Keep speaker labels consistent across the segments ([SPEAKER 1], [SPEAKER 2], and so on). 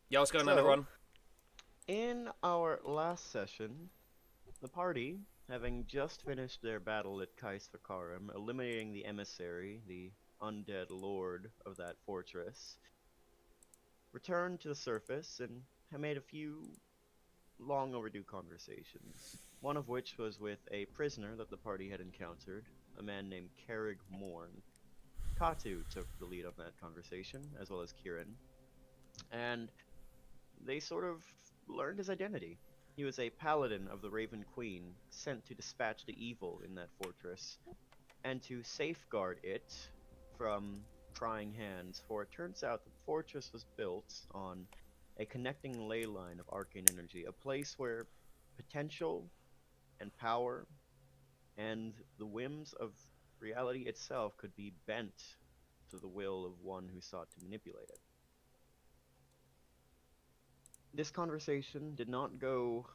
[SPEAKER 1] Yeah, what's going on,
[SPEAKER 2] So,
[SPEAKER 1] everyone?
[SPEAKER 2] in our last session, the party, having just finished their battle at Kais Vakarum, eliminating the emissary, the undead lord of that fortress, returned to the surface and had made a few long overdue conversations. One of which was with a prisoner that the party had encountered, a man named Carrig Morn. Katu took the lead on that conversation, as well as Kieran, and they sort of learned his identity. He was a paladin of the Raven Queen, sent to dispatch the evil in that fortress, and to safeguard it from prying hands, for it turns out that the fortress was built on a connecting ley line of arcane energy, a place where potential and power and the whims of reality itself could be bent to the will of one who sought to manipulate it. This conversation did not go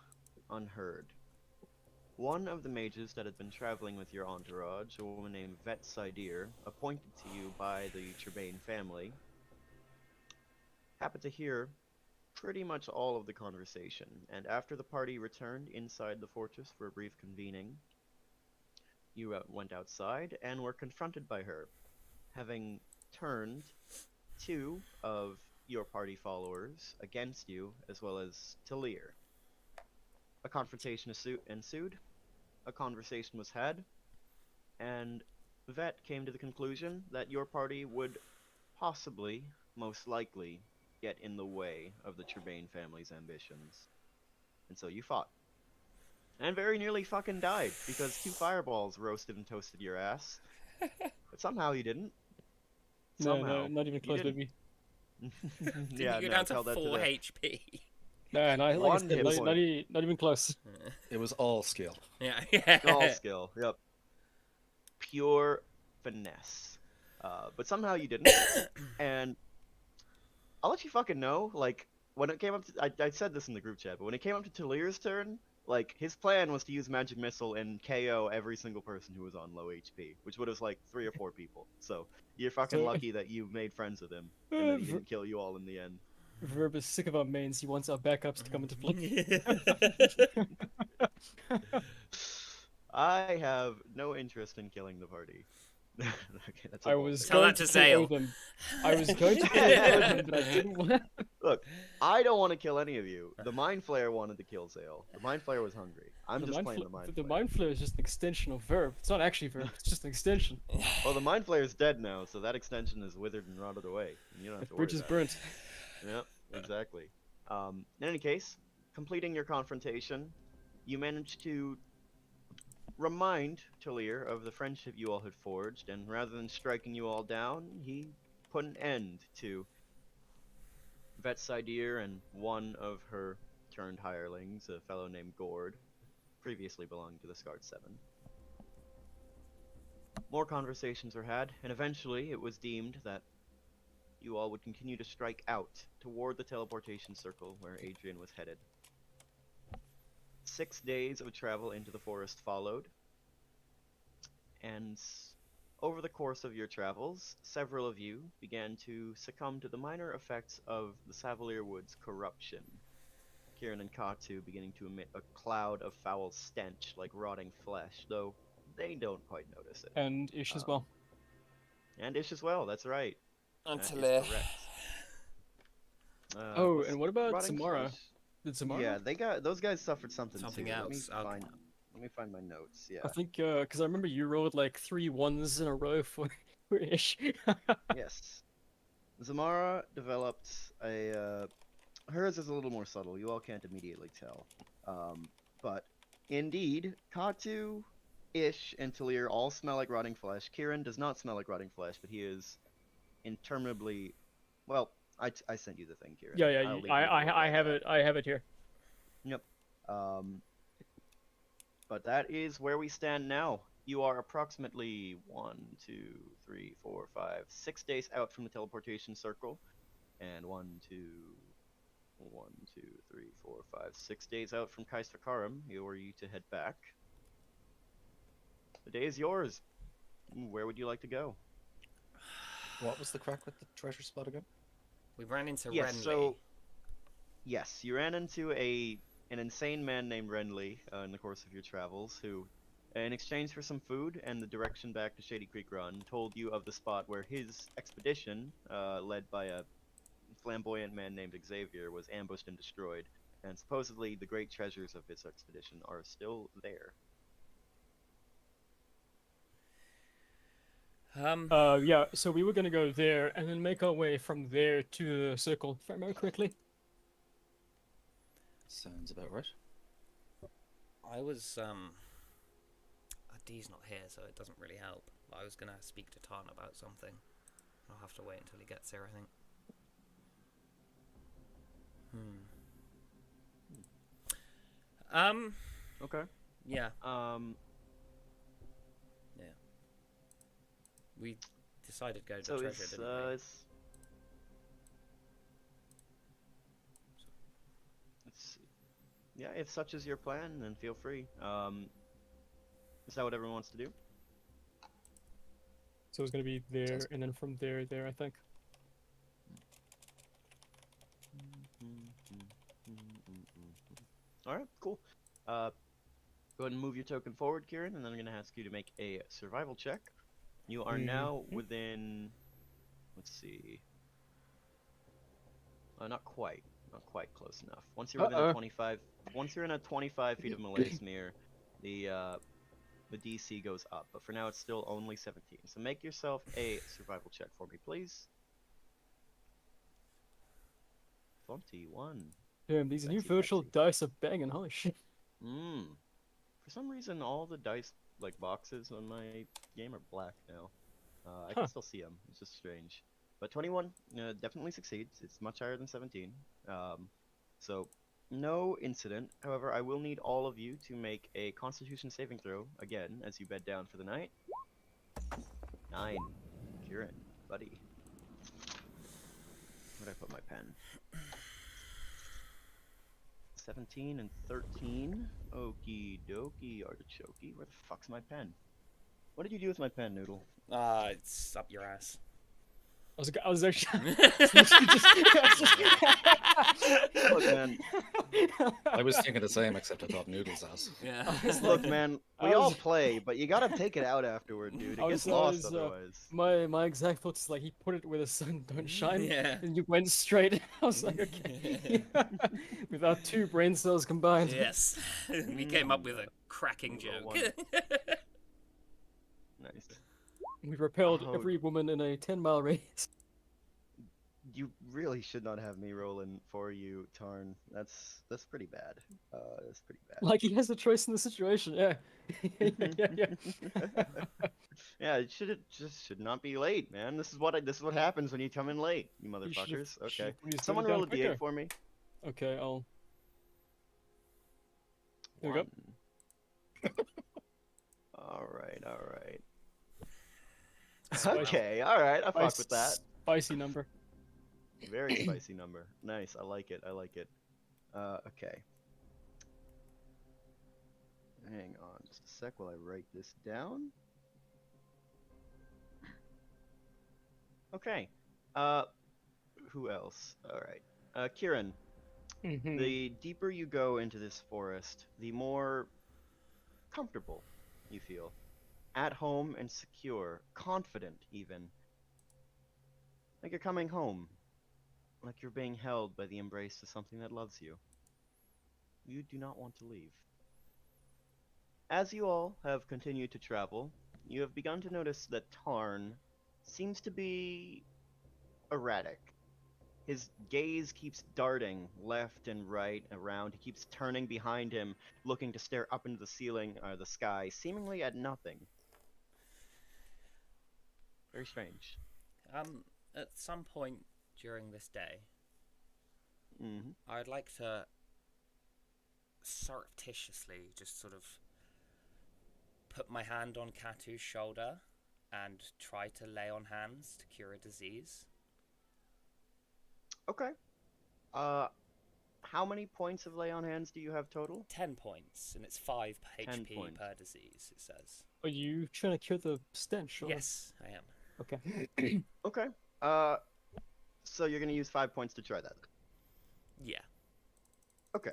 [SPEAKER 2] unheard. One of the mages that had been traveling with your entourage, a woman named Vet Sidir, appointed to you by the Trebain family, happened to hear pretty much all of the conversation, and after the party returned inside the fortress for a brief convening, you went outside and were confronted by her, having turned two of your party followers against you, as well as Talir. A confrontation ensued, a conversation was had, and Vet came to the conclusion that your party would possibly, most likely, get in the way of the Trebain family's ambitions. And so you fought. And very nearly fucking died, because two fireballs roasted and toasted your ass. But somehow you didn't.
[SPEAKER 3] No, no,
[SPEAKER 2] Somehow
[SPEAKER 3] not even
[SPEAKER 2] you
[SPEAKER 3] close,
[SPEAKER 2] didn't.
[SPEAKER 3] baby.
[SPEAKER 1] Didn't you
[SPEAKER 2] Yeah,
[SPEAKER 1] go
[SPEAKER 2] no,
[SPEAKER 1] down to
[SPEAKER 2] tell that to
[SPEAKER 1] four
[SPEAKER 2] the
[SPEAKER 1] HP?
[SPEAKER 3] No, no, like I
[SPEAKER 2] one
[SPEAKER 3] said,
[SPEAKER 2] hit point.
[SPEAKER 3] not even close.
[SPEAKER 4] It was all skill.
[SPEAKER 1] Yeah,
[SPEAKER 2] All
[SPEAKER 1] yeah.
[SPEAKER 2] skill. Yep. Pure finesse. But somehow you didn't. And I'll let you fucking know, like, when it came up to, I said this in the group chat, but when it came up to Talir's turn, like, his plan was to use Magic Missile and KO every single person who was on low HP, which would have, like, 3 or 4 people. So, you're fucking
[SPEAKER 3] So,
[SPEAKER 2] lucky that you made friends with him, and that he didn't kill you all in the end.
[SPEAKER 3] Verb is sick of our mains. He wants our backups to come into play.
[SPEAKER 2] I have no interest in killing the party. Okay, that's a
[SPEAKER 3] I
[SPEAKER 2] bold
[SPEAKER 3] was
[SPEAKER 2] statement.
[SPEAKER 1] Tell
[SPEAKER 3] going
[SPEAKER 1] that to
[SPEAKER 3] to kill
[SPEAKER 1] Zale.
[SPEAKER 3] Odin. I was going to kill Odin, but I didn't want.
[SPEAKER 2] Look, I don't want to kill any of you. The Mind Flayer wanted to kill Zale. The Mind Flayer was hungry. I'm just playing the Mind
[SPEAKER 3] The
[SPEAKER 2] Flayer.
[SPEAKER 3] mind flare is just an extension of Verb. It's not actually Verb. It's just an extension.
[SPEAKER 2] Well, the Mind Flayer's dead now, so that extension is withered and rotted away. And you don't have
[SPEAKER 3] The
[SPEAKER 2] to worry
[SPEAKER 3] bridge is
[SPEAKER 2] about it.
[SPEAKER 3] burnt.
[SPEAKER 2] Yep, exactly. In any case, completing your confrontation, you managed to remind Talir of the friendship you all had forged, and rather than striking you all down, he put an end to Vet Sidir and one of her turned hirelings, a fellow named Gord, previously belonging to the Scarred Seven. More conversations were had, and eventually it was deemed that you all would continue to strike out toward the teleportation circle where Adrian was headed. 6 days of travel into the forest followed, and over the course of your travels, several of you began to succumb to the minor effects of the Savalier Woods corruption. Kieran and Katu beginning to emit a cloud of foul stench like rotting flesh, though they don't quite notice it.
[SPEAKER 3] And Ish as well.
[SPEAKER 2] And Ish as well, that's right. That is
[SPEAKER 1] Until
[SPEAKER 2] correct.
[SPEAKER 3] Oh, and what about
[SPEAKER 2] rotting
[SPEAKER 3] Samara?
[SPEAKER 2] flesh?
[SPEAKER 3] Did Samara?
[SPEAKER 2] Yeah, those guys suffered something
[SPEAKER 1] Something
[SPEAKER 2] too.
[SPEAKER 1] else. Okay.
[SPEAKER 2] Let me find my notes. Yeah.
[SPEAKER 3] I think, because I remember you rolled like 3 ones in a row for Ish.
[SPEAKER 2] Yes. Zamara developed a. Hers is a little more subtle. You all can't immediately tell. But indeed, Katu, Ish, and Talir all smell like rotting flesh. Kieran does not smell like rotting flesh, but he is interminably. Well, I sent you the thing, Kieran.
[SPEAKER 3] Yeah, yeah.
[SPEAKER 2] I'll leave you to
[SPEAKER 3] I
[SPEAKER 2] look
[SPEAKER 3] have
[SPEAKER 2] at
[SPEAKER 3] it. I have it here.
[SPEAKER 2] Yep. Um, but that is where we stand now. You are approximately 1, 2, 3, 4, 5, 6 days out from the teleportation circle, and 6 days out from Kaisvakarum. You are you to head back. The day is yours. Where would you like to go?
[SPEAKER 4] What was the crack with the treasure spot again?
[SPEAKER 1] We ran into
[SPEAKER 2] Yes,
[SPEAKER 1] Renly.
[SPEAKER 2] so Yes, you ran into an insane man named Renly in the course of your travels, who, in exchange for some food and the direction back to Shady Creek Run, told you of the spot where his expedition, led by a flamboyant man named Xavier, was ambushed and destroyed, and supposedly the great treasures of his expedition are still there.
[SPEAKER 1] Um,
[SPEAKER 3] Yeah, so we were gonna go there and then make our way from there to the circle, if I remember correctly.
[SPEAKER 4] Sounds about right.
[SPEAKER 1] I was Dee's not here, so it doesn't really help. But I was gonna speak to Tarn about something. I'll have to wait until he gets here, I think.
[SPEAKER 2] Okay.
[SPEAKER 1] Yeah.
[SPEAKER 2] Um.
[SPEAKER 1] We decided to go to
[SPEAKER 2] So
[SPEAKER 1] treasure,
[SPEAKER 2] it's
[SPEAKER 1] didn't we?
[SPEAKER 2] it's yeah. If such is your plan, then feel free. Is that what everyone wants to do?
[SPEAKER 3] So it's gonna be there,
[SPEAKER 4] Sounds-
[SPEAKER 3] and then from there, I think.
[SPEAKER 2] All right, cool. Go ahead and move your token forward, Kieran, and then I'm gonna ask you to make a survival check. You are now within. Let's see. Not quite close enough. Once you're within a 25, once you're in a 25 feet of Melismere, the DC goes up. But for now, it's still only 17. So make yourself a survival check for me, please. 21.
[SPEAKER 3] Damn, these new
[SPEAKER 2] Sexy,
[SPEAKER 3] virtual
[SPEAKER 2] sexy.
[SPEAKER 3] dice are banging. Holy shit.
[SPEAKER 2] For some reason, all the dice boxes on my game are black now. I
[SPEAKER 3] Huh.
[SPEAKER 2] can still see them. It's just strange. But 21 definitely succeeds. It's much higher than 17. So no incident. However, I will need all of you to make a Constitution saving throw again as you bed down for the night. 9. Kieran, buddy. Where'd I put my pen? 17 and 13. Okie dokie, artichokey. Where the fuck's my pen? What did you do with my pen, Noodle?
[SPEAKER 1] It's up your ass.
[SPEAKER 3] I was actually.
[SPEAKER 2] Look, man.
[SPEAKER 4] I was thinking the same, except I thought Noodle's ass.
[SPEAKER 1] Yeah.
[SPEAKER 2] Look, man.
[SPEAKER 3] I
[SPEAKER 2] We all
[SPEAKER 3] was-
[SPEAKER 2] play, but you gotta take it out afterward, dude. It
[SPEAKER 3] I
[SPEAKER 2] gets
[SPEAKER 3] was-
[SPEAKER 2] lost
[SPEAKER 3] I was,
[SPEAKER 2] otherwise.
[SPEAKER 3] my exact thoughts is like he put it where the sun don't shine,
[SPEAKER 1] Yeah.
[SPEAKER 3] and you went straight. I was like, okay, with our two brain cells combined.
[SPEAKER 1] Yes. We came up with a cracking
[SPEAKER 2] Little
[SPEAKER 1] joke.
[SPEAKER 2] Nice.
[SPEAKER 3] We repelled
[SPEAKER 2] Oh.
[SPEAKER 3] every woman in a 10-mile radius.
[SPEAKER 2] You really should not have me rolling for you, Tarn. That's pretty bad. That's pretty bad.
[SPEAKER 3] Like he has a choice in the situation. Yeah. yeah.
[SPEAKER 2] Yeah, it should not be late, man. This is what happens when you come in late, you
[SPEAKER 3] You should've-
[SPEAKER 2] motherfuckers. Okay.
[SPEAKER 3] should've put his
[SPEAKER 2] Someone
[SPEAKER 3] down
[SPEAKER 2] roll a
[SPEAKER 3] quicker.
[SPEAKER 2] d8 for me.
[SPEAKER 3] Okay, I'll. There we go.
[SPEAKER 2] All right, all right.
[SPEAKER 3] Spicy.
[SPEAKER 2] Okay, all right. I fuck with that.
[SPEAKER 3] Spicy number.
[SPEAKER 2] Very spicy number. Nice. I like it. I like it. Okay. Hang on just a sec while I write this down. Okay. Who else? All right. Kieran,
[SPEAKER 3] Mhm.
[SPEAKER 2] the deeper you go into this forest, the more comfortable you feel. At home and secure, confident even. Like you're coming home. Like you're being held by the embrace of something that loves you. You do not want to leave. As you all have continued to travel, you have begun to notice that Tarn seems to be erratic. His gaze keeps darting left and right around. He keeps turning behind him, looking to stare up into the ceiling or the sky, seemingly at nothing. Very strange.
[SPEAKER 1] At some point during this day,
[SPEAKER 2] Mm-hmm.
[SPEAKER 1] I'd like to surreptitiously just sort of put my hand on Katu's shoulder and try to lay on hands to cure a disease.
[SPEAKER 2] Okay. How many points of lay on hands do you have total?
[SPEAKER 1] 10 points, and it's 5
[SPEAKER 2] 10
[SPEAKER 1] HP
[SPEAKER 2] points.
[SPEAKER 1] per disease, it says.
[SPEAKER 3] Are you trying to cure the stench? Or...
[SPEAKER 1] Yes, I am.
[SPEAKER 3] Okay.
[SPEAKER 2] Okay. So you're gonna use 5 points to try that.
[SPEAKER 1] Yeah.
[SPEAKER 2] Okay.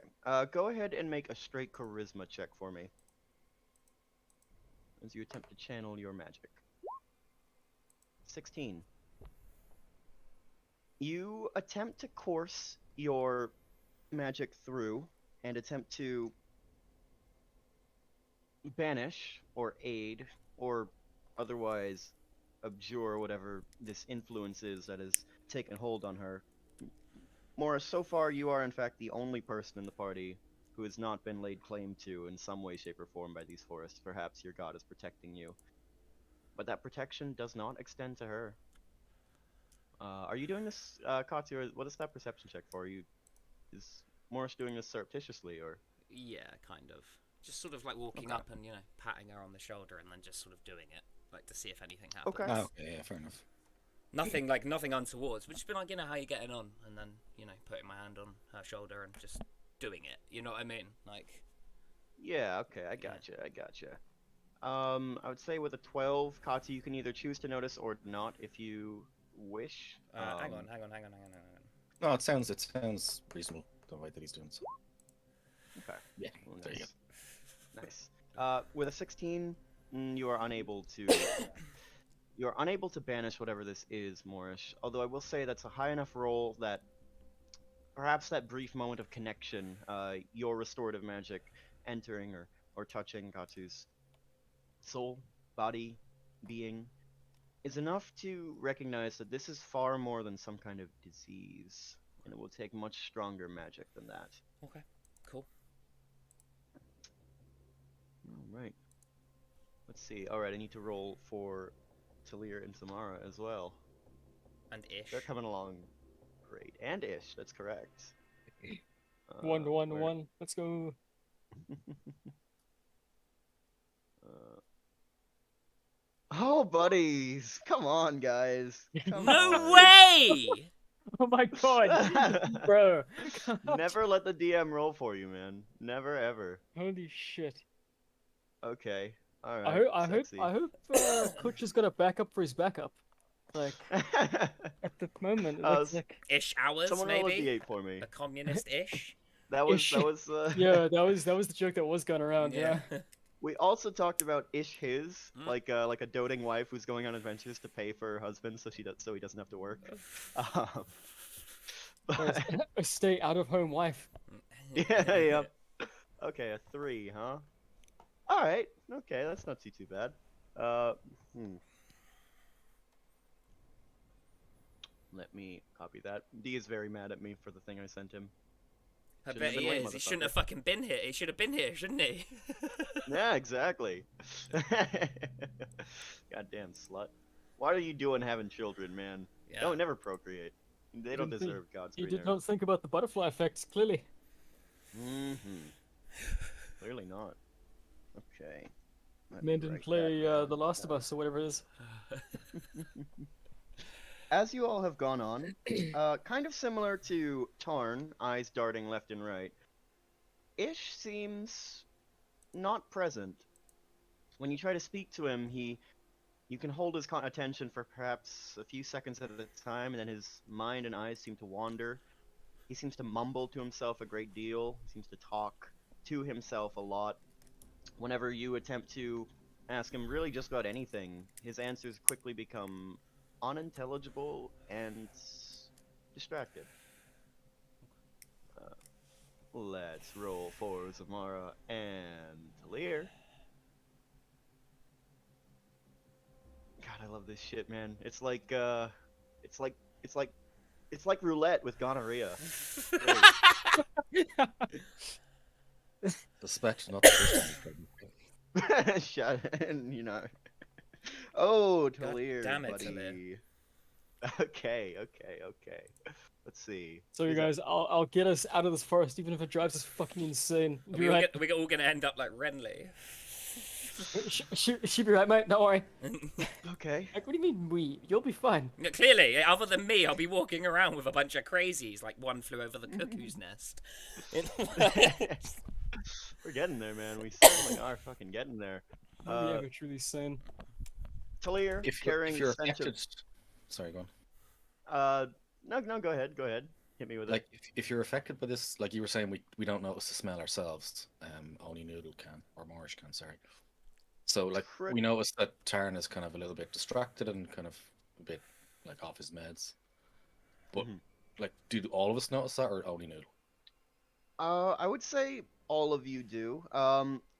[SPEAKER 2] Go ahead and make a straight charisma check for me as you attempt to channel your magic. 16. You attempt to course your magic through and attempt to banish or aid or otherwise abjure whatever this influence is that has taken hold on her. Morris, so far you are in fact the only person in the party who has not been laid claim to in some way, shape, or form by these forests. Perhaps your god is protecting you. But that protection does not extend to her. Are you doing this, Katsu, or what is that perception check for? Is Morris doing this surreptitiously, or?
[SPEAKER 1] Yeah, kind of. Just sort of like walking
[SPEAKER 2] Okay.
[SPEAKER 1] up and, patting her on the shoulder and then just sort of doing it. Like, to see if anything happens.
[SPEAKER 2] Okay.
[SPEAKER 4] Oh, okay, yeah, fair enough.
[SPEAKER 1] Nothing untoward, but just been like, how you getting on? And then, putting my hand on her shoulder and just doing it. You know what I mean? Like...
[SPEAKER 2] Yeah, okay, I gotcha. I would say with a 12, Katsu, you can either choose to notice or not if you wish.
[SPEAKER 1] hang on.
[SPEAKER 4] No, it sounds reasonable the way that he's doing so.
[SPEAKER 2] Okay.
[SPEAKER 4] Yeah, there you go.
[SPEAKER 2] Nice. With a 16, you are unable to banish whatever this is, Morish. Although I will say that's a high enough roll that perhaps that brief moment of connection, your restorative magic entering or touching Katsu's soul, body, being, is enough to recognize that this is far more than some kind of disease, and it will take much stronger magic than that.
[SPEAKER 1] Okay, cool.
[SPEAKER 2] Alright. Let's see. Alright, I need to roll for Talir and Samara as well.
[SPEAKER 1] And Ish.
[SPEAKER 2] They're coming along great. And Ish, that's correct.
[SPEAKER 3] 1 to 1 to
[SPEAKER 2] where-
[SPEAKER 3] 1. Let's go.
[SPEAKER 2] Oh, buddies! Come on, guys! Come
[SPEAKER 1] No
[SPEAKER 2] on.
[SPEAKER 1] way!
[SPEAKER 3] Oh my god, bro.
[SPEAKER 2] Never let the DM roll for you, man. Never ever.
[SPEAKER 3] Holy shit.
[SPEAKER 2] Okay. Alright.
[SPEAKER 3] I hope Coach is gonna back up for his backup. Like, at the moment, it looks like...
[SPEAKER 1] Ish hours,
[SPEAKER 2] Someone roll a
[SPEAKER 1] maybe?
[SPEAKER 2] D8 for me.
[SPEAKER 1] A communist-ish?
[SPEAKER 2] That was
[SPEAKER 3] Ish.
[SPEAKER 2] yeah.
[SPEAKER 3] Yeah, that was the joke that was going around, yeah.
[SPEAKER 2] We also talked about Ish his,
[SPEAKER 1] Mm.
[SPEAKER 2] like a doting wife who's going on adventures to pay for her husband so he doesn't have to work. But,
[SPEAKER 3] A stay out of home wife.
[SPEAKER 2] yeah, yep. Okay, a 3, huh? All right. Okay, that's not too bad. Let me copy that. D is very mad at me for the thing I sent him.
[SPEAKER 1] I
[SPEAKER 2] Shouldn't
[SPEAKER 1] bet
[SPEAKER 2] have
[SPEAKER 1] he
[SPEAKER 2] been late,
[SPEAKER 1] is. He shouldn't
[SPEAKER 2] motherfucker.
[SPEAKER 1] have fucking been here. He should have been here, shouldn't he?
[SPEAKER 2] Yeah, exactly. Goddamn slut. What are you doing having children, man?
[SPEAKER 1] Yeah.
[SPEAKER 2] Don't never procreate. They don't
[SPEAKER 3] Didn't think-
[SPEAKER 2] deserve God's
[SPEAKER 3] You
[SPEAKER 2] green
[SPEAKER 3] did not think about the butterfly effects, clearly.
[SPEAKER 2] Clearly not. Okay. Let
[SPEAKER 3] Man
[SPEAKER 2] me
[SPEAKER 3] didn't
[SPEAKER 2] write
[SPEAKER 3] play
[SPEAKER 2] that
[SPEAKER 3] The
[SPEAKER 2] down.
[SPEAKER 3] Last of Us or whatever it is.
[SPEAKER 2] As you all have gone on, kind of similar to Tarn, eyes darting left and right, Ish seems not present. When you try to speak to him, you can hold his attention for perhaps a few seconds at a time, and then his mind and eyes seem to wander. He seems to mumble to himself a great deal. He seems to talk to himself a lot. Whenever you attempt to ask him really just about anything, his answers quickly become unintelligible and distracted. Let's roll for Zamara and Talir. God, I love this shit, man. It's like roulette with gonorrhea.
[SPEAKER 4] Suspect not the first time.
[SPEAKER 2] Shut and Oh,
[SPEAKER 1] God
[SPEAKER 2] Talir,
[SPEAKER 1] damn it,
[SPEAKER 2] buddy.
[SPEAKER 1] Talir.
[SPEAKER 2] Okay. Let's see.
[SPEAKER 3] So you
[SPEAKER 2] Is that-
[SPEAKER 3] guys, I'll get us out of this forest, even if it drives us fucking insane. Be
[SPEAKER 1] We're
[SPEAKER 3] right.
[SPEAKER 1] all gonna end up like Renly.
[SPEAKER 3] She'll be right, mate. Don't worry.
[SPEAKER 2] Okay.
[SPEAKER 3] Like, what do you mean we? You'll be fine.
[SPEAKER 1] Yeah, clearly, other than me, I'll be walking around with a bunch of crazies, like one flew over the cuckoo's nest.
[SPEAKER 2] We're getting there, man. We certainly are fucking getting there.
[SPEAKER 3] Oh yeah, we're truly sane.
[SPEAKER 2] Talir
[SPEAKER 4] If
[SPEAKER 2] carrying
[SPEAKER 4] you're
[SPEAKER 2] the stench
[SPEAKER 4] affected... Sorry, go on.
[SPEAKER 2] No, go ahead. Hit me with
[SPEAKER 4] Like,
[SPEAKER 2] it.
[SPEAKER 4] if you're affected by this, like you were saying, we don't notice the smell ourselves. Only Noodle can, or Moorish can, sorry. So, like, we notice that Tarn is kind of a little bit distracted and kind of a bit, like, off his meds. But, like, do all of us notice that, or only Noodle?
[SPEAKER 2] I would say all of you do.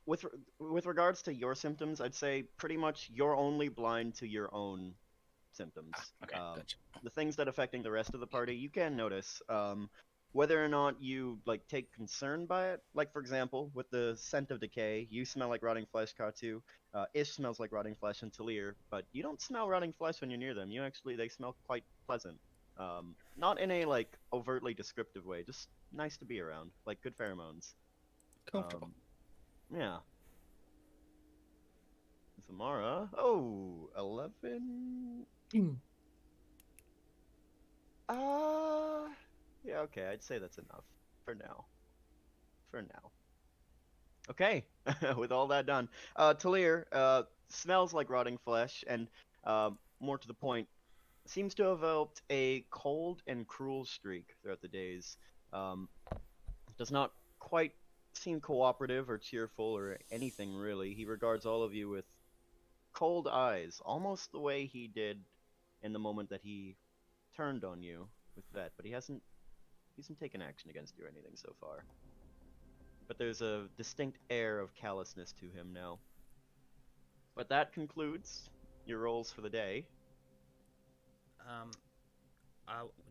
[SPEAKER 2] With regards to your symptoms, I'd say pretty much you're only blind to your own symptoms.
[SPEAKER 4] Okay, gotcha.
[SPEAKER 2] The things that affecting the rest of the party, you can notice. Whether or not you like take concern by it, like for example, with the scent of decay, you smell like rotting flesh, Katu. Ish smells like rotting flesh, and Talir, but you don't smell rotting flesh when you're near them. They smell quite pleasant. Not in a like overtly descriptive way, just nice to be around, like good pheromones.
[SPEAKER 4] Comfortable.
[SPEAKER 2] Yeah. Zamara. Oh, 11. Yeah, okay, I'd say that's enough for now. For now. Okay, with all that done, Talir smells like rotting flesh, and more to the point, seems to have developed a cold and cruel streak throughout the days. Does not quite seem cooperative or cheerful or anything really. He regards all of you with cold eyes, almost the way he did in the moment that he turned on you with that, but he hasn't taken action against you or anything so far. But there's a distinct air of callousness to him now. But that concludes your rolls for the day.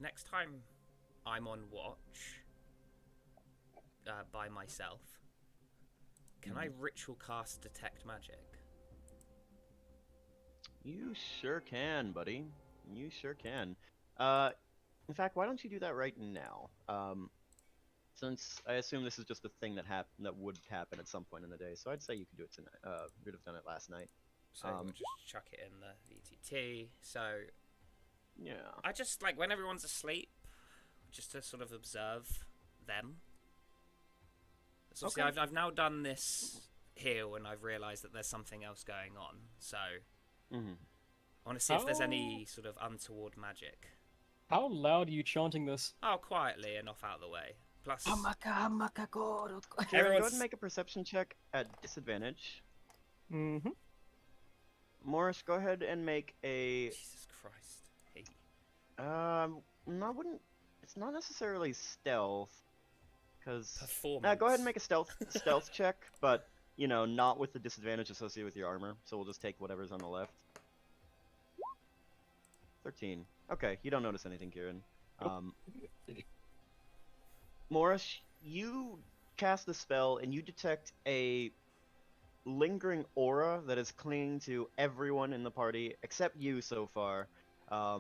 [SPEAKER 1] Next time I'm on watch by myself, can I ritual cast detect magic?
[SPEAKER 2] You sure can, buddy. You sure can. In fact, why don't you do that right now? Since I assume this is just a thing that would happen at some point in the day, so I'd say you could do it tonight. You'd have done it last night.
[SPEAKER 1] So we'll just chuck it in the VTT. So
[SPEAKER 2] yeah,
[SPEAKER 1] I just like when everyone's asleep, just to sort of observe them. So obviously I've now done this here when I've realised that there's something else going on. So I want to see if there's any sort of untoward magic.
[SPEAKER 3] How loud are you chanting this?
[SPEAKER 1] Oh, quietly enough out of the way. Plus,
[SPEAKER 2] Kieran, go ahead and make a perception check at disadvantage. Morris, go ahead and make a.
[SPEAKER 1] Jesus Christ. Hey.
[SPEAKER 2] It's not necessarily stealth, because.
[SPEAKER 1] Performance.
[SPEAKER 2] Go ahead and make a stealth check, but you know, not with the disadvantage associated with your armor. So we'll just take whatever's on the left. 13. Okay, you don't notice anything, Kieran. Morris, you cast the spell and you detect a lingering aura that is clinging to everyone in the party except you so far. A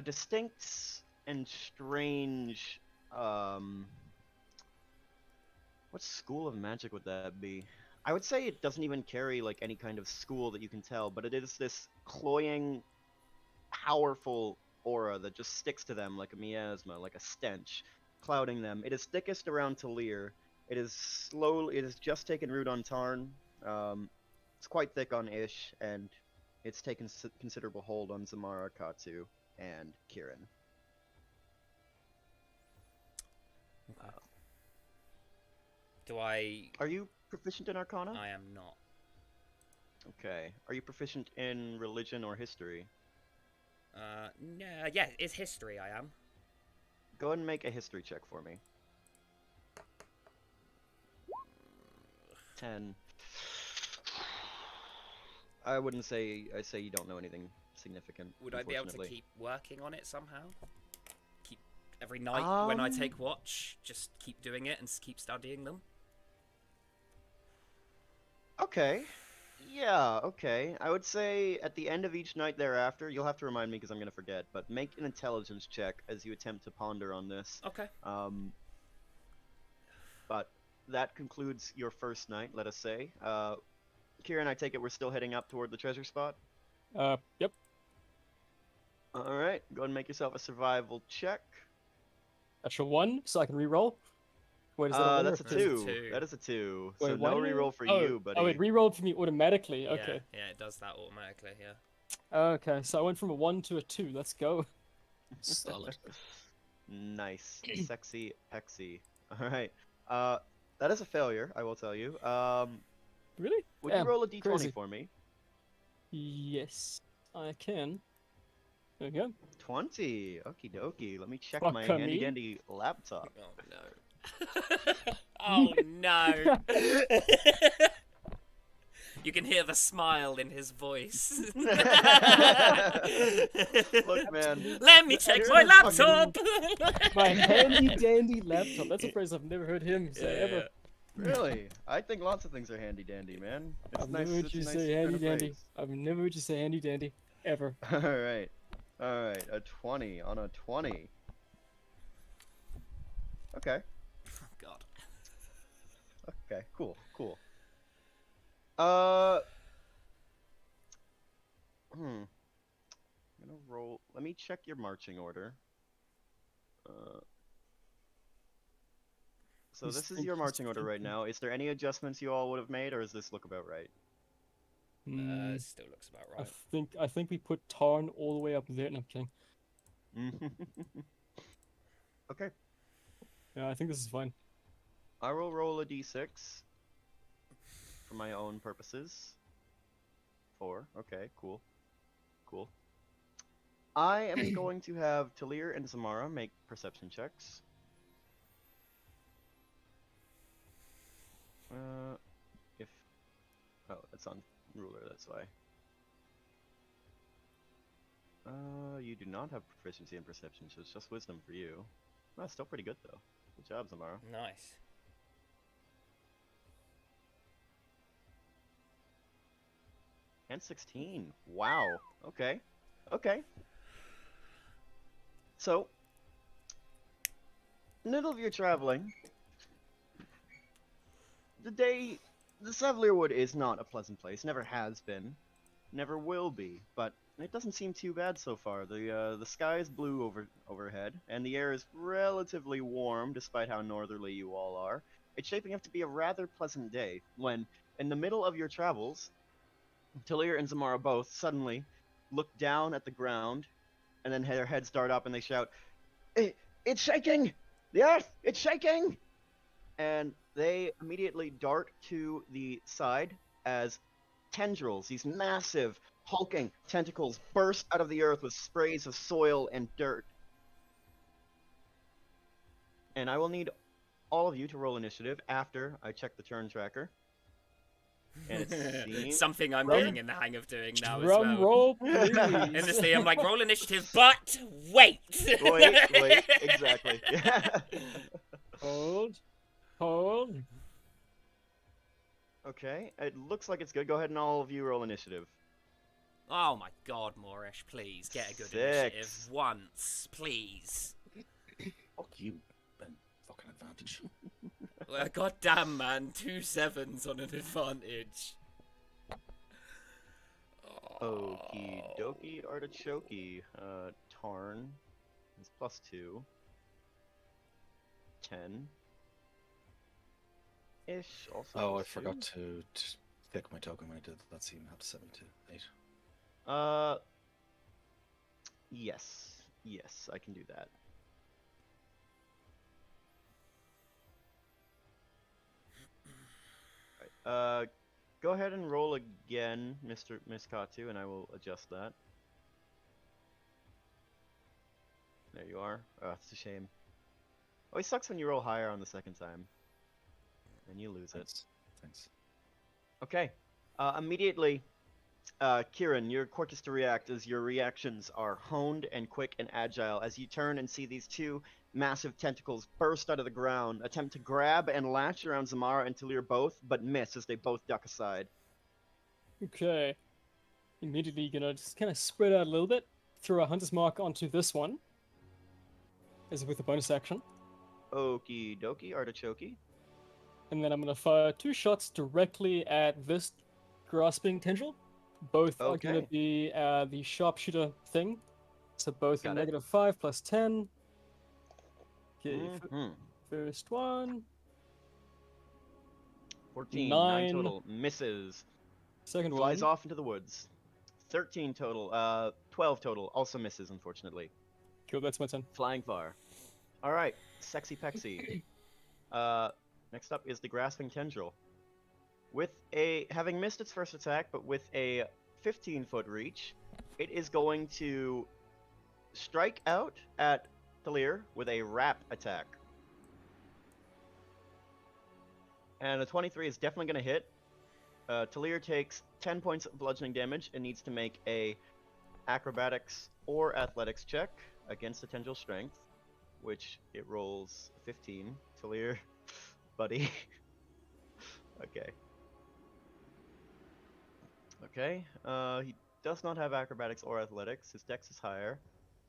[SPEAKER 2] distinct and strange. What school of magic would that be? I would say it doesn't even carry like any kind of school that you can tell, but it is this cloying, powerful aura that just sticks to them like a miasma, like a stench, clouding them. It is thickest around Talir. It is just taken root on Tarn. It's quite thick on Ish, and it's taken considerable hold on Zamara, Katsu, and Kieran. Are you proficient in Arcana?
[SPEAKER 1] I am not.
[SPEAKER 2] Okay. Are you proficient in religion or history?
[SPEAKER 1] No, yeah, it's history I am.
[SPEAKER 2] Go ahead and make a history check for me. 10. I wouldn't say. I say you don't know anything significant.
[SPEAKER 1] Would I be able to keep working on it somehow? Keep every night when I take watch, just keep doing it and keep studying them?
[SPEAKER 2] Okay. Yeah, okay. I would say at the end of each night thereafter, you'll have to remind me because I'm going to forget, but make an intelligence check as you attempt to ponder on this.
[SPEAKER 1] Okay.
[SPEAKER 2] But that concludes your first night, let us say. Kieran, I take it we're still heading up toward the treasure spot?
[SPEAKER 3] Yep.
[SPEAKER 2] Alright, go ahead and make yourself a survival check.
[SPEAKER 3] Extra 1, so I can re-roll? Wait, is that a
[SPEAKER 2] that's a 2. That is a 2.
[SPEAKER 3] Wait,
[SPEAKER 2] so no re-roll for you, buddy.
[SPEAKER 3] Oh, it re-rolled for me automatically.
[SPEAKER 1] Yeah,
[SPEAKER 3] Okay.
[SPEAKER 1] Yeah, it does that automatically, yeah.
[SPEAKER 3] Okay, so I went from a 1 to a 2. Let's go.
[SPEAKER 4] Solid.
[SPEAKER 2] Nice. Sexy pexy. Alright. That is a failure, I will tell you.
[SPEAKER 3] Really?
[SPEAKER 2] Would you
[SPEAKER 3] Damn,
[SPEAKER 2] roll a d20
[SPEAKER 3] crazy.
[SPEAKER 2] for me?
[SPEAKER 3] Yes, I can. There we go.
[SPEAKER 2] 20. Okie dokie. Let me check
[SPEAKER 3] Fuck
[SPEAKER 2] my
[SPEAKER 3] me.
[SPEAKER 2] handy dandy laptop.
[SPEAKER 1] Oh no. Oh no. You can hear the smile in his voice.
[SPEAKER 2] Look, man.
[SPEAKER 1] Let me check
[SPEAKER 2] You're
[SPEAKER 1] my
[SPEAKER 2] the fucking-
[SPEAKER 1] laptop.
[SPEAKER 3] My handy dandy laptop. That's a phrase I've never heard him say ever.
[SPEAKER 2] Really? I think lots of things are handy dandy, man. It's
[SPEAKER 3] I've
[SPEAKER 2] nice.
[SPEAKER 3] never heard
[SPEAKER 2] It's
[SPEAKER 3] you
[SPEAKER 2] a nice
[SPEAKER 3] say
[SPEAKER 2] turn
[SPEAKER 3] handy
[SPEAKER 2] of
[SPEAKER 3] dandy.
[SPEAKER 2] phrase.
[SPEAKER 3] I've never heard you say handy dandy ever.
[SPEAKER 2] Alright. Alright, a 20 on a 20. Okay.
[SPEAKER 1] Oh god.
[SPEAKER 2] Okay, cool, cool. I'm gonna roll. Let me check your marching order. So
[SPEAKER 3] He's
[SPEAKER 2] this is
[SPEAKER 3] think-
[SPEAKER 2] your
[SPEAKER 3] he's
[SPEAKER 2] marching order right
[SPEAKER 3] thinking.
[SPEAKER 2] now. Is there any adjustments you all would have made, or does this look about right?
[SPEAKER 1] Still looks about
[SPEAKER 3] I
[SPEAKER 1] right.
[SPEAKER 3] think we put Tarn all the way up there. No, I'm kidding.
[SPEAKER 2] Okay.
[SPEAKER 3] Yeah, I think this is fine.
[SPEAKER 2] I will roll a d6 for my own purposes. 4. Okay, cool. Cool. I am going to have Talir and Zamara make perception checks. If... Oh, it's on ruler, that's why. You do not have proficiency in perception, so it's just wisdom for you. Well, still pretty good, though. Good job, Zamara.
[SPEAKER 1] Nice.
[SPEAKER 2] And 16. Wow. Okay. Okay. So, middle of your traveling, the Sevelier Wood is not a pleasant place. Never has been. Never will be. But it doesn't seem too bad so far. The sky is blue overhead, and the air is relatively warm, despite how northerly you all are. It's shaping up to be a rather pleasant day when, in the middle of your travels, Talir and Zamara both suddenly look down at the ground, and then their heads dart up and they shout, "It's shaking! The earth! It's shaking!" And they immediately dart to the side as tendrils, these massive, hulking tentacles, burst out of the earth with sprays of soil and dirt. And I will need all of you to roll initiative after I check the turn tracker. And it seems...
[SPEAKER 1] Something I'm
[SPEAKER 2] Drum-
[SPEAKER 1] getting in the hang of doing now as
[SPEAKER 3] Drum
[SPEAKER 1] well.
[SPEAKER 3] roll, please.
[SPEAKER 1] In this thing, I'm like, roll initiative, but wait!
[SPEAKER 2] Wait, exactly.
[SPEAKER 3] Hold. Hold.
[SPEAKER 2] Okay, it looks like it's good. Go ahead and all of you roll initiative.
[SPEAKER 1] Oh my god, Morish, please, get a good
[SPEAKER 2] 6.
[SPEAKER 1] initiative once, please.
[SPEAKER 4] Fuck you, Ben. Fucking advantage.
[SPEAKER 1] Well, goddamn, man, 2 7s on an advantage.
[SPEAKER 2] Okie dokie artichoke. Tarn is +2. 10. Ish also.
[SPEAKER 4] Oh, I
[SPEAKER 2] +2.
[SPEAKER 4] forgot to pick my token when I did that. So you have to 7 to 8.
[SPEAKER 2] Yes. Yes, I can do that. Right. Go ahead and roll again, Miss Katu, and I will adjust that. There you are. Oh, it's a shame. Always sucks when you roll higher on the second time. And you lose it.
[SPEAKER 4] Thanks.
[SPEAKER 2] Okay. Immediately, Kieran, you're quickest to react as your reactions are honed and quick and agile as you turn and see these two massive tentacles burst out of the ground, attempt to grab and latch around Zamara and Talir both, but miss as they both duck aside.
[SPEAKER 3] Okay. Immediately gonna just kind of spread out a little bit, throw a hunter's mark onto this one, as with a bonus action,
[SPEAKER 2] Okie dokie, artichoke.
[SPEAKER 3] and then I'm gonna fire 2 shots directly at this grasping tendril. Both are gonna
[SPEAKER 2] Okay.
[SPEAKER 3] be the sharpshooter thing, so both
[SPEAKER 2] Got
[SPEAKER 3] are
[SPEAKER 2] it.
[SPEAKER 3] -5 plus 10. Okay,
[SPEAKER 2] Mhm.
[SPEAKER 3] first one,
[SPEAKER 2] 14, 9
[SPEAKER 3] 9.
[SPEAKER 2] total, misses,
[SPEAKER 3] second
[SPEAKER 2] flies
[SPEAKER 3] one,
[SPEAKER 2] off into the woods. 13 total, 12 total, also misses, unfortunately.
[SPEAKER 3] cool, that's my turn.
[SPEAKER 2] Flying far. All right, sexy pexy. Next up is the grasping tendril. With having missed its first attack, but with a 15-foot reach, it is going to strike out at Thalir with a wrap attack. And a 23 is definitely going to hit. Thalir takes 10 points of bludgeoning damage and needs to make a acrobatics or athletics check against the tendril strength, which it rolls 15. Thalir, buddy. Okay. Okay. He does not have acrobatics or athletics. His dex is higher.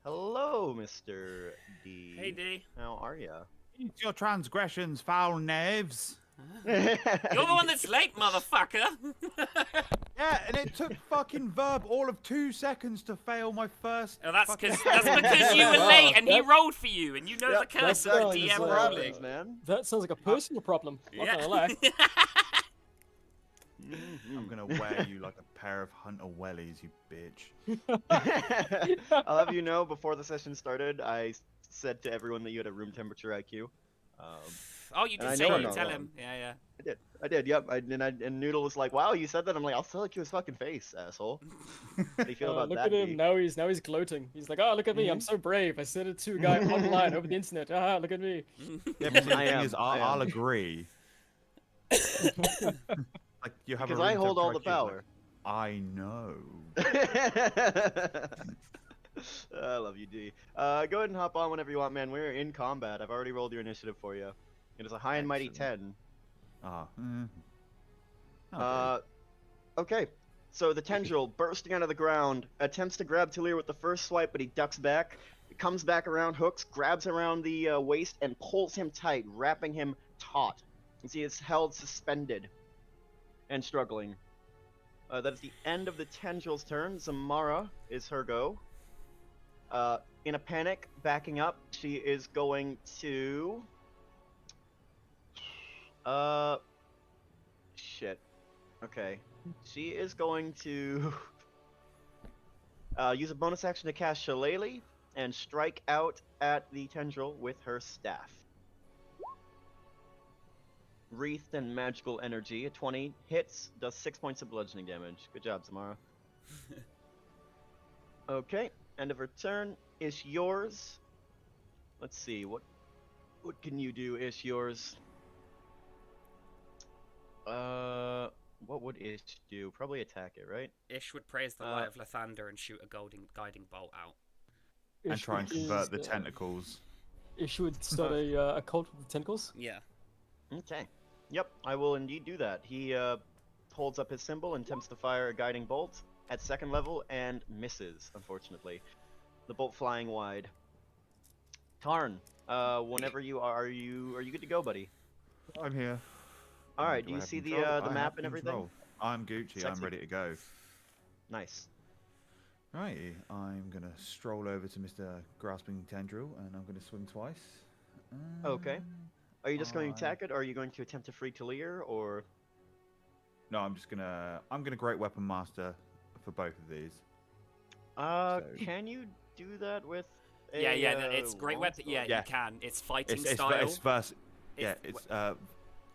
[SPEAKER 2] Hello, Mr. D.
[SPEAKER 1] Hey, D.
[SPEAKER 2] How are ya?
[SPEAKER 5] Eat your transgressions, foul knaves.
[SPEAKER 1] You're the one that's late, motherfucker.
[SPEAKER 5] Yeah, and it took fucking Verb all of 2 seconds to fail my first.
[SPEAKER 1] Oh, that's
[SPEAKER 5] fucking-
[SPEAKER 1] because you were late and he rolled for you, and you know the
[SPEAKER 2] Yep,
[SPEAKER 1] curse of
[SPEAKER 3] that's
[SPEAKER 1] DM
[SPEAKER 3] what
[SPEAKER 1] rolling.
[SPEAKER 2] happens, man.
[SPEAKER 3] That sounds like a personal problem. Not
[SPEAKER 1] Yeah.
[SPEAKER 3] gonna lie.
[SPEAKER 5] I'm gonna wear you like a pair of hunter wellies, you bitch.
[SPEAKER 2] I'll have you know, before the session started, I said to everyone that you had a room temperature IQ.
[SPEAKER 1] Oh, you
[SPEAKER 2] And I
[SPEAKER 1] did
[SPEAKER 2] know
[SPEAKER 1] say
[SPEAKER 2] I'm
[SPEAKER 1] you
[SPEAKER 2] not
[SPEAKER 1] tell
[SPEAKER 2] wrong.
[SPEAKER 1] him. Yeah.
[SPEAKER 2] I did, yep. And Noodle was like, wow, you said that? I'm like, I'll tell it to his fucking face, asshole. How do you feel about
[SPEAKER 3] Look
[SPEAKER 2] that,
[SPEAKER 3] at him
[SPEAKER 2] D?
[SPEAKER 3] now. He's gloating. He's like, oh, look at me. I'm so brave. I said it to a guy online over the internet. Ah, look at me.
[SPEAKER 5] Yeah, but the
[SPEAKER 2] I
[SPEAKER 5] thing
[SPEAKER 2] am,
[SPEAKER 5] is,
[SPEAKER 2] I
[SPEAKER 5] I'll
[SPEAKER 2] am.
[SPEAKER 5] agree. Like you have
[SPEAKER 2] Because
[SPEAKER 5] a
[SPEAKER 2] I
[SPEAKER 5] room
[SPEAKER 2] hold all the
[SPEAKER 5] temperature IQ,
[SPEAKER 2] power.
[SPEAKER 5] I know.
[SPEAKER 2] I love you, D. Go ahead and hop on whenever you want, man. We're in combat. I've already rolled your initiative for you. It is a high and mighty 10.
[SPEAKER 5] Ah.
[SPEAKER 2] Okay. So the tendril, bursting out of the ground, attempts to grab Talir with the first swipe, but he ducks back. Comes back around, hooks, grabs around the waist, and pulls him tight, wrapping him taut. You see, it's held suspended and struggling. That is the end of the tendril's turn. Zamara is her go. In a panic, backing up, she is going to... Shit. Okay. She is going to use a bonus action to cast Shillelagh and strike out at the tendril with her staff. Wreathed and magical energy. A 20 hits, does 6 points of bludgeoning damage. Good job, Samara. Okay, end of her turn. Ish yours. Let's see, what can you do, Ish yours? What would Ish do? Probably attack it, right?
[SPEAKER 1] Ish would praise the light of Lathander and shoot a guiding bolt out.
[SPEAKER 5] And
[SPEAKER 3] Ish
[SPEAKER 5] try and
[SPEAKER 3] would
[SPEAKER 5] convert
[SPEAKER 3] use,
[SPEAKER 5] the tentacles.
[SPEAKER 3] Ish would start a cult with tentacles.
[SPEAKER 1] Yeah.
[SPEAKER 2] Okay. Yep, I will indeed do that. He holds up his symbol and attempts to fire a guiding bolt at second level and misses, unfortunately. The bolt flying wide. Tarn, whenever you are you good to go, buddy?
[SPEAKER 5] I'm here.
[SPEAKER 2] All right.
[SPEAKER 5] Do
[SPEAKER 2] Do
[SPEAKER 5] I
[SPEAKER 2] you
[SPEAKER 5] have
[SPEAKER 2] see
[SPEAKER 5] control?
[SPEAKER 2] the
[SPEAKER 5] I have
[SPEAKER 2] map and everything?
[SPEAKER 5] control. I'm Gucci. I'm
[SPEAKER 2] Sexy.
[SPEAKER 5] ready to go.
[SPEAKER 2] Nice.
[SPEAKER 5] Righty, I'm gonna stroll over to Mr. Grasping Tendril, and I'm gonna swing twice.
[SPEAKER 2] Okay. Are you just going to
[SPEAKER 5] I-
[SPEAKER 2] attack it, or are you going to attempt to free Talir, or?
[SPEAKER 5] No, I'm gonna Great Weapon Master for both of these. So-
[SPEAKER 2] Can you do that with?
[SPEAKER 1] Yeah, it's great weapon.
[SPEAKER 2] longsword?
[SPEAKER 1] Yeah, you can. It's fighting
[SPEAKER 5] It's
[SPEAKER 1] style.
[SPEAKER 5] it's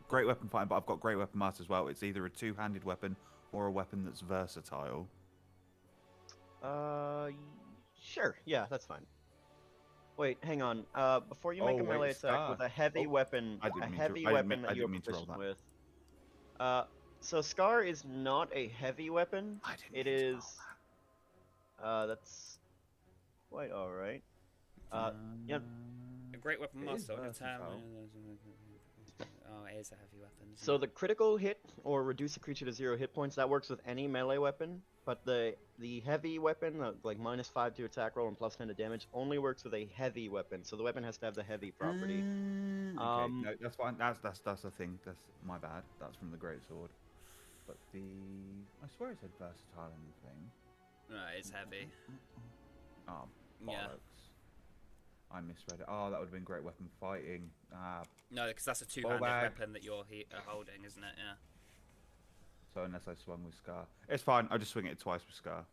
[SPEAKER 5] Great Weapon Fighting, but I've got Great Weapon Master as well. It's either a two-handed weapon or a weapon that's versatile.
[SPEAKER 2] Sure. Yeah, that's fine. Wait, hang on. Before you make
[SPEAKER 5] Oh,
[SPEAKER 2] a
[SPEAKER 5] wait,
[SPEAKER 2] melee attack
[SPEAKER 5] Scar.
[SPEAKER 2] with a heavy
[SPEAKER 5] Oh,
[SPEAKER 2] weapon,
[SPEAKER 5] I didn't
[SPEAKER 2] a
[SPEAKER 5] mean to-
[SPEAKER 2] heavy
[SPEAKER 5] I didn't
[SPEAKER 2] weapon
[SPEAKER 5] mean- I
[SPEAKER 2] that you're
[SPEAKER 5] didn't mean to roll
[SPEAKER 2] proficient
[SPEAKER 5] that.
[SPEAKER 2] with. So Scar is not a heavy weapon.
[SPEAKER 5] I didn't
[SPEAKER 2] It
[SPEAKER 5] mean to roll
[SPEAKER 2] is. That's quite all right. Yep.
[SPEAKER 1] A great weapon
[SPEAKER 5] It is
[SPEAKER 1] master. On a time.
[SPEAKER 5] versatile.
[SPEAKER 1] Oh, it is a heavy weapon. isn't
[SPEAKER 2] So
[SPEAKER 1] it?
[SPEAKER 2] the critical hit or reduce a creature to 0 hit points, that works with any melee weapon, but the heavy weapon, like -5 to attack roll and +10 to damage, only works with a heavy weapon. So the weapon has to have the heavy property.
[SPEAKER 5] Okay, no, that's fine. That's the thing. That's my bad. That's from the Great Sword. But I swear it said versatile in the thing.
[SPEAKER 1] No, it's heavy.
[SPEAKER 5] Oh, bollocks.
[SPEAKER 1] Yeah.
[SPEAKER 5] I misread it. Oh, that would have been Great Weapon Fighting.
[SPEAKER 1] No, because that's a two-handed
[SPEAKER 5] bag.
[SPEAKER 1] weapon that you're holding, isn't it? Yeah.
[SPEAKER 5] So unless I swung with Scar, it's fine. I'll just swing it twice with Scar.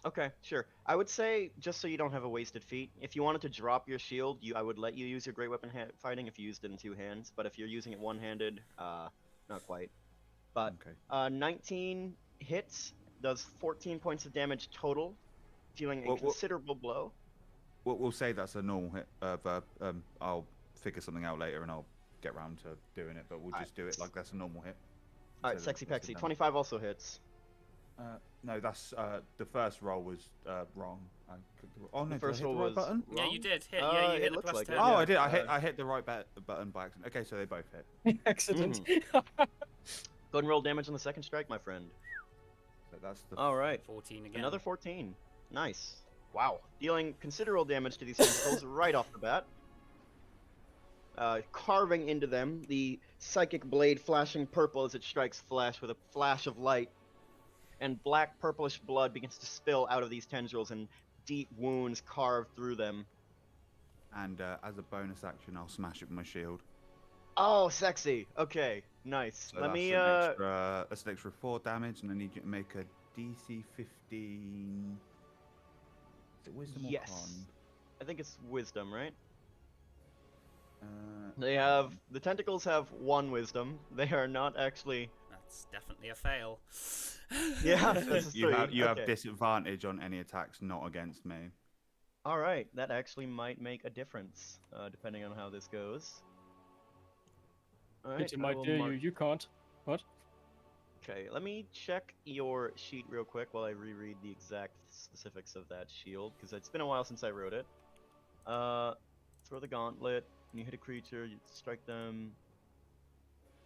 [SPEAKER 2] Okay, sure. I would say, just so you don't have a wasted feat, if you wanted to drop your shield, I would let you use your great weapon fighting if you used it in 2 hands. But if you're using it one-handed, not quite. But
[SPEAKER 5] Okay.
[SPEAKER 2] 19 hits, does 14 points of damage total, dealing a
[SPEAKER 5] Well,
[SPEAKER 2] considerable blow.
[SPEAKER 5] we'll say that's a normal hit. I'll figure something out later and I'll get round to doing it, but we'll just do it like that's a normal hit.
[SPEAKER 2] Alright,
[SPEAKER 5] So
[SPEAKER 2] Sexy
[SPEAKER 5] that's
[SPEAKER 2] Pexy,
[SPEAKER 5] done.
[SPEAKER 2] 25 also hits.
[SPEAKER 5] No, that's the first roll was wrong. I clicked the, oh no,
[SPEAKER 2] The first
[SPEAKER 5] did I hit
[SPEAKER 2] roll
[SPEAKER 5] the right
[SPEAKER 2] was
[SPEAKER 5] button?
[SPEAKER 1] Yeah, you
[SPEAKER 2] wrong?
[SPEAKER 1] did hit. Yeah, you
[SPEAKER 2] It
[SPEAKER 1] hit the
[SPEAKER 2] looks
[SPEAKER 1] plus
[SPEAKER 2] like it,
[SPEAKER 1] 10.
[SPEAKER 5] Oh,
[SPEAKER 2] yeah.
[SPEAKER 5] I did. I hit the right button by accident. Okay, so they both hit.
[SPEAKER 3] Accident.
[SPEAKER 2] Go ahead and roll damage on the second strike, my friend.
[SPEAKER 5] So that's the.
[SPEAKER 2] Alright,
[SPEAKER 1] 14 again.
[SPEAKER 2] another 14. Nice. Wow. Dealing considerable damage to these tentacles right off the bat. Carving into them, the psychic blade flashing purple as it strikes flesh with a flash of light, and black purplish blood begins to spill out of these tendrils and deep wounds carve through them.
[SPEAKER 5] And as a bonus action, I'll smash it with my shield.
[SPEAKER 2] Oh, sexy. Okay, nice.
[SPEAKER 5] So
[SPEAKER 2] Let
[SPEAKER 5] that's
[SPEAKER 2] me
[SPEAKER 5] that's an extra 4 damage, and I need you to make a DC 15. Is it wisdom
[SPEAKER 2] yes.
[SPEAKER 5] or con?
[SPEAKER 2] I think it's wisdom, right?
[SPEAKER 5] Uh,
[SPEAKER 2] The tentacles have 1 wisdom. They are not actually.
[SPEAKER 1] That's definitely a fail.
[SPEAKER 2] Yeah, this is
[SPEAKER 5] you
[SPEAKER 2] 3.
[SPEAKER 5] have
[SPEAKER 2] Okay.
[SPEAKER 5] disadvantage on any attacks not against me.
[SPEAKER 2] All right, that actually might make a difference, depending on how this goes. All right,
[SPEAKER 3] It might do you. You can't. What?
[SPEAKER 2] Okay, let me check your sheet real quick while I reread the exact specifics of that shield, because it's been a while since I wrote it. Throw the gauntlet. When you hit a creature, you strike them.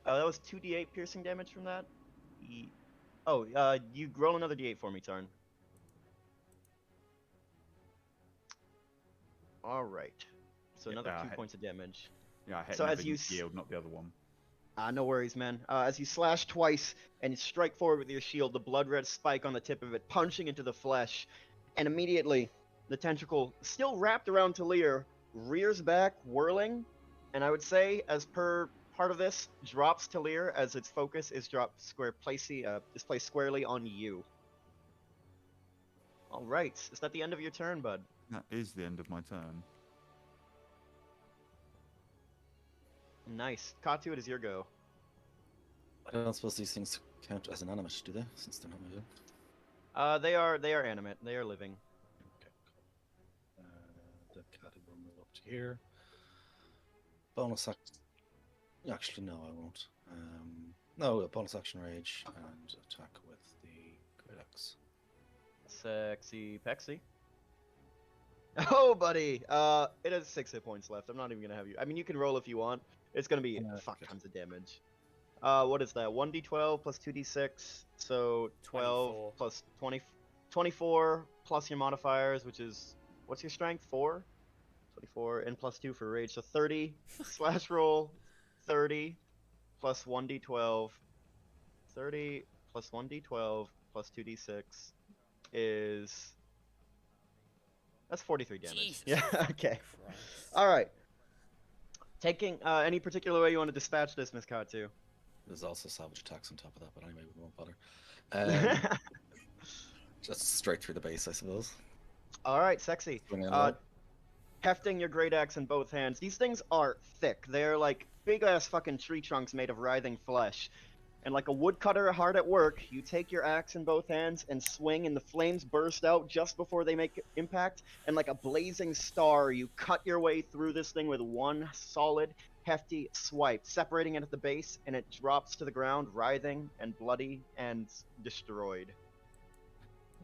[SPEAKER 2] That was 2d8 piercing damage from that. You roll another d8 for me, Tarn. All right. So another 2 points of damage.
[SPEAKER 5] Yeah, I hit
[SPEAKER 2] So as
[SPEAKER 5] Nevin's
[SPEAKER 2] you
[SPEAKER 5] shield, not the other one.
[SPEAKER 2] No worries, man. As you slash twice and you strike forward with your shield, the blood red spike on the tip of it punching into the flesh, and immediately the tentacle, still wrapped around Talir, rears back, whirling, and I would say, as per part of this, drops Talir as its focus is placed squarely on you. All right, is that the end of your turn, bud?
[SPEAKER 5] That is the end of my turn.
[SPEAKER 2] Nice. Katu, it is your go.
[SPEAKER 4] I don't suppose these things count as inanimate, do they? Since they're not moving.
[SPEAKER 2] They are animate. They are living.
[SPEAKER 4] Okay, cool. The cat will move up to here. Bonus action. Actually, no, I won't. No, a bonus action rage and attack with the great axe.
[SPEAKER 2] Sexy Pexy. Oh, buddy. It has 6 hit points left. I'm not even gonna have you. I mean, you can roll if you want. It's gonna be fuck tons of damage. What is that? 1d12 plus 2d6. So 12
[SPEAKER 1] 24.
[SPEAKER 2] plus 20, 24 plus your modifiers, which is what's your strength? 4. 24 and plus 2 for rage. So 30 slash roll. 30 plus 1d12. 30 plus 1d12 plus 2d6 is. That's 43 damage.
[SPEAKER 1] Jesus
[SPEAKER 2] Yeah, okay.
[SPEAKER 1] Christ.
[SPEAKER 2] Alright. Taking, any particular way you want to dispatch this, Miss Katu?
[SPEAKER 4] There's also savage attacks on top of that, but anyway, we won't bother. Just straight through the base, I suppose.
[SPEAKER 2] Alright, sexy.
[SPEAKER 4] Swing in low.
[SPEAKER 2] Hefting your great axe in both hands. These things are thick. They're like big-ass fucking tree trunks made of writhing flesh. And like a woodcutter hard at work, you take your axe in both hands and swing, and the flames burst out just before they make impact. And like a blazing star, you cut your way through this thing with one solid, hefty swipe, separating it at the base, and it drops to the ground, writhing and bloody and destroyed.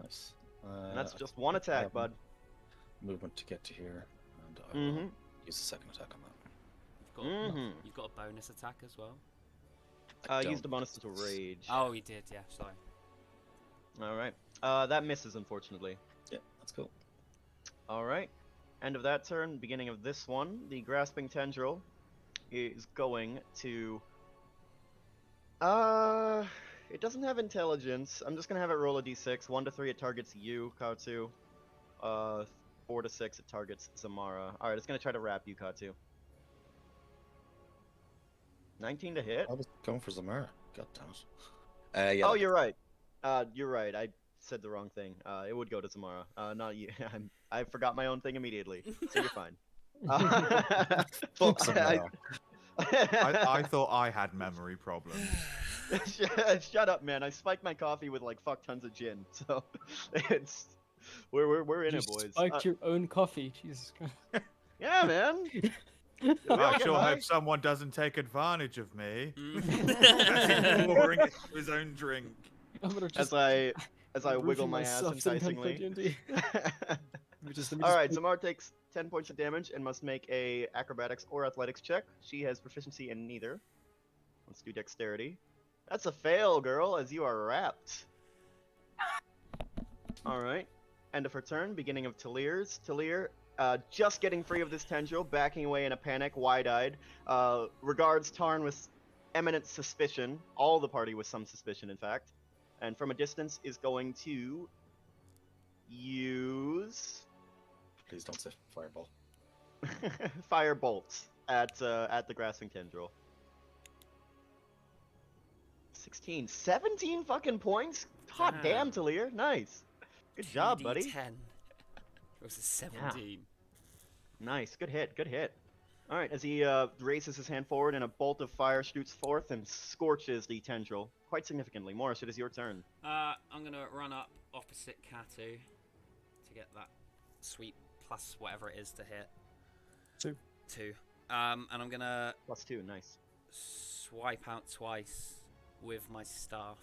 [SPEAKER 4] Nice.
[SPEAKER 2] And that's just one attack, bud.
[SPEAKER 4] Movement to get to here, and I will
[SPEAKER 2] Mm-hmm.
[SPEAKER 4] use the second attack on that.
[SPEAKER 1] You've got a bonus attack as well.
[SPEAKER 2] Use the bonus to rage.
[SPEAKER 1] Oh, you did, yeah, sorry.
[SPEAKER 2] Alright. That misses, unfortunately.
[SPEAKER 4] Yeah, that's cool.
[SPEAKER 2] Alright. End of that turn, beginning of this one. The grasping tendril is going to... It doesn't have intelligence. I'm just gonna have it roll a d6. 1 to 3 it targets you, Katsu. 4 to 6 it targets Zamara. Alright, it's gonna try to wrap you, Katsu. 19 to hit.
[SPEAKER 4] I was going for Zamara. God damn it. Yeah,
[SPEAKER 2] Oh, you're right. You're right. I said the wrong thing. It would go to Tamara. Not you. I forgot my own thing immediately, so you're fine.
[SPEAKER 4] Fuck
[SPEAKER 2] I-
[SPEAKER 4] Samara.
[SPEAKER 5] I thought I had memory problems.
[SPEAKER 2] Shut up, man! I spiked my coffee with like fuck tons of gin, so it's we're in
[SPEAKER 3] You
[SPEAKER 2] it, boys.
[SPEAKER 3] spiked your own coffee. Jesus Christ.
[SPEAKER 2] Yeah, man.
[SPEAKER 5] I
[SPEAKER 2] get
[SPEAKER 5] sure
[SPEAKER 2] high.
[SPEAKER 5] hope someone doesn't take advantage of me.
[SPEAKER 1] Mm.
[SPEAKER 5] As he's pouring it into his own drink.
[SPEAKER 3] I'm gonna just
[SPEAKER 2] As I wiggle
[SPEAKER 3] roofing
[SPEAKER 2] my ass
[SPEAKER 3] myself so I can play
[SPEAKER 2] enticingly.
[SPEAKER 3] D&D. Let me just
[SPEAKER 2] All right, Zamar takes 10 points of damage and must make a acrobatics or athletics check. She has proficiency in neither. Let's do dexterity. That's a fail, girl, as you are wrapped. All right. End of her turn. Beginning of Talir's. Talir, just getting free of this tendril, backing away in a panic, wide-eyed. Regards Tarn with eminent suspicion. All the party with some suspicion, in fact. And from a distance is going to use
[SPEAKER 4] Please don't say fireball.
[SPEAKER 2] Firebolt at the grasping tendril. 16, 17 fucking points. Hot damn,
[SPEAKER 1] Damn.
[SPEAKER 2] Talir, nice. Good job, buddy.
[SPEAKER 1] 10. It was a 17.
[SPEAKER 2] Nice, good hit, good hit. All right, as he raises his hand forward and a bolt of fire shoots forth and scorches the tendril quite significantly. Morris, it is your turn.
[SPEAKER 1] I'm gonna run up opposite Katu to get that sweet plus whatever it is to hit.
[SPEAKER 3] 2.
[SPEAKER 1] 2. And I'm gonna
[SPEAKER 2] +2, nice.
[SPEAKER 1] swipe out twice with my staff.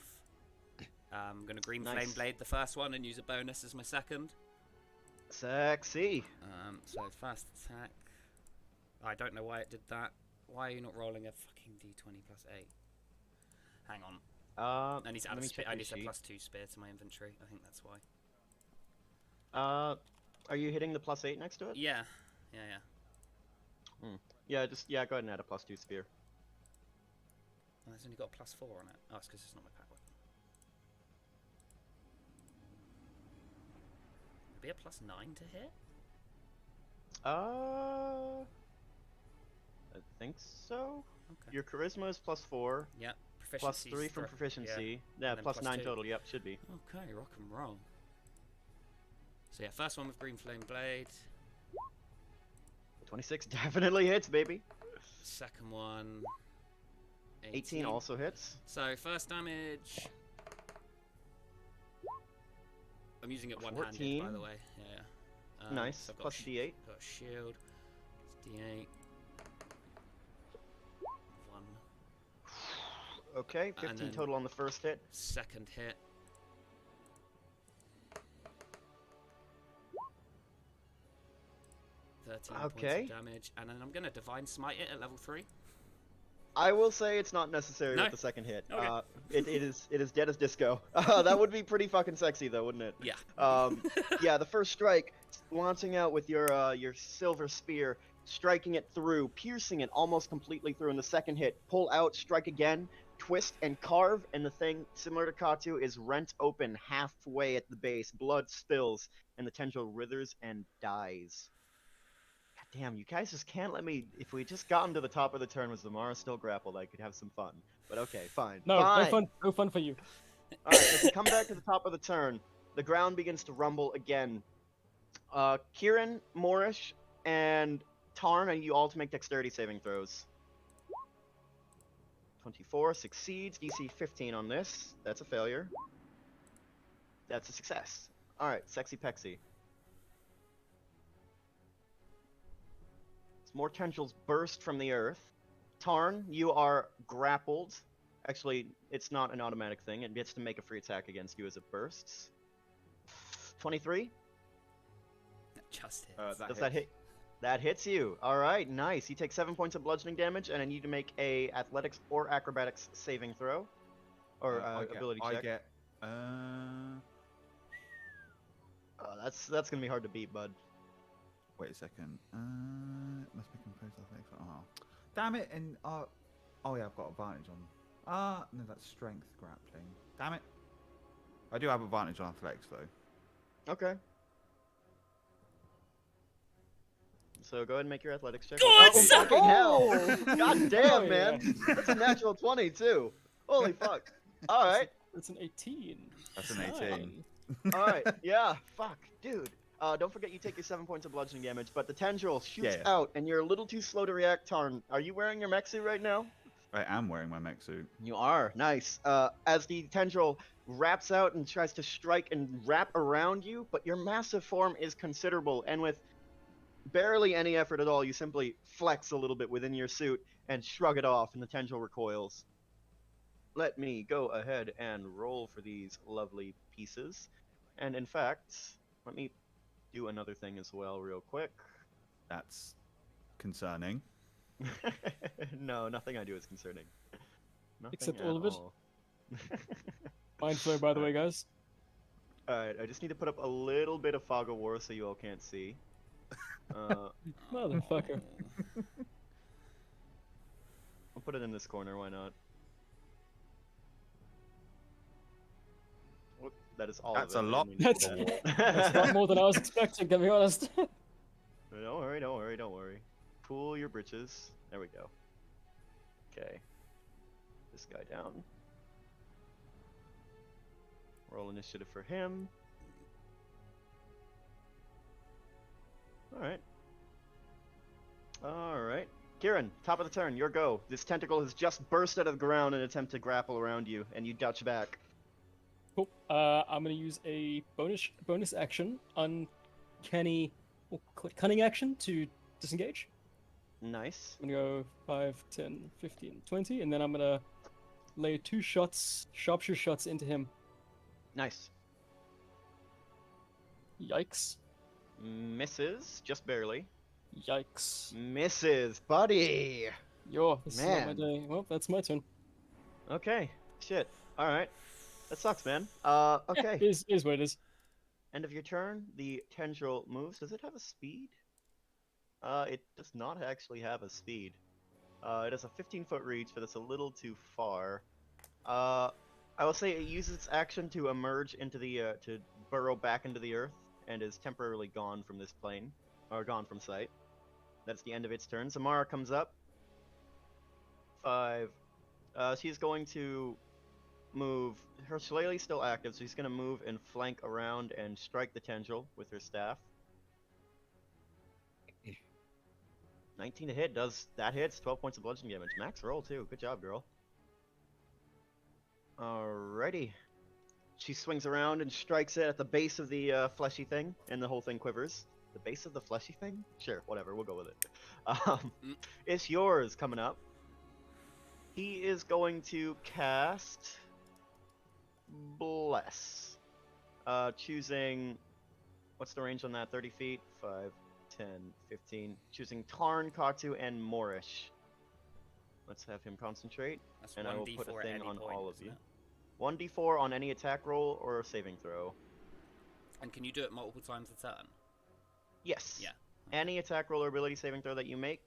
[SPEAKER 1] I'm gonna green
[SPEAKER 2] Nice.
[SPEAKER 1] flame blade the first one and use a bonus as my second.
[SPEAKER 2] Sexy.
[SPEAKER 1] So first attack. I don't know why it did that. Why are you not rolling a fucking d20 plus 8? Hang on. I need to add
[SPEAKER 2] let
[SPEAKER 1] a
[SPEAKER 2] me
[SPEAKER 1] spear.
[SPEAKER 2] check
[SPEAKER 1] I
[SPEAKER 2] your
[SPEAKER 1] need a
[SPEAKER 2] sheet.
[SPEAKER 1] +2 spear to my inventory. I think that's why.
[SPEAKER 2] Are you hitting the +8 next to it?
[SPEAKER 1] Yeah.
[SPEAKER 2] Yeah, go ahead and add a +2 spear.
[SPEAKER 1] Oh, it's only got a +4 on it. Oh, it's because it's not my pack weapon. Would it be a +9 to hit?
[SPEAKER 2] I think so.
[SPEAKER 1] Okay.
[SPEAKER 2] Your charisma is +4,
[SPEAKER 1] Yeah. Proficiency.
[SPEAKER 2] +3 from proficiency. Yeah,
[SPEAKER 1] and then
[SPEAKER 2] +9
[SPEAKER 1] +2.
[SPEAKER 2] total. Yep, should be.
[SPEAKER 1] Okay, rock and roll. So yeah, first one with green flame blade.
[SPEAKER 2] 26 definitely hits, baby.
[SPEAKER 1] Second one.
[SPEAKER 2] 18 also hits.
[SPEAKER 1] So first damage. I'm using it one-handed, by
[SPEAKER 2] 14.
[SPEAKER 1] the way. Yeah.
[SPEAKER 2] Nice.
[SPEAKER 1] So I've got
[SPEAKER 2] Plus D8.
[SPEAKER 1] got a shield. It's D8. 1.
[SPEAKER 2] Okay,
[SPEAKER 1] And
[SPEAKER 2] 15
[SPEAKER 1] then-
[SPEAKER 2] total on the first hit.
[SPEAKER 1] Second hit. 13 points
[SPEAKER 2] Okay.
[SPEAKER 1] of damage, and then I'm gonna divine smite it at level 3.
[SPEAKER 2] I will say it's not necessary
[SPEAKER 1] No?
[SPEAKER 2] with the second hit.
[SPEAKER 1] Okay.
[SPEAKER 2] It is dead as disco. That would be pretty fucking sexy though, wouldn't it?
[SPEAKER 1] Yeah.
[SPEAKER 2] Yeah, the first strike, launching out with your silver spear, striking it through, piercing it almost completely through. In the second hit, pull out, strike again, twist and carve, and the thing, similar to Katu, is rent open halfway at the base. Blood spills, and the tendril withers and dies. God damn, you guys just can't let me. If we just gotten to the top of the turn with Zamara still grappled, I could have some fun. But okay, fine.
[SPEAKER 3] No,
[SPEAKER 2] fine.
[SPEAKER 3] no fun for you.
[SPEAKER 2] Alright, as we come back to the top of the turn, the ground begins to rumble again. Kieran, Morish, and Tarn, I need you all to make dexterity saving throws. 24 succeeds, DC 15 on this. That's a failure. That's a success. Alright, Sexy Pexy. More tendrils burst from the earth. Tarn, you are grappled. Actually, it's not an automatic thing. It gets to make a free attack against you as it bursts. 23?
[SPEAKER 1] That just hits.
[SPEAKER 2] Does that hit? That hits you. All right, nice. You take 7 points of bludgeoning damage, and I need to make a athletics or acrobatics saving throw, or ability check.
[SPEAKER 5] I get.
[SPEAKER 2] That's gonna be hard to beat, bud.
[SPEAKER 5] Wait a second. Must be composed athletics. Oh, damn it! And oh yeah, I've got advantage on. No, that's strength grappling. Damn it! I do have advantage on athletics though.
[SPEAKER 2] Okay. So go ahead and make your athletics check.
[SPEAKER 1] Good
[SPEAKER 2] Oh,
[SPEAKER 1] son-
[SPEAKER 2] fucking hell!
[SPEAKER 3] Oh!
[SPEAKER 2] God damn,
[SPEAKER 3] Oh,
[SPEAKER 2] man!
[SPEAKER 3] yeah.
[SPEAKER 2] That's a natural 20 too. Holy fuck! All right.
[SPEAKER 3] That's an 18.
[SPEAKER 5] That's an 18.
[SPEAKER 2] Alright, yeah, fuck, dude. Don't forget you take your 7 points of bludgeoning damage, but the tendril shoots
[SPEAKER 5] Yeah.
[SPEAKER 2] out, and you're a little too slow to react, Tarn. Are you wearing your mech suit right now?
[SPEAKER 5] I am wearing my mech suit.
[SPEAKER 2] You are, nice. As the tendril wraps out and tries to strike and wrap around you, but your massive form is considerable, and with barely any effort at all, you simply flex a little bit within your suit and shrug it off, and the tendril recoils. Let me go ahead and roll for these lovely pieces. And in fact, let me do another thing as well real quick.
[SPEAKER 5] That's concerning.
[SPEAKER 2] No, nothing I do is concerning. Nothing
[SPEAKER 3] Except
[SPEAKER 2] at
[SPEAKER 3] all of it?
[SPEAKER 2] all.
[SPEAKER 3] Mind flow, by the way, guys.
[SPEAKER 2] Alright, I just need to put up a little bit of fog of war so you all can't see.
[SPEAKER 3] Motherfucker.
[SPEAKER 2] I'll put it in this corner, why not? Whoop, that is all
[SPEAKER 5] That's
[SPEAKER 2] of it.
[SPEAKER 5] a lot.
[SPEAKER 3] That's- That's not more than I was expecting, to be honest.
[SPEAKER 2] Don't worry, don't worry, don't worry. Pull your britches. There we go. Okay. This guy down. Roll initiative for him. Alright. Alright. Kieran, top of the turn, your go. This tentacle has just burst out of the ground in an attempt to grapple around you, and you dodge back.
[SPEAKER 3] Cool. I'm gonna use a bonus action, uncanny, or cunning action to disengage.
[SPEAKER 2] Nice.
[SPEAKER 3] I'm gonna go 5, 10, 15, 20, and then I'm gonna lay 2 shots, sharpshooter shots into him.
[SPEAKER 2] Nice.
[SPEAKER 3] Yikes.
[SPEAKER 2] Misses, just barely.
[SPEAKER 3] Yikes.
[SPEAKER 2] Misses, buddy!
[SPEAKER 3] Yo, this is not my
[SPEAKER 2] Man.
[SPEAKER 3] day. Well, that's my turn.
[SPEAKER 2] Okay, shit. Alright. That sucks, man.
[SPEAKER 3] Yeah,
[SPEAKER 2] Okay.
[SPEAKER 3] is what it is.
[SPEAKER 2] End of your turn, the tendril moves. Does it have a speed? It does not actually have a speed. It has a 15-foot reach, but it's a little too far. I will say it uses its action to emerge into the, to burrow back into the earth, and is temporarily gone from this plane, or gone from sight. That's the end of its turn. Zamara comes up. 5. She's going to move. Her shillelagh's still active, so she's going to move and flank around and strike the tendril with her staff. 19 to hit, that hits. 12 points of bludgeoning damage. Max roll too. Good job, girl. Alrighty. She swings around and strikes it at the base of the fleshy thing, and the whole thing quivers. The base of the fleshy thing? Sure, whatever, we'll go with it. It's yours coming up. He is going to cast Bless. Choosing, what's the range on that? 30 feet? 5, 10, 15. Choosing Tarn, Katu, and Morish. Let's have him concentrate.
[SPEAKER 1] That's
[SPEAKER 2] And I will put a
[SPEAKER 1] 1d4 at
[SPEAKER 2] thing
[SPEAKER 1] any
[SPEAKER 2] on
[SPEAKER 1] point,
[SPEAKER 2] all of
[SPEAKER 1] isn't
[SPEAKER 2] you.
[SPEAKER 1] it?
[SPEAKER 2] 1d4 on any attack roll or saving throw.
[SPEAKER 1] And can you do it multiple times a turn?
[SPEAKER 2] Yes.
[SPEAKER 1] Yeah.
[SPEAKER 2] Any attack roll or ability saving throw that you make,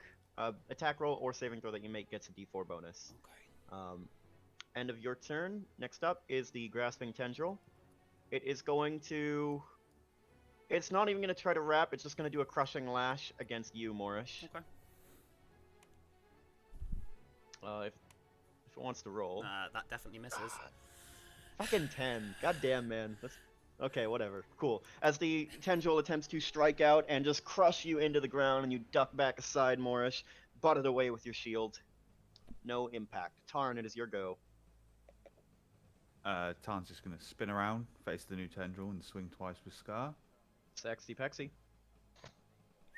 [SPEAKER 2] attack roll or saving throw that you make gets a d4 bonus.
[SPEAKER 1] Okay.
[SPEAKER 2] End of your turn. Next up is the grasping tendril. It is going to... It's not even going to try to wrap, it's just going to do a crushing lash against you, Morish.
[SPEAKER 1] Okay.
[SPEAKER 2] If it wants to roll.
[SPEAKER 1] That definitely misses.
[SPEAKER 2] Fucking 10. God damn, man. That's... Okay, whatever. Cool. As the tendril attempts to strike out and just crush you into the ground, and you duck back aside, Morish, butt it away with your shield. No impact. Tarn, it is your go.
[SPEAKER 5] Tarn's just going to spin around, face the new tendril, and swing twice with Scar.
[SPEAKER 2] Sexy Pexy.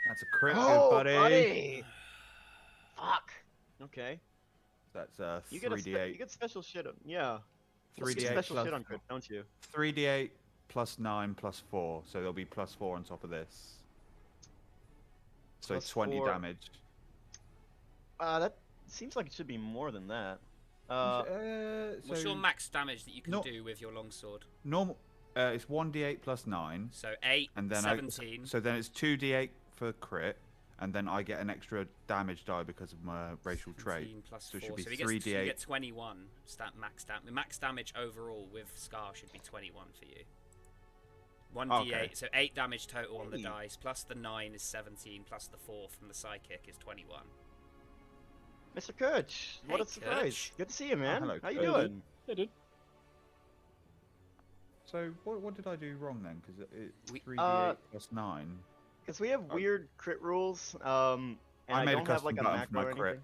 [SPEAKER 5] That's a crit,
[SPEAKER 2] Oh,
[SPEAKER 5] good buddy.
[SPEAKER 2] Fuck. Okay.
[SPEAKER 5] That's
[SPEAKER 2] You get
[SPEAKER 5] 3d8.
[SPEAKER 2] you get special shit on... Yeah. You get
[SPEAKER 5] 3d8
[SPEAKER 2] special
[SPEAKER 5] plus
[SPEAKER 2] shit on crit, don't you?
[SPEAKER 5] 3d8 plus 9 plus 4, so there'll be plus 4 on top of this. So
[SPEAKER 2] Plus
[SPEAKER 5] 20
[SPEAKER 2] 4.
[SPEAKER 5] damage.
[SPEAKER 2] That seems like it should be more than that.
[SPEAKER 1] What's your max damage that you can
[SPEAKER 5] No.
[SPEAKER 1] do with your longsword?
[SPEAKER 5] Normal. It's 1d8 plus 9,
[SPEAKER 1] So 8,
[SPEAKER 5] and then
[SPEAKER 1] 17.
[SPEAKER 5] so then it's 2d8 for crit, and then I get an extra damage die because of my racial trait.
[SPEAKER 1] 17 plus
[SPEAKER 5] So it
[SPEAKER 1] 4.
[SPEAKER 5] should be
[SPEAKER 1] So he gets,
[SPEAKER 5] 3d8.
[SPEAKER 1] you get 21 max damage overall with Scar should be 21 for you. 1d8,
[SPEAKER 5] Okay.
[SPEAKER 1] so 8 damage total on the
[SPEAKER 2] Hey.
[SPEAKER 1] dice, plus the 9 is 17, plus the 4 from the psychic is 21.
[SPEAKER 2] Mr. Kurch, what
[SPEAKER 1] Hey,
[SPEAKER 2] a surprise.
[SPEAKER 1] Kurch.
[SPEAKER 2] Good to see you, man.
[SPEAKER 5] hello,
[SPEAKER 2] How you
[SPEAKER 5] Kurch.
[SPEAKER 2] doing?
[SPEAKER 3] Hey, dude.
[SPEAKER 5] So what did I do wrong then? Because
[SPEAKER 1] We-
[SPEAKER 5] 3d8 plus 9.
[SPEAKER 2] Because we have weird crit rules, and
[SPEAKER 5] I
[SPEAKER 2] I
[SPEAKER 5] made a
[SPEAKER 2] don't have
[SPEAKER 5] custom
[SPEAKER 2] like a
[SPEAKER 5] button for
[SPEAKER 2] macro
[SPEAKER 5] my
[SPEAKER 2] or
[SPEAKER 5] crit.
[SPEAKER 2] anything.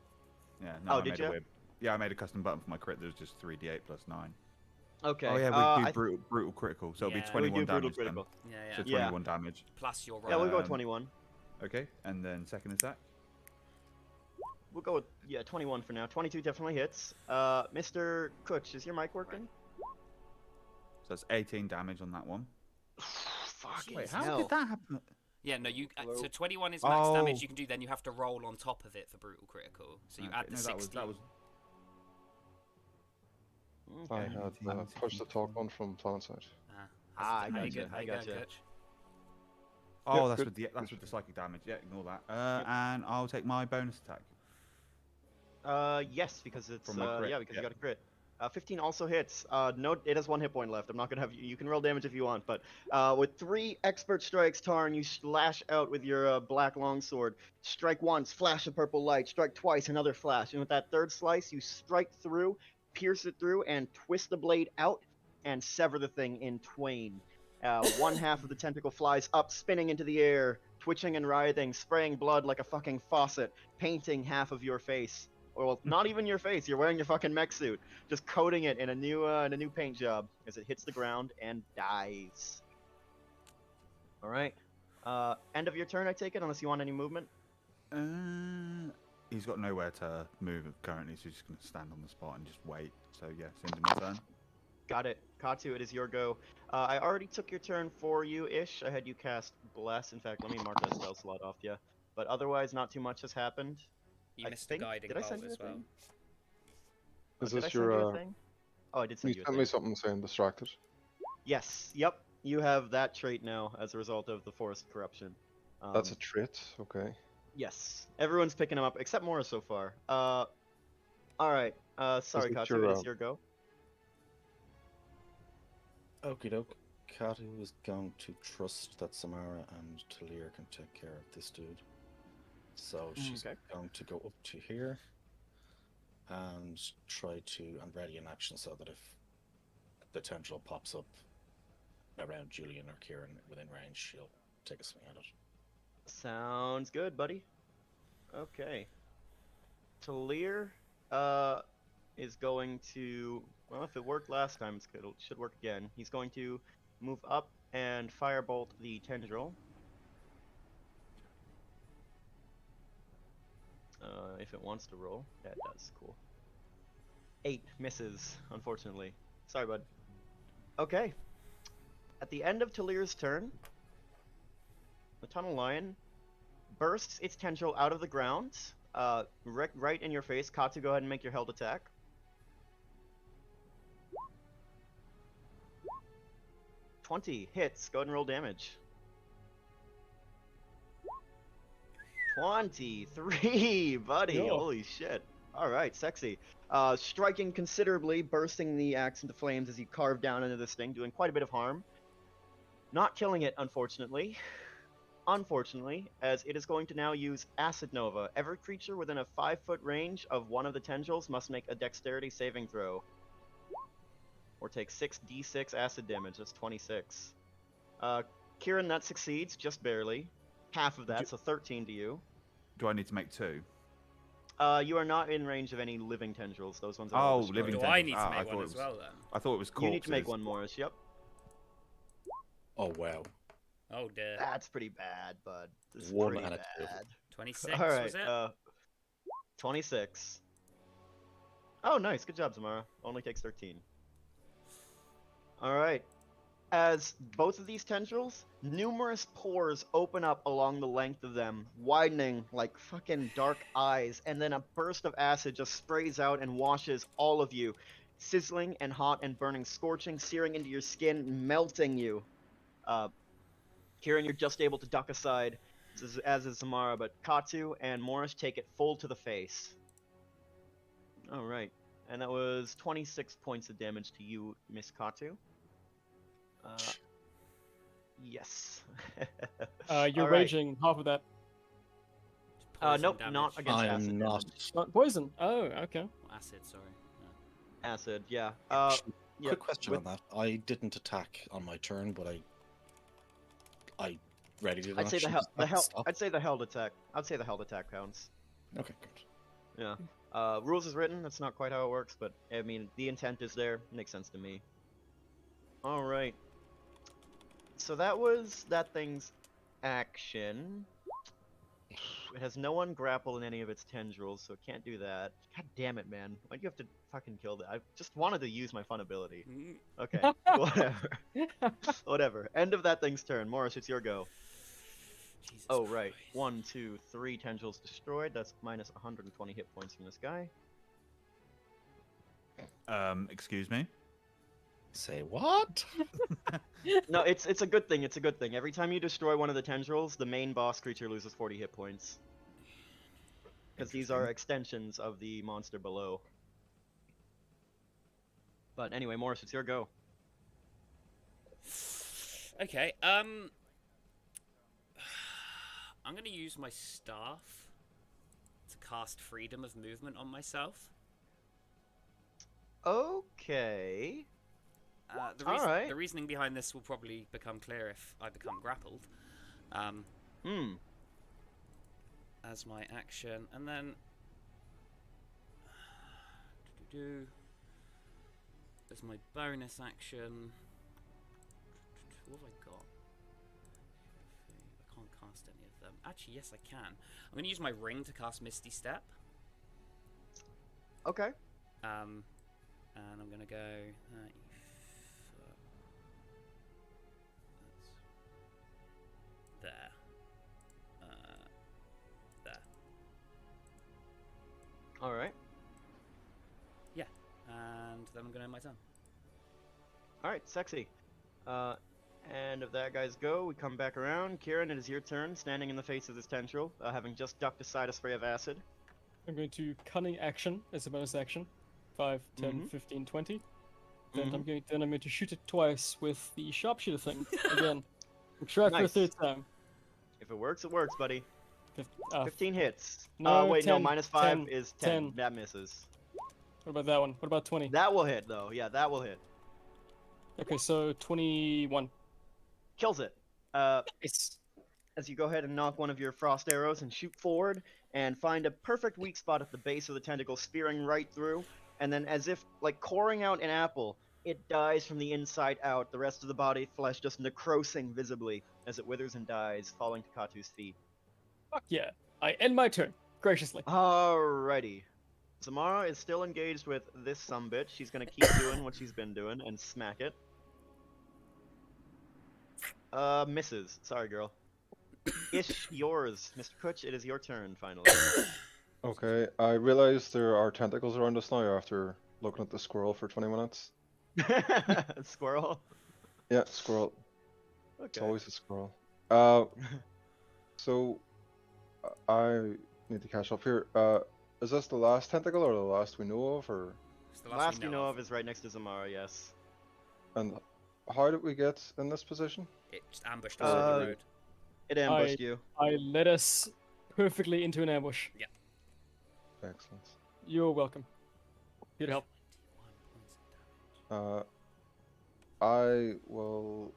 [SPEAKER 5] Yeah, no,
[SPEAKER 2] Oh,
[SPEAKER 5] I
[SPEAKER 2] did
[SPEAKER 5] made
[SPEAKER 2] ya?
[SPEAKER 5] a weird. Yeah, I made a custom button for my crit. There was just 3d8 plus 9.
[SPEAKER 2] Okay.
[SPEAKER 5] Oh yeah, we do brutal critical, so it'll
[SPEAKER 1] Yeah.
[SPEAKER 5] be
[SPEAKER 1] We
[SPEAKER 5] 21
[SPEAKER 2] do brutal
[SPEAKER 5] damage
[SPEAKER 2] critical.
[SPEAKER 1] Yeah,
[SPEAKER 5] then.
[SPEAKER 1] yeah.
[SPEAKER 5] So
[SPEAKER 2] Yeah.
[SPEAKER 5] 21 damage.
[SPEAKER 1] Plus your roll.
[SPEAKER 2] Yeah, we'll go
[SPEAKER 5] Um,
[SPEAKER 2] 21.
[SPEAKER 5] Okay, and then second attack.
[SPEAKER 2] We'll go with 21 for now. 22 definitely hits. Mr. Kutch, is your mic working?
[SPEAKER 5] So that's 18 damage on that one.
[SPEAKER 2] Fucking
[SPEAKER 5] Wait, how
[SPEAKER 2] hell.
[SPEAKER 5] did that happen?
[SPEAKER 1] Yeah, no, you.
[SPEAKER 2] Hello?
[SPEAKER 1] So 21 is max
[SPEAKER 5] Oh.
[SPEAKER 1] damage you can do. Then you have to roll on top of it for brutal critical. So you
[SPEAKER 5] Okay,
[SPEAKER 1] add the
[SPEAKER 5] no,
[SPEAKER 1] 60.
[SPEAKER 5] that was
[SPEAKER 2] Okay.
[SPEAKER 6] I had push the talk on from planet side.
[SPEAKER 2] I
[SPEAKER 1] How you
[SPEAKER 2] gotcha,
[SPEAKER 1] go- how
[SPEAKER 2] I
[SPEAKER 1] you go,
[SPEAKER 2] gotcha.
[SPEAKER 1] Coach?
[SPEAKER 5] Oh,
[SPEAKER 6] Yep,
[SPEAKER 5] that's
[SPEAKER 6] good.
[SPEAKER 5] with the psychic damage. Yeah, ignore that. And I'll take my bonus attack.
[SPEAKER 2] Yes, because it's
[SPEAKER 5] From my crit,
[SPEAKER 2] because you
[SPEAKER 5] yeah.
[SPEAKER 2] got a crit. 15 also hits. No, it has 1 hit point left. I'm not gonna have you. You can roll damage if you want, but with 3 expert strikes, Tarn, you slash out with your black longsword. Strike once, flash of purple light. Strike twice, another flash. And with that third slice, you strike through, pierce it through, and twist the blade out and sever the thing in twain. One half of the tentacle flies up, spinning into the air, twitching and writhing, spraying blood like a fucking faucet, painting half of your face. Or well, not even your face. You're wearing your fucking mech suit, just coating it in a new paint job as it hits the ground and dies. All right. End of your turn, I take it, unless you want any movement.
[SPEAKER 5] He's got nowhere to move currently, so he's just gonna stand on the spot and just wait. So yeah, it's end of my turn.
[SPEAKER 2] Got it. Katu, it is your go. I already took your turn for you ish. I had you cast Bless. In fact, let me mark that spell slot off you. But otherwise, not too much has happened.
[SPEAKER 1] You
[SPEAKER 2] I
[SPEAKER 1] missed
[SPEAKER 2] think-
[SPEAKER 1] a guiding
[SPEAKER 2] did I
[SPEAKER 1] bolt
[SPEAKER 2] send you
[SPEAKER 1] as
[SPEAKER 2] a
[SPEAKER 1] well.
[SPEAKER 2] thing?
[SPEAKER 6] Is
[SPEAKER 2] Did I
[SPEAKER 6] this
[SPEAKER 2] send you a
[SPEAKER 6] your?
[SPEAKER 2] thing? Oh, I did
[SPEAKER 6] You
[SPEAKER 2] send you a
[SPEAKER 6] sent
[SPEAKER 2] thing.
[SPEAKER 6] me something saying distracted.
[SPEAKER 2] Yes. Yep. You have that trait now as a result of the Forest Corruption.
[SPEAKER 6] That's a trait. Okay.
[SPEAKER 2] Yes. Everyone's picking them up except Morris so far. All right. Sorry,
[SPEAKER 6] it
[SPEAKER 2] Katu.
[SPEAKER 6] your,
[SPEAKER 2] It is your go.
[SPEAKER 4] Okie doke. Katu is going to trust that Samara and Talir can take care of this dude. So she's
[SPEAKER 2] Okay.
[SPEAKER 4] going to go up to here and try to and ready an action so that if the tendril pops up around Julian or Kieran within range, she'll take a swing at it.
[SPEAKER 2] Sounds good, buddy. Okay. Talir is going to, well, if it worked last time, it should work again. He's going to move up and firebolt the tendril. If it wants to roll. Yeah, it does. Cool. 8 misses, unfortunately. Sorry, bud. Okay. At the end of Talir's turn, the Tunnel Lion bursts its tendril out of the ground, right in your face. Katu, go ahead and make your held attack. $20 hits. Go ahead and roll damage. 23, buddy.
[SPEAKER 3] Yeah.
[SPEAKER 2] Holy shit. All right, sexy. Striking considerably, bursting the axe into flames as you carve down into this thing, doing quite a bit of harm. Not killing it, unfortunately. Unfortunately, as it is going to now use Acid Nova. Every creature within a 5-foot range of one of the tendrils must make a dexterity saving throw. Or take 6d6 acid damage. That's 26. Kieran, that succeeds, just barely. Half of that, so 13 to you.
[SPEAKER 5] Do I need to make 2?
[SPEAKER 2] You are not in range of any living tendrils. Those ones are
[SPEAKER 5] Oh,
[SPEAKER 2] all destroyed.
[SPEAKER 5] living
[SPEAKER 1] Do I
[SPEAKER 5] tendrils.
[SPEAKER 1] need
[SPEAKER 5] Ah,
[SPEAKER 1] to
[SPEAKER 5] I
[SPEAKER 1] make
[SPEAKER 5] thought
[SPEAKER 1] one
[SPEAKER 5] it
[SPEAKER 1] as
[SPEAKER 5] was-
[SPEAKER 1] well then?
[SPEAKER 5] I thought it was corpses.
[SPEAKER 2] You need to make one, Morris. Yep.
[SPEAKER 4] Oh wow.
[SPEAKER 1] Oh dear.
[SPEAKER 2] That's pretty bad, bud. This is
[SPEAKER 4] 1
[SPEAKER 2] pretty
[SPEAKER 4] and a 2.
[SPEAKER 2] bad.
[SPEAKER 1] 26
[SPEAKER 2] All right,
[SPEAKER 1] was it?
[SPEAKER 2] 26. Oh, nice. Good job, Zamara. Only takes 13. All right. As both of these tendrils, numerous pores open up along the length of them, widening like fucking dark eyes, and then a burst of acid just sprays out and washes all of you, sizzling and hot and burning, scorching, searing into your skin, melting you. Kieran, you're just able to duck aside, as is Samara, but Katu and Morris take it full to the face. All right, and that was 26 points of damage to you, Miss Katu. Yes.
[SPEAKER 3] You're
[SPEAKER 2] All right.
[SPEAKER 3] raging half of that.
[SPEAKER 1] Poison
[SPEAKER 2] Nope,
[SPEAKER 1] damage.
[SPEAKER 2] not against
[SPEAKER 4] I
[SPEAKER 2] acid
[SPEAKER 4] am not.
[SPEAKER 2] damage.
[SPEAKER 3] Not poison. Oh, okay.
[SPEAKER 1] Acid, sorry. Yeah.
[SPEAKER 2] Acid, yeah.
[SPEAKER 4] Quick question on that. I didn't attack on my turn, but I ready to
[SPEAKER 2] I'd say
[SPEAKER 4] action.
[SPEAKER 2] I'd say the held attack. I'd say the held attack counts.
[SPEAKER 4] Okay, good.
[SPEAKER 2] Yeah. Rules is written. That's not quite how it works, but I mean the intent is there. Makes sense to me. All right. So that was that thing's action. It has no one grapple in any of its tendrils, so it can't do that. God damn it, man. Why'd you have to fucking kill that? I just wanted to use my fun ability. Okay, whatever. Whatever. End of that thing's turn. Morris, it's your go.
[SPEAKER 1] Jesus
[SPEAKER 2] Oh, right.
[SPEAKER 1] Christ.
[SPEAKER 2] 1, 2, 3 tendrils destroyed. That's minus 120 hit points from this guy.
[SPEAKER 5] Excuse me?
[SPEAKER 4] Say what?
[SPEAKER 2] No, it's a good thing. It's a good thing. Every time you destroy one of the tendrils, the main boss creature loses 40 hit points. Because these are extensions of the monster below. But anyway, Morris, it's your go.
[SPEAKER 1] Okay, I'm gonna use my staff to cast Freedom of Movement on myself.
[SPEAKER 2] Okay.
[SPEAKER 1] The reasoning behind this will probably become clear if I become grappled. As my action, and then as my bonus action, what have I got? I can't cast any of them. Actually, yes, I can. I'm going to use my ring to cast Misty Step.
[SPEAKER 2] Okay.
[SPEAKER 1] And I'm going to go 30 foot. That's there. There.
[SPEAKER 2] All right.
[SPEAKER 1] Yeah. And then I'm going to end my turn.
[SPEAKER 2] All right, sexy. And if that guy's go, we come back around. Kieran, it is your turn, standing in the face of this tendril, having just ducked aside a spray of acid.
[SPEAKER 3] I'm going to cunning action as a bonus action. 5, 10, 15, 20. Then I'm going to shoot it twice with the sharpshooter thing. Again. Try for a
[SPEAKER 2] Nice.
[SPEAKER 3] third time.
[SPEAKER 2] If it works, it works, buddy. 15 hits.
[SPEAKER 3] No,
[SPEAKER 2] Wait, no,
[SPEAKER 3] 10,
[SPEAKER 2] minus 5
[SPEAKER 3] 10,
[SPEAKER 2] is 10.
[SPEAKER 3] 10.
[SPEAKER 2] That misses.
[SPEAKER 3] What about that one? What about 20?
[SPEAKER 2] That will hit, though. Yeah, that will hit.
[SPEAKER 3] Okay, so 21.
[SPEAKER 2] Kills it.
[SPEAKER 3] It's
[SPEAKER 2] As you go ahead and knock one of your frost arrows and shoot forward and find a perfect weak spot at the base of the tentacle, spearing right through, and then as if, like, coring out an apple, it dies from the inside out, the rest of the body flesh just necrosing visibly as it withers and dies, falling to Katu's feet.
[SPEAKER 3] fuck yeah. I end my turn, graciously.
[SPEAKER 2] Alrighty. Samara is still engaged with this sumbitch. She's gonna keep doing what she's been doing and smack it. Misses. Sorry, girl. Ish, yours. Mr. Kutch, it is your turn, finally.
[SPEAKER 6] Okay, I realize there are tentacles around us now after looking at the squirrel for 20 minutes.
[SPEAKER 2] Squirrel?
[SPEAKER 6] Yeah, squirrel. It's
[SPEAKER 2] Okay.
[SPEAKER 6] always a squirrel. So I need to catch up here. Is this the last tentacle or the last we know of, or?
[SPEAKER 1] It's the
[SPEAKER 2] Last we know of is right next to Zamara, yes.
[SPEAKER 6] And how did we get in this position?
[SPEAKER 1] It just ambushed us on the road.
[SPEAKER 2] It ambushed you.
[SPEAKER 3] I led us perfectly into an ambush.
[SPEAKER 6] Excellent.
[SPEAKER 3] You're welcome. Here to help.
[SPEAKER 1] 21 points of damage.
[SPEAKER 6] I will.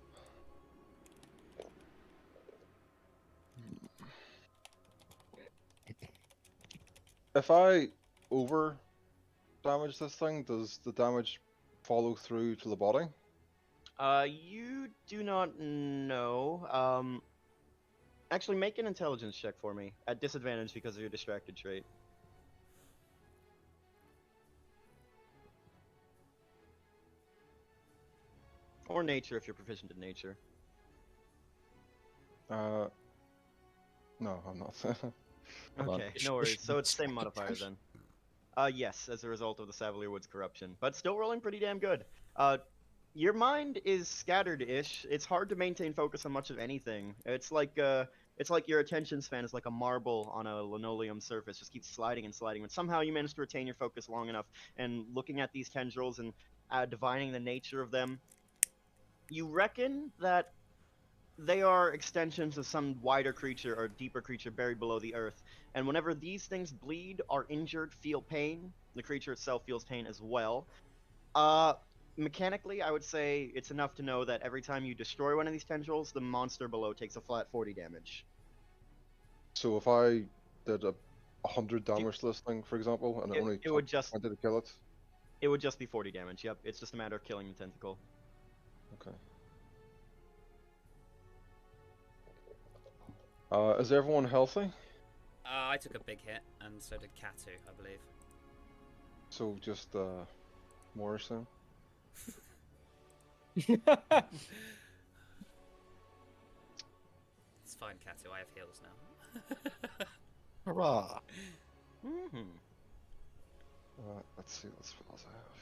[SPEAKER 6] If I over damage this thing, does the damage follow through to the body?
[SPEAKER 2] You do not know. Actually, make an intelligence check for me. At disadvantage because of your distracted trait. Or nature if you're proficient in nature.
[SPEAKER 6] No, I'm not.
[SPEAKER 4] Hold on.
[SPEAKER 2] Okay, no worries. So it's the same modifier then. Yes, as a result of the Savalier Woods corruption. But still rolling pretty damn good. Your mind is scattered-ish. It's hard to maintain focus on much of anything. It's like your attention span is like a marble on a linoleum surface, just keeps sliding and sliding. But somehow you manage to retain your focus long enough, and looking at these tendrils and divining the nature of them, you reckon that they are extensions of some wider creature or deeper creature buried below the earth. And whenever these things bleed, are injured, feel pain, the creature itself feels pain as well. mechanically, I would say it's enough to know that every time you destroy one of these tendrils, the monster below takes a flat 40 damage.
[SPEAKER 6] So if I did 100 damage to this thing, for example, and it only
[SPEAKER 2] It would just
[SPEAKER 6] 20 to kill it.
[SPEAKER 2] It would just be 40 damage. Yep, it's just a matter of killing the tentacle.
[SPEAKER 6] Okay. Is everyone healthy?
[SPEAKER 1] I took a big hit, and so did Katu, I believe.
[SPEAKER 6] So just Morris then?
[SPEAKER 1] It's fine, Katu. I have heals now.
[SPEAKER 4] Hurrah!
[SPEAKER 2] Mm-hmm.
[SPEAKER 6] Let's see what spells I have.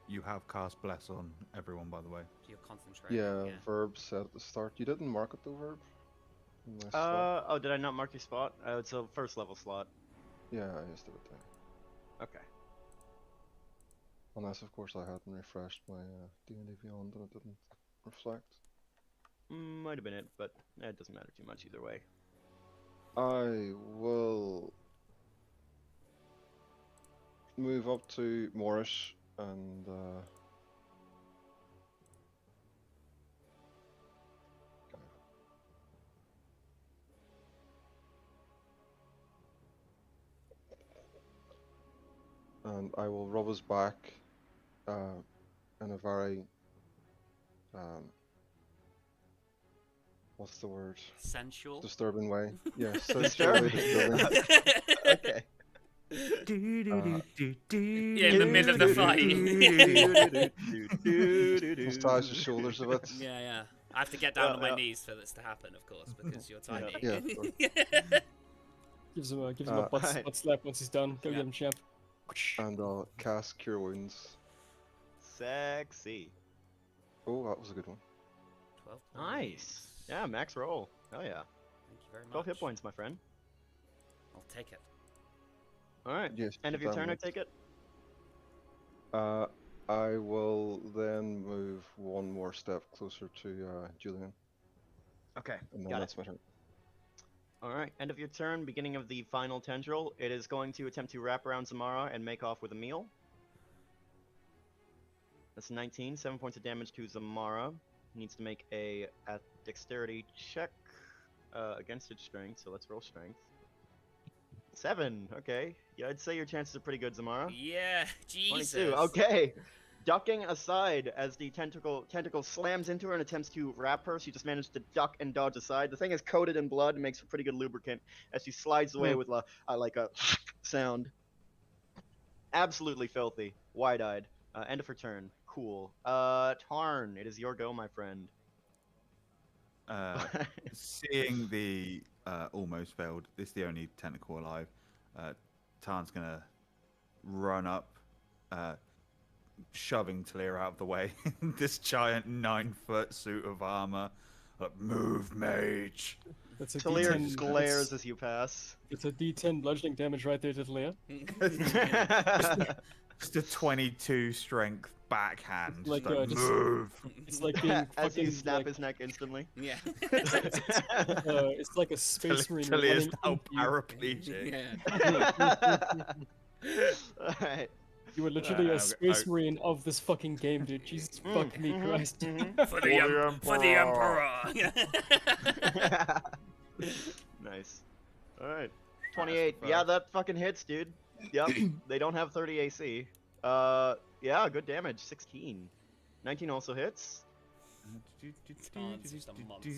[SPEAKER 5] You have cast Bless on everyone, by the way.
[SPEAKER 1] You're concentrating.
[SPEAKER 6] Yeah, verb said at the start. You didn't mark it though, verb? Nice spell.
[SPEAKER 2] Oh, did I not mark your spot? It's a first level slot.
[SPEAKER 6] Yeah, I just did it there.
[SPEAKER 2] Okay.
[SPEAKER 6] Unless, of course, I hadn't refreshed my D&D Beyond and it didn't reflect.
[SPEAKER 2] Might have been it, but it doesn't matter too much either way.
[SPEAKER 6] I will move up to Morris and I will rub his back in a very what's the word?
[SPEAKER 1] Sensual.
[SPEAKER 6] Disturbing way. Yes,
[SPEAKER 2] Disturbing.
[SPEAKER 6] disturbing.
[SPEAKER 2] Okay.
[SPEAKER 1] Yeah, in the middle of the fight.
[SPEAKER 6] Massage the shoulders a bit.
[SPEAKER 1] Yeah, yeah. I have to get down on my knees for this to happen, of course, because you're tiny.
[SPEAKER 6] Yeah, of course.
[SPEAKER 3] Gives him a butt slap once he's done. Go
[SPEAKER 1] Yeah.
[SPEAKER 3] get him, champ.
[SPEAKER 6] And I'll cast Cure Wounds.
[SPEAKER 2] Sexy.
[SPEAKER 6] Oh, that was a good one.
[SPEAKER 1] 12
[SPEAKER 2] Nice.
[SPEAKER 1] points.
[SPEAKER 2] Yeah, max roll. Oh yeah.
[SPEAKER 1] Thank you very much.
[SPEAKER 2] 12 hit points, my friend.
[SPEAKER 1] I'll take it.
[SPEAKER 2] Alright.
[SPEAKER 6] Yes.
[SPEAKER 2] End of your turn, I take it?
[SPEAKER 6] I will then move one more step closer to Julian,
[SPEAKER 2] Okay,
[SPEAKER 6] and then
[SPEAKER 2] got it.
[SPEAKER 6] that's my turn.
[SPEAKER 2] Alright, end of your turn, beginning of the final tendril. It is going to attempt to wrap around Zamara and make off with a meal. That's 19, 7 points of damage to Zamara. Needs to make a dexterity check against its strength, so let's roll strength. 7, okay. Yeah, I'd say your chances are pretty good, Zamara.
[SPEAKER 1] Yeah, Jesus.
[SPEAKER 2] 22, okay. Ducking aside as the tentacle slams into her and attempts to wrap her, she just managed to duck and dodge aside. The thing is coated in blood and makes for pretty good lubricant as she slides away with like a sound. Absolutely filthy. Wide-eyed. End of her turn. Cool. Tarn, it is your go, my friend.
[SPEAKER 5] Seeing the almost failed, this is the only tentacle alive. Tarn's gonna run up, shoving Talir out of the way. This giant 9-foot suit of armor. Move, mage.
[SPEAKER 3] That's a
[SPEAKER 2] Talir
[SPEAKER 3] D10
[SPEAKER 2] glares as you pass.
[SPEAKER 3] It's a D10 bludgeoning damage right there to Talir.
[SPEAKER 5] Just a 22 strength backhand.
[SPEAKER 3] Like,
[SPEAKER 5] Just
[SPEAKER 3] just-
[SPEAKER 5] move.
[SPEAKER 3] It's like being
[SPEAKER 2] As you
[SPEAKER 3] fucking,
[SPEAKER 2] snap
[SPEAKER 3] like,
[SPEAKER 2] his neck instantly.
[SPEAKER 1] Yeah.
[SPEAKER 3] it's like a space marine.
[SPEAKER 5] Talir's
[SPEAKER 3] running
[SPEAKER 5] now
[SPEAKER 3] into you.
[SPEAKER 5] paraplegic.
[SPEAKER 1] Yeah.
[SPEAKER 2] Alright.
[SPEAKER 3] You were literally a
[SPEAKER 5] okay,
[SPEAKER 3] space marine of this fucking game, dude. Jesus fuck me, Christ.
[SPEAKER 1] For the Emperor.
[SPEAKER 2] Nice. Alright. 28. Yeah, that fucking hits, dude. Yep. They don't have 30 AC. Yeah, good damage. 16. 19 also hits.
[SPEAKER 1] Tarn's just a monster.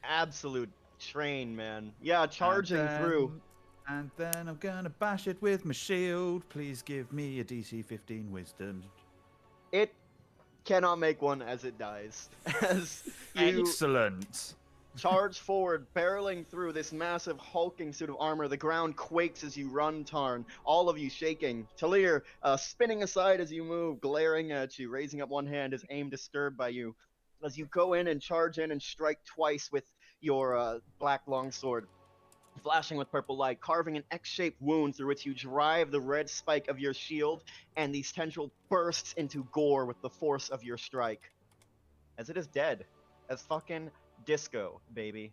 [SPEAKER 2] Absolute train, man. Yeah, charging through.
[SPEAKER 5] And then I'm gonna bash it with my shield. Please give me a DC 15 wisdom.
[SPEAKER 2] It cannot make one as it dies. As you
[SPEAKER 5] Excellent.
[SPEAKER 2] charge forward, barreling through this massive hulking suit of armor. The ground quakes as you run, Tarn. All of you shaking. Talir, spinning aside as you move, glaring at you, raising up one hand, his aim disturbed by you. As you go in and charge in and strike twice with your black longsword, flashing with purple light, carving an X-shaped wound through which you drive the red spike of your shield, and the tendril bursts into gore with the force of your strike. As it is dead. As fucking disco, baby.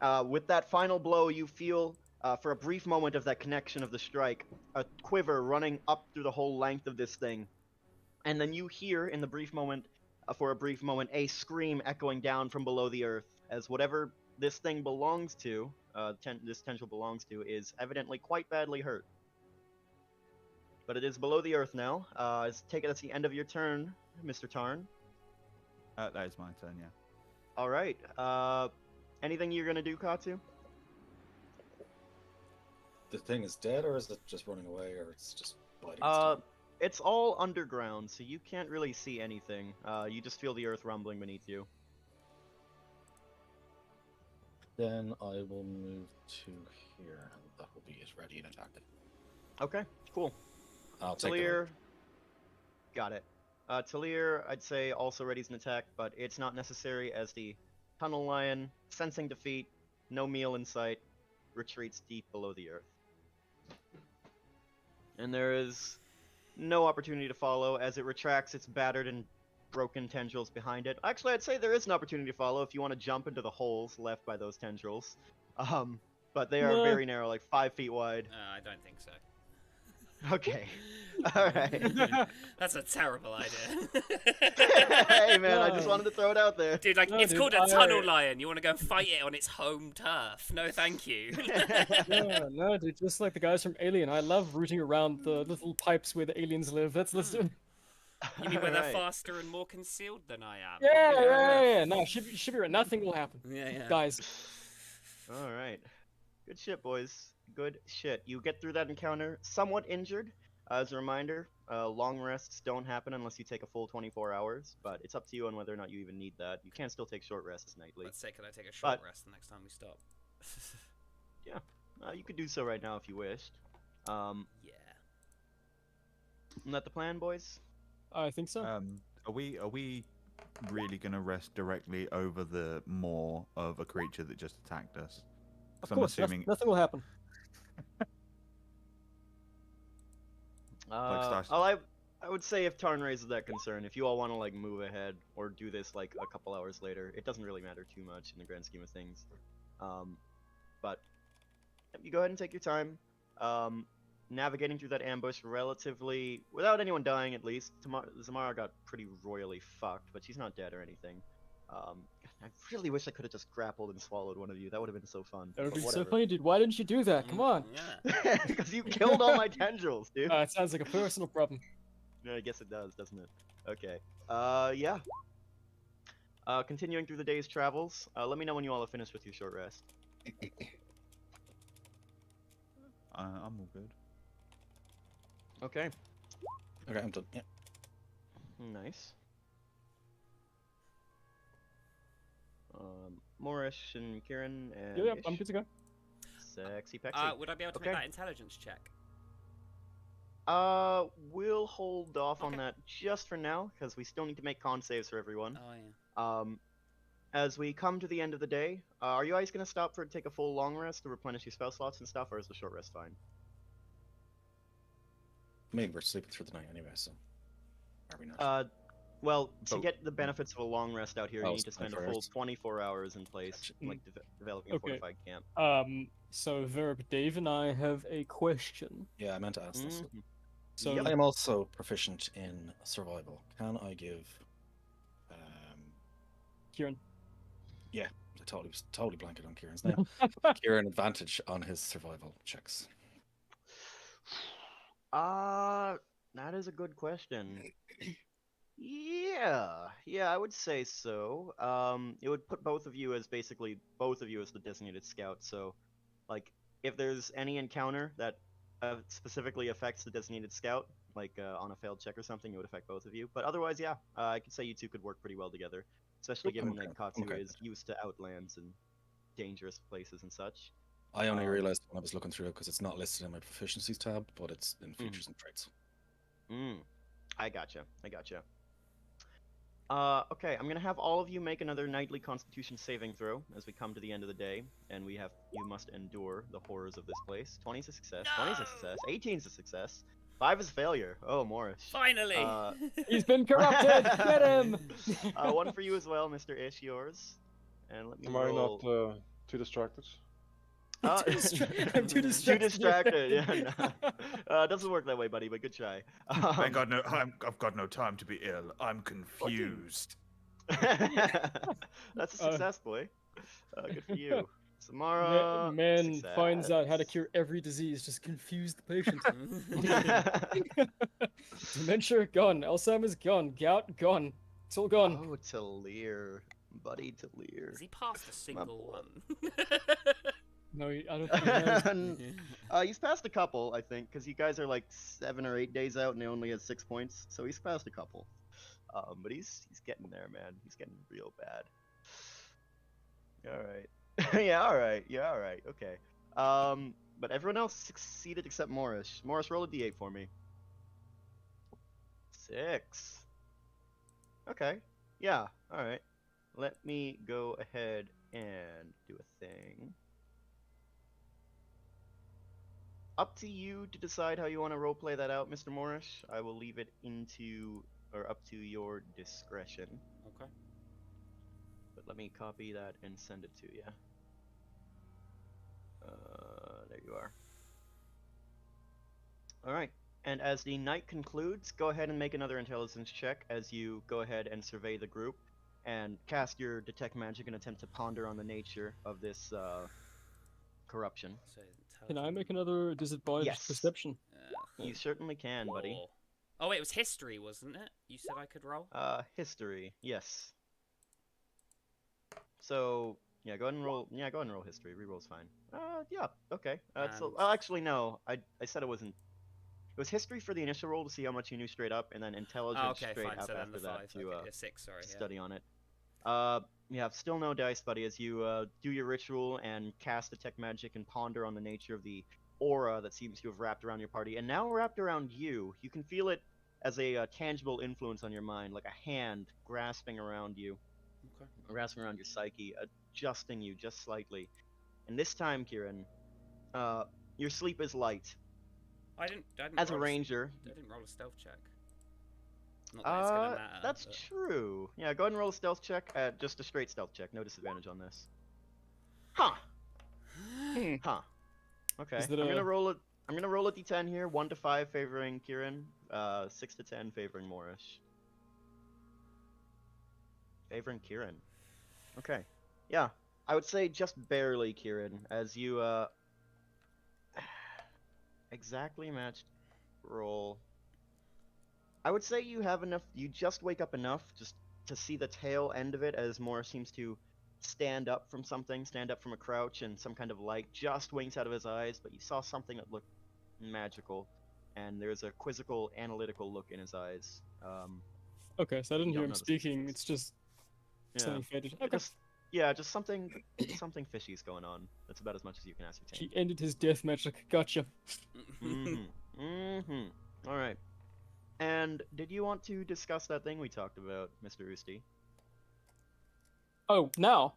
[SPEAKER 2] With that final blow, you feel, for a brief moment of that connection of the strike, a quiver running up through the whole length of this thing. And then you hear, in the brief moment, for a brief moment, a scream echoing down from below the earth, as whatever this thing belongs to, this tendril belongs to, is evidently quite badly hurt. But it is below the earth now. Take it as the end of your turn, Mr. Tarn.
[SPEAKER 5] That is my turn, yeah.
[SPEAKER 2] All right. Anything you're gonna do, Katsu?
[SPEAKER 4] The thing is dead, or is it just running away, or it's just biting its tongue?
[SPEAKER 2] It's all underground, so you can't really see anything. You just feel the earth rumbling beneath you.
[SPEAKER 4] Then I will move to here, and that will be it, ready and attack.
[SPEAKER 2] Okay, cool.
[SPEAKER 4] I'll take
[SPEAKER 2] Talir, got it. Talir, I'd say also readies an attack, but it's not necessary as the tunnel lion, sensing defeat, no meal in sight, retreats deep below the earth. And there is no opportunity to follow as it retracts its battered and broken tendrils behind it. Actually, I'd say there is an opportunity to follow if you want to jump into the holes left by those tendrils. But they are
[SPEAKER 3] No.
[SPEAKER 2] very narrow, like 5 feet wide.
[SPEAKER 1] I don't think so.
[SPEAKER 2] Okay. Alright.
[SPEAKER 1] That's a terrible idea.
[SPEAKER 2] Hey man, I just wanted to throw it out there.
[SPEAKER 1] Dude, like,
[SPEAKER 3] No,
[SPEAKER 1] it's
[SPEAKER 3] dude,
[SPEAKER 1] called a tunnel lion. You want to go and fight it on its home turf? No, thank you.
[SPEAKER 3] No, dude, just like the guys from Alien, I love rooting around the little pipes where the aliens live. Let's do.
[SPEAKER 1] You mean where they're
[SPEAKER 2] Alright.
[SPEAKER 1] faster and more concealed than I am?
[SPEAKER 3] Yeah. No, should be right. Nothing will happen,
[SPEAKER 1] Yeah.
[SPEAKER 3] guys.
[SPEAKER 2] Alright. Good shit, boys. Good shit. You get through that encounter somewhat injured. As a reminder, long rests don't happen unless you take a full 24 hours, but it's up to you on whether or not you even need that. You can still take short rests nightly.
[SPEAKER 1] Let's say, can I take a short
[SPEAKER 2] But-
[SPEAKER 1] rest the next time we stop?
[SPEAKER 2] You could do so right now if you wished.
[SPEAKER 1] Yeah.
[SPEAKER 2] Isn't that the plan, boys?
[SPEAKER 3] I think so.
[SPEAKER 5] Are we really gonna rest directly over the maw of a creature that just attacked us?
[SPEAKER 3] Of
[SPEAKER 5] 'Cause
[SPEAKER 3] course, nothing will happen.
[SPEAKER 5] Stash.
[SPEAKER 2] I would say if Tarn raises that concern, if you all want to like move ahead or do this like a couple hours later, it doesn't really matter too much in the grand scheme of things. But you go ahead and take your time. Navigating through that ambush relatively without anyone dying, at least. Zamara got pretty royally fucked, but she's not dead or anything. I really wish I could have just grappled and swallowed one of you. That would have been so fun.
[SPEAKER 3] That would
[SPEAKER 2] but
[SPEAKER 3] be so
[SPEAKER 2] whatever.
[SPEAKER 3] funny, dude. Why didn't you do that? Come on.
[SPEAKER 1] Yeah.
[SPEAKER 2] Because you killed all my tendrils, dude.
[SPEAKER 3] It sounds like a personal problem.
[SPEAKER 2] Yeah, I guess it does, doesn't it? Okay. Yeah. Continuing through the day's travels. Let me know when you all have finished with your short rest.
[SPEAKER 5] I'm all good.
[SPEAKER 2] Okay.
[SPEAKER 4] Okay, I'm done. Yeah.
[SPEAKER 2] Nice. Morish and Kieran and
[SPEAKER 3] Yeah,
[SPEAKER 2] Ish.
[SPEAKER 3] I'm good to go.
[SPEAKER 2] Sexy Pexy.
[SPEAKER 1] Would I be able to
[SPEAKER 2] Okay.
[SPEAKER 1] make that intelligence check?
[SPEAKER 2] We'll hold off on
[SPEAKER 1] Okay.
[SPEAKER 2] that just for now, because we still need to make con saves for everyone.
[SPEAKER 1] Oh, yeah.
[SPEAKER 2] As we come to the end of the day, are you guys gonna stop for take a full long rest to replenish your spell slots and stuff, or is the short rest fine?
[SPEAKER 4] I mean, we're sleeping through the night anyway, so are we not?
[SPEAKER 2] Well, to
[SPEAKER 5] But-
[SPEAKER 2] get the benefits of a long rest out here, you
[SPEAKER 4] Oh,
[SPEAKER 2] need to spend a
[SPEAKER 4] 24
[SPEAKER 2] full
[SPEAKER 4] hours.
[SPEAKER 2] 24 hours in place,
[SPEAKER 4] Gotcha.
[SPEAKER 2] like developing a
[SPEAKER 3] Okay.
[SPEAKER 2] fortified camp.
[SPEAKER 3] So Verb, Dave, and I have a question.
[SPEAKER 4] Yeah, I meant to ask this.
[SPEAKER 2] Mhm.
[SPEAKER 3] So
[SPEAKER 2] Yep.
[SPEAKER 4] I am also proficient in survival. Can I give?
[SPEAKER 3] Kieran,
[SPEAKER 4] I totally blanket on Kieran's name. Kieran advantage on his survival checks.
[SPEAKER 2] That is a good question. Yeah, I would say so. It would put both of you as the designated scout. So, like, if there's any encounter that specifically affects the designated scout, like on a failed check or something, it would affect both of you. But otherwise, yeah, I could say you two could work pretty well together, especially given that Katsu
[SPEAKER 4] okay.
[SPEAKER 2] is used to outlands and dangerous places and such.
[SPEAKER 4] I only
[SPEAKER 2] Um,
[SPEAKER 4] realized when I was looking through it because it's not listed in my proficiencies tab, but it's in features and traits.
[SPEAKER 2] I gotcha. Okay, I'm gonna have all of you make another nightly Constitution saving throw as we come to the end of the day, and you must endure the horrors of this place. 20 is a success, 20 is a success, 18 is a success, 5 is a failure. Oh, Morris.
[SPEAKER 1] Finally!
[SPEAKER 3] he's been corrupted. Get him.
[SPEAKER 2] 1 for you as well, Mr. Ish, yours. And let me
[SPEAKER 6] Am I
[SPEAKER 2] roll.
[SPEAKER 6] not Too distracted.
[SPEAKER 2] Uh,
[SPEAKER 3] I'm too distracted.
[SPEAKER 2] Too distracted. Yeah, no. Doesn't work that way, buddy. But good try.
[SPEAKER 5] I've got no time to be ill. I'm confused.
[SPEAKER 2] That's a success, boy. Good for you. Samara.
[SPEAKER 3] Man finds out how to
[SPEAKER 2] success.
[SPEAKER 3] cure every disease, just confuse the patient. Dementia gone, Alzheimer's gone, gout gone. It's all gone.
[SPEAKER 2] Oh, Talir. Buddy Talir.
[SPEAKER 1] Has he passed a single
[SPEAKER 2] boy.
[SPEAKER 1] one?
[SPEAKER 3] No, I don't think he has.
[SPEAKER 2] He's passed a couple, I think, because you guys are like 7 or 8 days out and he only has 6 points, so he's passed a couple. But he's getting there, man. He's getting real bad. All right. Yeah, all right. Yeah, all right. Okay. But everyone else succeeded except Morris. Morris, roll a d8 for me. 6. Okay. Yeah. All right. Let me go ahead and do a thing. Up to you to decide how you want to roleplay that out, Mr. Morris. I will leave it up to your discretion.
[SPEAKER 1] Okay.
[SPEAKER 2] But let me copy that and send it to you. There you are. Alright, and as the night concludes, go ahead and make another intelligence check as you go ahead and survey the group and cast your detect magic and attempt to ponder on the nature of this corruption.
[SPEAKER 1] So
[SPEAKER 3] Can I make another disadvantaged
[SPEAKER 2] Yes.
[SPEAKER 3] perception?
[SPEAKER 2] You certainly can, buddy.
[SPEAKER 1] Four. Oh, wait, it was history, wasn't it? You said I could roll?
[SPEAKER 2] History, yes. So, yeah, go ahead and roll. Yeah, go ahead and roll history. Reroll's fine. Yeah, okay. So, actually, no. I said it wasn't. It was history for the initial roll to see how much you knew straight up, and then intelligence
[SPEAKER 1] Oh, okay,
[SPEAKER 2] straight
[SPEAKER 1] fine.
[SPEAKER 2] up
[SPEAKER 1] So then
[SPEAKER 2] after
[SPEAKER 1] the
[SPEAKER 2] that
[SPEAKER 1] 5.
[SPEAKER 2] to
[SPEAKER 1] Okay, yeah, 6, sorry. Yeah.
[SPEAKER 2] study on it. Yeah, still no dice, buddy, as you do your ritual and cast detect magic and ponder on the nature of the aura that seems to have wrapped around your party, and now wrapped around you. You can feel it as a tangible influence on your mind, like a hand grasping around you,
[SPEAKER 1] Okay.
[SPEAKER 2] grasping around your psyche, adjusting you just slightly. And this time, Kieran, your sleep is light.
[SPEAKER 1] I didn't
[SPEAKER 2] As a
[SPEAKER 1] roll
[SPEAKER 2] ranger,
[SPEAKER 1] I didn't roll a stealth check. Not that it's gonna matter.
[SPEAKER 2] that's
[SPEAKER 1] but...
[SPEAKER 2] true. Yeah, go ahead and roll a stealth check. Just a straight stealth check. No disadvantage on this. Huh. Huh. Okay.
[SPEAKER 3] Is that
[SPEAKER 2] I'm gonna
[SPEAKER 3] a-
[SPEAKER 2] roll it. I'm gonna roll a d10 here. 1 to 5 favoring Kieran. 6 to 10 favoring Morris. Favoring Kieran. Okay. Yeah. I would say just barely Kieran, as you exactly matched roll. I would say you have enough. You just wake up enough just to see the tail end of it as Morris seems to stand up from something, stand up from a crouch, and some kind of light just winks out of his eyes. But you saw something that looked magical, and there's a quizzical, analytical look in his eyes.
[SPEAKER 3] Okay, so I didn't
[SPEAKER 2] You
[SPEAKER 3] hear
[SPEAKER 2] don't
[SPEAKER 3] him
[SPEAKER 2] notice
[SPEAKER 3] speaking.
[SPEAKER 2] these
[SPEAKER 3] It's just
[SPEAKER 2] Yeah.
[SPEAKER 3] something faded. Okay.
[SPEAKER 2] Just something fishy's going on. That's about as much as you can ascertain.
[SPEAKER 3] He ended his death magic. Gotcha.
[SPEAKER 2] All right. And did you want to discuss that thing we talked about, Mr. Usti?
[SPEAKER 3] Oh, now?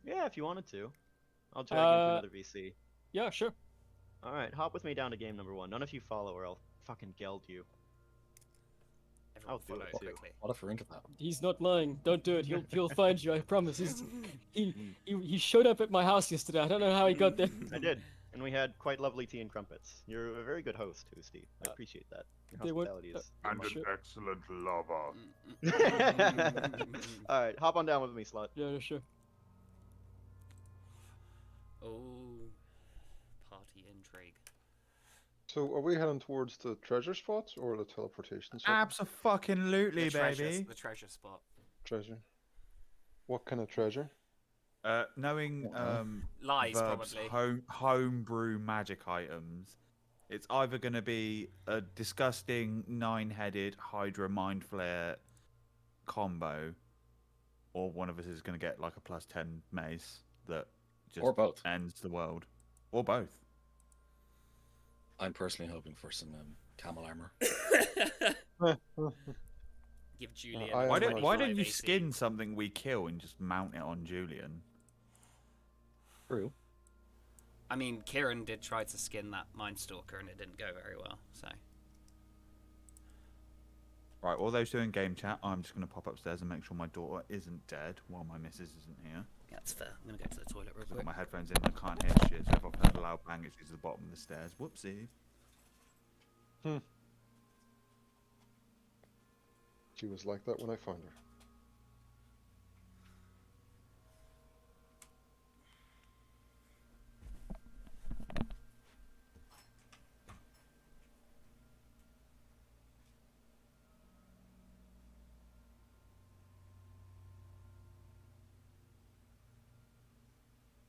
[SPEAKER 2] Yeah, if you wanted to. I'll drag you into another VC.
[SPEAKER 3] Yeah, sure.
[SPEAKER 2] All right, hop with me down to game number 1. None of you follow, or I'll fucking geld you.
[SPEAKER 1] Everyone
[SPEAKER 2] I'll do
[SPEAKER 1] follow
[SPEAKER 2] it too.
[SPEAKER 1] quickly.
[SPEAKER 4] What if we're into that?
[SPEAKER 3] He's not lying. Don't do it. He'll find you. I promise. He showed up at my house yesterday. I don't know how he got there.
[SPEAKER 2] I did, and we had quite lovely tea and crumpets. You're a very good host, Usti. I appreciate that. Your
[SPEAKER 3] they weren't-
[SPEAKER 2] hospitality is.
[SPEAKER 5] And
[SPEAKER 3] Sure.
[SPEAKER 5] an excellent lover.
[SPEAKER 2] All right, hop on down with me, Slut.
[SPEAKER 3] Yeah, sure.
[SPEAKER 1] Oh, party intrigue.
[SPEAKER 6] So are we heading towards the treasure spot or the teleportation spot?
[SPEAKER 5] Absolutely, baby.
[SPEAKER 1] The treasure spot.
[SPEAKER 6] Treasure. What kind of treasure?
[SPEAKER 5] Knowing
[SPEAKER 1] Lies,
[SPEAKER 5] Verb's
[SPEAKER 1] probably.
[SPEAKER 5] homebrew magic items, it's either going to be a disgusting 9-headed Hydra Mind Flare combo, or one of us is going to get like a +10 mace that just
[SPEAKER 4] Or both.
[SPEAKER 5] ends the world, or both.
[SPEAKER 4] I'm personally hoping for some camel armor.
[SPEAKER 1] Give Julian.
[SPEAKER 6] I
[SPEAKER 1] a
[SPEAKER 6] am
[SPEAKER 5] Why
[SPEAKER 1] 25
[SPEAKER 5] don't you
[SPEAKER 1] AC.
[SPEAKER 5] skin something we kill and just mount it on Julian?
[SPEAKER 4] True.
[SPEAKER 1] I mean, Kieran did try to skin that Mindstalker and it didn't go very well, so.
[SPEAKER 5] Right, while those doing game chat, I'm just going to pop upstairs and make sure my daughter isn't dead while my missus isn't here.
[SPEAKER 1] Yeah, that's fair. I'm gonna go to the toilet real
[SPEAKER 5] I've got
[SPEAKER 1] quick.
[SPEAKER 5] my headphones in, I can't hear shit, so if I've heard a loud bang, it's to the bottom of the stairs. Whoopsie.
[SPEAKER 6] She was like that when I found her.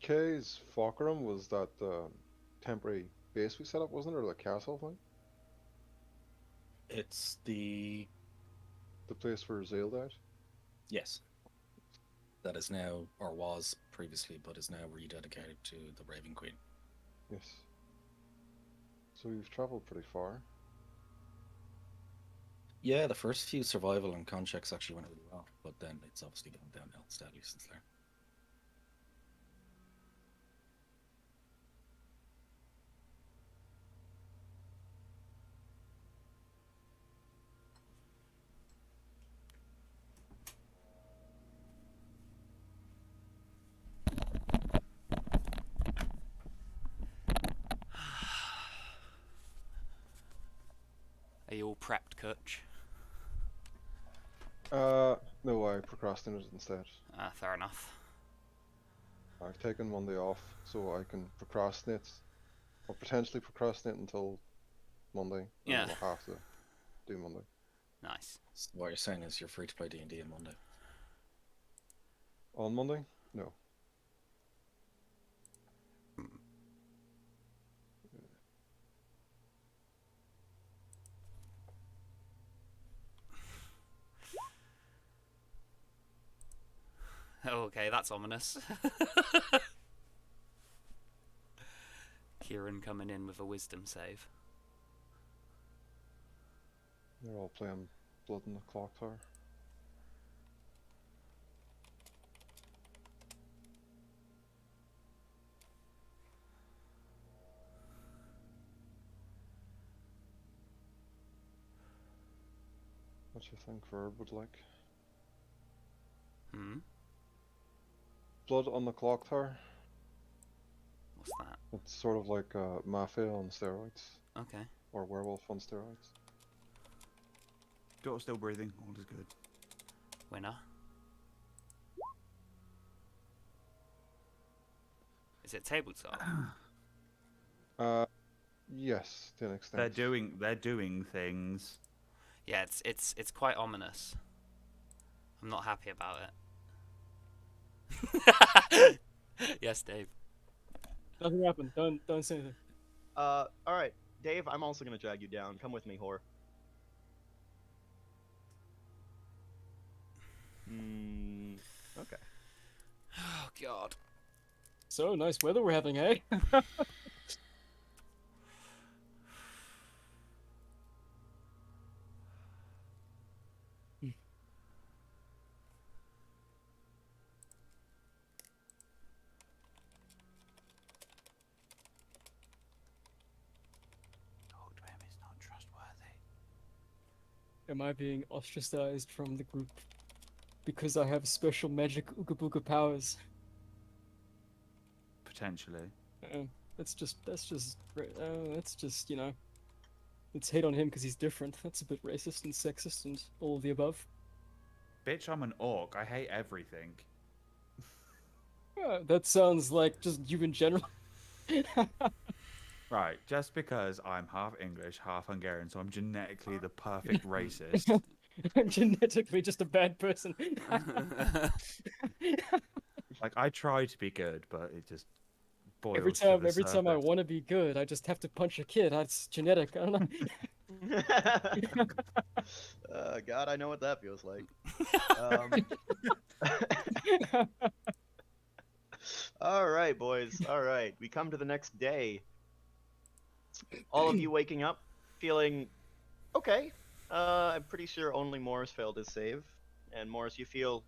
[SPEAKER 6] Kay's Falkram was that temporary base we set up, wasn't it, or the castle thing?
[SPEAKER 4] It's the
[SPEAKER 6] The place where Zale died?
[SPEAKER 4] yes. That is now, or was previously, but is now rededicated to the Raven Queen.
[SPEAKER 6] Yes. So you've travelled pretty far.
[SPEAKER 4] Yeah, the first few survival and con checks actually went really well, but then it's obviously gone downhill steadily since there.
[SPEAKER 1] Are you all prepped, Kutch?
[SPEAKER 6] No, I procrastinated instead.
[SPEAKER 1] Fair enough.
[SPEAKER 6] I've taken Monday off so I can procrastinate, or potentially procrastinate until Monday.
[SPEAKER 1] Yeah.
[SPEAKER 6] And I'll have to do Monday.
[SPEAKER 1] Nice.
[SPEAKER 4] So what you're saying is you're free to play D&D on Monday.
[SPEAKER 6] On Monday? No.
[SPEAKER 1] Oh, okay, that's ominous. Kieran coming in with a wisdom save.
[SPEAKER 6] They're all playing Blood in the Clock Tower. What do you think Verb would like?
[SPEAKER 1] Hmm?
[SPEAKER 6] Blood on the Clock Tower?
[SPEAKER 1] What's that?
[SPEAKER 6] It's sort of like Mafia on steroids,
[SPEAKER 1] Okay.
[SPEAKER 6] or Werewolf on steroids.
[SPEAKER 5] Daughter still breathing, all is good.
[SPEAKER 1] Winner. Is it tabletop?
[SPEAKER 6] Yes, to an extent.
[SPEAKER 5] They're doing things.
[SPEAKER 1] Yeah, it's quite ominous. I'm not happy about it. Yes, Dave.
[SPEAKER 3] Nothing happened. Don't say anything.
[SPEAKER 2] Alright, Dave, I'm also gonna drag you down. Come with me, whore. Okay.
[SPEAKER 1] Oh God.
[SPEAKER 3] So nice weather we're having, eh?
[SPEAKER 5] Talk to him, he's not trustworthy.
[SPEAKER 3] Am I being ostracized from the group because I have special magic ooga booga powers?
[SPEAKER 5] Potentially.
[SPEAKER 3] That's just, you know, it's hate on him because he's different. That's a bit racist and sexist and all of the above.
[SPEAKER 5] Bitch, I'm an orc. I hate everything.
[SPEAKER 3] That sounds like just you in general.
[SPEAKER 5] Right, just because I'm half English, half Hungarian, so I'm genetically the perfect racist.
[SPEAKER 3] I'm genetically just a bad person.
[SPEAKER 5] Like, I try to be good, but it just boils
[SPEAKER 3] Every
[SPEAKER 5] to the
[SPEAKER 3] time I
[SPEAKER 5] surface.
[SPEAKER 3] want to be good, I just have to punch a kid. That's genetic. I don't know.
[SPEAKER 2] God, I know what that feels like. Alright, boys. Alright. We come to the next day. All of you waking up, feeling okay. I'm pretty sure only Morris failed his save. And Morris, you feel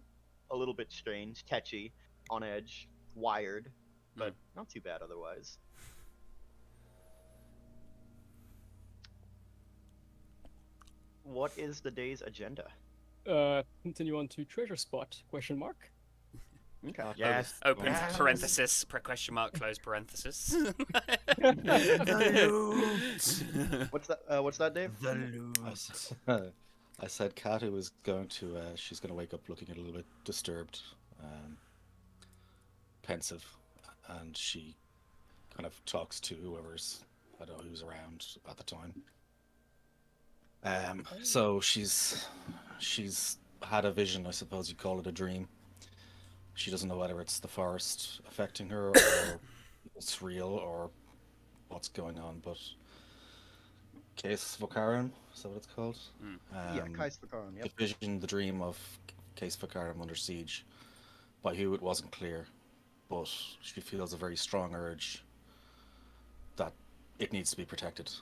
[SPEAKER 2] a little bit strange, tetchy, on edge, wired, but not too bad otherwise. What is the day's agenda?
[SPEAKER 3] Continue on to treasure spot? Question mark.
[SPEAKER 2] Okay.
[SPEAKER 5] Yes.
[SPEAKER 1] Open
[SPEAKER 5] Yes.
[SPEAKER 1] parenthesis, question mark, close parenthesis.
[SPEAKER 2] What's that? What's that, Dave?
[SPEAKER 4] I said Katu is going to. She's going to wake up looking a little bit disturbed, pensive, and she kind of talks to whoever's, I don't know who's around at the time. So she's had a vision, I suppose you'd call it a dream. She doesn't know whether it's the forest affecting her or it's real or what's going on, but Case Vocarum, is that what it's called?
[SPEAKER 2] Yeah, Kais Vakarum, yep.
[SPEAKER 4] The vision, the dream of Case Vocarum under siege. By who it wasn't clear, but she feels a very strong urge that it needs to be protected,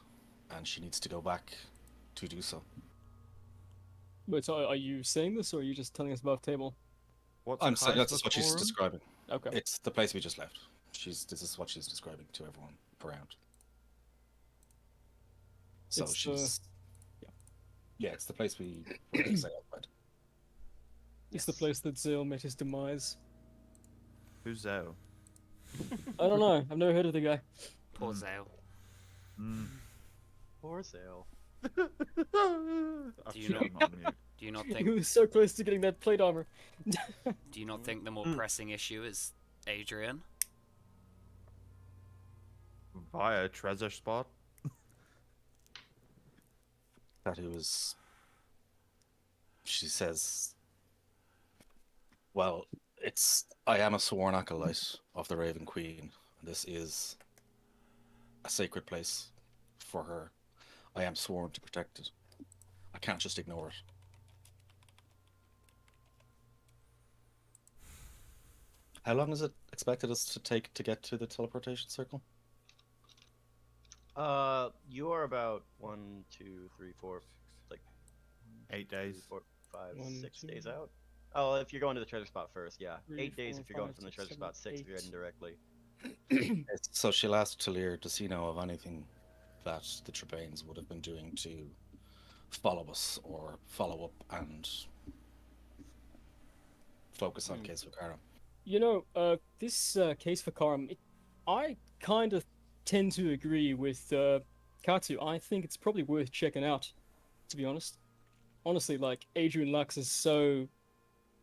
[SPEAKER 4] and she needs to go back to do so.
[SPEAKER 3] Wait, so are you saying this, or are you just telling us above table?
[SPEAKER 5] What's
[SPEAKER 4] I'm saying
[SPEAKER 5] Kais
[SPEAKER 4] that's what she's
[SPEAKER 5] Vakarum?
[SPEAKER 4] describing.
[SPEAKER 3] Okay.
[SPEAKER 4] It's the place we just left. This is what she's describing to everyone around. So
[SPEAKER 3] It's
[SPEAKER 4] she's yeah, it's the place we sailed outside.
[SPEAKER 3] It's the place that Zale met his demise.
[SPEAKER 5] Who's Zao?
[SPEAKER 3] I don't know. I've never heard of the guy.
[SPEAKER 1] Poor Zale.
[SPEAKER 2] Poor Zale.
[SPEAKER 1] Do you not
[SPEAKER 3] He
[SPEAKER 1] think
[SPEAKER 3] was so close to getting that plate armor.
[SPEAKER 1] do you not think the more pressing issue is Adrian?
[SPEAKER 5] Via treasure spot?
[SPEAKER 4] Katu is. She says, well, I am a sworn acolyte of the Raven Queen. This is a sacred place for her. I am sworn to protect it. I can't just ignore it. How long is it expected us to take to get to the teleportation circle?
[SPEAKER 2] You are about 1, 2, 3, 4, like
[SPEAKER 5] 8 days.
[SPEAKER 2] 4, 5,
[SPEAKER 3] 1,
[SPEAKER 2] 6
[SPEAKER 3] 2.
[SPEAKER 2] days out. Oh, if you're going to the treasure spot first, yeah.
[SPEAKER 3] 3,
[SPEAKER 2] 8 days
[SPEAKER 3] 4,
[SPEAKER 2] if you're going
[SPEAKER 3] 5,
[SPEAKER 2] from the
[SPEAKER 3] 6,
[SPEAKER 2] treasure
[SPEAKER 3] 7,
[SPEAKER 2] spot, 6 if you're
[SPEAKER 3] 8.
[SPEAKER 2] heading directly.
[SPEAKER 4] So she'll ask Talir, does he know of anything that the Trebanes would have been doing to follow us or follow up and focus on Case Vocarum?
[SPEAKER 3] You know, this case for Karam, I kind of tend to agree with Katu. I think it's probably worth checking out, to be honest. Honestly, like, Adrian Lux is so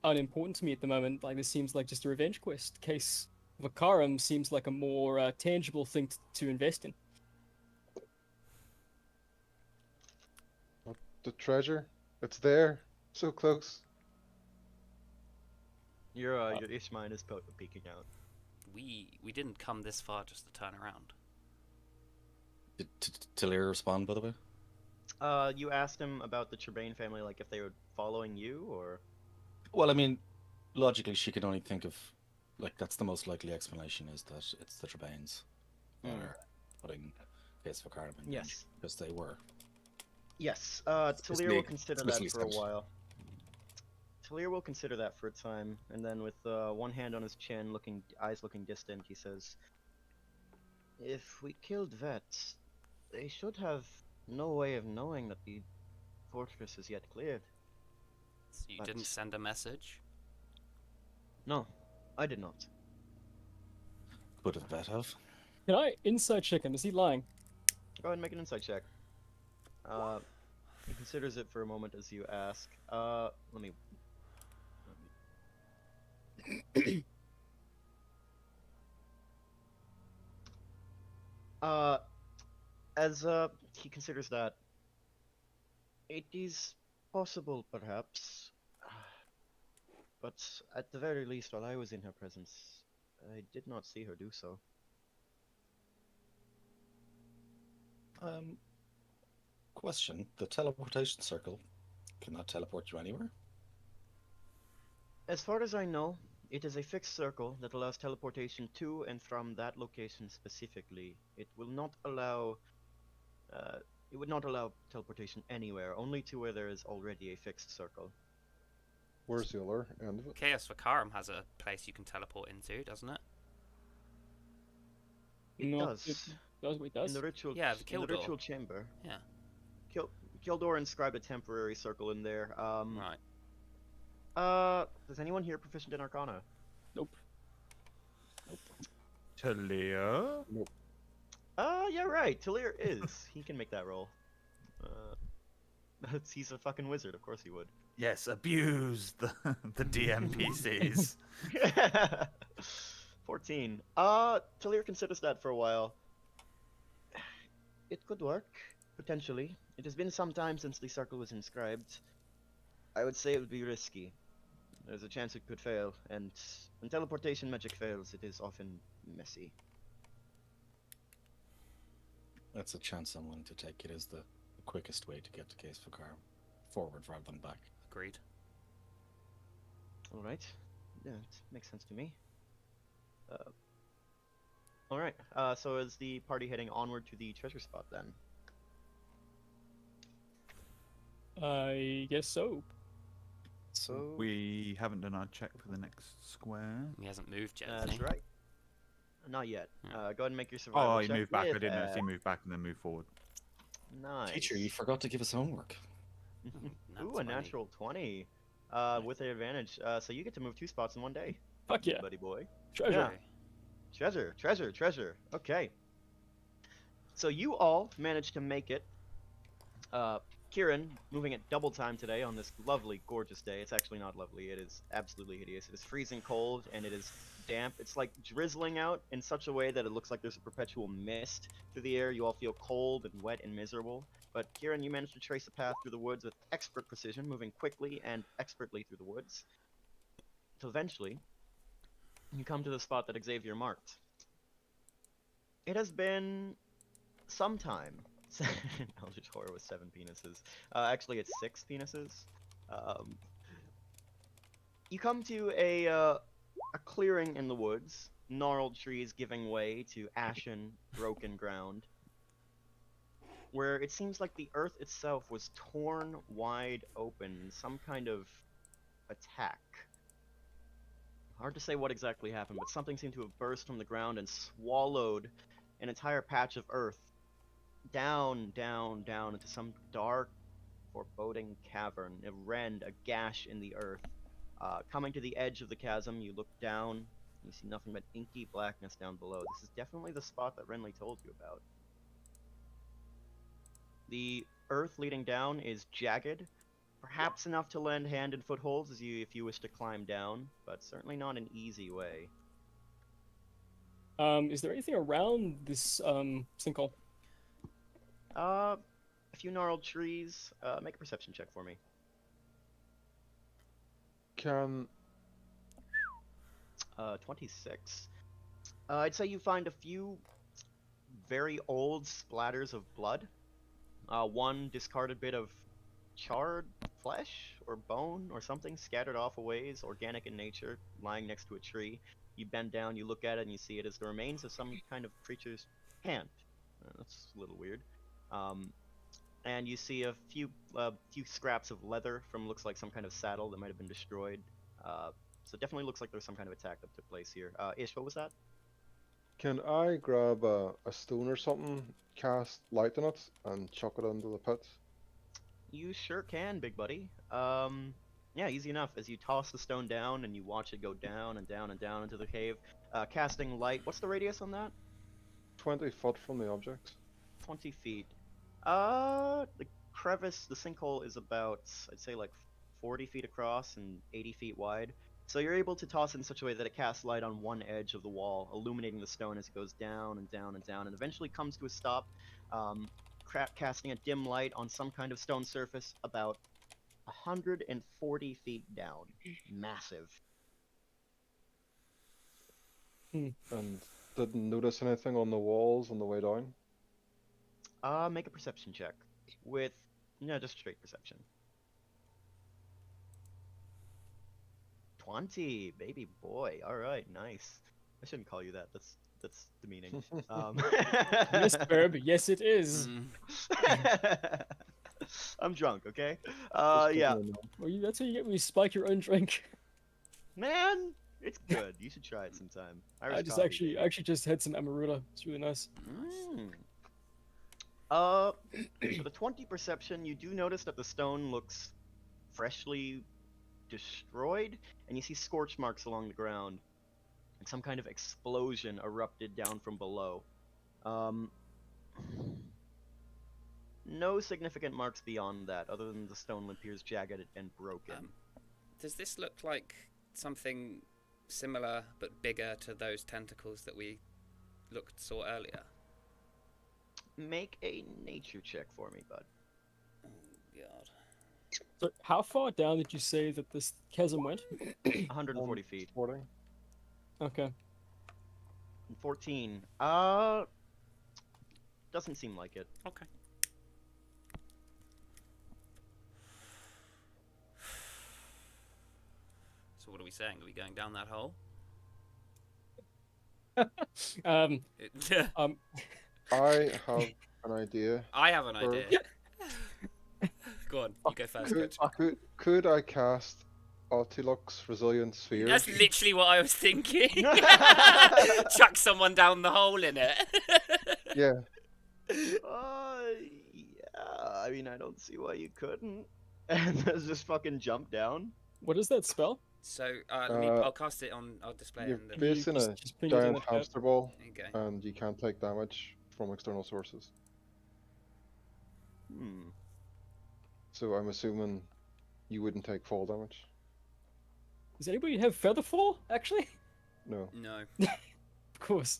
[SPEAKER 3] unimportant to me at the moment. Like, this seems like just a revenge quest. Case Vocarum seems like a more tangible thing to invest in.
[SPEAKER 6] The treasure, it's there, so close.
[SPEAKER 2] Your Ishmine is peeking out.
[SPEAKER 1] We didn't come this far just to turn around.
[SPEAKER 4] Did Talir respond, by the way?
[SPEAKER 2] You asked him about the Trebane family, like if they were following you, or...
[SPEAKER 4] Well, I mean, logically, she could only think of, like, that's the most likely explanation, is that it's the Trebanes that are putting Case Vocarum in.
[SPEAKER 2] Yes.
[SPEAKER 4] Because they were.
[SPEAKER 2] Yes, Talir will consider that
[SPEAKER 4] dismissally
[SPEAKER 2] for a
[SPEAKER 4] said.
[SPEAKER 2] while. Talir will consider that for a time, and then with one hand on his chin, eyes looking distant, he says, "If we killed Vet, they should have no way of knowing that the fortress is yet cleared."
[SPEAKER 1] So you didn't send a message?
[SPEAKER 2] No, I did not.
[SPEAKER 4] Could have bet have.
[SPEAKER 3] Can I inside check him? Is he lying?
[SPEAKER 2] Go ahead and make an insight check. He considers it for a moment as you ask. Let me... As he considers that, it is possible, perhaps, but at the very least, while I was in her presence, I did not see her do so.
[SPEAKER 4] Question. The teleportation circle, can that teleport you anywhere?
[SPEAKER 2] As far as I know, it is a fixed circle that allows teleportation to and from that location specifically. It will not allow... it would not allow teleportation anywhere, only to where there is already a fixed circle.
[SPEAKER 6] Where's the other end of it?
[SPEAKER 1] Chaos Vocarum has a place you can teleport into, doesn't it?
[SPEAKER 2] It
[SPEAKER 3] No,
[SPEAKER 2] does.
[SPEAKER 3] it does what it does.
[SPEAKER 2] In the ritual,
[SPEAKER 1] Yeah, the
[SPEAKER 2] in the
[SPEAKER 1] Kildor.
[SPEAKER 2] ritual chamber.
[SPEAKER 1] Yeah.
[SPEAKER 2] Kildor inscribed a temporary circle in there.
[SPEAKER 1] Right.
[SPEAKER 2] Does anyone here proficient in Arcana?
[SPEAKER 3] Nope.
[SPEAKER 5] Talia?
[SPEAKER 2] Yeah, right. Talir is. He can make that roll. He's a fucking wizard. Of course he would.
[SPEAKER 5] Yes, abuse the DMPCs.
[SPEAKER 2] 14. Talir considers that for a while. It could work, potentially. It has been some time since the circle was inscribed. I would say it would be risky. There's a chance it could fail, and when teleportation magic fails, it is often messy.
[SPEAKER 4] That's a chance I'm willing to take. It is the quickest way to get to Case for Car forward rather than back.
[SPEAKER 1] Agreed.
[SPEAKER 2] Alright. Yeah, it makes sense to me. Alright, so is the party heading onward to the treasure spot then?
[SPEAKER 3] I guess so.
[SPEAKER 4] So
[SPEAKER 5] We haven't done our check for the next square.
[SPEAKER 1] He hasn't moved yet. has
[SPEAKER 2] That's
[SPEAKER 1] he?
[SPEAKER 2] right. Not yet.
[SPEAKER 1] Yeah.
[SPEAKER 2] Go ahead and make your survival
[SPEAKER 5] Oh, he
[SPEAKER 2] check
[SPEAKER 5] moved back. I
[SPEAKER 2] with,
[SPEAKER 5] didn't notice he moved back and then moved forward.
[SPEAKER 2] Nice.
[SPEAKER 4] teacher, you forgot to give us homework.
[SPEAKER 1] Nat
[SPEAKER 2] Ooh, a
[SPEAKER 1] 20.
[SPEAKER 2] natural 20. With an advantage. So you get to move 2 spots in one day,
[SPEAKER 3] Fuck yeah.
[SPEAKER 2] buddy boy.
[SPEAKER 3] Treasure.
[SPEAKER 2] Yeah.
[SPEAKER 1] Okay.
[SPEAKER 2] Treasure, treasure, treasure. Okay. So you all managed to make it. Kieran, moving at double time today on this lovely, gorgeous day. It's actually not lovely. It is absolutely hideous. It is freezing cold and it is damp. It's like drizzling out in such a way that it looks like there's a perpetual mist through the air. You all feel cold and wet and miserable. But Kieran, you managed to trace a path through the woods with expert precision, moving quickly and expertly through the woods. So eventually, you come to the spot that Xavier marked. It has been some time. Eldritch Horror with 7 penises. Actually, it's 6 penises. You come to a clearing in the woods, gnarled trees giving way to ashen, broken ground, where it seems like the earth itself was torn wide open in some kind of attack. Hard to say what exactly happened, but something seemed to have burst from the ground and swallowed an entire patch of earth down, down, down into some dark, foreboding cavern. A rend, a gash in the earth. Coming to the edge of the chasm, you look down. You see nothing but inky blackness down below. This is definitely the spot that Renly told you about. The earth leading down is jagged, perhaps enough to lend hand and footholds if you wish to climb down, but certainly not an easy way.
[SPEAKER 3] Is there anything around this sinkhole?
[SPEAKER 2] A few gnarled trees. Make a perception check for me.
[SPEAKER 6] Can
[SPEAKER 2] 26. I'd say you find a few very old splatters of blood. One discarded bit of charred flesh or bone or something scattered off a ways, organic in nature, lying next to a tree. You bend down, you look at it, and you see it as the remains of some kind of creature's hand. That's a little weird. And you see a few scraps of leather from looks like some kind of saddle that might have been destroyed. So it definitely looks like there's some kind of attack that took place here. Ish, what was that?
[SPEAKER 6] can I grab a stone or something, cast light on it, and chuck it into the pit?
[SPEAKER 2] You sure can, big buddy. Yeah, easy enough. As you toss the stone down and you watch it go down and down and down into the cave, casting light. What's the radius on that?
[SPEAKER 6] 20 foot from the object.
[SPEAKER 2] 20 feet. The crevice, the sinkhole is about, I'd say like 40 feet across and 80 feet wide. So you're able to toss it in such a way that it casts light on one edge of the wall, illuminating the stone as it goes down and down and down, and eventually comes to a stop, casting a dim light on some kind of stone surface about 140 feet down. Massive.
[SPEAKER 6] And didn't notice anything on the walls on the way down?
[SPEAKER 2] Make a perception check. With, no, just straight perception. 20, baby boy. All right, nice. I shouldn't call you that. That's demeaning.
[SPEAKER 3] Yes, Herb. Yes, it is.
[SPEAKER 2] I'm drunk, okay?
[SPEAKER 6] Just
[SPEAKER 2] Yeah.
[SPEAKER 6] checking in.
[SPEAKER 3] Well, that's what you get when you spike your own drink.
[SPEAKER 2] Man, it's good. You should try it sometime.
[SPEAKER 3] I
[SPEAKER 2] Irish
[SPEAKER 3] just
[SPEAKER 2] coffee,
[SPEAKER 3] actually just had some Amaruta. It's really nice.
[SPEAKER 2] Mm. For the 20 perception, you do notice that the stone looks freshly destroyed, and you see scorch marks along the ground. Like some kind of explosion erupted down from below. No significant marks beyond that, other than the stone appears jagged and broken.
[SPEAKER 1] Does this look like something similar but bigger to those tentacles that we saw earlier?
[SPEAKER 2] Make a nature check for me, bud.
[SPEAKER 1] Oh god.
[SPEAKER 3] So how far down did you say that this chasm went?
[SPEAKER 2] 140 feet.
[SPEAKER 6] 40.
[SPEAKER 3] Okay.
[SPEAKER 2] 14. Doesn't seem like it.
[SPEAKER 1] Okay. So what are we saying? Are we going down that hole?
[SPEAKER 3] Um,
[SPEAKER 6] I have an idea.
[SPEAKER 1] I have an
[SPEAKER 6] Or-
[SPEAKER 1] idea. Go on, you go first.
[SPEAKER 6] Could I cast Autulux Resilient Sphere?
[SPEAKER 1] That's literally what I was thinking. Chuck someone down the hole in it.
[SPEAKER 6] Yeah.
[SPEAKER 2] Yeah. I mean, I don't see why you couldn't. And just fucking jump down.
[SPEAKER 3] what is that spell?
[SPEAKER 1] So I'll cast it on. I'll display it
[SPEAKER 6] You're
[SPEAKER 1] in the.
[SPEAKER 6] facing a
[SPEAKER 3] just ping it in
[SPEAKER 6] giant
[SPEAKER 3] the chat.
[SPEAKER 6] hamster ball,
[SPEAKER 1] There you go.
[SPEAKER 6] and you can't take damage from external sources.
[SPEAKER 2] Hmm.
[SPEAKER 6] So I'm assuming you wouldn't take fall damage.
[SPEAKER 3] Does anybody have Featherfall, actually?
[SPEAKER 6] No.
[SPEAKER 1] No.
[SPEAKER 3] Of course.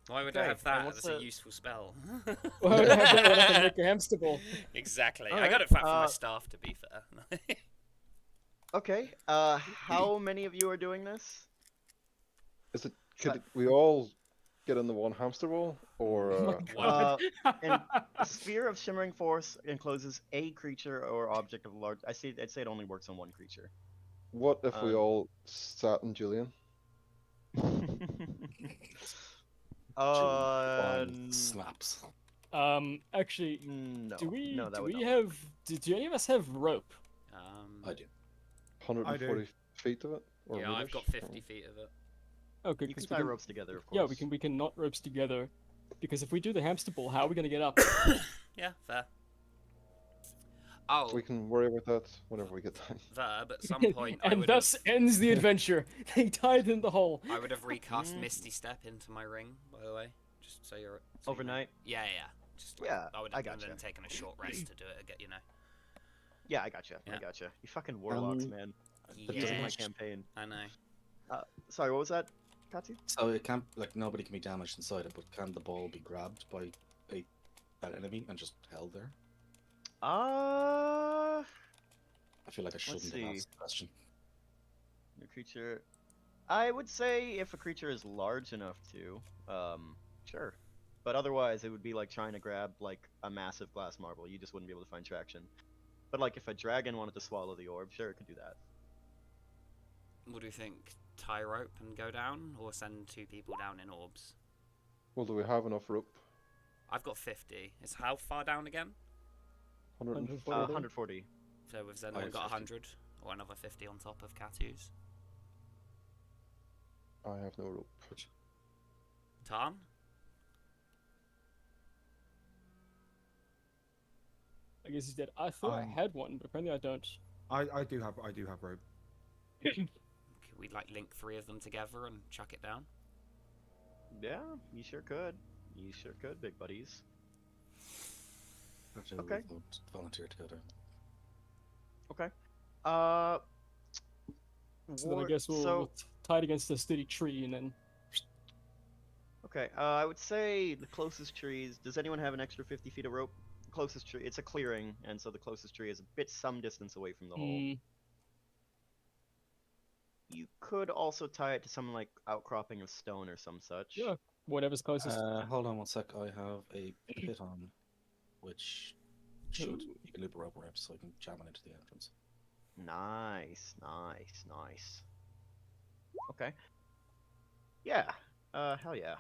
[SPEAKER 1] Why would I
[SPEAKER 2] Okay,
[SPEAKER 1] have
[SPEAKER 2] and
[SPEAKER 1] that?
[SPEAKER 2] what's
[SPEAKER 1] That's a
[SPEAKER 2] the-
[SPEAKER 1] useful spell.
[SPEAKER 3] Well, I would have that when I can make a hamster ball.
[SPEAKER 1] Exactly. I
[SPEAKER 2] Alright,
[SPEAKER 1] got it back from my staff, to be fair.
[SPEAKER 2] Okay. How many of you are doing this?
[SPEAKER 6] Is it? Could we all get in the one hamster ball, or
[SPEAKER 3] Oh my God.
[SPEAKER 2] And a sphere of shimmering force encloses a creature or object of large. I'd say it only works on one creature.
[SPEAKER 6] what if we
[SPEAKER 2] Um,
[SPEAKER 6] all sat in Julian?
[SPEAKER 4] Slaps.
[SPEAKER 3] Actually,
[SPEAKER 2] no.
[SPEAKER 3] do we
[SPEAKER 2] No, that
[SPEAKER 3] do
[SPEAKER 2] would
[SPEAKER 3] we
[SPEAKER 2] not
[SPEAKER 3] have do any of us have rope?
[SPEAKER 4] I do.
[SPEAKER 6] 140 feet of it? Or
[SPEAKER 1] Yeah, I've
[SPEAKER 6] meters?
[SPEAKER 1] got 50 feet of it.
[SPEAKER 3] Okay,
[SPEAKER 2] You can
[SPEAKER 3] 'cause we
[SPEAKER 2] tie ropes together, of course.
[SPEAKER 3] Yeah, we can knot ropes together. Because if we do the hamster ball, how are we gonna get up?
[SPEAKER 1] Yeah, fair. Oh,
[SPEAKER 6] We can worry about that whenever we get time.
[SPEAKER 1] Verb, at some point I
[SPEAKER 3] And
[SPEAKER 1] would
[SPEAKER 3] thus
[SPEAKER 1] have...
[SPEAKER 3] ends the adventure. They tied in the hole.
[SPEAKER 1] I would have recast Misty Step into my ring, by the way. Just so you're... so you know.
[SPEAKER 2] Overnight?
[SPEAKER 1] Yeah, yeah. Just like,
[SPEAKER 2] Yeah,
[SPEAKER 1] I would
[SPEAKER 2] I
[SPEAKER 1] have
[SPEAKER 2] gotcha.
[SPEAKER 1] then taken a short rest to do it again, you know.
[SPEAKER 2] Yeah, I gotcha.
[SPEAKER 1] Yeah.
[SPEAKER 2] I gotcha. You fucking warlocks, man. That doesn't
[SPEAKER 1] Yeah,
[SPEAKER 2] my campaign.
[SPEAKER 1] I know.
[SPEAKER 2] Sorry, what was that, Katsu?
[SPEAKER 4] So it can't, like, nobody can be damaged inside it, but can the ball be grabbed by that enemy and just held there?
[SPEAKER 2] Uh,
[SPEAKER 4] I feel like I shouldn't have
[SPEAKER 2] see.
[SPEAKER 4] asked the question.
[SPEAKER 2] the creature. I would say if a creature is large enough to, sure. But otherwise, it would be like trying to grab like a massive glass marble. You just wouldn't be able to find traction. But like if a dragon wanted to swallow the orb, sure, it could do that.
[SPEAKER 1] What do you think? Tie rope and go down, or send 2 people down in orbs?
[SPEAKER 6] Well, do we have enough rope?
[SPEAKER 1] I've got 50. It's how far down again?
[SPEAKER 6] 140?
[SPEAKER 2] 140.
[SPEAKER 1] So we've then
[SPEAKER 4] I have
[SPEAKER 1] got
[SPEAKER 4] 50.
[SPEAKER 1] 100, or another 50 on top of Katu's.
[SPEAKER 6] I have no rope.
[SPEAKER 1] Tarn?
[SPEAKER 3] I guess he's dead. I thought I had one, but apparently I don't.
[SPEAKER 5] I do have rope.
[SPEAKER 1] Could we like link 3 of them together and chuck it down?
[SPEAKER 2] Yeah, you sure could. You sure could, big buddies. Okay.
[SPEAKER 4] Volunteer to go down.
[SPEAKER 2] Okay.
[SPEAKER 3] So then I guess we'll tie it against a steady tree and then.
[SPEAKER 2] Okay, I would say the closest trees. Does anyone have an extra 50 feet of rope? Closest tree. It's a clearing, and so the closest tree is a bit some distance away from the hole.
[SPEAKER 3] Mm,
[SPEAKER 2] You could also tie it to some like outcropping of stone or some such.
[SPEAKER 3] yeah, whatever's closest.
[SPEAKER 4] Hold on one sec. I have a pit on, which should you can loop a rope around so I can jam it into the entrance.
[SPEAKER 2] Nice, nice, nice. Okay. Yeah. Hell yeah.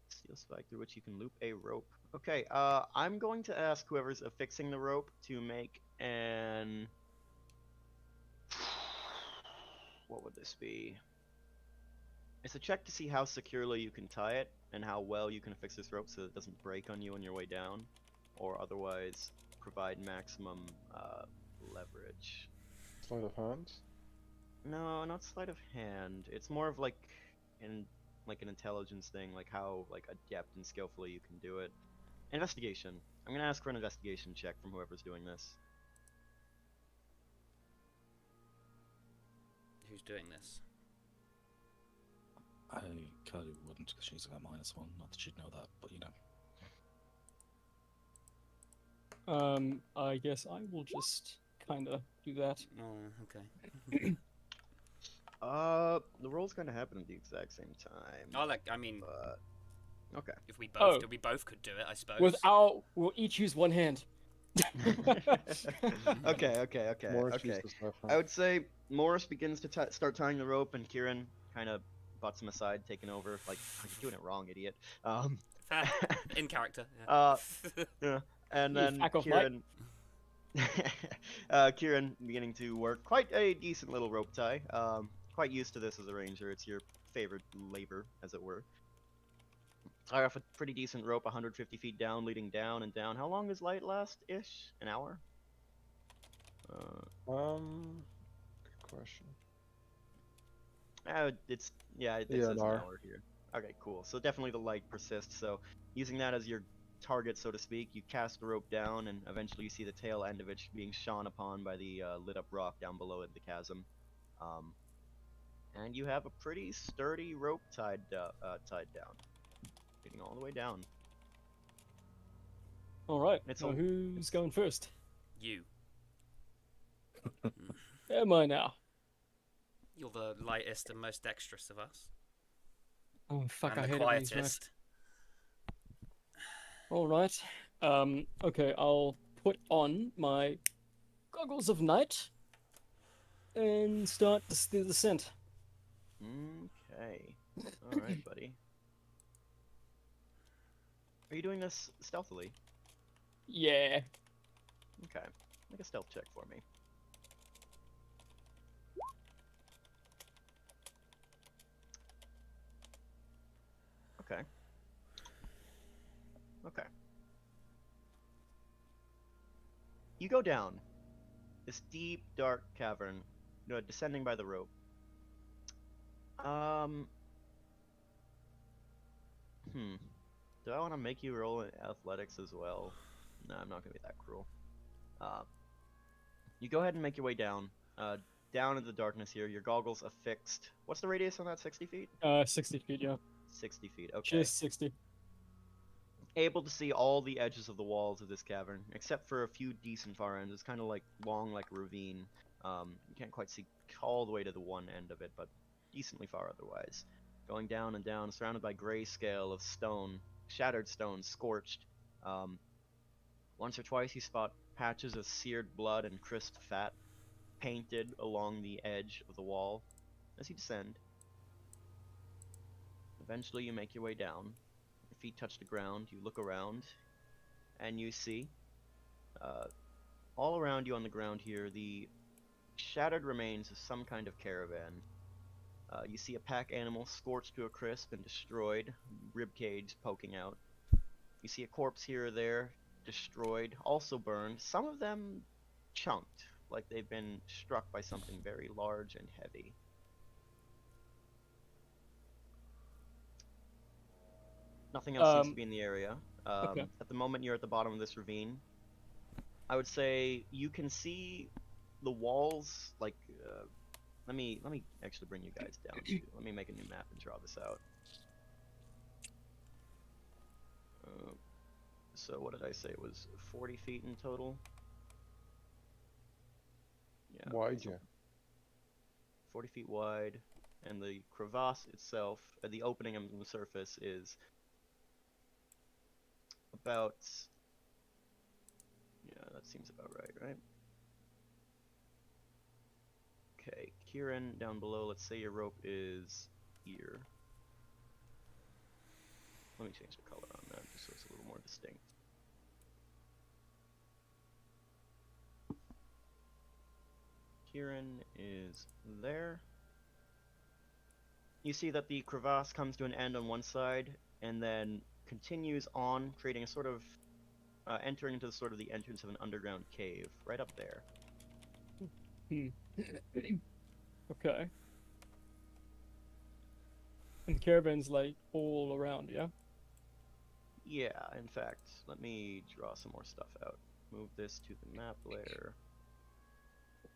[SPEAKER 2] Steel spike through which you can loop a rope. Okay. I'm going to ask whoever's affixing the rope to make an. What would this be? It's a check to see how securely you can tie it and how well you can affix this rope so that it doesn't break on you on your way down, or otherwise provide maximum leverage.
[SPEAKER 6] Sleight of hand?
[SPEAKER 2] No, not sleight of hand. It's more of like an intelligence thing, like how like adept and skillfully you can do it. Investigation. I'm gonna ask for an investigation check from whoever's doing this.
[SPEAKER 1] Who's doing this?
[SPEAKER 4] Kelly wouldn't because she's got -1. Not that she'd know that, but you know.
[SPEAKER 3] I guess I will just kind of do that.
[SPEAKER 1] Oh, okay.
[SPEAKER 2] The roll's gonna happen at the exact same time.
[SPEAKER 1] Oh, like I mean,
[SPEAKER 2] But okay.
[SPEAKER 1] if we both
[SPEAKER 3] Oh.
[SPEAKER 1] we both could do it, I suppose.
[SPEAKER 3] We'll each use one hand.
[SPEAKER 2] Okay.
[SPEAKER 6] Morris
[SPEAKER 2] Okay.
[SPEAKER 6] uses left
[SPEAKER 2] I
[SPEAKER 6] hand.
[SPEAKER 2] would say Morris begins to start tying the rope, and Kieran kind of butts him aside, taking over. Like, "Oh, you're doing it wrong, idiot."
[SPEAKER 1] Fair. In character. Yeah.
[SPEAKER 2] Yeah, and
[SPEAKER 3] You
[SPEAKER 2] then
[SPEAKER 3] fuck off,
[SPEAKER 2] Kieran, Kieran beginning to work quite a decent little rope tie. Quite used to this as a ranger. It's your favorite labor, as it were. Tie off a pretty decent rope, 150 feet down, leading down and down. How long does light last? Ish, an hour.
[SPEAKER 6] Good question.
[SPEAKER 2] It's it
[SPEAKER 6] Yeah,
[SPEAKER 2] says
[SPEAKER 6] an
[SPEAKER 2] an
[SPEAKER 6] hour.
[SPEAKER 2] hour here. Okay, cool. So definitely the light persists. So using that as your target, so to speak, you cast the rope down, and eventually you see the tail end of it being shone upon by the lit up rock down below it, the chasm. And you have a pretty sturdy rope tied down, getting all the way down.
[SPEAKER 3] All right.
[SPEAKER 2] It's
[SPEAKER 3] So
[SPEAKER 2] a-
[SPEAKER 3] who's going first?
[SPEAKER 1] You.
[SPEAKER 3] Am I now?
[SPEAKER 1] You're the lightest and most dexterous of us.
[SPEAKER 3] Oh fuck! I
[SPEAKER 1] And the
[SPEAKER 3] hate it when he's right.
[SPEAKER 1] quietest.
[SPEAKER 3] All right. Okay, I'll put on my goggles of night and start the descent.
[SPEAKER 2] Okay. All right, buddy. Are you doing this stealthily?
[SPEAKER 3] Yeah.
[SPEAKER 2] Okay. Make a stealth check for me. Okay. Okay. You go down this deep, dark cavern, descending by the rope. Do I want to make you roll in athletics as well? No, I'm not gonna be that cruel. You go ahead and make your way down. Down in the darkness here. Your goggles affixed. What's the radius on that? 60 feet?
[SPEAKER 3] 60 feet. Yeah.
[SPEAKER 2] 60 feet. Okay.
[SPEAKER 3] Just 60.
[SPEAKER 2] Able to see all the edges of the walls of this cavern, except for a few decent far ends. It's kind of like long, like a ravine. You can't quite see all the way to the one end of it, but decently far otherwise. Going down and down, surrounded by gray scale of stone, shattered stone, scorched. Once or twice you spot patches of seared blood and crisp fat painted along the edge of the wall as you descend. Eventually you make your way down. Your feet touch the ground, you look around, and you see all around you on the ground here the shattered remains of some kind of caravan. You see a pack animal scorched to a crisp and destroyed, ribcage poking out. You see a corpse here or there, destroyed, also burned, some of them chunked, like they've been struck by something very large and heavy. Nothing else seems to be in the area.
[SPEAKER 3] Okay.
[SPEAKER 2] At the moment you're at the bottom of this ravine. I would say you can see the walls, like, let me actually bring you guys down too. Let me make a new map and draw this out. So what did I say? It was 40 feet in total? Yeah.
[SPEAKER 6] Wide, yeah.
[SPEAKER 2] 40 feet wide, and the crevasse itself, the opening on the surface is about, yeah, that seems about right? Okay, Kieran, down below, let's say your rope is here. Let me change the color on that, just so it's a little more distinct. Kieran is there. You see that the crevasse comes to an end on one side, and then continues on, creating a sort of, entering into sort of the entrance of an underground cave, right up there.
[SPEAKER 3] Okay. And the caravan's like all around, yeah?
[SPEAKER 2] Yeah, in fact, let me draw some more stuff out. Move this to the map layer.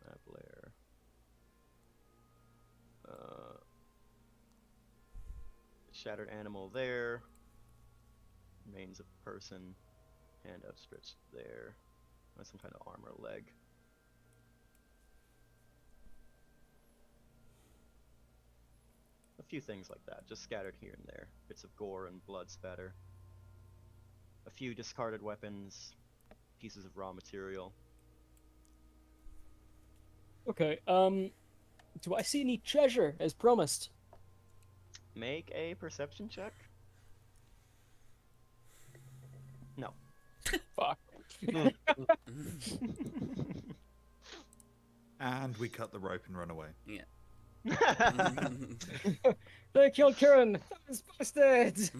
[SPEAKER 2] Map layer. Shattered animal there. Remains of person. Hand outstretched there. With some kind of armor leg. A few things like that, just scattered here and there. Bits of gore and blood spatter. A few discarded weapons. Pieces of raw material.
[SPEAKER 3] Okay, do I see any treasure as promised?
[SPEAKER 2] Make a perception check. No.
[SPEAKER 3] Fuck.
[SPEAKER 5] And we cut the rope and run away.
[SPEAKER 3] They killed Kieran! Those bastards!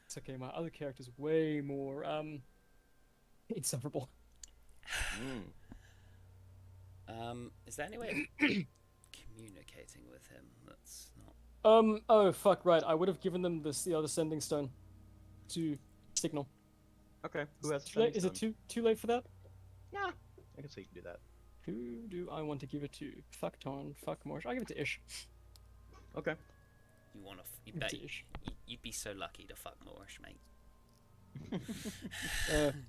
[SPEAKER 3] It's okay, my other character's way more, insufferable.
[SPEAKER 1] Is there any way of communicating with him that's not...
[SPEAKER 3] Oh, fuck, right. I would have given them the other sending stone to signal.
[SPEAKER 2] Okay, who has
[SPEAKER 3] Too late? Is it too late for that?
[SPEAKER 2] Yeah, I can say you can do that.
[SPEAKER 3] Who do I want to give it to? Fuck Tarn, fuck Marsh. I'll give it to Ish.
[SPEAKER 2] Okay.
[SPEAKER 1] You want to... You
[SPEAKER 3] Give it
[SPEAKER 1] bet
[SPEAKER 3] to Ish.
[SPEAKER 1] you'd be so lucky to fuck Moorish, mate.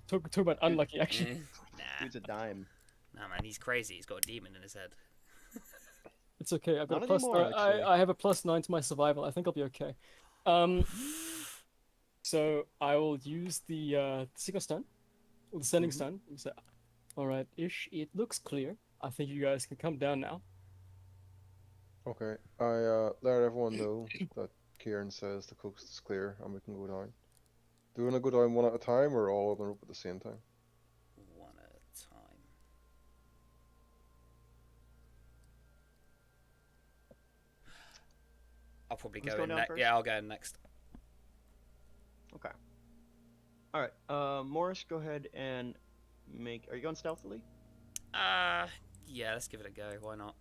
[SPEAKER 3] Talk about unlucky, actually.
[SPEAKER 1] Nah.
[SPEAKER 2] Dude's a dime.
[SPEAKER 1] Nah, man, he's crazy. He's got a demon in his head.
[SPEAKER 3] It's okay. I've got
[SPEAKER 2] Not
[SPEAKER 3] a plus.
[SPEAKER 2] anymore, actually.
[SPEAKER 3] I have a +9 to my survival. I think I'll be okay. So I will use the signal stone, or the sending stone. So, all right, Ish. It looks clear. I think you guys can come down now.
[SPEAKER 6] Okay, I let everyone know that Kieran says the coast is clear and we can go down. Do you want to go down one at a time or all of them up at the same time?
[SPEAKER 1] One at a time. I'll probably
[SPEAKER 2] Who's
[SPEAKER 1] go
[SPEAKER 2] going
[SPEAKER 1] in
[SPEAKER 2] down
[SPEAKER 1] next.
[SPEAKER 2] first?
[SPEAKER 1] Yeah, I'll go in next.
[SPEAKER 2] Okay. Alright, Morris, go ahead and make... Are you going stealthily?
[SPEAKER 1] Yeah, let's give it a go. Why not?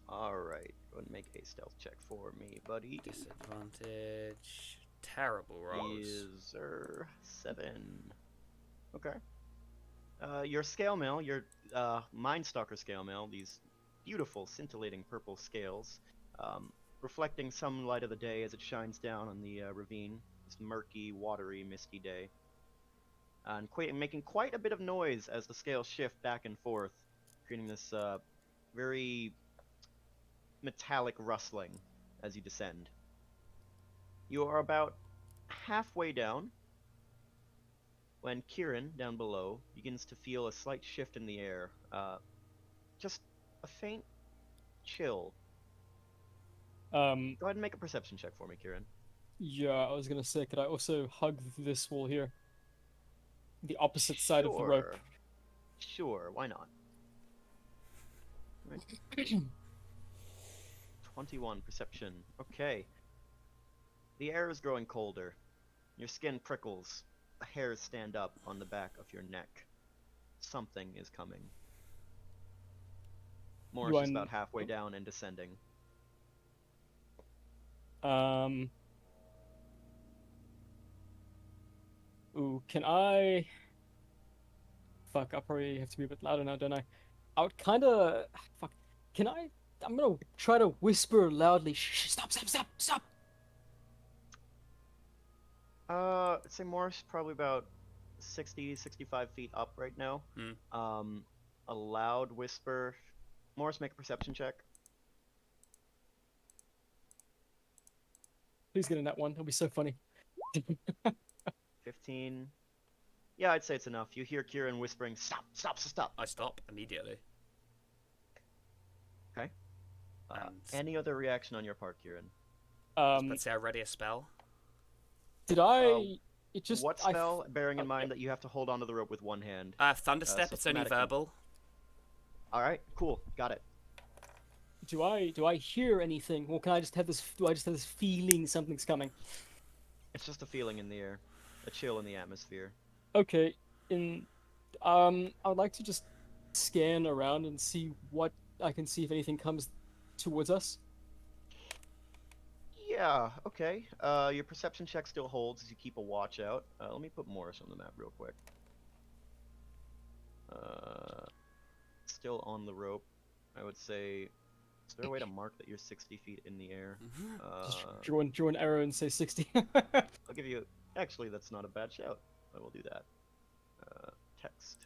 [SPEAKER 2] Alright, go ahead and make a stealth check for me, buddy.
[SPEAKER 1] Disadvantage. Terrible rolls.
[SPEAKER 2] Is 7. Okay. Your scale mail, your Mindstalker scale mail, these beautiful scintillating purple scales, reflecting some light of the day as it shines down on the ravine. This murky, watery, misty day. And making quite a bit of noise as the scales shift back and forth, creating this very metallic rustling as you descend. You are about halfway down when Kieran, down below, begins to feel a slight shift in the air. Just a faint chill. Go ahead and make a perception check for me, Kieran.
[SPEAKER 3] Yeah, I was gonna say, could I also hug this wall here? The opposite side of the rope.
[SPEAKER 2] Sure, why not? Right. 21 perception. Okay. The air is growing colder. Your skin prickles. The hairs stand up on the back of your neck. Something is coming. Morris is about halfway down and descending.
[SPEAKER 3] Ooh, can I... Fuck, I probably have to be a bit louder now, don't I? I would kinda... Fuck. Can I... I'm gonna try to whisper loudly. Shh, stop, stop, stop, stop!
[SPEAKER 2] I'd say Morris probably about 60, 65 feet up right now. A loud whisper. Morris, make a perception check.
[SPEAKER 3] Please get in that one. It'll be so funny.
[SPEAKER 2] 15. Yeah, I'd say it's enough. You hear Kieran whispering, stop, stop, stop.
[SPEAKER 1] I stop immediately.
[SPEAKER 2] Okay.
[SPEAKER 1] And
[SPEAKER 2] Any other reaction on your part, Kieran?
[SPEAKER 1] let's say I ready a spell.
[SPEAKER 3] Did I... It just...
[SPEAKER 2] What spell, bearing in mind that you have to hold onto the rope with one hand?
[SPEAKER 1] Thunderstep.
[SPEAKER 2] so
[SPEAKER 1] It's only
[SPEAKER 2] thematically.
[SPEAKER 1] verbal.
[SPEAKER 2] Alright, cool. Got it.
[SPEAKER 3] Do I hear anything? Or can I just have this... Do I just have this feeling something's coming?
[SPEAKER 2] It's just a feeling in the air. A chill in the atmosphere.
[SPEAKER 3] Okay, I would like to just scan around and see what I can see if anything comes towards us?
[SPEAKER 2] Yeah, okay. Your perception check still holds as you keep a watch out. Let me put Morris on the map real quick. Still on the rope. I would say, is there a way to mark that you're 60 feet in the air?
[SPEAKER 3] Just draw an arrow and say 60.
[SPEAKER 2] I'll give you... Actually, that's not a bad shout. I will do that. Text.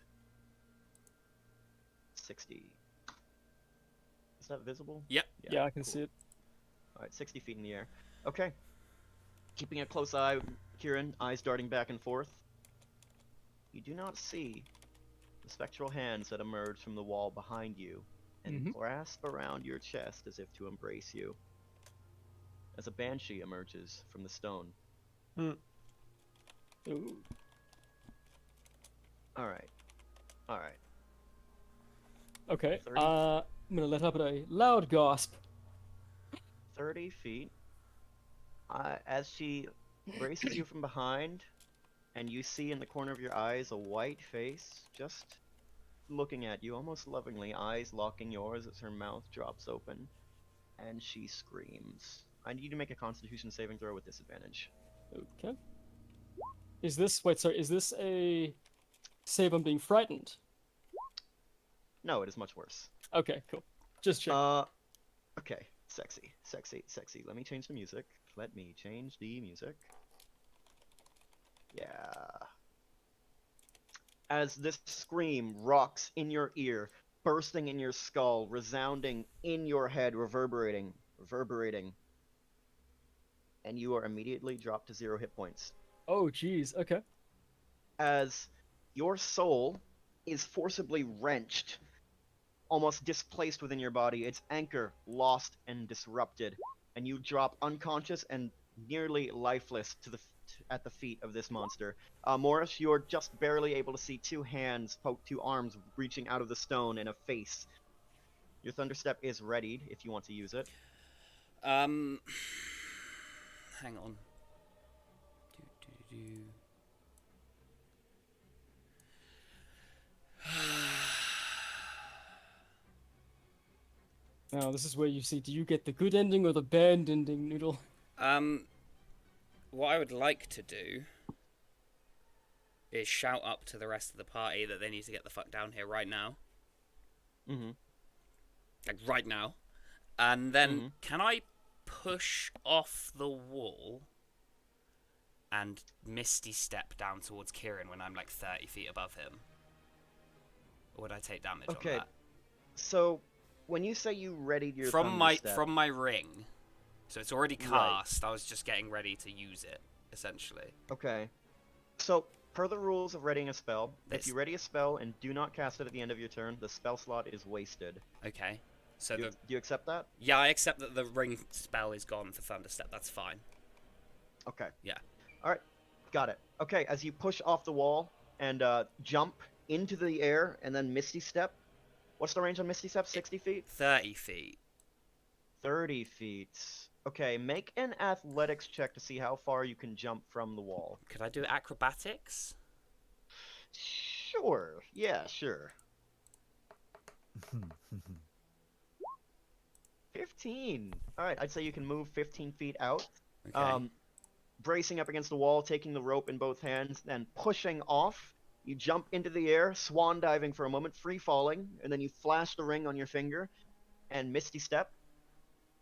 [SPEAKER 2] 60. Is that visible?
[SPEAKER 1] Yep.
[SPEAKER 3] Yeah, I can
[SPEAKER 2] cool.
[SPEAKER 3] see it.
[SPEAKER 2] Alright, 60 feet in the air. Okay. Keeping a close eye, Kieran, eyes darting back and forth. You do not see the spectral hands that emerge from the wall behind you and grasp around your chest as if to embrace you. As a banshee emerges from the stone.
[SPEAKER 3] Ooh.
[SPEAKER 2] Alright. Alright.
[SPEAKER 3] Okay.
[SPEAKER 2] 30?
[SPEAKER 3] I'm gonna let out a loud gasp.
[SPEAKER 2] 30 feet. As she braces you from behind, and you see in the corner of your eyes a white face just looking at you almost lovingly, eyes locking yours as her mouth drops open, and she screams. I need you to make a Constitution saving throw with disadvantage.
[SPEAKER 3] Okay. Is this a save on being frightened?
[SPEAKER 2] No, it is much worse.
[SPEAKER 3] Okay, cool. Just check.
[SPEAKER 2] Okay. Sexy, sexy, sexy. Let me change the music. Let me change the music. Yeah. As this scream rocks in your ear, bursting in your skull, resounding in your head, reverberating, and you are immediately dropped to 0 hit points.
[SPEAKER 3] Oh, jeez. Okay.
[SPEAKER 2] As your soul is forcibly wrenched, almost displaced within your body, its anchor lost and disrupted, and you drop unconscious and nearly lifeless at the feet of this monster. Morris, you're just barely able to see 2 hands, two arms reaching out of the stone, and a face. Your Thunderstep is readied if you want to use it.
[SPEAKER 1] Hang on.
[SPEAKER 3] Now, this is where you see, do you get the good ending or the bad ending, Noodle?
[SPEAKER 1] What I would like to do is shout up to the rest of the party that they need to get the fuck down here right now. Like, right now. And then, can I push off the wall and Misty Step down towards Kieran when I'm, like, 30 feet above him? Or would I take damage on that?
[SPEAKER 2] So... when you say you readied your
[SPEAKER 1] from
[SPEAKER 2] Thunderstep,
[SPEAKER 1] my ring, so it's already cast. Right. I was just getting ready to use it, essentially. Okay.
[SPEAKER 2] So per the rules of readying a spell, if you ready a spell and do not cast it at the end of your turn, the spell slot is wasted.
[SPEAKER 1] Okay. So
[SPEAKER 2] do you accept that?
[SPEAKER 1] Yeah, I accept that the ring spell is gone for Thunderstep. That's fine.
[SPEAKER 2] Okay.
[SPEAKER 1] Yeah.
[SPEAKER 2] All right. Got it. Okay. As you push off the wall and jump into the air and then Misty Step. What's the range on Misty Step? 60 feet?
[SPEAKER 1] 30 feet.
[SPEAKER 2] 30 feet. Okay, make an athletics check to see how far you can jump from the wall.
[SPEAKER 1] Could I do acrobatics?
[SPEAKER 2] Sure. Yeah, sure. 15. Alright, I'd say you can move 15 feet out.
[SPEAKER 1] Okay.
[SPEAKER 2] Bracing up against the wall, taking the rope in both hands, then pushing off. You jump into the air, swan diving for a moment, free falling, and then you flash the ring on your finger, and Misty Step.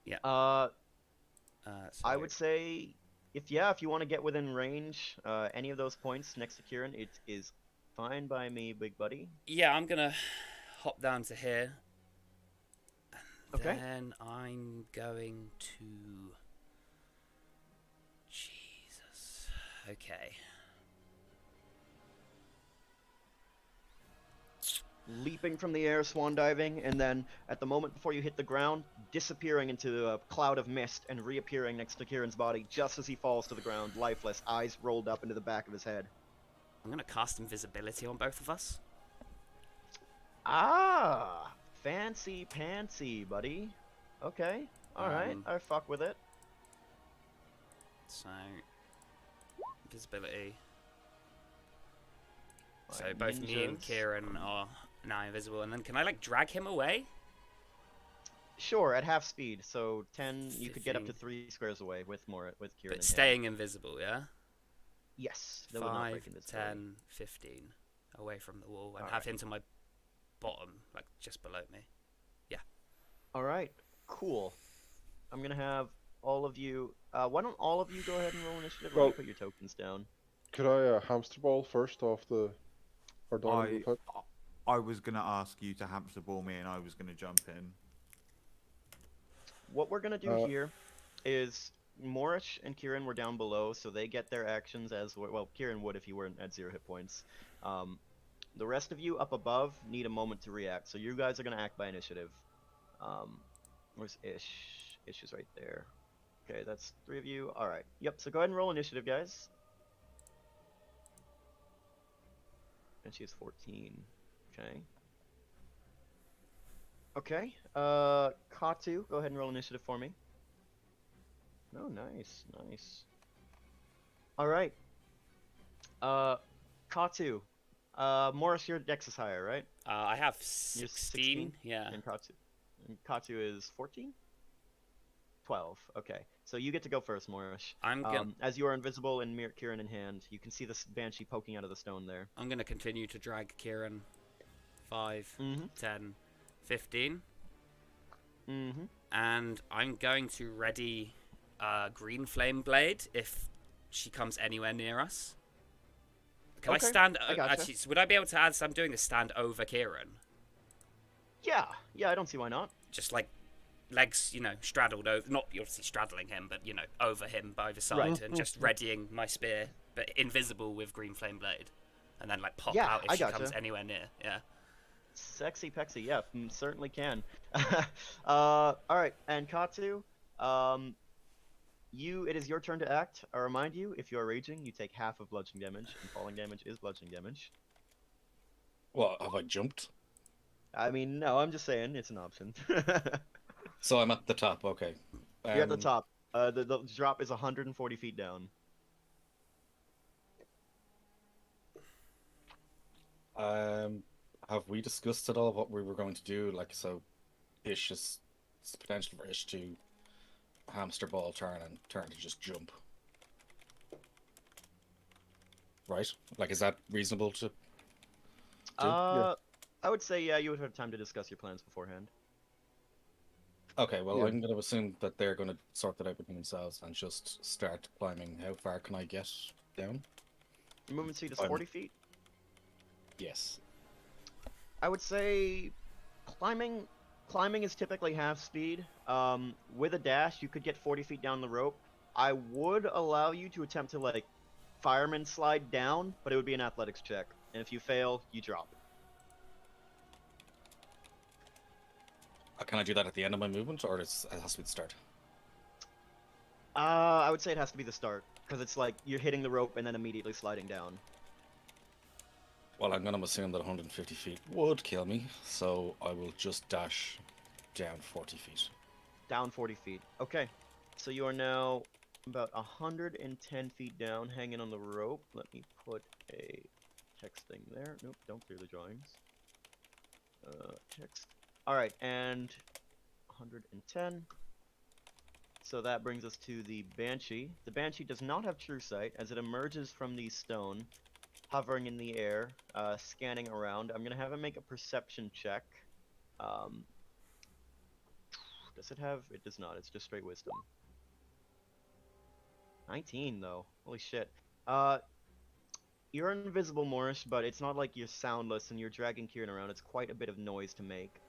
[SPEAKER 1] Yeah.
[SPEAKER 2] I would say, if you want to get within range, any of those points next to Kieran, it is fine by me, big buddy.
[SPEAKER 1] Yeah, I'm gonna hop down to here. And
[SPEAKER 2] okay.
[SPEAKER 1] Then I'm going to... Jesus. Okay.
[SPEAKER 2] Leaping from the air, swan diving, and then at the moment before you hit the ground, disappearing into a cloud of mist and reappearing next to Kieran's body just as he falls to the ground, lifeless, eyes rolled up into the back of his head.
[SPEAKER 1] I'm gonna cast invisibility on both of us.
[SPEAKER 2] Ah, fancy pantsy, buddy. Okay, alright, I fuck with it.
[SPEAKER 1] So, invisibility. So
[SPEAKER 2] Right,
[SPEAKER 1] both me and
[SPEAKER 2] ninjas.
[SPEAKER 1] Kieran are Now invisible, and then can I like drag him away?
[SPEAKER 2] Sure, at half speed, so 10. You could get up to
[SPEAKER 1] 15.
[SPEAKER 2] 3 squares away with Kieran.
[SPEAKER 1] But
[SPEAKER 2] in hand.
[SPEAKER 1] staying invisible, yeah.
[SPEAKER 2] Yes, that would not
[SPEAKER 1] 5,
[SPEAKER 2] break invisibility.
[SPEAKER 1] 10, 15, away from the wall, and
[SPEAKER 2] All
[SPEAKER 1] have
[SPEAKER 2] right.
[SPEAKER 1] him to my bottom, like just below me.
[SPEAKER 2] All right, cool. I'm gonna have all of you. Why don't all of you go ahead and roll initiative? Let me
[SPEAKER 6] Well-
[SPEAKER 2] put your tokens down.
[SPEAKER 6] Could I hamster ball first off the or down in the pit?
[SPEAKER 5] I was gonna ask you to hamster ball me, and I was gonna jump in.
[SPEAKER 2] What we're gonna do
[SPEAKER 6] Uh,
[SPEAKER 2] here is Morish and Kieran were down below, so they get their actions as well. Kieran would if you weren't at 0 hit points. The rest of you up above need a moment to react, so you guys are gonna act by initiative. Where's Ish? Ish is right there. Okay, that's 3 of you. All right. Yep. So go ahead and roll initiative, guys. And she has 14. Okay. Okay. Katu, go ahead and roll initiative for me. Oh, nice, nice. All right. Katu. Morris, your dex is higher, right?
[SPEAKER 1] I have
[SPEAKER 2] You're
[SPEAKER 1] 16. Yeah.
[SPEAKER 2] And Katu is 14? 12. Okay. So you get to go first, Morris.
[SPEAKER 1] I'm gonna
[SPEAKER 2] As you are invisible and Kieran in hand, you can see this banshee poking out of the stone there.
[SPEAKER 1] I'm gonna continue to drag Kieran. 5,
[SPEAKER 2] Mm-hmm.
[SPEAKER 1] 10, 15,
[SPEAKER 2] Mm-hmm.
[SPEAKER 1] and I'm going to ready green flame blade if she comes anywhere near us. Can
[SPEAKER 2] Okay,
[SPEAKER 1] I stand?
[SPEAKER 2] I gotcha.
[SPEAKER 1] Actually, would I be able to add? So I'm doing this stand over Kieran,
[SPEAKER 2] Yeah. Yeah, I don't see why not.
[SPEAKER 1] just like legs, straddled over. Not obviously straddling him, but over him by the side,
[SPEAKER 2] Right.
[SPEAKER 1] and just readying my spear, but invisible with green flame blade, and then like pop
[SPEAKER 2] Yeah,
[SPEAKER 1] out if
[SPEAKER 2] I
[SPEAKER 1] she
[SPEAKER 2] gotcha.
[SPEAKER 1] comes anywhere near. Yeah.
[SPEAKER 2] Sexy pexy, yeah, certainly can. All right, and Katsu, it is your turn to act. I remind you, if you are raging, you take half of bludgeoning damage, and falling damage is bludgeoning damage.
[SPEAKER 4] What, have I jumped?
[SPEAKER 2] I mean, no, I'm just saying it's an option.
[SPEAKER 4] So I'm at the top, okay.
[SPEAKER 2] You're at the top. The drop is 140 feet down.
[SPEAKER 4] Have we discussed at all what we were going to do? Like, so Ish is it's the potential for Ish to hamster ball turn and turn to just jump. Right? Like, is that reasonable to do?
[SPEAKER 2] I would say, yeah, you would have time to discuss your plans beforehand.
[SPEAKER 4] Okay, well,
[SPEAKER 6] Yeah.
[SPEAKER 4] I'm going to assume that they're going to sort that out between themselves and just start climbing. How far can I get down?
[SPEAKER 2] Your movement speed is
[SPEAKER 4] I'm-
[SPEAKER 2] 40 feet.
[SPEAKER 4] Yes.
[SPEAKER 2] I would say climbing is typically half speed. With a dash, you could get 40 feet down the rope. I would allow you to attempt to like fireman slide down, but it would be an athletics check. And if you fail, you drop.
[SPEAKER 4] Can I do that at the end of my movement, or it has to be the start?
[SPEAKER 2] I would say it has to be the start, because it's like you're hitting the rope and then immediately sliding down.
[SPEAKER 4] Well, I'm going to assume that 150 feet would kill me, so I will just dash down 40 feet.
[SPEAKER 2] Down 40 feet. Okay. So you are now about 110 feet down, hanging on the rope. Let me put a text thing there. Nope, don't clear the drawings. Text. Alright, and 110. So that brings us to the Banshee. The Banshee does not have true sight, as it emerges from the stone, hovering in the air, scanning around. I'm going to have it make a perception check. Does it have? It does not. It's just straight wisdom. 19, though. Holy shit. You're invisible, Morris, but it's not like you're soundless and you're dragging Kieran around. It's quite a bit of noise to make.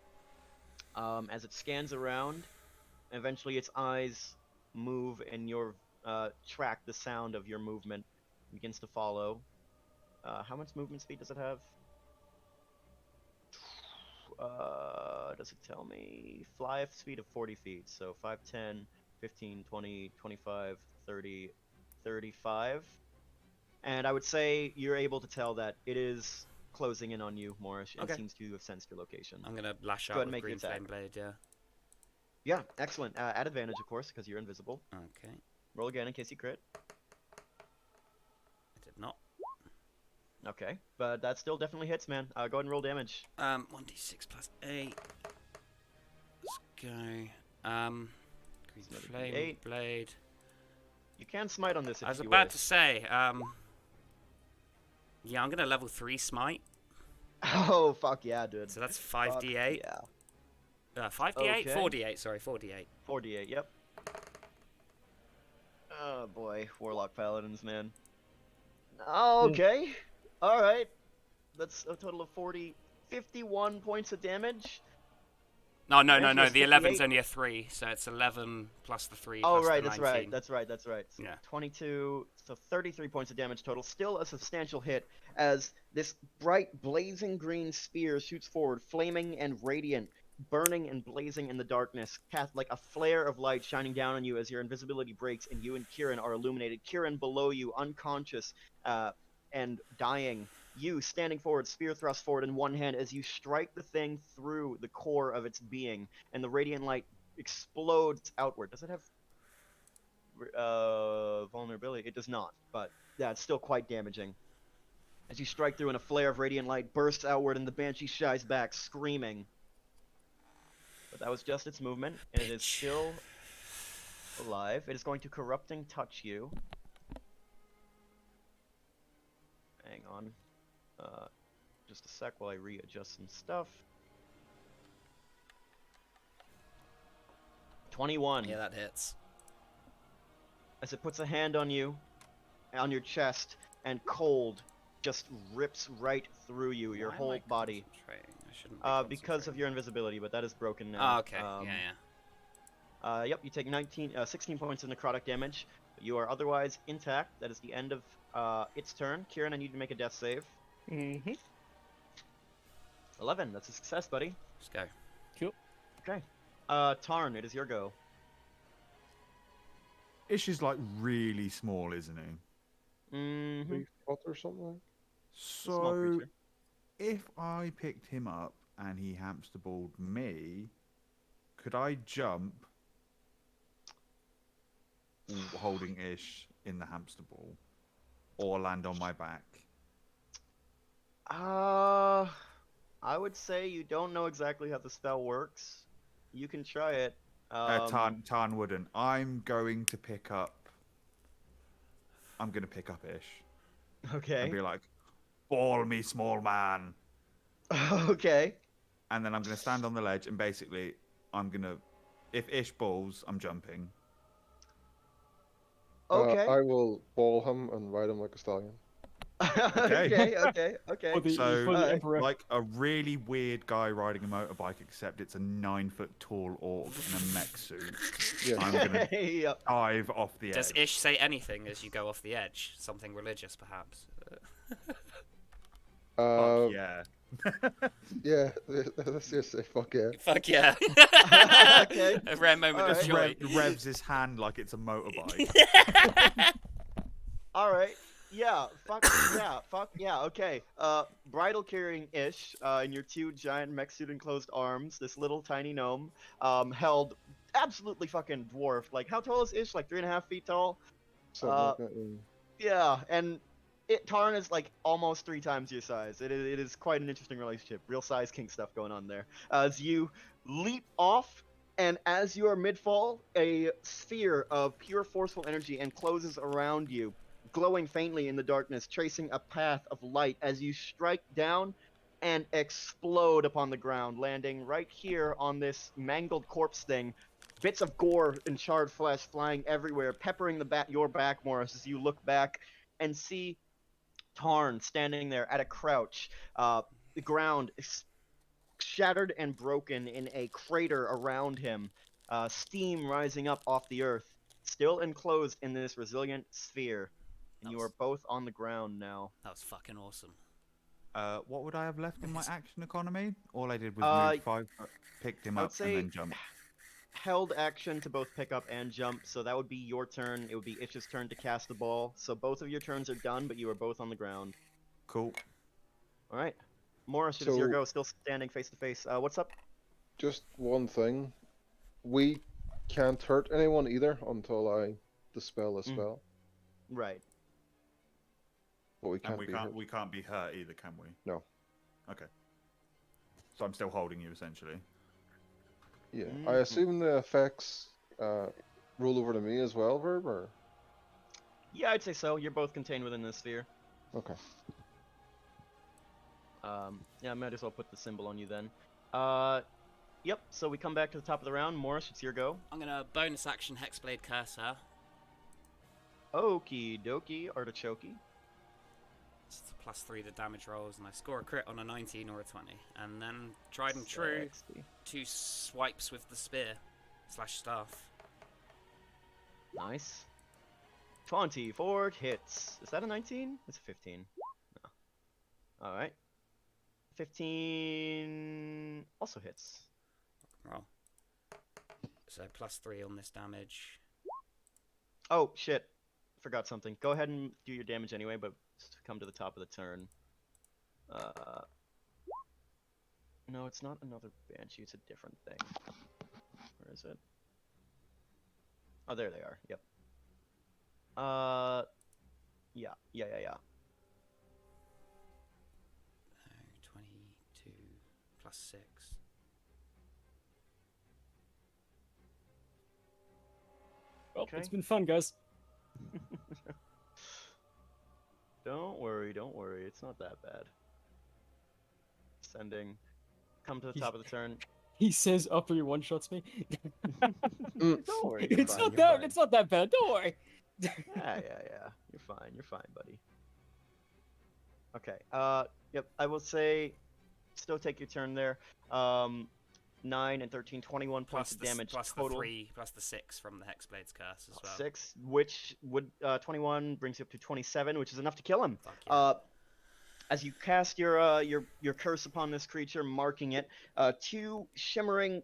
[SPEAKER 2] As it scans around, eventually its eyes move and your track the sound of your movement begins to follow. How much movement speed does it have? Does it tell me? Fly speed of 40 feet, so 5, 10, 15, 20, 25, 30, 35. And I would say you're able to tell that it is closing in on you, Morris, and
[SPEAKER 1] Okay.
[SPEAKER 2] seems to have sensed your location.
[SPEAKER 1] I'm gonna lash
[SPEAKER 2] Go
[SPEAKER 1] out
[SPEAKER 2] ahead and
[SPEAKER 1] with
[SPEAKER 2] make
[SPEAKER 1] green
[SPEAKER 2] your attack.
[SPEAKER 1] flame blade. Yeah.
[SPEAKER 2] Yeah, excellent. At advantage, of course, because you're invisible.
[SPEAKER 1] Okay.
[SPEAKER 2] Roll again in case you crit.
[SPEAKER 1] I did not.
[SPEAKER 2] Okay, but that still definitely hits, man. Go ahead and roll damage.
[SPEAKER 1] 1d6 plus 8. Let's go. Green
[SPEAKER 2] Another
[SPEAKER 1] flame
[SPEAKER 2] D8.
[SPEAKER 1] blade.
[SPEAKER 2] You can smite on this if
[SPEAKER 1] I was
[SPEAKER 2] you
[SPEAKER 1] about
[SPEAKER 2] wish.
[SPEAKER 1] to say, yeah, I'm gonna level 3 smite.
[SPEAKER 2] Oh, fuck yeah, dude.
[SPEAKER 1] So that's
[SPEAKER 2] Fuck
[SPEAKER 1] 5d8.
[SPEAKER 2] yeah.
[SPEAKER 1] 5d8?
[SPEAKER 2] Okay.
[SPEAKER 1] 4d8, sorry, 4d8.
[SPEAKER 2] 4d8, yep. Oh boy, Warlock Paladins, man. Okay. Alright. That's a total of 51 points of damage.
[SPEAKER 1] No, no,
[SPEAKER 2] Actually,
[SPEAKER 1] no,
[SPEAKER 2] it's
[SPEAKER 1] the 11's
[SPEAKER 2] 58.
[SPEAKER 1] only a 3, so it's 11 plus the 3
[SPEAKER 2] Oh,
[SPEAKER 1] plus
[SPEAKER 2] right,
[SPEAKER 1] the
[SPEAKER 2] that's
[SPEAKER 1] 19.
[SPEAKER 2] right, that's right. So
[SPEAKER 1] Yeah.
[SPEAKER 2] 22, so 33 points of damage total. Still a substantial hit as this bright, blazing green spear shoots forward, flaming and radiant, burning and blazing in the darkness, cast like a flare of light shining down on you as your invisibility breaks and you and Kieran are illuminated. Kieran below you, unconscious and dying. You standing forward, spear thrust forward in one hand as you strike the thing through the core of its being, and the radiant light explodes outward. Does it have vulnerability? It does not, but yeah, it's still quite damaging. As you strike through and a flare of radiant light bursts outward and the banshee shies back, screaming. But that was just its movement, and it is still alive. It is going to corrupting touch you. Hang on. Just a sec while I readjust some stuff. 21.
[SPEAKER 1] Yeah, that hits.
[SPEAKER 2] As it puts a hand on you, on your chest, and cold just rips right through you, your
[SPEAKER 1] Why am
[SPEAKER 2] whole
[SPEAKER 1] I
[SPEAKER 2] body.
[SPEAKER 1] concentrating? I shouldn't be
[SPEAKER 2] Because of your invisibility, but that is broken now.
[SPEAKER 1] Oh, okay. Yeah.
[SPEAKER 2] Yep, you take 16 points of necrotic damage. You are otherwise intact. That is the end of its turn. Kieran, I need you to make a death save.
[SPEAKER 3] Mm-hmm.
[SPEAKER 2] 11. That's a success, buddy.
[SPEAKER 1] Let's go.
[SPEAKER 3] Cool.
[SPEAKER 2] Okay. Tarn, it is your go.
[SPEAKER 5] Ish is like really small, isn't he?
[SPEAKER 2] Mm-hmm.
[SPEAKER 6] 3 foot or something.
[SPEAKER 2] Small
[SPEAKER 5] So,
[SPEAKER 2] creature.
[SPEAKER 5] if I picked him up and he hamster balled me, could I jump holding Ish in the hamster ball, or land on my back?
[SPEAKER 2] I would say you don't know exactly how the spell works. You can try it.
[SPEAKER 5] Tarn wouldn't. I'm going to pick up Ish
[SPEAKER 2] Okay.
[SPEAKER 5] and be like, "Ball me, small man."
[SPEAKER 2] Okay.
[SPEAKER 5] And then I'm going to stand on the ledge and basically I'm going to, if Ish balls, I'm jumping.
[SPEAKER 2] Okay.
[SPEAKER 6] I will ball him and ride him like a stallion.
[SPEAKER 2] Okay.
[SPEAKER 3] For the,
[SPEAKER 5] So,
[SPEAKER 3] for the Emperor.
[SPEAKER 5] like a really weird guy riding a motorbike, except it's a 9-foot tall orc in a mech suit.
[SPEAKER 6] Yeah.
[SPEAKER 5] I'm going to
[SPEAKER 2] Yep.
[SPEAKER 5] dive off the
[SPEAKER 1] Does
[SPEAKER 5] edge.
[SPEAKER 1] Ish say anything as you go off the edge? Something religious, perhaps?
[SPEAKER 5] Fuck yeah.
[SPEAKER 6] Yeah, let's just say fuck yeah.
[SPEAKER 1] Fuck yeah.
[SPEAKER 2] Okay.
[SPEAKER 1] A rare moment of
[SPEAKER 2] Alright.
[SPEAKER 1] joy.
[SPEAKER 5] Revs his hand like it's a motorbike.
[SPEAKER 2] All right. Yeah. Fuck yeah. Fuck yeah. Okay. Bridle carrying Ish in your two giant mech suit enclosed arms. This little tiny gnome, held absolutely fucking dwarfed. Like, how tall is Ish? Like 3.5 feet tall.
[SPEAKER 6] Something like that.
[SPEAKER 2] Yeah, and Tarn is like almost 3 times your size. It is quite an interesting relationship. Real size kink stuff going on there. As you leap off, and as you are mid-fall, a sphere of pure forceful energy encloses around you, glowing faintly in the darkness, tracing a path of light as you strike down and explode upon the ground, landing right here on this mangled corpse thing. Bits of gore and charred flesh flying everywhere, peppering your back, Morris, as you look back and see Tarn standing there at a crouch. The ground is shattered and broken in a crater around him. Steam rising up off the earth, still enclosed in this resilient sphere. And you are both on the ground now.
[SPEAKER 1] That was fucking awesome.
[SPEAKER 5] What would I have left in my action economy? All I did was move 5 foot, picked him
[SPEAKER 2] I
[SPEAKER 5] up,
[SPEAKER 2] would say
[SPEAKER 5] and then jumped.
[SPEAKER 2] held action to both pick up and jump, so that would be your turn. It would be Ish's turn to cast the ball. So both of your turns are done, but you are both on the ground.
[SPEAKER 5] Cool.
[SPEAKER 2] All right. Morris, it is your
[SPEAKER 6] So-
[SPEAKER 2] go. Still standing face to face. What's up?
[SPEAKER 6] Just one thing. We can't hurt anyone either until I dispel a spell.
[SPEAKER 2] Right.
[SPEAKER 6] but we
[SPEAKER 5] And
[SPEAKER 6] can't be hurt.
[SPEAKER 5] we can't be hurt either, can we?
[SPEAKER 6] No.
[SPEAKER 5] Okay. So I'm still holding you essentially.
[SPEAKER 6] Yeah, I assume the effects roll over to me as well, Verb, or?
[SPEAKER 2] Yeah, I'd say so. You're both contained within this sphere.
[SPEAKER 6] Okay.
[SPEAKER 2] Yeah, I might as well put the symbol on you then. Yep, so we come back to the top of the round. Morris, it's your go.
[SPEAKER 1] I'm gonna bonus action Hexblade Curse her.
[SPEAKER 2] Okie dokie, artichoke.
[SPEAKER 1] It's +3 the damage rolls, and I score a crit on a 19 or a 20. And then, tried and true, 2 swipes with the spear / staff.
[SPEAKER 2] Nice. 24 hits. Is that a 19? It's a 15. No. Alright. 15 also hits.
[SPEAKER 1] Roll. So +3 on this damage.
[SPEAKER 2] Oh, shit. Forgot something. Go ahead and do your damage anyway, but come to the top of the turn. No, it's not another Banshee. It's a different thing. Where is it? Oh, there they are. Yep. Yeah.
[SPEAKER 1] 22 +6.
[SPEAKER 3] Well,
[SPEAKER 2] Okay.
[SPEAKER 3] it's been fun, guys.
[SPEAKER 2] Don't worry, don't worry. It's not that bad. Sending. Come to the top of the turn.
[SPEAKER 3] He says after he one-shots me.
[SPEAKER 2] Don't worry. You're
[SPEAKER 3] It's
[SPEAKER 2] fine,
[SPEAKER 3] not
[SPEAKER 2] you're
[SPEAKER 3] that.
[SPEAKER 2] fine.
[SPEAKER 3] It's not that bad. Don't worry.
[SPEAKER 2] Yeah. You're fine. You're fine, buddy. Okay. Yep. I will say, still take your turn there. 9 and 13, 21 points of damage
[SPEAKER 1] plus
[SPEAKER 2] total.
[SPEAKER 1] the 3 plus the 6 from the Hexblade's Curse as well.
[SPEAKER 2] 6, which would 21 brings you up to 27, which is enough to kill him.
[SPEAKER 1] Fuck yeah.
[SPEAKER 2] As you cast your curse upon this creature, marking it, 2 shimmering,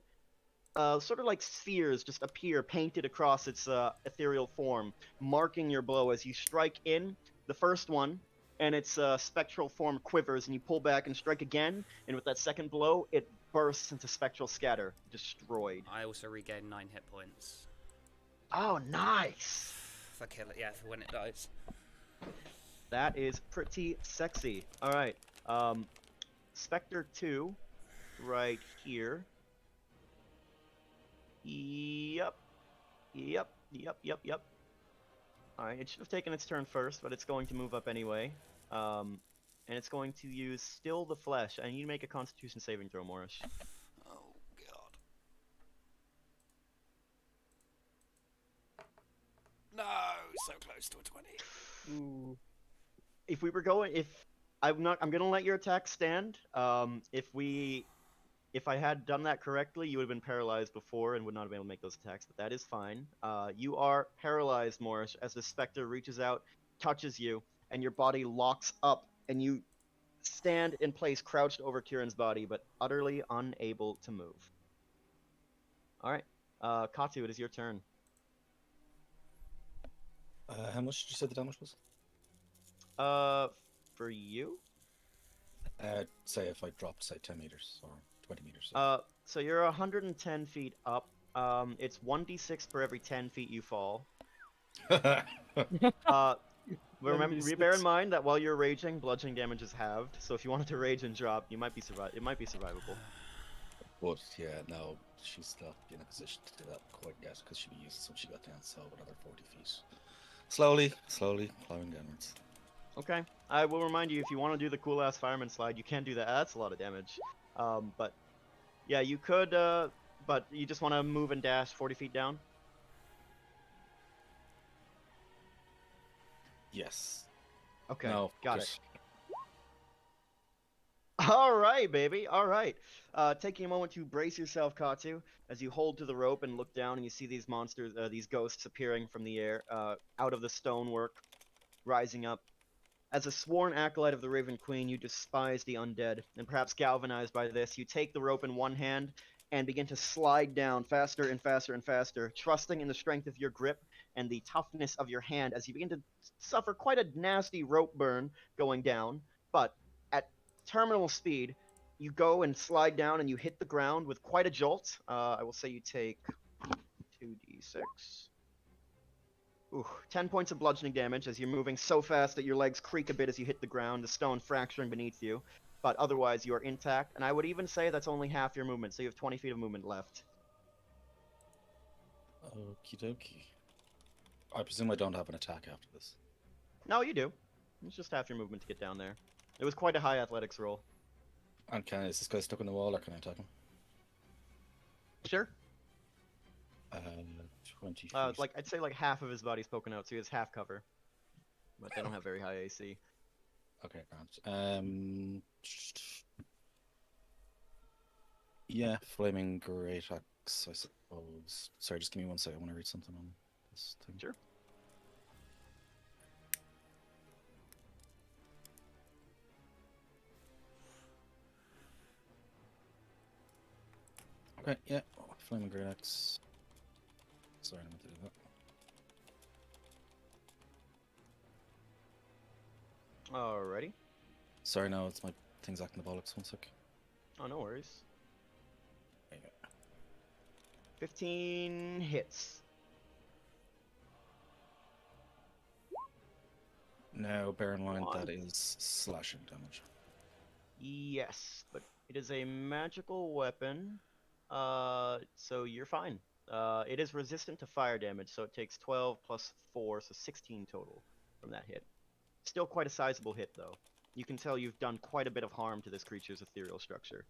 [SPEAKER 2] sort of like spheres just appear, painted across its ethereal form, marking your blow as you strike in. The first one, and its spectral form quivers, and you pull back and strike again, and with that second blow, it bursts into spectral scatter, destroyed.
[SPEAKER 1] I also regain 9 hit points.
[SPEAKER 2] Oh, nice!
[SPEAKER 1] For kill it, yeah, for when it dies.
[SPEAKER 2] That is pretty sexy. All right, Spectre 2, right here. Yep. Alright, it should have taken its turn first, but it's going to move up anyway. And it's going to use Still the Flesh. I need to make a Constitution saving throw, Morris.
[SPEAKER 1] Oh, God. No, so close to a 20.
[SPEAKER 2] Ooh. If we were going, I'm gonna let your attack stand. If I had done that correctly, you would have been paralyzed before and would not have been able to make those attacks, but that is fine. You are paralyzed, Morris, as the Spectre reaches out, touches you, and your body locks up, and you stand in place, crouched over Kieran's body, but utterly unable to move. Alright, Katu, it is your turn.
[SPEAKER 4] How much did you say the damage was?
[SPEAKER 2] For you?
[SPEAKER 4] Say if I dropped, say, 10 meters or 20 meters.
[SPEAKER 2] So you're 110 feet up. It's 1d6 for every 10 feet you fall. Remember, bear in mind that while you're raging, bludgeoning damage is halved. So if you wanted to rage and drop, it might be survivable.
[SPEAKER 4] But yeah, no, she's not in a position to do that quite yet because she'll be used when she got down. So another 40 feet. Slowly climbing downwards.
[SPEAKER 2] Okay. I will remind you, if you want to do the cool ass fireman slide, you can do that. That's a lot of damage. But yeah, you could. But you just want to move and dash 40 feet down.
[SPEAKER 4] Yes.
[SPEAKER 2] Okay.
[SPEAKER 4] No,
[SPEAKER 2] Got
[SPEAKER 4] just-
[SPEAKER 2] it. All right, baby. All right. Taking a moment to brace yourself, Katu, as you hold to the rope and look down, and you see these monsters, these ghosts appearing from the air, out of the stonework, rising up. As a sworn acolyte of the Raven Queen, you despise the undead, and perhaps galvanized by this, you take the rope in one hand and begin to slide down faster and faster and faster, trusting in the strength of your grip and the toughness of your hand as you begin to suffer quite a nasty rope burn going down. But at terminal speed, you go and slide down and you hit the ground with quite a jolt. I will say you take 2d6. Ooh, 10 points of bludgeoning damage as you're moving so fast that your legs creak a bit as you hit the ground, the stone fracturing beneath you. But otherwise, you are intact, and I would even say that's only half your movement, so you have 20 feet of movement left.
[SPEAKER 4] Okie dokie. I presume I don't have an attack after this.
[SPEAKER 2] No, you do. It's just half your movement to get down there. It was quite a high athletics roll.
[SPEAKER 4] And is this guy stuck in the wall, or can I attack him?
[SPEAKER 2] Sure.
[SPEAKER 4] 20 feet.
[SPEAKER 2] Like I'd say like half of his body's poking out, so he has half cover. But they don't have very high AC.
[SPEAKER 4] Okay, grand. Yeah, flaming great axe, I suppose. Sorry, just give me 1 second. I want to read something on this thing.
[SPEAKER 2] Sure.
[SPEAKER 4] Okay, yeah. Flaming great axe. Sorry, I meant to do that.
[SPEAKER 2] Alrighty.
[SPEAKER 4] Sorry, no, it's my thing's acting the bollocks. 1 sec.
[SPEAKER 2] Oh, no worries.
[SPEAKER 4] There you go.
[SPEAKER 2] 15 hits.
[SPEAKER 4] Now, bear in mind
[SPEAKER 2] One.
[SPEAKER 4] that is slashing damage.
[SPEAKER 2] Yes, but it is a magical weapon. So you're fine. It is resistant to fire damage, so it takes 12 plus 4, so 16 total from that hit. Still quite a sizable hit, though. You can tell you've done quite a bit of harm to this creature's ethereal structure.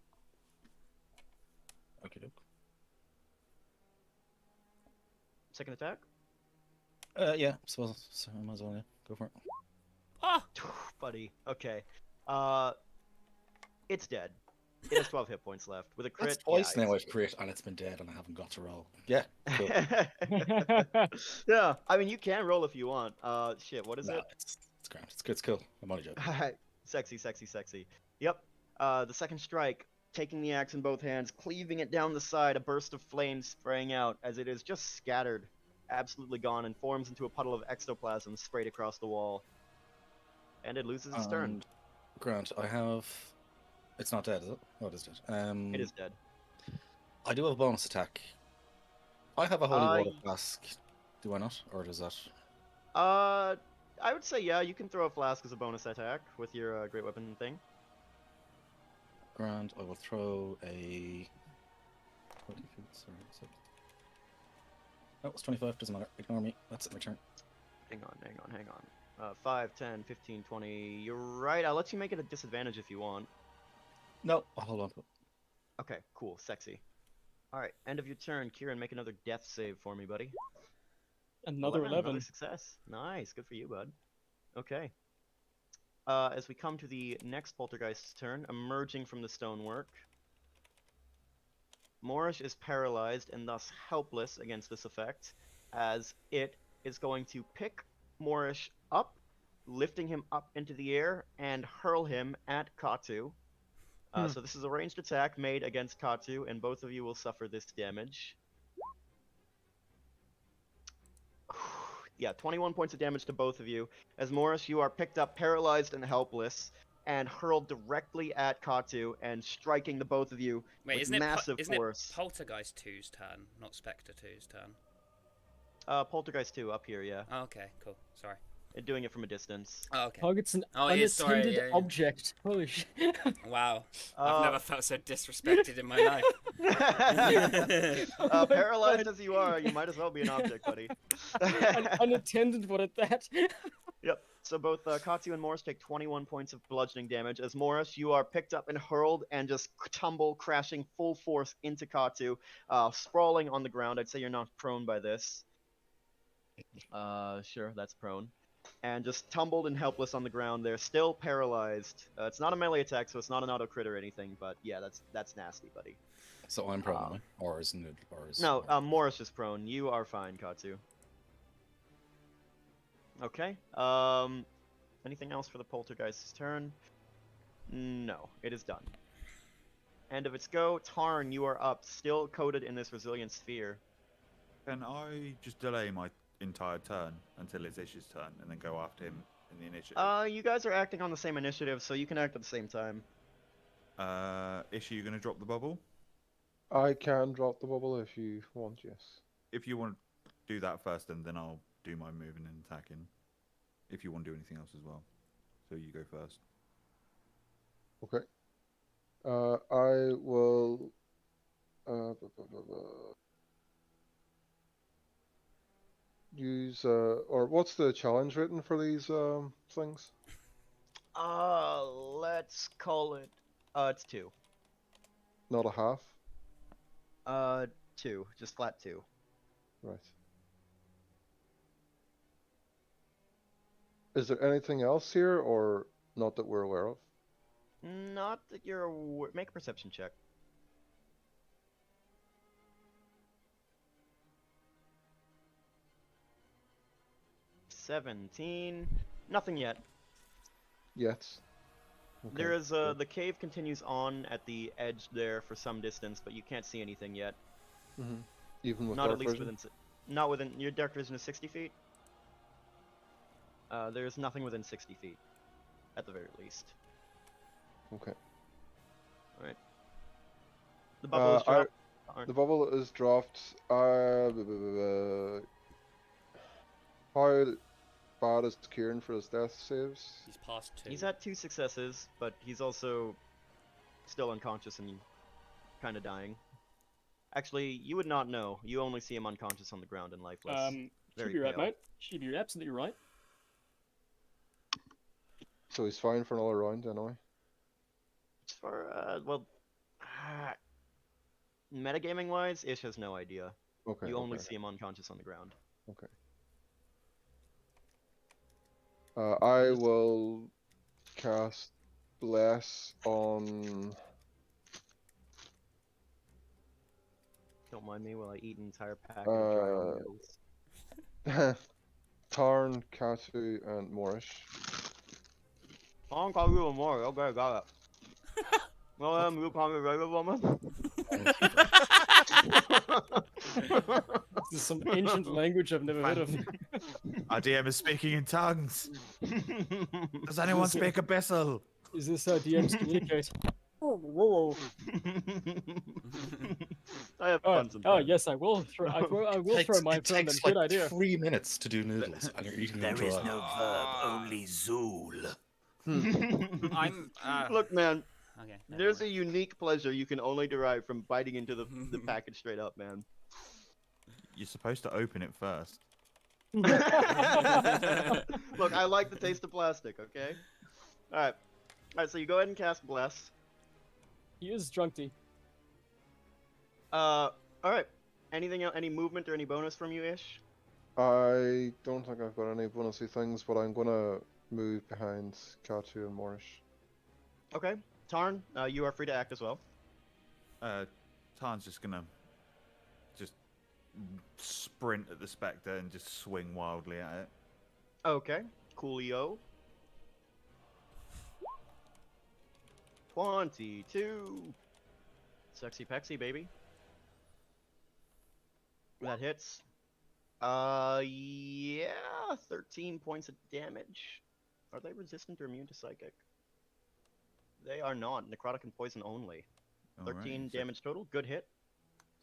[SPEAKER 4] Okay, doke.
[SPEAKER 2] Second attack?
[SPEAKER 4] Yeah, so I might as well, yeah. Go for it.
[SPEAKER 1] Oh!
[SPEAKER 2] Buddy. Okay. It's dead. It has 12 hit points left. With a crit,
[SPEAKER 4] That's twice
[SPEAKER 2] yeah,
[SPEAKER 4] now I've crit and it's been dead and I haven't got to roll. Yeah, cool.
[SPEAKER 2] Yeah, I mean, you can roll if you want. Shit, what is
[SPEAKER 4] No,
[SPEAKER 2] it?
[SPEAKER 4] it's grand. It's good. It's cool. I'm only joking.
[SPEAKER 2] Alright. Sexy, sexy, sexy. Yep. The second strike, taking the axe in both hands, cleaving it down the side, a burst of flames spraying out as it is just scattered, absolutely gone, and forms into a puddle of ectoplasm sprayed across the wall. And it loses its turn.
[SPEAKER 4] Grant, I have. It's not dead, is it? Oh, it is dead.
[SPEAKER 2] It is dead.
[SPEAKER 4] I do have a bonus attack. I have a holy water flask. Do I not? Or does that?
[SPEAKER 2] I would say yeah, you can throw a flask as a bonus attack with your great weapon thing.
[SPEAKER 4] Grand, I will throw a. 20 feet, sorry. So... Oh, it's 25, doesn't matter. Ignore me. That's it, my turn.
[SPEAKER 2] Hang on. 5, 10, 15, 20. You're right, I'll let you make it a disadvantage if you want.
[SPEAKER 4] No, I'll hold on to it.
[SPEAKER 2] Okay, cool, sexy. Alright, end of your turn. Kieran, make another death save for me, buddy.
[SPEAKER 3] Another 11.
[SPEAKER 2] Another success. Nice, good for you, bud. Okay. As we come to the next poltergeist's turn, emerging from the stonework, Moorish is paralyzed and thus helpless against this effect, as it is going to pick Moorish up, lifting him up into the air, and hurl him at Katu. So this is a ranged attack made against Katu, and both of you will suffer this damage. Yeah, 21 points of damage to both of you. As Morris, you are picked up paralyzed and helpless, and hurled directly at Katu, and striking the both of you with massive force.
[SPEAKER 1] Isn't it Poltergeist 2's turn, not Spectre 2's turn?
[SPEAKER 2] Poltergeist 2 up here, yeah.
[SPEAKER 1] Oh, okay, cool. Sorry.
[SPEAKER 2] Doing it from a distance.
[SPEAKER 1] Oh, okay.
[SPEAKER 3] Targets an
[SPEAKER 1] yeah, sorry,
[SPEAKER 3] unattended
[SPEAKER 1] yeah.
[SPEAKER 3] object. Holy shit.
[SPEAKER 1] Wow. I've never felt so disrespected in my life.
[SPEAKER 2] Paralyzed as you are, you might as well be an object, buddy.
[SPEAKER 3] An unattended one at that.
[SPEAKER 2] Yep. So both Katsu and Morris take 21 points of bludgeoning damage. As Morris, you are picked up and hurled and just tumble, crashing full force into Katsu, sprawling on the ground. I'd say you're not prone by this. Sure, that's prone. And just tumbled and helpless on the ground. They're still paralyzed. It's not a melee attack, so it's not an auto crit or anything. But yeah, that's nasty, buddy.
[SPEAKER 4] So I'm prone, am I? Or is Noodle?
[SPEAKER 2] No, Morris is prone. You are fine, Katsu. Okay. Anything else for the poltergeist's turn? No, it is done. End of its go. Tarn, you are up, still coated in this resilient sphere.
[SPEAKER 5] Can I just delay my entire turn until it's Ish's turn and then go after him in the initiative?
[SPEAKER 2] You guys are acting on the same initiative, so you can act at the same time.
[SPEAKER 5] Ish, are you going to drop the bubble?
[SPEAKER 6] I can drop the bubble if you want, yes.
[SPEAKER 5] If you want to do that first, and then I'll do my moving and attacking. If you want to do anything else as well. So you go first.
[SPEAKER 6] Okay. I will. Use or what's the challenge written for these things?
[SPEAKER 2] Let's call it. It's 2.
[SPEAKER 6] Not a half.
[SPEAKER 2] 2, just flat 2.
[SPEAKER 6] Right. Is there anything else here, or not that we're aware of?
[SPEAKER 2] Not that you're aware. Make a perception check. $17. Nothing yet.
[SPEAKER 6] Yes.
[SPEAKER 2] There
[SPEAKER 6] Okay.
[SPEAKER 2] is the cave continues on at the edge there for some distance, but you can't see anything yet.
[SPEAKER 6] Mm-hmm. Even with
[SPEAKER 2] Not
[SPEAKER 6] dark
[SPEAKER 2] at least
[SPEAKER 6] vision?
[SPEAKER 2] within. Not within. Your dark vision is 60 feet. There's nothing within 60 feet, at the very least.
[SPEAKER 6] Okay.
[SPEAKER 2] Alright. The bubble is dropped.
[SPEAKER 6] The bubble is dropped. How bad is Kieran for his death saves?
[SPEAKER 1] He's past 2.
[SPEAKER 2] He's at 2 successes, but he's also still unconscious and kind of dying. Actually, you would not know. You only see him unconscious on the ground and lifeless.
[SPEAKER 3] Should
[SPEAKER 2] Very
[SPEAKER 3] be right,
[SPEAKER 2] pale.
[SPEAKER 3] mate. Should be absolutely right.
[SPEAKER 6] So he's fine for another round anyway.
[SPEAKER 2] As far, well, metagaming wise, Ish has no idea.
[SPEAKER 6] Okay.
[SPEAKER 2] You only
[SPEAKER 6] okay.
[SPEAKER 2] see him unconscious on the ground.
[SPEAKER 6] Okay. I will cast Bless on.
[SPEAKER 2] Don't mind me while I eat an entire pack of dry noodles.
[SPEAKER 6] Tarn, Katu, and Moorish.
[SPEAKER 2] I'll call you a more. Okay, got it. Well, you call me a regular woman.
[SPEAKER 3] This is some ancient language I've never heard of.
[SPEAKER 5] Our DM is speaking in tongues. Does anyone speak Abyssal?
[SPEAKER 3] Is this how DMs communicate? Whoa.
[SPEAKER 2] I have
[SPEAKER 3] Oh,
[SPEAKER 2] fun sometimes.
[SPEAKER 3] yes, I will throw. I will throw my
[SPEAKER 4] it
[SPEAKER 3] friend.
[SPEAKER 4] takes
[SPEAKER 3] Good
[SPEAKER 4] like
[SPEAKER 3] idea.
[SPEAKER 4] 3 minutes to do noodles, and you're eating them dry.
[SPEAKER 7] verb, only Zool.
[SPEAKER 1] I'm.
[SPEAKER 2] Look, man,
[SPEAKER 1] Okay. never
[SPEAKER 2] there's a
[SPEAKER 1] mind.
[SPEAKER 2] unique pleasure you can only derive from biting into the package straight up, man.
[SPEAKER 5] You're supposed to open it first.
[SPEAKER 2] Look, I like the taste of plastic, okay? Alright. Alright, so you go ahead and cast Bless.
[SPEAKER 3] He is drunky.
[SPEAKER 2] Alright. Anything else, any movement or any bonus from you, Ish?
[SPEAKER 6] I don't think I've got any bonusy things, but I'm gonna move behind Katu and Moorish.
[SPEAKER 2] Okay. Tarn, you are free to act as well.
[SPEAKER 5] Tarn's just gonna sprint at the spectre and just swing wildly at it.
[SPEAKER 2] Okay. Coolio. 22. Sexy pexy, baby. That hits. Yeah, 13 points of damage. Are they resistant or immune to psychic? They are not. Necrotic and poison only. 13
[SPEAKER 5] Alright,
[SPEAKER 2] damage total. Good hit.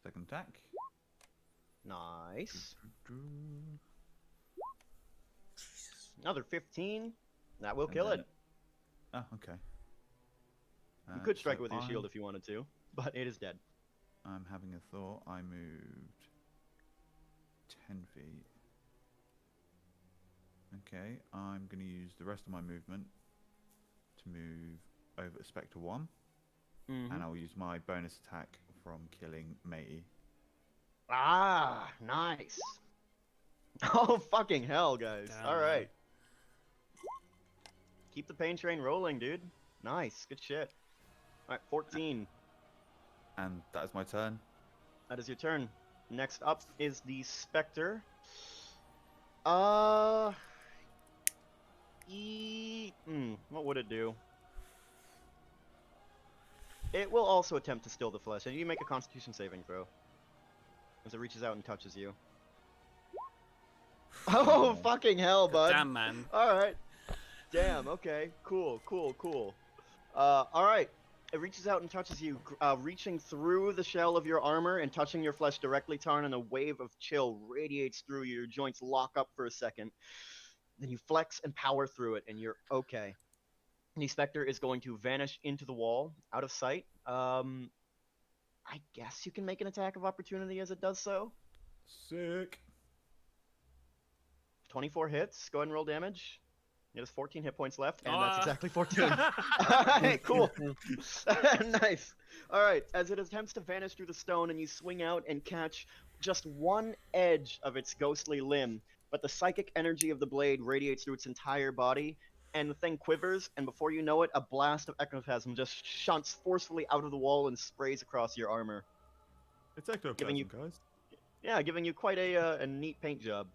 [SPEAKER 5] Second attack.
[SPEAKER 2] Nice. Another 15. That will
[SPEAKER 5] And
[SPEAKER 2] kill
[SPEAKER 5] then-
[SPEAKER 2] it.
[SPEAKER 5] Oh, okay.
[SPEAKER 2] You could strike
[SPEAKER 5] so
[SPEAKER 2] it with your
[SPEAKER 5] I'm-
[SPEAKER 2] shield if you wanted to, but it is dead.
[SPEAKER 5] I'm having a thought. I moved 10 feet. Okay, I'm going to use the rest of my movement to move over to Spectre 1. And I'll use my bonus attack from killing Matey.
[SPEAKER 2] Ah, nice. Oh, fucking hell, guys.
[SPEAKER 1] Damn,
[SPEAKER 2] Alright. Keep the pain train rolling, dude. Nice. Good shit. Alright, 14.
[SPEAKER 5] And that is my turn.
[SPEAKER 2] That is your turn. Next up is the Spectre. What would it do? It will also attempt to steal the flesh, and you make a Constitution saving throw. As it reaches out and touches you. Oh, fucking hell, bud.
[SPEAKER 1] Damn, man.
[SPEAKER 2] Alright. Damn, okay. Cool. Alright. It reaches out and touches you, reaching through the shell of your armor and touching your flesh directly, Tarn, and a wave of chill radiates through you. Your joints lock up for a second. Then you flex and power through it, and you're okay. The Spectre is going to vanish into the wall, out of sight. I guess you can make an attack of opportunity as it does so.
[SPEAKER 5] Sick.
[SPEAKER 2] 24 hits. Go ahead and roll damage. It has 14 hit points left, and that's exactly 14. Alright, cool. Nice. Alright, as it attempts to vanish through the stone, and you swing out and catch just one edge of its ghostly limb, but the psychic energy of the blade radiates through its entire body, and the thing quivers, and before you know it, a blast of ectoplasm just shunts forcefully out of the wall and sprays across your armor.
[SPEAKER 5] It's ectoplasm, guys.
[SPEAKER 2] Yeah, giving you quite a neat paint job.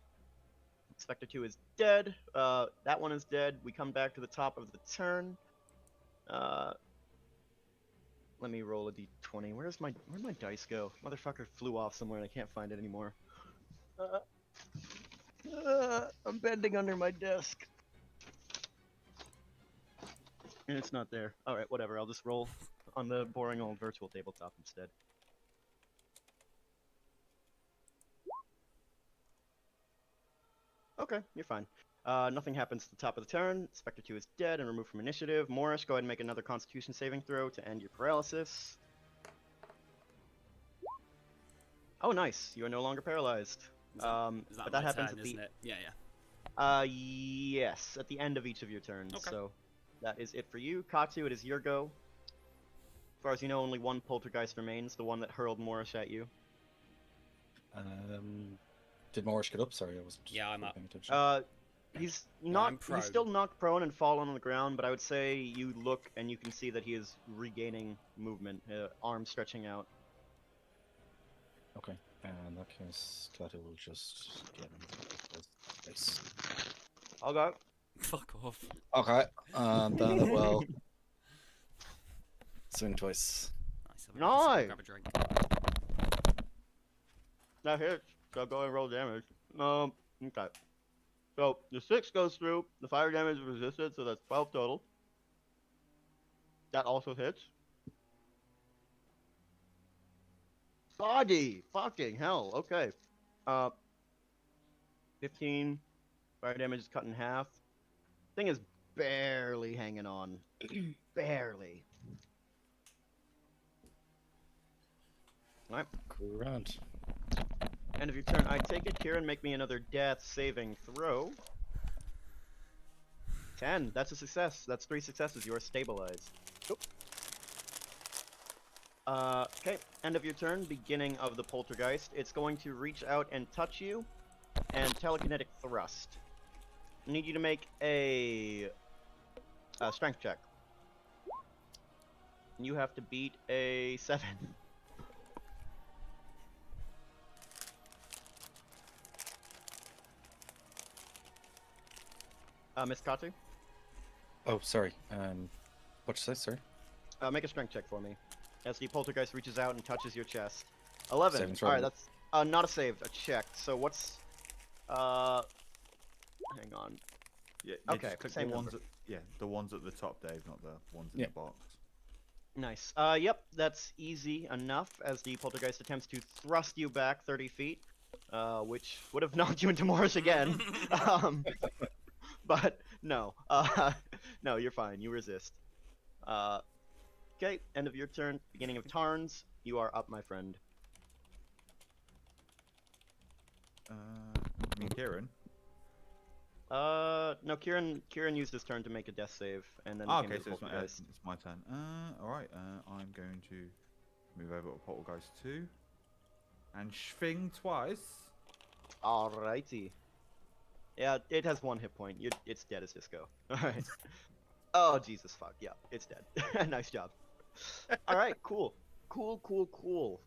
[SPEAKER 2] Spectre 2 is dead. That one is dead. We come back to the top of the turn. Let me roll a d20. Where'd my dice go? Motherfucker flew off somewhere and I can't find it anymore. I'm bending under my desk. And it's not there. Alright, whatever. I'll just roll on the boring old virtual tabletop instead. Okay, you're fine. Nothing happens at the top of the turn. Spectre 2 is dead and removed from initiative. Morris, go ahead and make another Constitution saving throw to end your paralysis. Oh, nice. You are no longer paralyzed.
[SPEAKER 1] Is that
[SPEAKER 2] but that happens
[SPEAKER 1] turn,
[SPEAKER 2] at the...
[SPEAKER 1] isn't it? Yeah, yeah.
[SPEAKER 2] Yes, at the end of each of your turns.
[SPEAKER 1] Okay.
[SPEAKER 2] So that is it for you. Katsu, it is your go. As far as you know, only one poltergeist remains, the one that hurled Morris at you.
[SPEAKER 4] Did Morris get up? Sorry, I wasn't.
[SPEAKER 1] Yeah, I'm up.
[SPEAKER 4] paying attention.
[SPEAKER 2] He's
[SPEAKER 1] I'm
[SPEAKER 2] not.
[SPEAKER 1] prone.
[SPEAKER 2] He's still knocked prone and fallen on the ground, but I would say you look and you can see that he is regaining movement, arms stretching out.
[SPEAKER 4] Okay. In that case, Clatter will just get him. Nice.
[SPEAKER 2] I'll go.
[SPEAKER 1] Fuck off.
[SPEAKER 4] Okay. And then it will swing twice.
[SPEAKER 1] Nice. I'll
[SPEAKER 2] Nice.
[SPEAKER 1] grab a drink.
[SPEAKER 2] That hits. So I'll go and roll damage. Okay. So the 6 goes through. The fire damage is resisted, so that's 12 total. That also hits. Soggy! Fucking hell. Okay. 15. Fire damage is cut in half. Thing is barely hanging on. Barely. Alright.
[SPEAKER 4] Grand.
[SPEAKER 2] End of your turn. I take it. Kieran, make me another death saving throw. 10. That's a success. That's 3 successes. You are stabilized. Okay. End of your turn. Beginning of the poltergeist. It's going to reach out and touch you. And telekinetic thrust. I need you to make a strength check. You have to beat a 7. Miss Katu?
[SPEAKER 4] Oh, sorry. What'd you say, sorry?
[SPEAKER 2] Make a strength check for me. As the poltergeist reaches out and touches your chest. 11.
[SPEAKER 4] Saving throw.
[SPEAKER 2] Alright, that's not a save, a check. So what's hang on.
[SPEAKER 5] Yeah,
[SPEAKER 2] Okay,
[SPEAKER 5] just click
[SPEAKER 2] same
[SPEAKER 5] the ones
[SPEAKER 2] number.
[SPEAKER 5] the ones at the top, Dave, not the ones in
[SPEAKER 4] Yeah.
[SPEAKER 5] the box.
[SPEAKER 2] Nice. Yep, that's easy enough as the poltergeist attempts to thrust you back 30 feet, which would have knocked you into Morris again. But no. No, you're fine. You resist. Okay, end of your turn. Beginning of Tarn's. You are up, my friend.
[SPEAKER 5] Me, Kieran.
[SPEAKER 2] No, Kieran used his turn to make a death save, and then
[SPEAKER 5] Oh,
[SPEAKER 2] became
[SPEAKER 5] okay,
[SPEAKER 2] the
[SPEAKER 5] so it's
[SPEAKER 2] poltergeist.
[SPEAKER 5] my turn. Alright, I'm going to move over to Poltergeist 2. And Schwing twice.
[SPEAKER 2] Alrighty. Yeah, it has 1 hit point. It's dead as disco. Alright. Oh, Jesus fuck. Yeah, it's dead. Nice job. Alright, cool. Cool.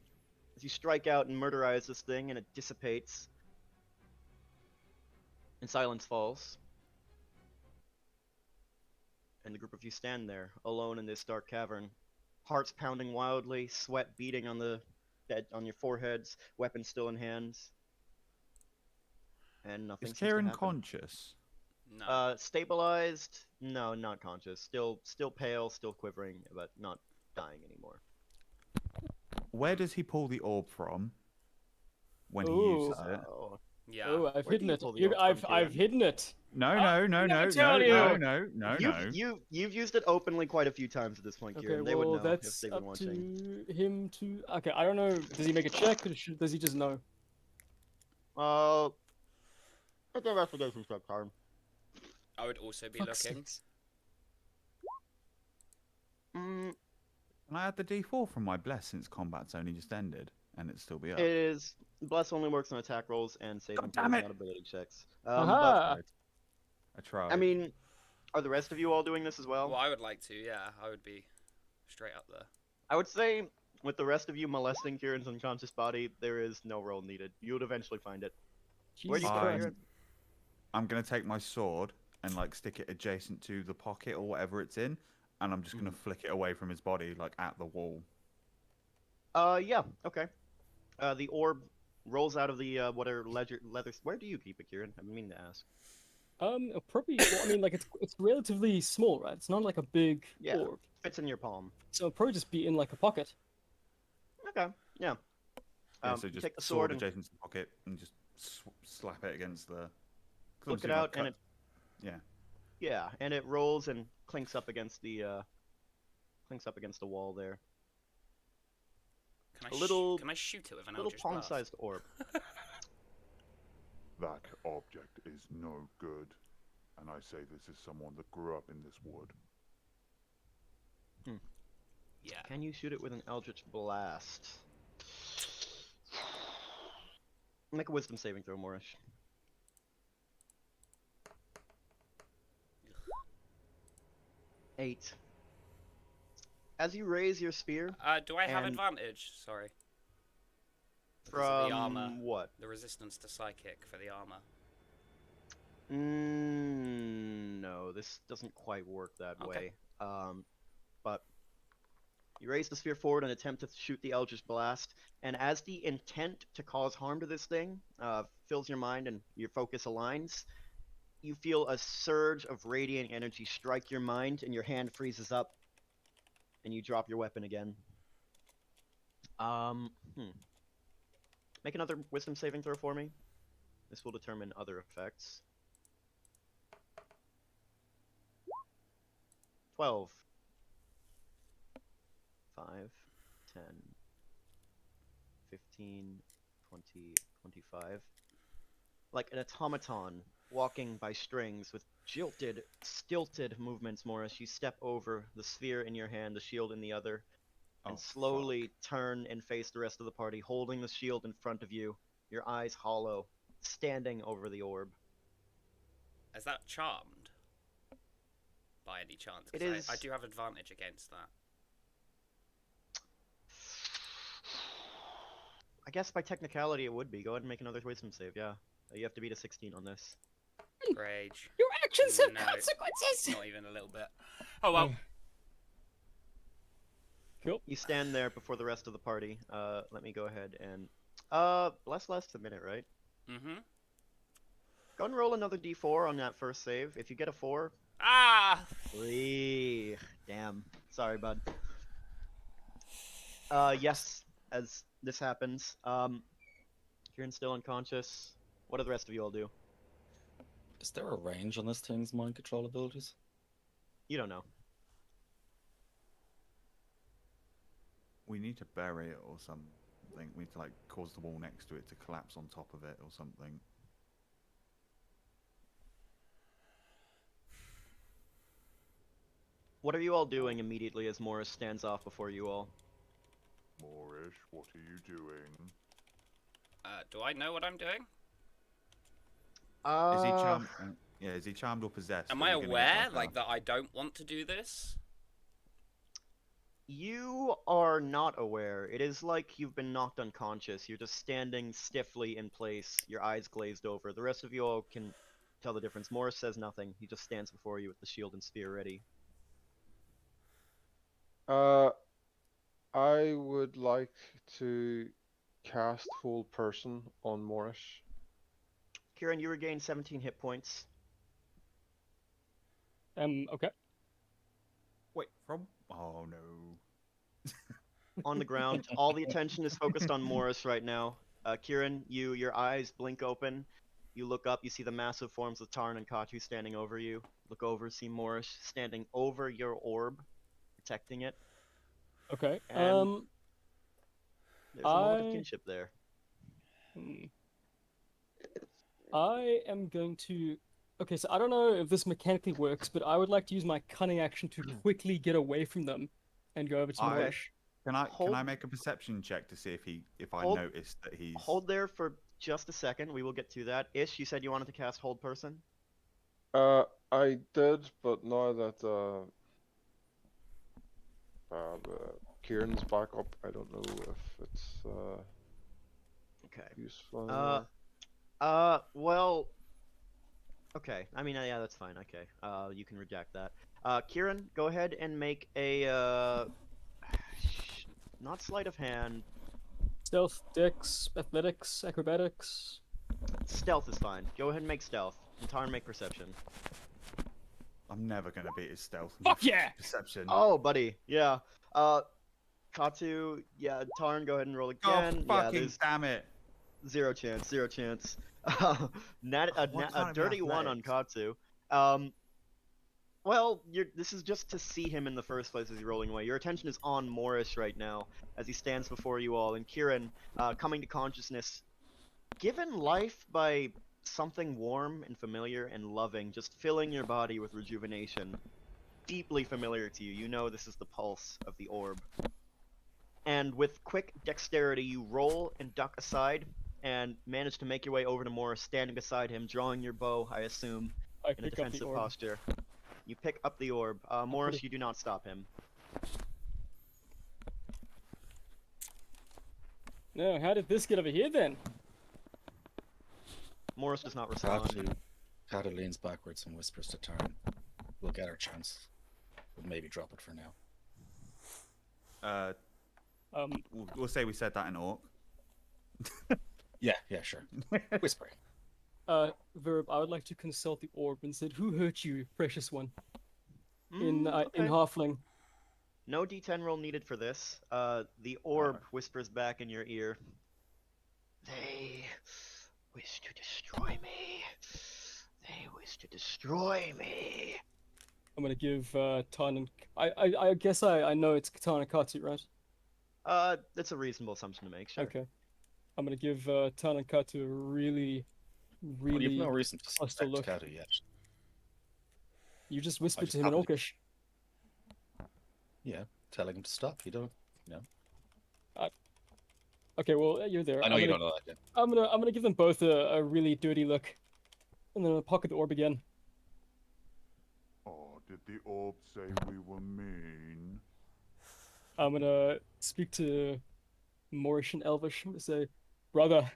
[SPEAKER 2] As you strike out and murderize this thing, and it dissipates. And silence falls. And the group of you stand there, alone in this dark cavern. Hearts pounding wildly, sweat beating on the bed, on your foreheads, weapons still in hands. And nothing
[SPEAKER 5] Is
[SPEAKER 2] seems to
[SPEAKER 5] Kieran
[SPEAKER 2] happen.
[SPEAKER 5] conscious?
[SPEAKER 1] No.
[SPEAKER 2] Stabilized? No, not conscious. Still pale, still quivering, but not dying anymore.
[SPEAKER 5] Where does he pull the orb from when he
[SPEAKER 3] Ooh.
[SPEAKER 5] uses it?
[SPEAKER 2] Oh,
[SPEAKER 1] Yeah.
[SPEAKER 3] Oh, I've
[SPEAKER 2] Where do
[SPEAKER 3] hidden
[SPEAKER 2] you
[SPEAKER 3] it.
[SPEAKER 2] pull the orb from,
[SPEAKER 3] I've
[SPEAKER 2] Kieran?
[SPEAKER 3] hidden it.
[SPEAKER 5] No,
[SPEAKER 3] Oh,
[SPEAKER 5] no, no,
[SPEAKER 3] I
[SPEAKER 5] no,
[SPEAKER 3] never
[SPEAKER 5] no,
[SPEAKER 3] tell
[SPEAKER 5] no,
[SPEAKER 3] you.
[SPEAKER 5] no, no, no.
[SPEAKER 2] You've used it openly quite a few times at this point,
[SPEAKER 3] Okay,
[SPEAKER 2] Kieran. They would
[SPEAKER 3] well,
[SPEAKER 2] know if
[SPEAKER 3] that's
[SPEAKER 2] they've been
[SPEAKER 3] up
[SPEAKER 2] watching.
[SPEAKER 3] to him to. Okay, I don't know. Does he make a check, or does he just know?
[SPEAKER 2] It's investigation check time.
[SPEAKER 1] I would also be
[SPEAKER 3] Fuck's
[SPEAKER 1] looking.
[SPEAKER 3] sakes.
[SPEAKER 2] Mm,
[SPEAKER 5] Can I add the D4 from my bless since combat's only just ended and it'd still be up?
[SPEAKER 2] it is bless only works on attack rolls and saving
[SPEAKER 5] damn
[SPEAKER 2] throws,
[SPEAKER 5] it!
[SPEAKER 2] not ability checks.
[SPEAKER 3] Aha!
[SPEAKER 5] I tried.
[SPEAKER 2] I mean, are the rest of you all doing this as well?
[SPEAKER 1] Well, I would like to. Yeah, I would be straight up there.
[SPEAKER 2] I would say with the rest of you molesting Kieran's unconscious body, there is no roll needed. You would eventually find it. Where do you
[SPEAKER 3] Jesus
[SPEAKER 2] put it,
[SPEAKER 3] Christ.
[SPEAKER 2] Kieran?
[SPEAKER 5] I'm gonna take my sword and like stick it adjacent to the pocket or whatever it's in, and I'm just gonna flick it away from his body, like at the wall.
[SPEAKER 2] Yeah, okay. The orb rolls out of the leather. Where do you keep it, Kieran? I mean to ask.
[SPEAKER 3] Probably. Well, I mean, like it's relatively small, right? It's not like a big
[SPEAKER 2] Yeah.
[SPEAKER 3] orb,
[SPEAKER 2] Fits in your palm.
[SPEAKER 3] so it'll probably just be in like a pocket.
[SPEAKER 2] Okay. Yeah.
[SPEAKER 5] Yeah, so
[SPEAKER 2] you
[SPEAKER 5] just
[SPEAKER 2] take the
[SPEAKER 5] sword
[SPEAKER 2] sword and
[SPEAKER 5] adjacent to the pocket and just slap it against the. 'cause
[SPEAKER 2] flick it
[SPEAKER 5] obviously if I
[SPEAKER 2] out, and
[SPEAKER 5] cut- Yeah.
[SPEAKER 2] yeah, and it rolls and clinks up against the wall there.
[SPEAKER 1] Can I
[SPEAKER 2] A little-
[SPEAKER 1] Can I shoot it with an
[SPEAKER 2] Little
[SPEAKER 1] Eldritch Blast?
[SPEAKER 2] palm-sized orb.
[SPEAKER 8] That object is no good, and I say this is someone that grew up in this wood.
[SPEAKER 1] Yeah.
[SPEAKER 2] Can you shoot it with an Eldritch Blast? Make a Wisdom saving throw, Morish. Eight. As you raise your spear
[SPEAKER 1] Do I have
[SPEAKER 2] And-
[SPEAKER 1] advantage? Sorry. Because of
[SPEAKER 2] from
[SPEAKER 1] the armor.
[SPEAKER 2] what?
[SPEAKER 1] The resistance to psychic for the armor.
[SPEAKER 2] No, this doesn't quite work that
[SPEAKER 1] Okay.
[SPEAKER 2] way. But you raise the spear forward and attempt to shoot the Eldritch Blast, and as the intent to cause harm to this thing fills your mind and your focus aligns, you feel a surge of radiant energy strike your mind, and your hand freezes up, and you drop your weapon again. Make another Wisdom saving throw for me. This will determine other effects. 12. 5, 10, 15, 20, 25. Like an automaton walking by strings with jilted, stilted movements, Morris, you step over the sphere in your hand, the shield in the other, and slowly turn and face the rest of the party, holding the shield in front of you, your eyes hollow, standing over the orb.
[SPEAKER 1] Is that charmed? By any chance?
[SPEAKER 2] It
[SPEAKER 1] 'Cause
[SPEAKER 2] is-
[SPEAKER 1] I do have advantage against that.
[SPEAKER 2] I guess by technicality it would be. Go ahead and make another wisdom save, yeah. You have to beat a 16 on this.
[SPEAKER 1] Rage.
[SPEAKER 3] Your actions have
[SPEAKER 1] No.
[SPEAKER 3] consequences.
[SPEAKER 1] Not even a little bit. Oh well.
[SPEAKER 3] Cool.
[SPEAKER 2] You stand there before the rest of the party. Let me go ahead and... Bless lasts a minute, right?
[SPEAKER 1] Mm-hmm.
[SPEAKER 2] Go and roll another d4 on that first save. If you get a 4...
[SPEAKER 1] Ah!
[SPEAKER 2] 3... Damn. Sorry, bud. Yes, as this happens. Kieran's still unconscious. What do the rest of you all do?
[SPEAKER 4] Is there a range on this thing's mind control abilities?
[SPEAKER 2] You don't know.
[SPEAKER 5] We need to bury it or something. We need to like cause the wall next to it to collapse on top of it or something.
[SPEAKER 2] What are you all doing immediately as Morris stands off before you all?
[SPEAKER 8] Moorish, what are you doing?
[SPEAKER 1] Do I know what I'm doing?
[SPEAKER 5] Is he charmed? Yeah, is he charmed or possessed?
[SPEAKER 1] Am
[SPEAKER 5] Are
[SPEAKER 1] I
[SPEAKER 5] we gonna get,
[SPEAKER 1] aware,
[SPEAKER 5] a-
[SPEAKER 1] like, that I don't want to do this?
[SPEAKER 2] You are not aware. It is like you've been knocked unconscious. You're just standing stiffly in place, your eyes glazed over. The rest of you all can tell the difference. Morris says nothing. He just stands before you with the shield and spear ready.
[SPEAKER 6] I would like to cast Full Person on Morris.
[SPEAKER 2] Kieran, you regain 17 hit points.
[SPEAKER 3] Okay.
[SPEAKER 5] Wait, from? Oh no.
[SPEAKER 2] on the ground. All the attention is focused on Morris right now. Kieran, your eyes blink open. You look up, you see the massive forms of Tarn and Katu standing over you. Look over, see Morris standing over your orb, protecting it.
[SPEAKER 3] Okay.
[SPEAKER 2] And there's a moment of kinship there.
[SPEAKER 3] I am going to. Okay, so I don't know if this mechanically works, but I would like to use my cunning action to quickly get away from them and go over to Morris.
[SPEAKER 5] Can I make a perception check to see if I notice that he's...
[SPEAKER 2] Hold there for just a second. We will get to that. Ish, you said you wanted to cast Hold Person?
[SPEAKER 6] I did, but now that Kieran's back up, I don't know if it's
[SPEAKER 2] okay.
[SPEAKER 6] useful.
[SPEAKER 2] Well, okay. I mean, yeah, that's fine. Okay. You can reject that. Kieran, go ahead and make a not sleight of hand.
[SPEAKER 3] Stealth, dex, athletics, acrobatics.
[SPEAKER 2] Stealth is fine. Go ahead and make stealth. And Tarn, make perception.
[SPEAKER 5] I'm never gonna beat his stealth.
[SPEAKER 3] Fuck yeah!
[SPEAKER 5] Perception.
[SPEAKER 2] Oh, buddy. Yeah. Katu, yeah, Tarn, go ahead and roll again.
[SPEAKER 5] Oh, fucking damn it.
[SPEAKER 2] Zero chance. A dirty one on Katsu. Well, this is just to see him in the first place as he's rolling away. Your attention is on Morris right now as he stands before you all, and Kieran, coming to consciousness, given life by something warm and familiar and loving, just filling your body with rejuvenation, deeply familiar to you. You know this is the pulse of the orb. And with quick dexterity, you roll and duck aside, and manage to make your way over to Morris, standing beside him, drawing your bow, I assume, in a defensive posture. You pick up the orb. Morris, you do not stop him.
[SPEAKER 3] No, how did this get over here then?
[SPEAKER 2] Morris does not respond.
[SPEAKER 4] Katu leans backwards and whispers to Tarn. We'll get our chance. We'll maybe drop it for now.
[SPEAKER 5] We'll say we said that in Orc.
[SPEAKER 4] Yeah, sure. Whispering.
[SPEAKER 3] Verb, I would like to consult the orb and said, who hurt you, precious one?
[SPEAKER 2] Okay.
[SPEAKER 3] In Halfling.
[SPEAKER 2] No D10 roll needed for this. The orb whispers back in your ear. They wish to destroy me. They wish to destroy me.
[SPEAKER 3] I'm gonna give Tarn and... I guess I know it's Tarn and Katsu, right?
[SPEAKER 2] That's a reasonable assumption to make, sure.
[SPEAKER 3] Okay. I'm gonna give Tarn and Katsu a really
[SPEAKER 4] Well, you've no reason to suspect
[SPEAKER 3] look.
[SPEAKER 4] Katu yet.
[SPEAKER 3] You just whispered
[SPEAKER 4] just
[SPEAKER 3] to him in
[SPEAKER 4] happened
[SPEAKER 3] Orcish.
[SPEAKER 4] Yeah, telling him to stop. You don't,
[SPEAKER 3] Okay, well, you're there.
[SPEAKER 4] I know you don't know that yet.
[SPEAKER 3] I'm gonna give them both a really dirty look, and then I'll pocket the orb again.
[SPEAKER 8] Oh, did the orb say we were mean?
[SPEAKER 3] I'm gonna speak to Moorish and Elvish and say, brother,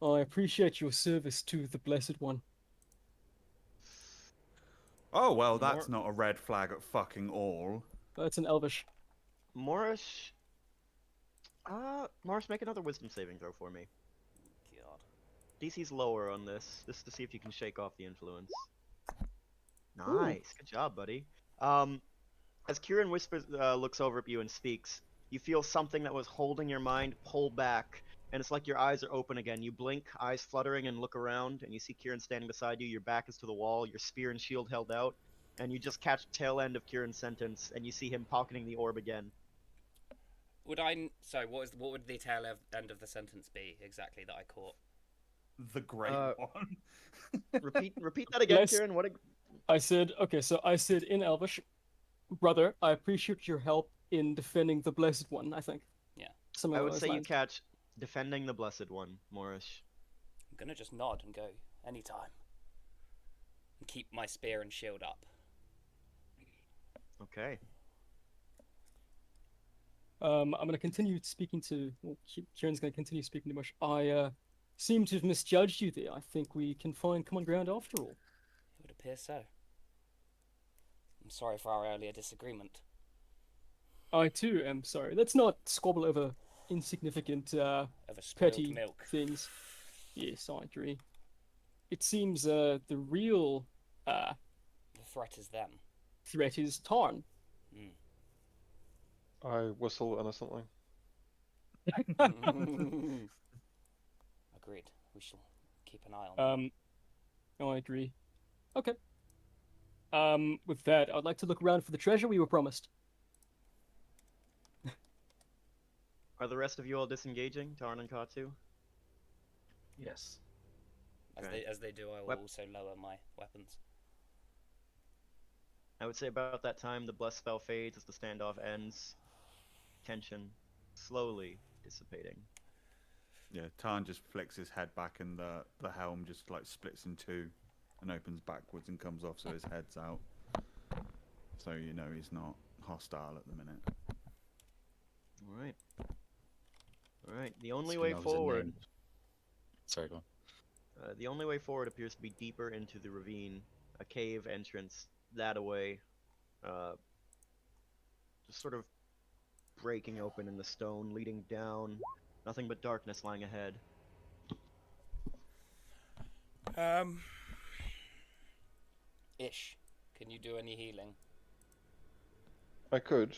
[SPEAKER 3] I appreciate your service to the Blessed One.
[SPEAKER 5] Oh, well, that's not a red flag at fucking all.
[SPEAKER 3] That's an Elvish.
[SPEAKER 2] Morris, make another wisdom saving throw for me.
[SPEAKER 1] God.
[SPEAKER 2] DC's lower on this, just to see if you can shake off the influence. Nice, good job, buddy. As Kieran whispers, looks over at you and speaks, you feel something that was holding your mind pull back, and it's like your eyes are open again. You blink, eyes fluttering, and look around, and you see Kieran standing beside you. Your back is to the wall, your spear and shield held out, and you just catch the tail end of Kieran's sentence, and you see him pocketing the orb again.
[SPEAKER 1] Sorry, what would the tail end of the sentence be exactly that I caught?
[SPEAKER 5] The great one.
[SPEAKER 2] repeat that again,
[SPEAKER 3] Yes.
[SPEAKER 2] Kieran.
[SPEAKER 3] I said in Elvish, brother, I appreciate your help in defending the Blessed One, I think.
[SPEAKER 1] Yeah.
[SPEAKER 2] I would say you catch defending the Blessed One, Morris.
[SPEAKER 1] I'm gonna just nod and go anytime. And keep my spear and shield up.
[SPEAKER 2] Okay.
[SPEAKER 3] I'm gonna continue speaking to... Well, Kieran's gonna continue speaking to Mush. I seem to have misjudged you there. I think we can find common ground after all.
[SPEAKER 1] It would appear so. I'm sorry for our earlier disagreement.
[SPEAKER 3] I too am sorry. Let's not squabble over insignificant,
[SPEAKER 1] Over spoiled
[SPEAKER 3] petty
[SPEAKER 1] milk.
[SPEAKER 3] things. Yes, I agree. It seems the real
[SPEAKER 1] The threat is them.
[SPEAKER 3] threat is Tarn.
[SPEAKER 6] I whistle innocently.
[SPEAKER 1] Agreed. We shall keep an eye on
[SPEAKER 3] Oh, I agree. Okay. With that, I'd like to look around for the treasure we were promised.
[SPEAKER 2] Are the rest of you all disengaging, Tarn and Katsu?
[SPEAKER 4] Yes.
[SPEAKER 1] that.
[SPEAKER 2] Okay.
[SPEAKER 1] As they do, I will
[SPEAKER 2] Wep-
[SPEAKER 1] also lower my weapons.
[SPEAKER 2] I would say about that time, the bless spell fades as the standoff ends. Tension slowly dissipating.
[SPEAKER 5] Yeah, Tarn just flicks his head back and the helm just like splits in two and opens backwards and comes off so his head's out. So you know he's not hostile at the minute.
[SPEAKER 2] Alright. Alright, the only
[SPEAKER 4] So
[SPEAKER 2] way
[SPEAKER 4] now he's a
[SPEAKER 2] forward...
[SPEAKER 4] name. Sorry, go on.
[SPEAKER 2] The only way forward appears to be deeper into the ravine. A cave entrance that away. Just sort of breaking open in the stone, leading down. Nothing but darkness lying ahead.
[SPEAKER 1] Ish, can you do any healing?
[SPEAKER 6] I could.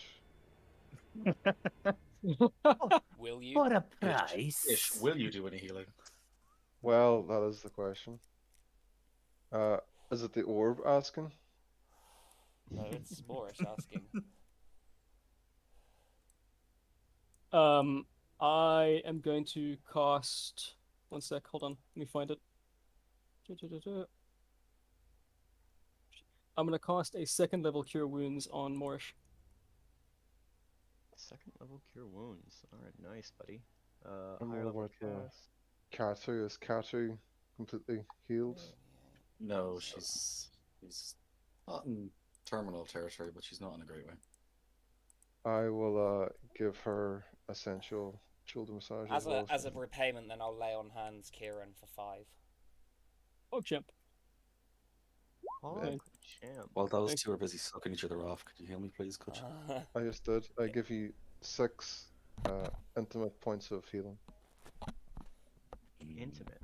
[SPEAKER 1] Will you?
[SPEAKER 7] For a price.
[SPEAKER 4] Ish, will you do any healing?
[SPEAKER 6] Well, that is the question. Is it the orb asking?
[SPEAKER 1] No, it's Boris asking.
[SPEAKER 3] I am going to cast. One sec, hold on. Let me find it. I'm gonna cast a second level Cure Wounds on Morish.
[SPEAKER 2] Second level cure wounds. Alright, nice, buddy.
[SPEAKER 6] And
[SPEAKER 2] Higher
[SPEAKER 6] what
[SPEAKER 2] level
[SPEAKER 6] about
[SPEAKER 2] cast.
[SPEAKER 6] Katu? Is Katu completely healed?
[SPEAKER 4] No, she's not in terminal territory, but she's not in a great way.
[SPEAKER 6] I will give her essential shoulder massage
[SPEAKER 1] As
[SPEAKER 6] well.
[SPEAKER 1] a repayment, then I'll lay on hands Kieran for 5.
[SPEAKER 3] Oh, champ.
[SPEAKER 2] Oh,
[SPEAKER 3] Okay.
[SPEAKER 2] champ.
[SPEAKER 4] While those
[SPEAKER 3] Thank
[SPEAKER 4] two are busy sucking each other off, could you heal me, please? Could you?
[SPEAKER 6] I just did. I give you 6 intimate points of healing.
[SPEAKER 2] Intimate.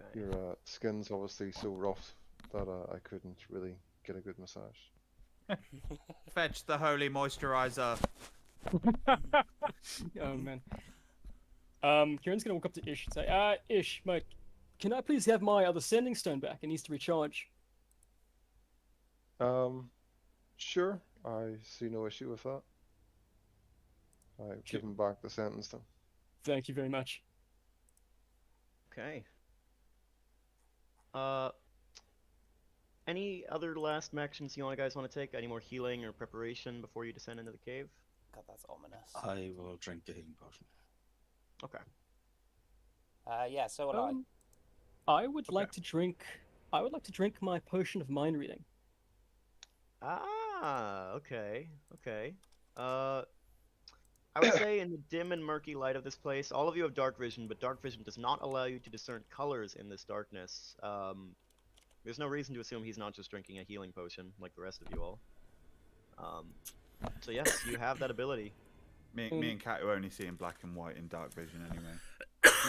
[SPEAKER 2] Okay.
[SPEAKER 6] Your skin's obviously so rough that I couldn't really get a good massage.
[SPEAKER 5] Fetch the holy moisturizer.
[SPEAKER 3] Oh man. Kieran's gonna walk up to Ish and say, Ish, mate, can I please have my other sending stone back? It needs to recharge.
[SPEAKER 6] Sure. I see no issue with that. I give him back the sentence then.
[SPEAKER 3] Thank you very much.
[SPEAKER 2] Okay. Any other last actions you guys want to take? Any more healing or preparation before you descend into the cave?
[SPEAKER 1] God, that's ominous.
[SPEAKER 4] I will drink a healing potion.
[SPEAKER 2] Okay.
[SPEAKER 1] Yeah, so would I.
[SPEAKER 3] I would like to drink. I would like to drink my potion of mind reading.
[SPEAKER 2] Ah, okay. Okay. I would say in the dim and murky light of this place, all of you have dark vision, but dark vision does not allow you to discern colors in this darkness. There's no reason to assume he's not just drinking a healing potion like the rest of you all. So yes, you have that ability.
[SPEAKER 5] Me and Kat are only seeing black and white in dark vision anyway.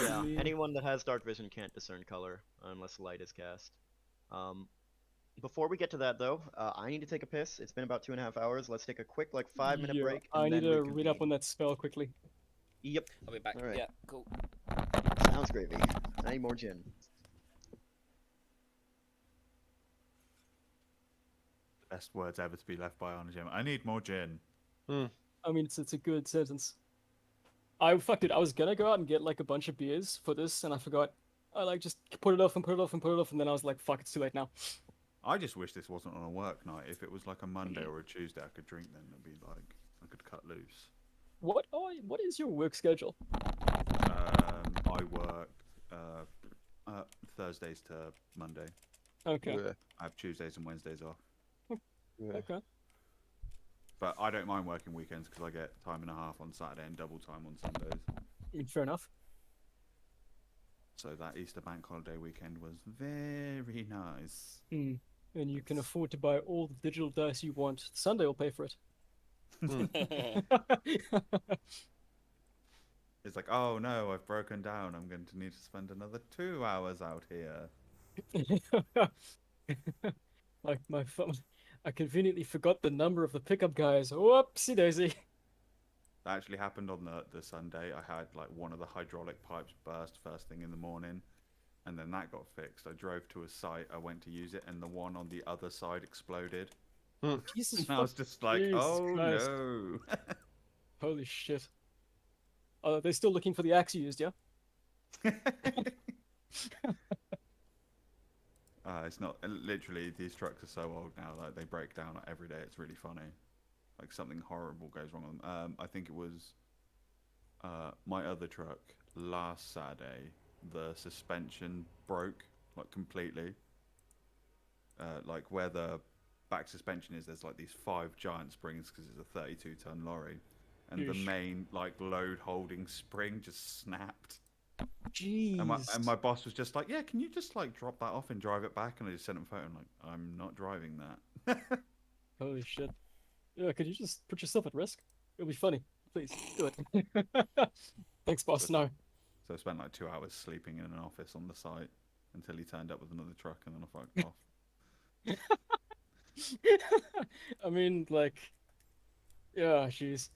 [SPEAKER 2] Yeah, anyone that has dark vision can't discern color unless light is cast. Before we get to that though, I need to take a piss. It's been about 2.5 hours. Let's take a quick 5-minute
[SPEAKER 3] Yeah,
[SPEAKER 2] break.
[SPEAKER 3] I
[SPEAKER 2] And
[SPEAKER 3] need
[SPEAKER 2] then
[SPEAKER 3] to read up
[SPEAKER 2] reconvene.
[SPEAKER 3] on that spell quickly.
[SPEAKER 2] Yep,
[SPEAKER 1] I'll be back.
[SPEAKER 2] Alright.
[SPEAKER 1] Yeah, cool.
[SPEAKER 2] sounds gravy. I need more gin.
[SPEAKER 5] Best words ever to be left by on a gym. I need more gin.
[SPEAKER 3] I mean, it's a good sentence. I fucked it. I was gonna go out and get like a bunch of beers for this, and I forgot. I just put it off and put it off and put it off, and then I was like, "Fuck, it's too late now."
[SPEAKER 5] I just wish this wasn't on a work night. If it was like a Monday or a Tuesday, I could drink then. It'd be like I could cut loose.
[SPEAKER 3] What is your work schedule?
[SPEAKER 5] I work Thursdays to Monday.
[SPEAKER 3] Okay.
[SPEAKER 6] Yeah.
[SPEAKER 5] I have Tuesdays and Wednesdays off.
[SPEAKER 6] Yeah.
[SPEAKER 3] Okay.
[SPEAKER 5] But I don't mind working weekends because I get time and a half on Saturday and double time on Sundays.
[SPEAKER 3] I mean, fair enough.
[SPEAKER 5] So that Easter bank holiday weekend was very nice.
[SPEAKER 3] And you can afford to buy all the digital dice you want. Sunday will pay for it.
[SPEAKER 5] It's like, oh no, I've broken down. I'm going to need to spend another 2 hours out here.
[SPEAKER 3] Like I conveniently forgot the number of the pickup guys. Whoopsie daisy.
[SPEAKER 5] That actually happened on the Sunday. I had like one of the hydraulic pipes burst first thing in the morning, and then that got fixed. I drove to a site, I went to use it, and the one on the other side exploded.
[SPEAKER 3] Jesus
[SPEAKER 5] And I was just like,
[SPEAKER 3] Jesus
[SPEAKER 5] oh
[SPEAKER 3] Christ.
[SPEAKER 5] no.
[SPEAKER 3] Holy shit. They're still looking for the axe you used, yeah?
[SPEAKER 5] It's not literally. These trucks are so old now. Like they break down every day. It's really funny. Like something horrible goes wrong with them. I think it was my other truck last Saturday. The suspension broke like completely. Like where the back suspension is, there's like these 5 giant springs because it's a 32-ton lorry, and the main like load holding spring just snapped.
[SPEAKER 3] Jeez.
[SPEAKER 5] And my boss was just like, yeah, can you just like drop that off and drive it back? And I just sent him a photo. I'm like, I'm not driving that.
[SPEAKER 3] Holy shit. Yeah, could you just put yourself at risk? It'll be funny. Please, do it. Thanks, boss. No.
[SPEAKER 5] So I spent like 2 hours sleeping in an office on the site until he turned up with another truck, and then I fucked off.
[SPEAKER 3] I mean, like, yeah, jeez.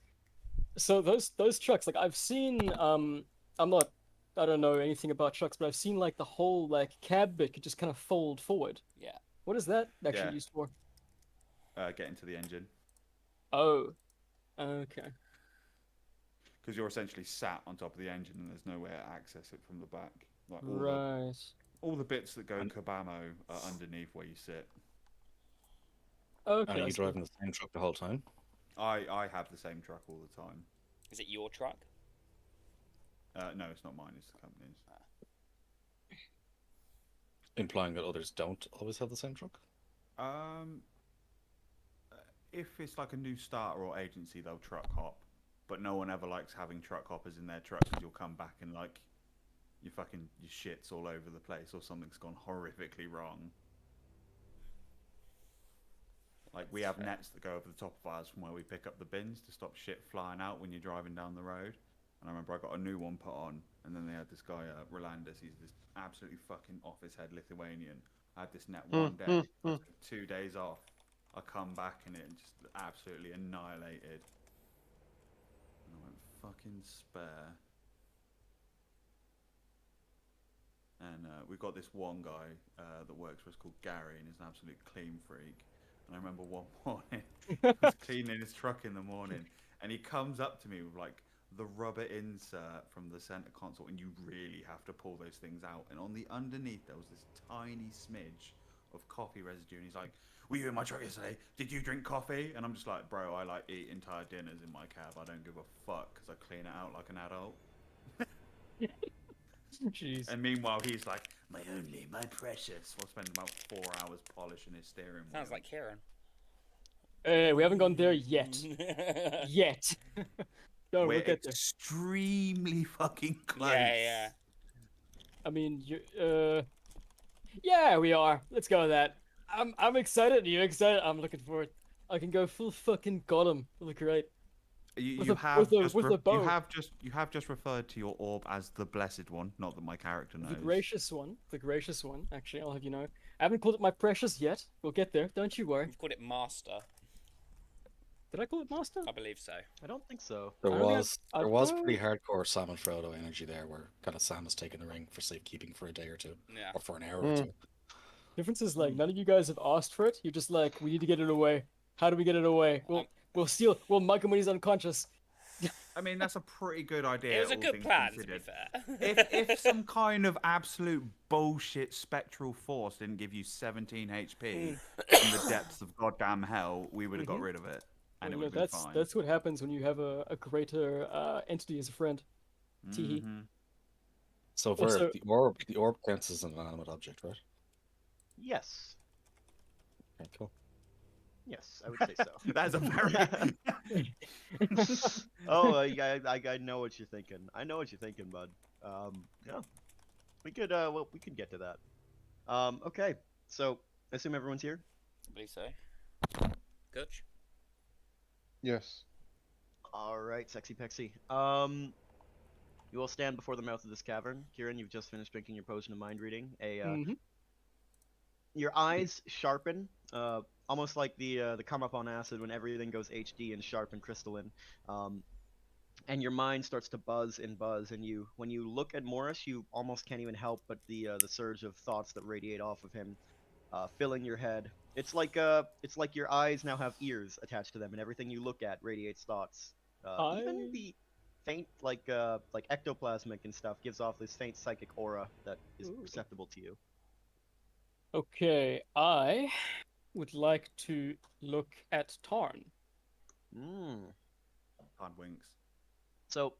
[SPEAKER 3] So those trucks, like, I've seen, I don't know anything about trucks, but I've seen like the whole like cab bit could just kind of fold forward.
[SPEAKER 1] Yeah.
[SPEAKER 3] What is that actually used for?
[SPEAKER 5] Get into the engine.
[SPEAKER 3] Oh, okay.
[SPEAKER 5] Because you're essentially sat on top of the engine, and there's nowhere to access it from the back. Like all the bits that go kabamo are underneath where you sit.
[SPEAKER 3] Okay.
[SPEAKER 4] And are you driving the same truck the whole time?
[SPEAKER 5] I have the same truck all the time.
[SPEAKER 1] Is it your truck?
[SPEAKER 5] No, it's not mine. It's the company's.
[SPEAKER 4] Implying that others don't always have the same truck?
[SPEAKER 5] If it's like a new starter or agency, they'll truck hop. But no one ever likes having truck hoppers in their truck because you'll come back and like your shit's all over the place or something's gone horrifically wrong. Like we have nets that go over the top of ours from where we pick up the bins to stop shit flying out when you're driving down the road. And I remember I got a new one put on, and then they had this guy, Rolandis, he's this absolutely fucking off his head Lithuanian. I had this net one day, I took 2 days off. I come back and it just absolutely annihilated. And I went, fucking spare. And we've got this one guy that works for us called Gary, and he's an absolute clean freak. And I remember one morning, I was cleaning his truck in the morning, and he comes up to me with like the rubber insert from the center console, and you really have to pull those things out. And on the underneath, there was this tiny smidge of coffee residue, and he's like, were you in my truck yesterday? Did you drink coffee? And I'm just like, bro, I like eat entire dinners in my cab. I don't give a fuck because I clean it out like an adult.
[SPEAKER 3] Jeez.
[SPEAKER 5] And meanwhile, he's like, my precious. We'll spend about 4 hours polishing his steering wheel.
[SPEAKER 1] Sounds like Kieran.
[SPEAKER 3] We haven't gone there yet. Yet. No,
[SPEAKER 5] We're
[SPEAKER 3] we'll get there.
[SPEAKER 5] extremely fucking close.
[SPEAKER 1] Yeah.
[SPEAKER 3] I mean, yeah, we are. Let's go with that. I'm excited. Are you excited? I'm looking forward. I can go full fucking Gollum. It'll look great.
[SPEAKER 5] You have just referred to your orb as the Blessed One, not that my character knows.
[SPEAKER 3] The gracious one. The gracious one. Actually, I'll have you know. I haven't called it my precious yet. We'll get there. Don't you worry.
[SPEAKER 1] You've called it Master.
[SPEAKER 3] Did I call it master?
[SPEAKER 1] I believe so.
[SPEAKER 2] I don't think so.
[SPEAKER 4] There was pretty hardcore Sam and Frodo energy there, where kind of Sam has taken the ring for safekeeping for a day or two, or for an hour or two.
[SPEAKER 3] Difference is like none of you guys have asked for it. You're just like, we need to get it away. How do we get it away? We'll steal. We'll mug him when he's unconscious.
[SPEAKER 5] I mean, that's a pretty good idea.
[SPEAKER 1] It was a good plan, to be fair.
[SPEAKER 5] if some kind of absolute bullshit spectral force didn't give you 17 HP in the depths of goddamn hell, we would have got rid of it. And it would have been fine.
[SPEAKER 3] That's what happens when you have a greater entity as a friend. Teehee.
[SPEAKER 4] So,
[SPEAKER 3] Also-
[SPEAKER 4] the orb counts as an inanimate object, right?
[SPEAKER 2] Yes.
[SPEAKER 4] Okay, cool.
[SPEAKER 2] Yes, I would say so.
[SPEAKER 5] That's a very...
[SPEAKER 2] I know what you're thinking. I know what you're thinking, bud. Yeah. We could get to that. Okay. So, I assume everyone's here?
[SPEAKER 1] I believe so. Coach?
[SPEAKER 6] Yes.
[SPEAKER 2] Alright, sexy pexy. You will stand before the mouth of this cavern. Kieran, you've just finished drinking your potion of mind reading. Your eyes sharpen almost like the come up on acid when everything goes HD and sharp and crystalline. And your mind starts to buzz and buzz, and when you look at Morris, you almost can't even help but the surge of thoughts that radiate off of him, filling your head. It's like your eyes now have ears attached to them, and everything you look at radiates thoughts. Even the faint like ectoplasmic and stuff gives off this faint psychic aura that is perceptible to you.
[SPEAKER 3] Okay, I would like to look at Tarn.
[SPEAKER 5] Hard winks.
[SPEAKER 2] So,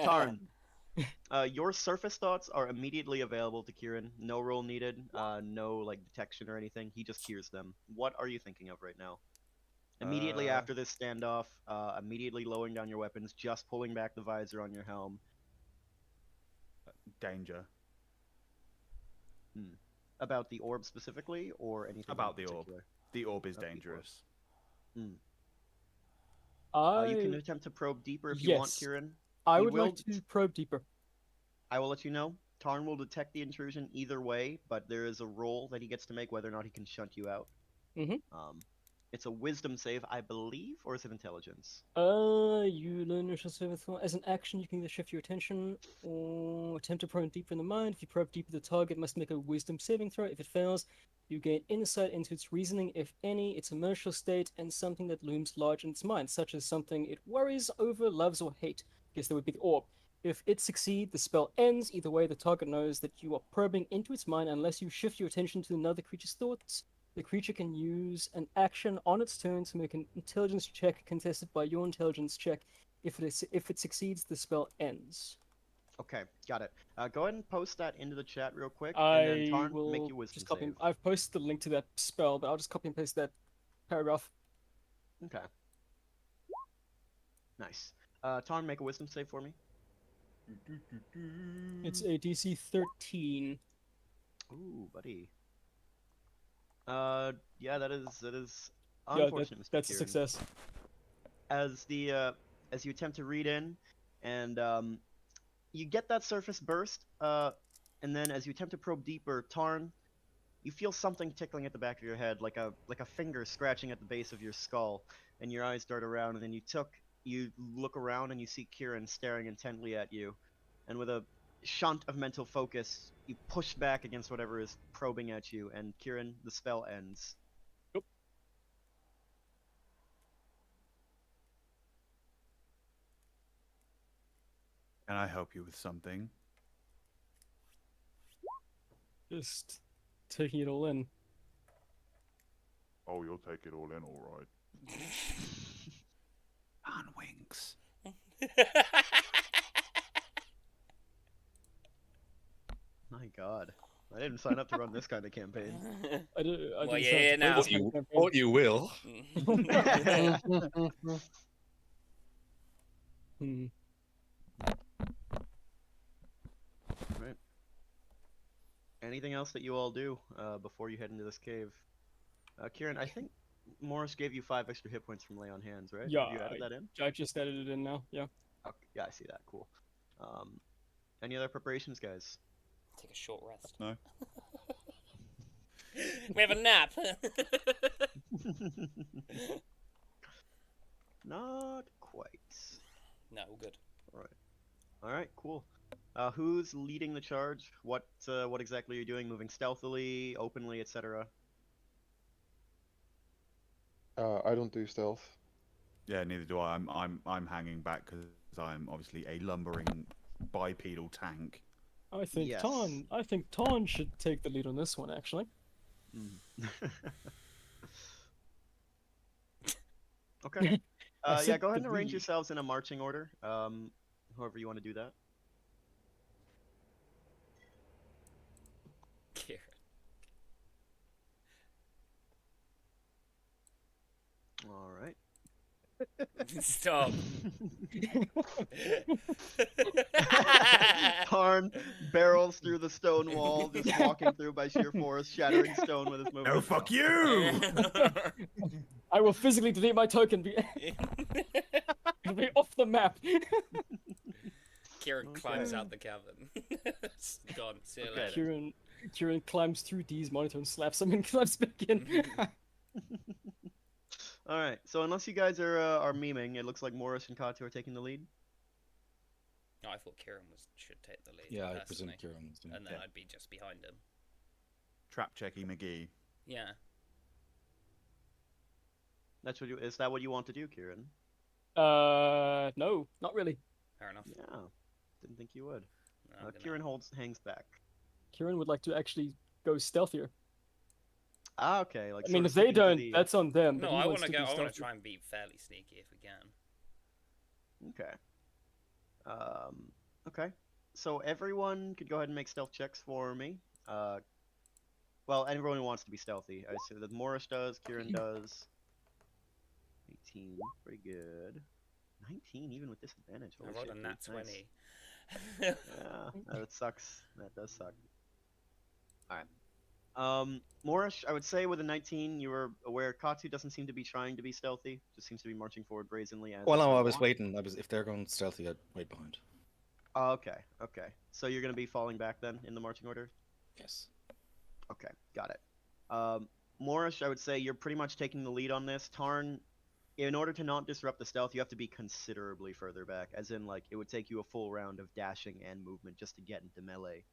[SPEAKER 2] Tarn, your surface thoughts are immediately available to Kieran. No roll needed, no like detection or anything. He just hears them. What are you thinking of right now? Immediately after this standoff, immediately lowering down your weapons, just pulling back the visor on your helm.
[SPEAKER 5] Danger.
[SPEAKER 2] About the orb specifically, or anything
[SPEAKER 5] About
[SPEAKER 2] in
[SPEAKER 5] the orb.
[SPEAKER 2] particular?
[SPEAKER 5] The orb is
[SPEAKER 2] About the orb.
[SPEAKER 5] dangerous.
[SPEAKER 2] You can attempt to probe deeper if you want, Kieran.
[SPEAKER 3] I
[SPEAKER 2] He
[SPEAKER 3] would
[SPEAKER 2] will
[SPEAKER 3] like to probe deeper.
[SPEAKER 2] I will let you know. Tarn will detect the intrusion either way, but there is a roll that he gets to make whether or not he can shunt you out. It's a wisdom save, I believe, or is it intelligence?
[SPEAKER 3] You learn your save as an action. You can either shift your attention or attempt to probe deeper in the mind. If you probe deeper, the target must make a wisdom saving throw. If it fails, you gain insight into its reasoning, if any, its emotional state, and something that looms large in its mind, such as something it worries over, loves, or hate. I guess that would be the orb. If it succeeds, the spell ends. Either way, the target knows that you are probing into its mind unless you shift your attention to another creature's thoughts. The creature can use an action on its turn to make an intelligence check contested by your intelligence check. If it succeeds, the spell ends.
[SPEAKER 2] Okay, got it. Go ahead and post that into the chat real quick, and then Tarn, make your wisdom
[SPEAKER 3] just copy.
[SPEAKER 2] save.
[SPEAKER 3] I've posted the link to that spell, but I'll just copy and paste that paragraph.
[SPEAKER 2] Okay. Nice. Tarn, make a wisdom save for me.
[SPEAKER 3] It's a DC 13.
[SPEAKER 2] Ooh, buddy. Yeah, that is unfortunate.
[SPEAKER 3] Yeah, that's a
[SPEAKER 2] Kieran.
[SPEAKER 3] success.
[SPEAKER 2] As you attempt to read in, and you get that surface burst, and then as you attempt to probe deeper, Tarn, you feel something tickling at the back of your head, like a finger scratching at the base of your skull, and your eyes dart around, and then you look around and you see Kieran staring intently at you, and with a shunt of mental focus, you push back against whatever is probing at you, and Kieran, the spell ends.
[SPEAKER 3] Yep.
[SPEAKER 5] Can I help you with something?
[SPEAKER 3] Just taking it all in.
[SPEAKER 8] Oh, you'll take it all in, all right.
[SPEAKER 5] On winks.
[SPEAKER 2] My God, I didn't sign up to run this kind of campaign.
[SPEAKER 3] I do.
[SPEAKER 1] Well, yeah, now.
[SPEAKER 4] What you will.
[SPEAKER 2] Right. Anything else that you all do before you head into this cave? Kieran, I think Morris gave you 5 extra hit points from lay on hands, right?
[SPEAKER 3] Yeah,
[SPEAKER 2] Have you added that in?
[SPEAKER 3] I just edited it in now. Yeah.
[SPEAKER 2] Okay, yeah, I see that. Cool. Any other preparations, guys?
[SPEAKER 1] Take a short rest.
[SPEAKER 5] No.
[SPEAKER 1] We have a nap.
[SPEAKER 2] Not quite.
[SPEAKER 1] No, all good.
[SPEAKER 2] All right, cool. Who's leading the charge? What exactly are you doing? Moving stealthily, openly, etc.?
[SPEAKER 6] I don't do stealth.
[SPEAKER 5] Yeah, neither do I. I'm hanging back because I'm obviously a lumbering bipedal tank.
[SPEAKER 3] I think
[SPEAKER 2] Yes.
[SPEAKER 3] Tarn should take the lead on this one, actually.
[SPEAKER 2] Okay.
[SPEAKER 3] I
[SPEAKER 2] Yeah,
[SPEAKER 3] said
[SPEAKER 2] go ahead and
[SPEAKER 3] the
[SPEAKER 2] arrange
[SPEAKER 3] lead.
[SPEAKER 2] yourselves in a marching order. However you want to do that.
[SPEAKER 1] Kieran.
[SPEAKER 2] All right.
[SPEAKER 1] Stop.
[SPEAKER 2] Tarn barrels through the stone wall, just walking through by sheer force, shattering stone with his movement.
[SPEAKER 5] No, fuck you!
[SPEAKER 3] I will physically delete my token. It'll be off the map.
[SPEAKER 1] Kieran climbs out the cavern. It's gone. See you later.
[SPEAKER 3] Kieran climbs through D's monitor and slaps him and climbs back in.
[SPEAKER 2] All right. So unless you guys are memeing, it looks like Morris and Katu are taking the lead.
[SPEAKER 1] No, I thought Kieran should take the lead.
[SPEAKER 4] Yeah, I presume
[SPEAKER 1] personally,
[SPEAKER 4] Kieran was doing
[SPEAKER 1] and then
[SPEAKER 5] Yeah.
[SPEAKER 1] I'd be just behind him.
[SPEAKER 5] Trap checky McGee.
[SPEAKER 1] Yeah.
[SPEAKER 2] That's what you. Is that what you want to do, Kieran?
[SPEAKER 3] No, not really.
[SPEAKER 1] Fair enough.
[SPEAKER 2] Yeah. Didn't think you would.
[SPEAKER 1] No, I'm gonna-
[SPEAKER 2] Kieran hangs back.
[SPEAKER 3] Kieran would like to actually go stealthier.
[SPEAKER 2] Ah, okay. Like.
[SPEAKER 3] I mean,
[SPEAKER 2] sort of
[SPEAKER 3] if they
[SPEAKER 2] sticking to
[SPEAKER 3] don't,
[SPEAKER 2] the,
[SPEAKER 3] that's on them. But
[SPEAKER 1] No,
[SPEAKER 3] he
[SPEAKER 1] I
[SPEAKER 3] wants
[SPEAKER 1] want to
[SPEAKER 3] to
[SPEAKER 1] go.
[SPEAKER 3] be
[SPEAKER 1] I want to
[SPEAKER 3] stealthy.
[SPEAKER 1] try and be fairly sneaky if we can.
[SPEAKER 2] Okay. Okay. So everyone could go ahead and make stealth checks for me. Well, everyone who wants to be stealthy. I assume that Morris does, Kieran does. 18, pretty good. 19, even with disadvantage.
[SPEAKER 1] I
[SPEAKER 2] Holy
[SPEAKER 1] rolled
[SPEAKER 2] shit,
[SPEAKER 1] a
[SPEAKER 2] dude,
[SPEAKER 1] nat
[SPEAKER 2] nice.
[SPEAKER 1] 20.
[SPEAKER 2] Yeah, that sucks. That does suck. Alright. Morris, I would say with a 19, you were aware Katsu doesn't seem to be trying to be stealthy. Just seems to be marching forward brazenly as
[SPEAKER 4] Well,
[SPEAKER 2] is
[SPEAKER 4] no,
[SPEAKER 2] her
[SPEAKER 4] I was
[SPEAKER 2] wont.
[SPEAKER 4] waiting. If they're going stealthy, I'd wait behind.
[SPEAKER 2] Oh, okay, okay. So you're gonna be falling back then in the marching order?
[SPEAKER 4] Yes.
[SPEAKER 2] Okay, got it. Morris, I would say you're pretty much taking the lead on this. Tarn, in order to not disrupt the stealth, you have to be considerably further back. As in, like, it would take you a full round of dashing and movement just to get into melee.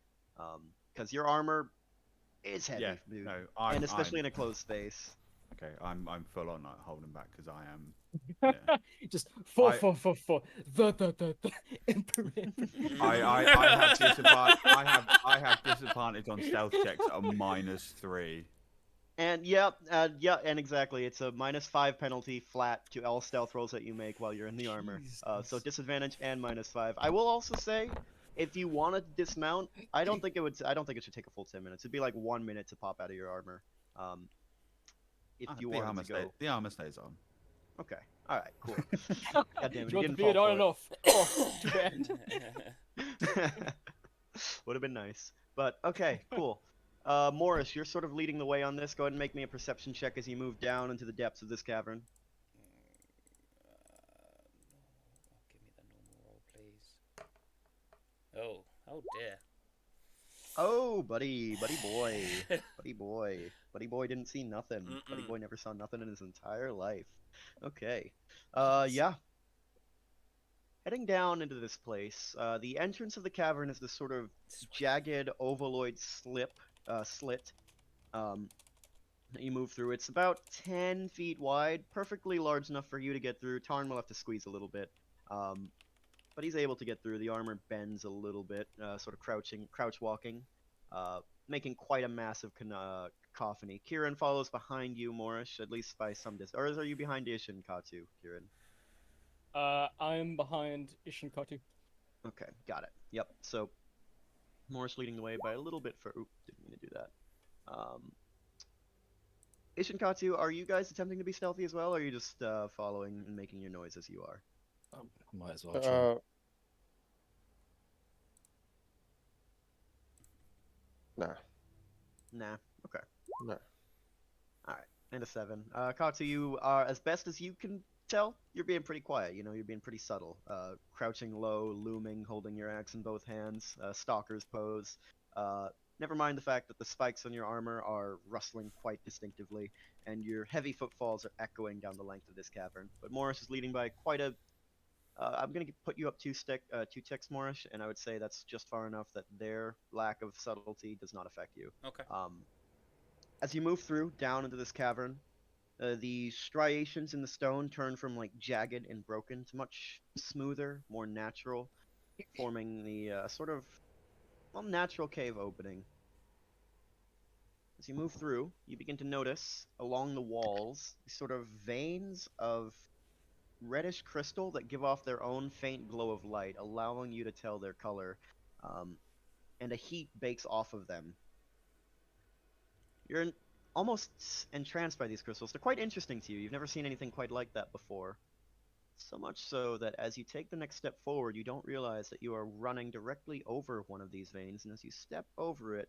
[SPEAKER 2] Because your armor is heavy,
[SPEAKER 5] Yeah,
[SPEAKER 2] dude.
[SPEAKER 5] no,
[SPEAKER 2] And especially in a closed space.
[SPEAKER 5] Okay, I'm full on like holding back because I am. Yeah.
[SPEAKER 3] Just
[SPEAKER 5] I-
[SPEAKER 3] the Emperor.
[SPEAKER 5] I have disadvantage on stealth checks at a -3.
[SPEAKER 2] And and exactly. It's a -5 penalty flat to all stealth rolls that you make while you're in the armor. So disadvantage and -5. I will also say, if you want to dismount, I don't think it should take a full 10 minutes. It'd be like 1 minute to pop out of your armor. If you
[SPEAKER 5] the
[SPEAKER 2] wanted
[SPEAKER 5] armor
[SPEAKER 2] to go.
[SPEAKER 5] the armor stays on.
[SPEAKER 2] Okay. All right. Cool. God damn it!
[SPEAKER 3] You
[SPEAKER 2] He
[SPEAKER 3] want the
[SPEAKER 2] didn't
[SPEAKER 3] beard
[SPEAKER 2] fall
[SPEAKER 3] on and off. Oh, too bad.
[SPEAKER 2] Would have been nice. But okay, cool. Morris, you're sort of leading the way on this. Go ahead and make me a perception check as you move down into the depths of this cavern.
[SPEAKER 1] Give me the normal roll, please. Oh dear.
[SPEAKER 2] Oh, buddy boy, buddy boy didn't see nothing. Buddy
[SPEAKER 1] Mm-mm.
[SPEAKER 2] boy never saw nothing in his entire life. Okay, yeah. Heading down into this place, the entrance of the cavern is this sort of jagged ovaloid slit. That you move through. It's about 10 feet wide, perfectly large enough for you to get through. Tarn will have to squeeze a little bit. But he's able to get through. The armor bends a little bit, sort of crouch walking, making quite a massive cacophony. Kieran follows behind you, Morris, at least by some distance. Or are you behind Ish and Katu, Kieran?
[SPEAKER 3] I'm behind Ishinkatu.
[SPEAKER 2] Okay, got it. Yep. So Morris leading the way by a little bit for. Oop, didn't mean to do that. Ish and Katu, are you guys attempting to be stealthy as well, or are you just following and making your noise as you are?
[SPEAKER 4] Might as well try.
[SPEAKER 6] Nah.
[SPEAKER 2] Nah. Okay.
[SPEAKER 6] Nah.
[SPEAKER 2] All right. And a 7. Katu, you are, as best as you can tell, you're being pretty quiet. You know, you're being pretty subtle. Crouching low, looming, holding your axe in both hands. Stalker's pose. Never mind the fact that the spikes on your armor are rustling quite distinctively, and your heavy footfalls are echoing down the length of this cavern. But Morris is leading by quite a. I'm gonna put you up two ticks, Morris, and I would say that's just far enough that their lack of subtlety does not affect you.
[SPEAKER 1] Okay.
[SPEAKER 2] As you move through down into this cavern, the striations in the stone turn from like jagged and broken to much smoother, more natural, forming the sort of natural cave opening. As you move through, you begin to notice along the walls these sort of veins of reddish crystal that give off their own faint glow of light, allowing you to tell their color, and a heat bakes off of them. You're almost entranced by these crystals. They're quite interesting to you. You've never seen anything quite like that before. So much so that as you take the next step forward, you don't realize that you are running directly over one of these veins, and as you step over it,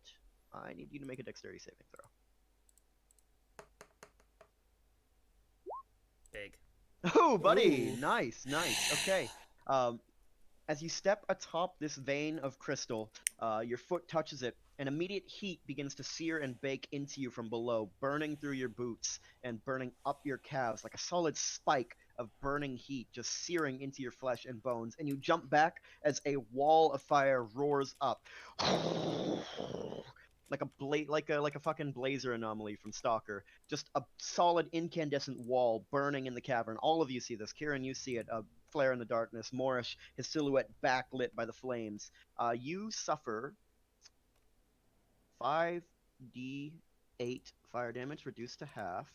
[SPEAKER 2] I need you to make a dexterity saving throw.
[SPEAKER 1] Big.
[SPEAKER 2] Oh, buddy!
[SPEAKER 3] Ooh.
[SPEAKER 2] Nice. Okay. As you step atop this vein of crystal, your foot touches it, and immediate heat begins to sear and bake into you from below, burning through your boots and burning up your calves like a solid spike of burning heat just searing into your flesh and bones. And you jump back as a wall of fire roars up. Like a fucking blazer anomaly from Stalker. Just a solid incandescent wall burning in the cavern. All of you see this. Kieran, you see it. Flare in the darkness. Morish, his silhouette backlit by the flames. You suffer 5d8 fire damage, reduced to half,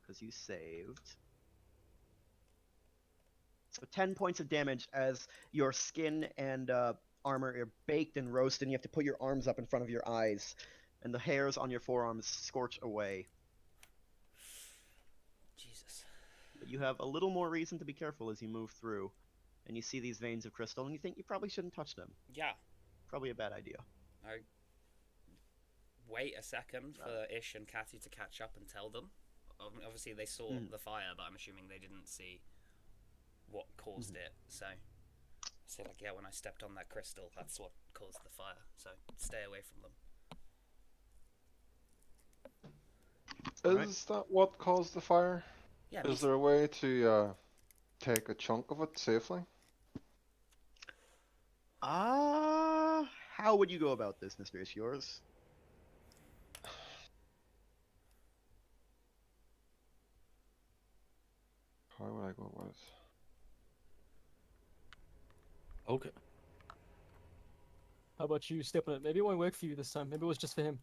[SPEAKER 2] because you saved. So 10 points of damage as your skin and armor are baked and roasted, and you have to put your arms up in front of your eyes, and the hairs on your forearms scorch away.
[SPEAKER 1] Jesus.
[SPEAKER 2] But you have a little more reason to be careful as you move through, and you see these veins of crystal, and you think you probably shouldn't touch them.
[SPEAKER 1] Yeah.
[SPEAKER 2] Probably a bad idea.
[SPEAKER 1] I wait a second for Ish and Catty to catch up and tell them. Obviously, they saw the fire, but I'm assuming they didn't see what caused it. So, I say like, yeah, when I stepped on that crystal, that's what caused the fire. So, stay away from them.
[SPEAKER 6] Is that what caused the fire?
[SPEAKER 1] Yeah.
[SPEAKER 6] Is there a way to take a chunk of it safely?
[SPEAKER 2] How would you go about this, Mr. Ish? Yours?
[SPEAKER 6] How would I go about it?
[SPEAKER 4] Okay.
[SPEAKER 3] How about you step on it? Maybe it won't work for you this time. Maybe it was just for him.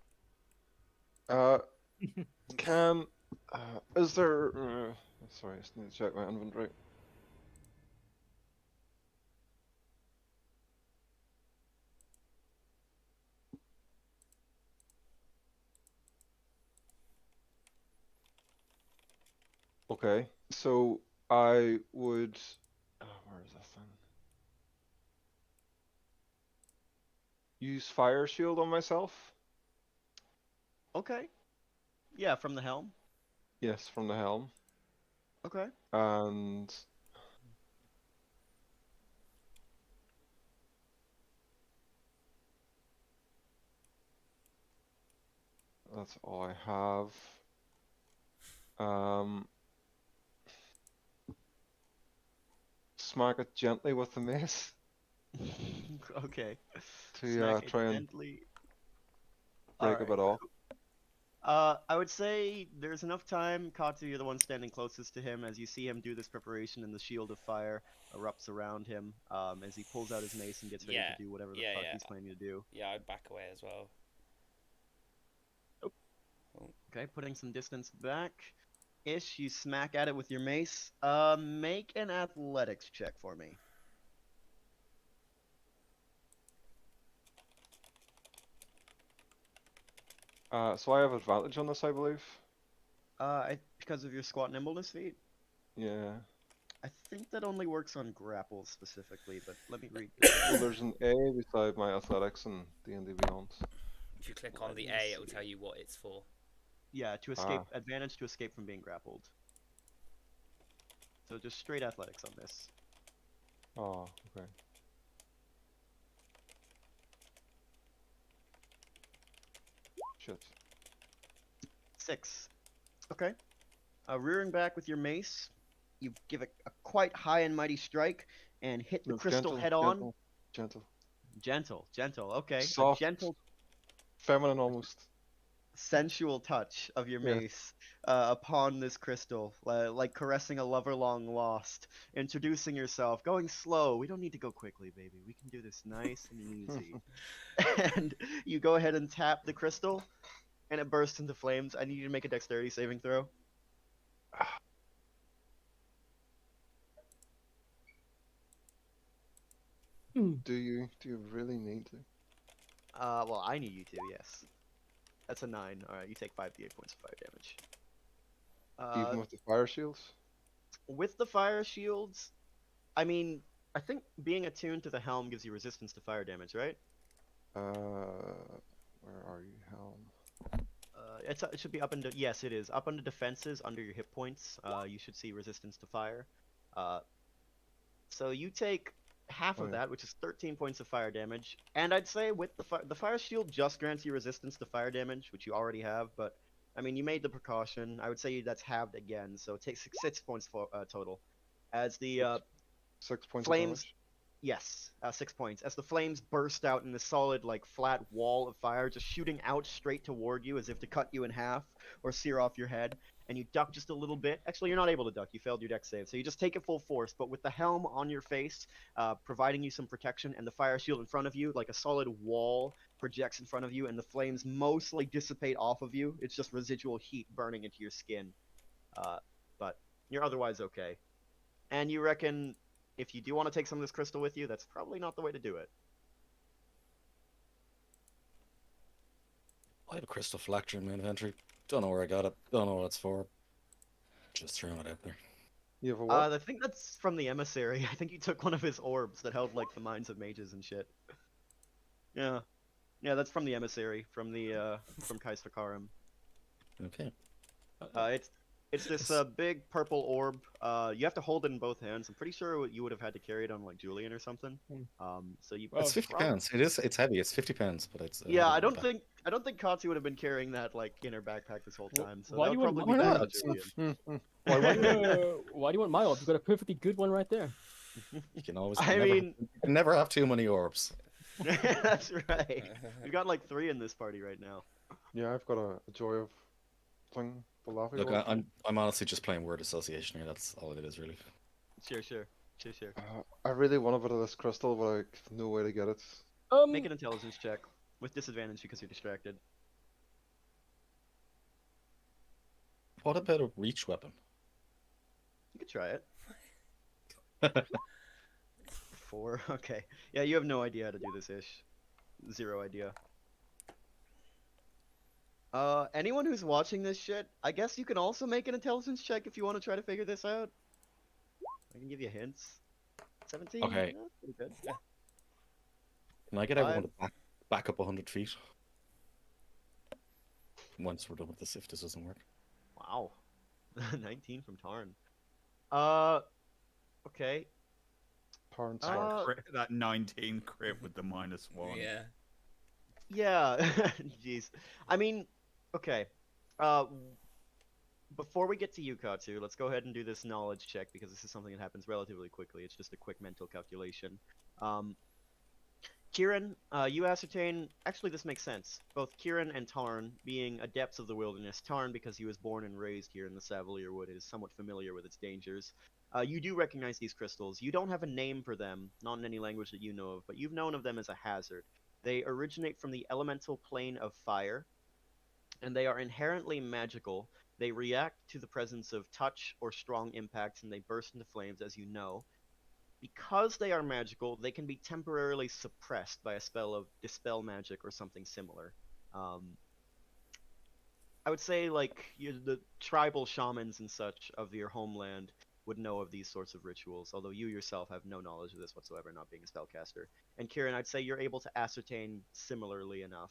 [SPEAKER 6] Is there... sorry, I just need to check my inventory. Okay, so I would... where is this thing? Use fire shield on myself?
[SPEAKER 2] Okay. Yeah, from the helm.
[SPEAKER 6] Yes, from the helm.
[SPEAKER 2] Okay.
[SPEAKER 6] And... that's all I have. Smack it gently with the mace
[SPEAKER 2] Okay.
[SPEAKER 6] to
[SPEAKER 2] Smack it
[SPEAKER 6] try and
[SPEAKER 2] gently.
[SPEAKER 6] break a bit off.
[SPEAKER 2] I would say there's enough time. Katsu, you're the one standing closest to him as you see him do this preparation, and the shield of fire erupts around him as he pulls out his mace and gets ready to do whatever the fuck he's planning to do.
[SPEAKER 1] Yeah, I'd back away as well.
[SPEAKER 2] Okay, putting some distance back. Ish, you smack at it with your mace. Make an athletics check for me.
[SPEAKER 6] So I have advantage on this, I believe.
[SPEAKER 2] Because of your squat nimbleness feat?
[SPEAKER 6] Yeah.
[SPEAKER 2] I think that only works on grapples specifically, but let me read.
[SPEAKER 6] Well, there's an A beside my athletics and D&D Beyond.
[SPEAKER 1] If you click on the A, it will tell you what it's for.
[SPEAKER 2] Yeah, to escape, advantage to escape from being grappled. So just straight athletics on this.
[SPEAKER 6] Oh, okay. Shit.
[SPEAKER 2] 6. Okay. Rearing back with your mace, you give it a quite high and mighty strike and hit the crystal head on.
[SPEAKER 6] Gentle.
[SPEAKER 2] Gentle. Okay.
[SPEAKER 6] Soft,
[SPEAKER 2] a gentle,
[SPEAKER 6] feminine almost.
[SPEAKER 2] sensual touch of your mace upon this crystal, like caressing a lover long lost. Introducing yourself, going slow. We don't need to go quickly, baby. We can do this nice and easy. And you go ahead and tap the crystal, and it bursts into flames. I need you to make a dexterity saving throw.
[SPEAKER 6] Do you really need to?
[SPEAKER 2] Well, I need you to, yes. That's a 9. Alright, you take 5d8 points of fire damage.
[SPEAKER 6] Even with the fire shields?
[SPEAKER 2] With the fire shields, I mean, I think being attuned to the helm gives you resistance to fire damage, right?
[SPEAKER 6] Where are you, helm?
[SPEAKER 2] It should be up under, yes it is, up under defenses, under your hit points, you should see resistance to fire. So you take half
[SPEAKER 6] Oh,
[SPEAKER 2] of
[SPEAKER 6] yeah.
[SPEAKER 2] that, which is 13 points of fire damage. And I'd say with the fire shield just grants you resistance to fire damage, which you already have. But I mean, you made the precaution. I would say that's halved again, so it takes 6 points total. As the
[SPEAKER 6] 6 points of
[SPEAKER 2] flames,
[SPEAKER 6] damage.
[SPEAKER 2] yes, 6 points. As the flames burst out in this solid, like flat wall of fire, just shooting out straight toward you, as if to cut you in half or sear off your head. And you duck just a little bit. Actually, you're not able to duck. You failed your dex save, so you just take it full force. But with the helm on your face, providing you some protection, and the fire shield in front of you, like a solid wall projects in front of you, and the flames mostly dissipate off of you. It's just residual heat burning into your skin. But you're otherwise okay. And you reckon if you do want to take some of this crystal with you, that's probably not the way to do it.
[SPEAKER 4] I have a crystal phylactery in my inventory. Don't know where I got it. Don't know what it's for. Just throwing it out there.
[SPEAKER 6] You have a what?
[SPEAKER 2] I think that's from the emissary. I think you took one of his orbs that held like the minds of mages and shit. Yeah, yeah, that's from the emissary from the from Kais Vakarim.
[SPEAKER 4] Okay.
[SPEAKER 2] It's this big purple orb. You have to hold it in both hands. I'm pretty sure you would have had to carry it on like Julian or something. So you.
[SPEAKER 4] It's 50 pounds. It's heavy. It's 50 pounds, but it's.
[SPEAKER 2] Yeah, I don't think Katsu would have been carrying that like in her backpack this whole time. So
[SPEAKER 3] why
[SPEAKER 2] that
[SPEAKER 3] do
[SPEAKER 2] would
[SPEAKER 3] you want-
[SPEAKER 2] probably be
[SPEAKER 4] why
[SPEAKER 2] bad
[SPEAKER 4] not?
[SPEAKER 2] for Julian.
[SPEAKER 3] Why do you want my orb? You've got a perfectly good one right there.
[SPEAKER 4] You can always.
[SPEAKER 2] I
[SPEAKER 4] never,
[SPEAKER 2] mean-
[SPEAKER 4] you can never have too many orbs.
[SPEAKER 2] That's right. We've got like 3 in this party right now.
[SPEAKER 6] Yeah, I've got a joy of thing. The laughing
[SPEAKER 4] Look,
[SPEAKER 6] orb.
[SPEAKER 4] I'm honestly just playing word association here. That's all it is, really.
[SPEAKER 2] Sure.
[SPEAKER 6] I really want a bit of this crystal, but I have no way to get it.
[SPEAKER 2] Make an intelligence check with disadvantage because you're distracted.
[SPEAKER 4] What about a reach weapon?
[SPEAKER 2] You could try it. 4. Okay. Yeah, you have no idea how to do this ish. 0 idea. Anyone who's watching this shit, I guess you can also make an intelligence check if you want to try to figure this out. I can give you hints. 17?
[SPEAKER 4] Okay.
[SPEAKER 2] Yeah, pretty good.
[SPEAKER 4] Can I get everyone to back up 100 feet? Once we're done with this, if this doesn't work.
[SPEAKER 2] Wow. 19 from Tarn. Okay.
[SPEAKER 6] Tarn
[SPEAKER 5] That 19 crit with the -1.
[SPEAKER 1] Yeah.
[SPEAKER 2] Yeah. Jeez. I mean, okay. Before we get to you, Katsu, let's go ahead and do this knowledge check because this is something that happens relatively quickly. It's just a quick mental calculation. Kieran, you ascertain. Actually, this makes sense. Both Kieran and Tarn, being adepts of the wilderness, Tarn because he was born and raised here in the Savalier Wood, is somewhat familiar with its dangers. You do recognize these crystals. You don't have a name for them, not in any language that you know of, but you've known of them as a hazard. They originate from the elemental plane of fire, and they are inherently magical. They react to the presence of touch or strong impacts, and they burst into flames, as you know. Because they are magical, they can be temporarily suppressed by a spell of Dispel Magic or something similar. I would say, like, the tribal shamans and such of your homeland would know of these sorts of rituals, although you yourself have no knowledge of this whatsoever, not being a spellcaster. And Kieran, I'd say you're able to ascertain similarly enough,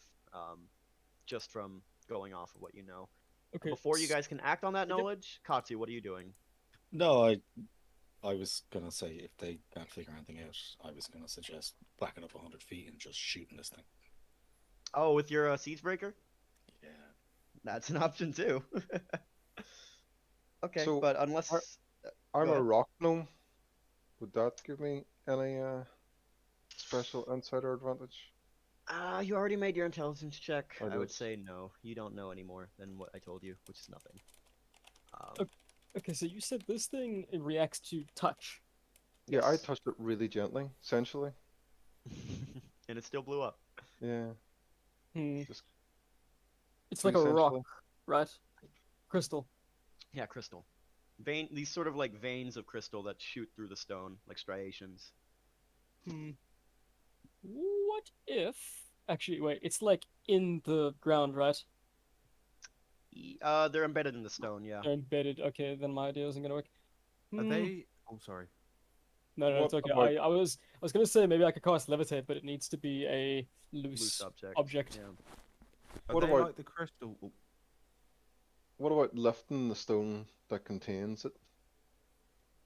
[SPEAKER 2] just from going off of what you know.
[SPEAKER 3] Okay.
[SPEAKER 2] Before you guys can act on that knowledge, Katsu, what are you doing?
[SPEAKER 4] No, I was gonna say if they can't figure anything out, I was gonna suggest backing up 100 feet and just shooting this thing.
[SPEAKER 2] Oh, with your siege breaker?
[SPEAKER 4] Yeah.
[SPEAKER 2] That's an option too. Okay,
[SPEAKER 6] So,
[SPEAKER 2] but unless
[SPEAKER 6] I'm
[SPEAKER 2] Go
[SPEAKER 6] a
[SPEAKER 2] ahead.
[SPEAKER 6] rock gnome. Would that give me any special insider advantage?
[SPEAKER 2] you already made your intelligence check.
[SPEAKER 6] I
[SPEAKER 2] I would
[SPEAKER 6] did.
[SPEAKER 2] say no. You don't know any more than what I told you, which is nothing.
[SPEAKER 3] Okay, so you said this thing it reacts to touch.
[SPEAKER 6] Yeah, I
[SPEAKER 2] Yes.
[SPEAKER 6] touched it really gently, essentially.
[SPEAKER 2] And it still blew up.
[SPEAKER 6] Yeah,
[SPEAKER 3] Hmm.
[SPEAKER 6] just
[SPEAKER 3] It's like a rock,
[SPEAKER 6] essentially.
[SPEAKER 3] right? Crystal.
[SPEAKER 2] Yeah, crystal. These sort of like veins of crystal that shoot through the stone, like striations.
[SPEAKER 3] Hmm. What if? Actually, wait. It's like in the ground, right?
[SPEAKER 2] They're embedded in the stone, yeah.
[SPEAKER 3] They're embedded. Okay, then my idea isn't gonna work.
[SPEAKER 5] Are
[SPEAKER 3] Hmm.
[SPEAKER 5] they? Oh, sorry.
[SPEAKER 3] No, it's
[SPEAKER 6] What
[SPEAKER 3] okay.
[SPEAKER 6] about-
[SPEAKER 3] I was gonna say maybe I could cast levitate, but it needs to be a
[SPEAKER 2] Loose
[SPEAKER 3] loose
[SPEAKER 2] object. Yeah.
[SPEAKER 5] Are
[SPEAKER 6] What
[SPEAKER 5] they
[SPEAKER 6] about-
[SPEAKER 5] like the crystal? Oh,
[SPEAKER 6] What about lifting the stone that contains it?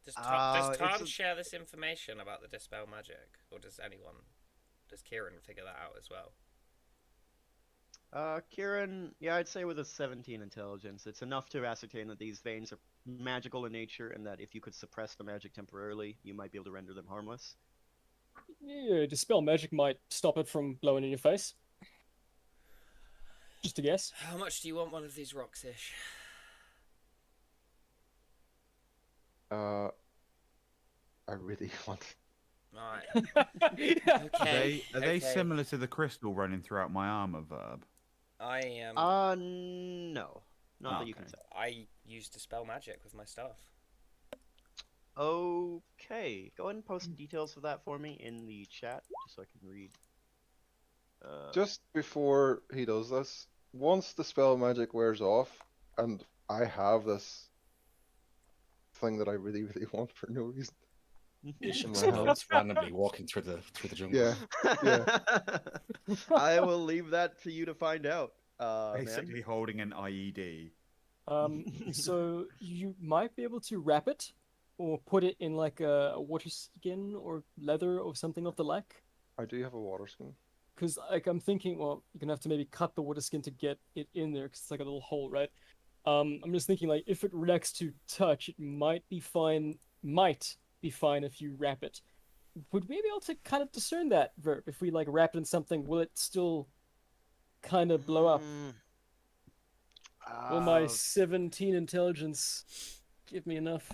[SPEAKER 1] Does
[SPEAKER 2] it's
[SPEAKER 1] Tarn share this information about the dispel magic, or does Kieran figure that out as well?
[SPEAKER 2] Kieran, yeah, I'd say with a 17 intelligence, it's enough to ascertain that these veins are magical in nature, and that if you could suppress the magic temporarily, you might be able to render them harmless.
[SPEAKER 3] Yeah, dispel magic might stop it from blowing in your face. Just a guess.
[SPEAKER 1] How much do you want one of these rocks, Ish?
[SPEAKER 6] I really want.
[SPEAKER 1] Alright.
[SPEAKER 8] Are
[SPEAKER 1] Okay.
[SPEAKER 8] they similar to the crystal running throughout my armor, Verb?
[SPEAKER 2] No. Not that you can
[SPEAKER 8] Okay.
[SPEAKER 2] say.
[SPEAKER 1] I use dispel magic with my staff.
[SPEAKER 2] Okay. Go ahead and post details for that for me in the chat, just so I can read.
[SPEAKER 6] Just before he does this, once the spell magic wears off, and I have this thing that I really, really want for no reason.
[SPEAKER 4] Ish
[SPEAKER 6] in my hand.
[SPEAKER 4] explodes randomly walking through the jungle.
[SPEAKER 6] Yeah. Yeah.
[SPEAKER 2] I will leave that to you to find out.
[SPEAKER 8] Basically holding an IED.
[SPEAKER 3] So you might be able to wrap it, or put it in like a water skin or leather or something of the like.
[SPEAKER 6] I do have a water skin.
[SPEAKER 3] Because like I'm thinking, well, you're gonna have to maybe cut the water skin to get it in there, because it's like a little hole, right? I'm just thinking like if it reacts to touch, it might be fine. Might be fine if you wrap it. Would we be able to kind of discern that, Verb? If we like wrap it in something, will it still kind of blow up? Will my 17 intelligence give me enough?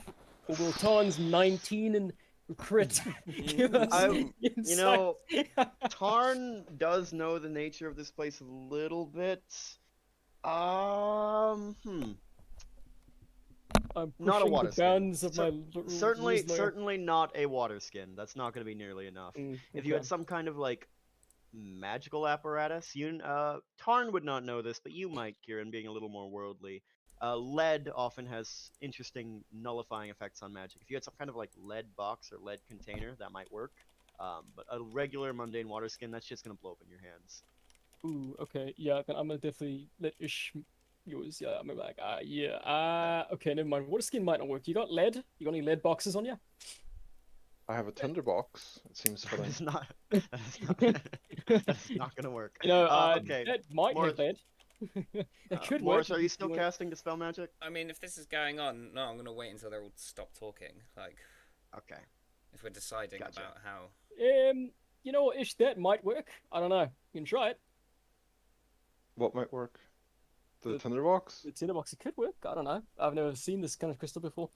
[SPEAKER 3] Or will Tarn's 19 and crit give us
[SPEAKER 2] you know, Tarn does know the nature of this place a little bit.
[SPEAKER 3] I'm
[SPEAKER 2] Not a
[SPEAKER 3] pushing
[SPEAKER 2] water
[SPEAKER 3] the
[SPEAKER 2] skin.
[SPEAKER 3] bounds of my
[SPEAKER 2] Certainly,
[SPEAKER 3] rules there.
[SPEAKER 2] certainly not a water skin. That's not going to be nearly enough. If you had some kind of like magical apparatus, Tarn would not know this, but you might, Kieran, being a little more worldly. Lead often has interesting nullifying effects on magic. If you had some kind of like lead box or lead container, that might work. But a regular mundane water skin, that's just gonna blow up in your hands.
[SPEAKER 3] Ooh, okay, yeah, then I'm gonna definitely let Ish use. Yeah, I'm gonna be like, okay, never mind. Water skin might not work. You got lead? You got any lead boxes on you?
[SPEAKER 6] I have a tinderbox. It seems fitting.
[SPEAKER 2] That's not gonna work.
[SPEAKER 3] You know,
[SPEAKER 2] okay.
[SPEAKER 3] that might
[SPEAKER 2] Morris-
[SPEAKER 3] have lead. That could
[SPEAKER 2] Morris,
[SPEAKER 3] work.
[SPEAKER 2] are you still casting Dispel Magic?
[SPEAKER 1] I mean, if this is going on, no, I'm gonna wait until they're all stop talking. Like,
[SPEAKER 2] Okay.
[SPEAKER 1] if we're deciding
[SPEAKER 2] Gotcha.
[SPEAKER 1] about how.
[SPEAKER 3] You know what, Ish, that might work. I don't know. You can try it.
[SPEAKER 6] What might work? The
[SPEAKER 3] The-
[SPEAKER 6] tinderbox?
[SPEAKER 3] The tinderbox, it could work. I don't know. I've never seen this kind of crystal before.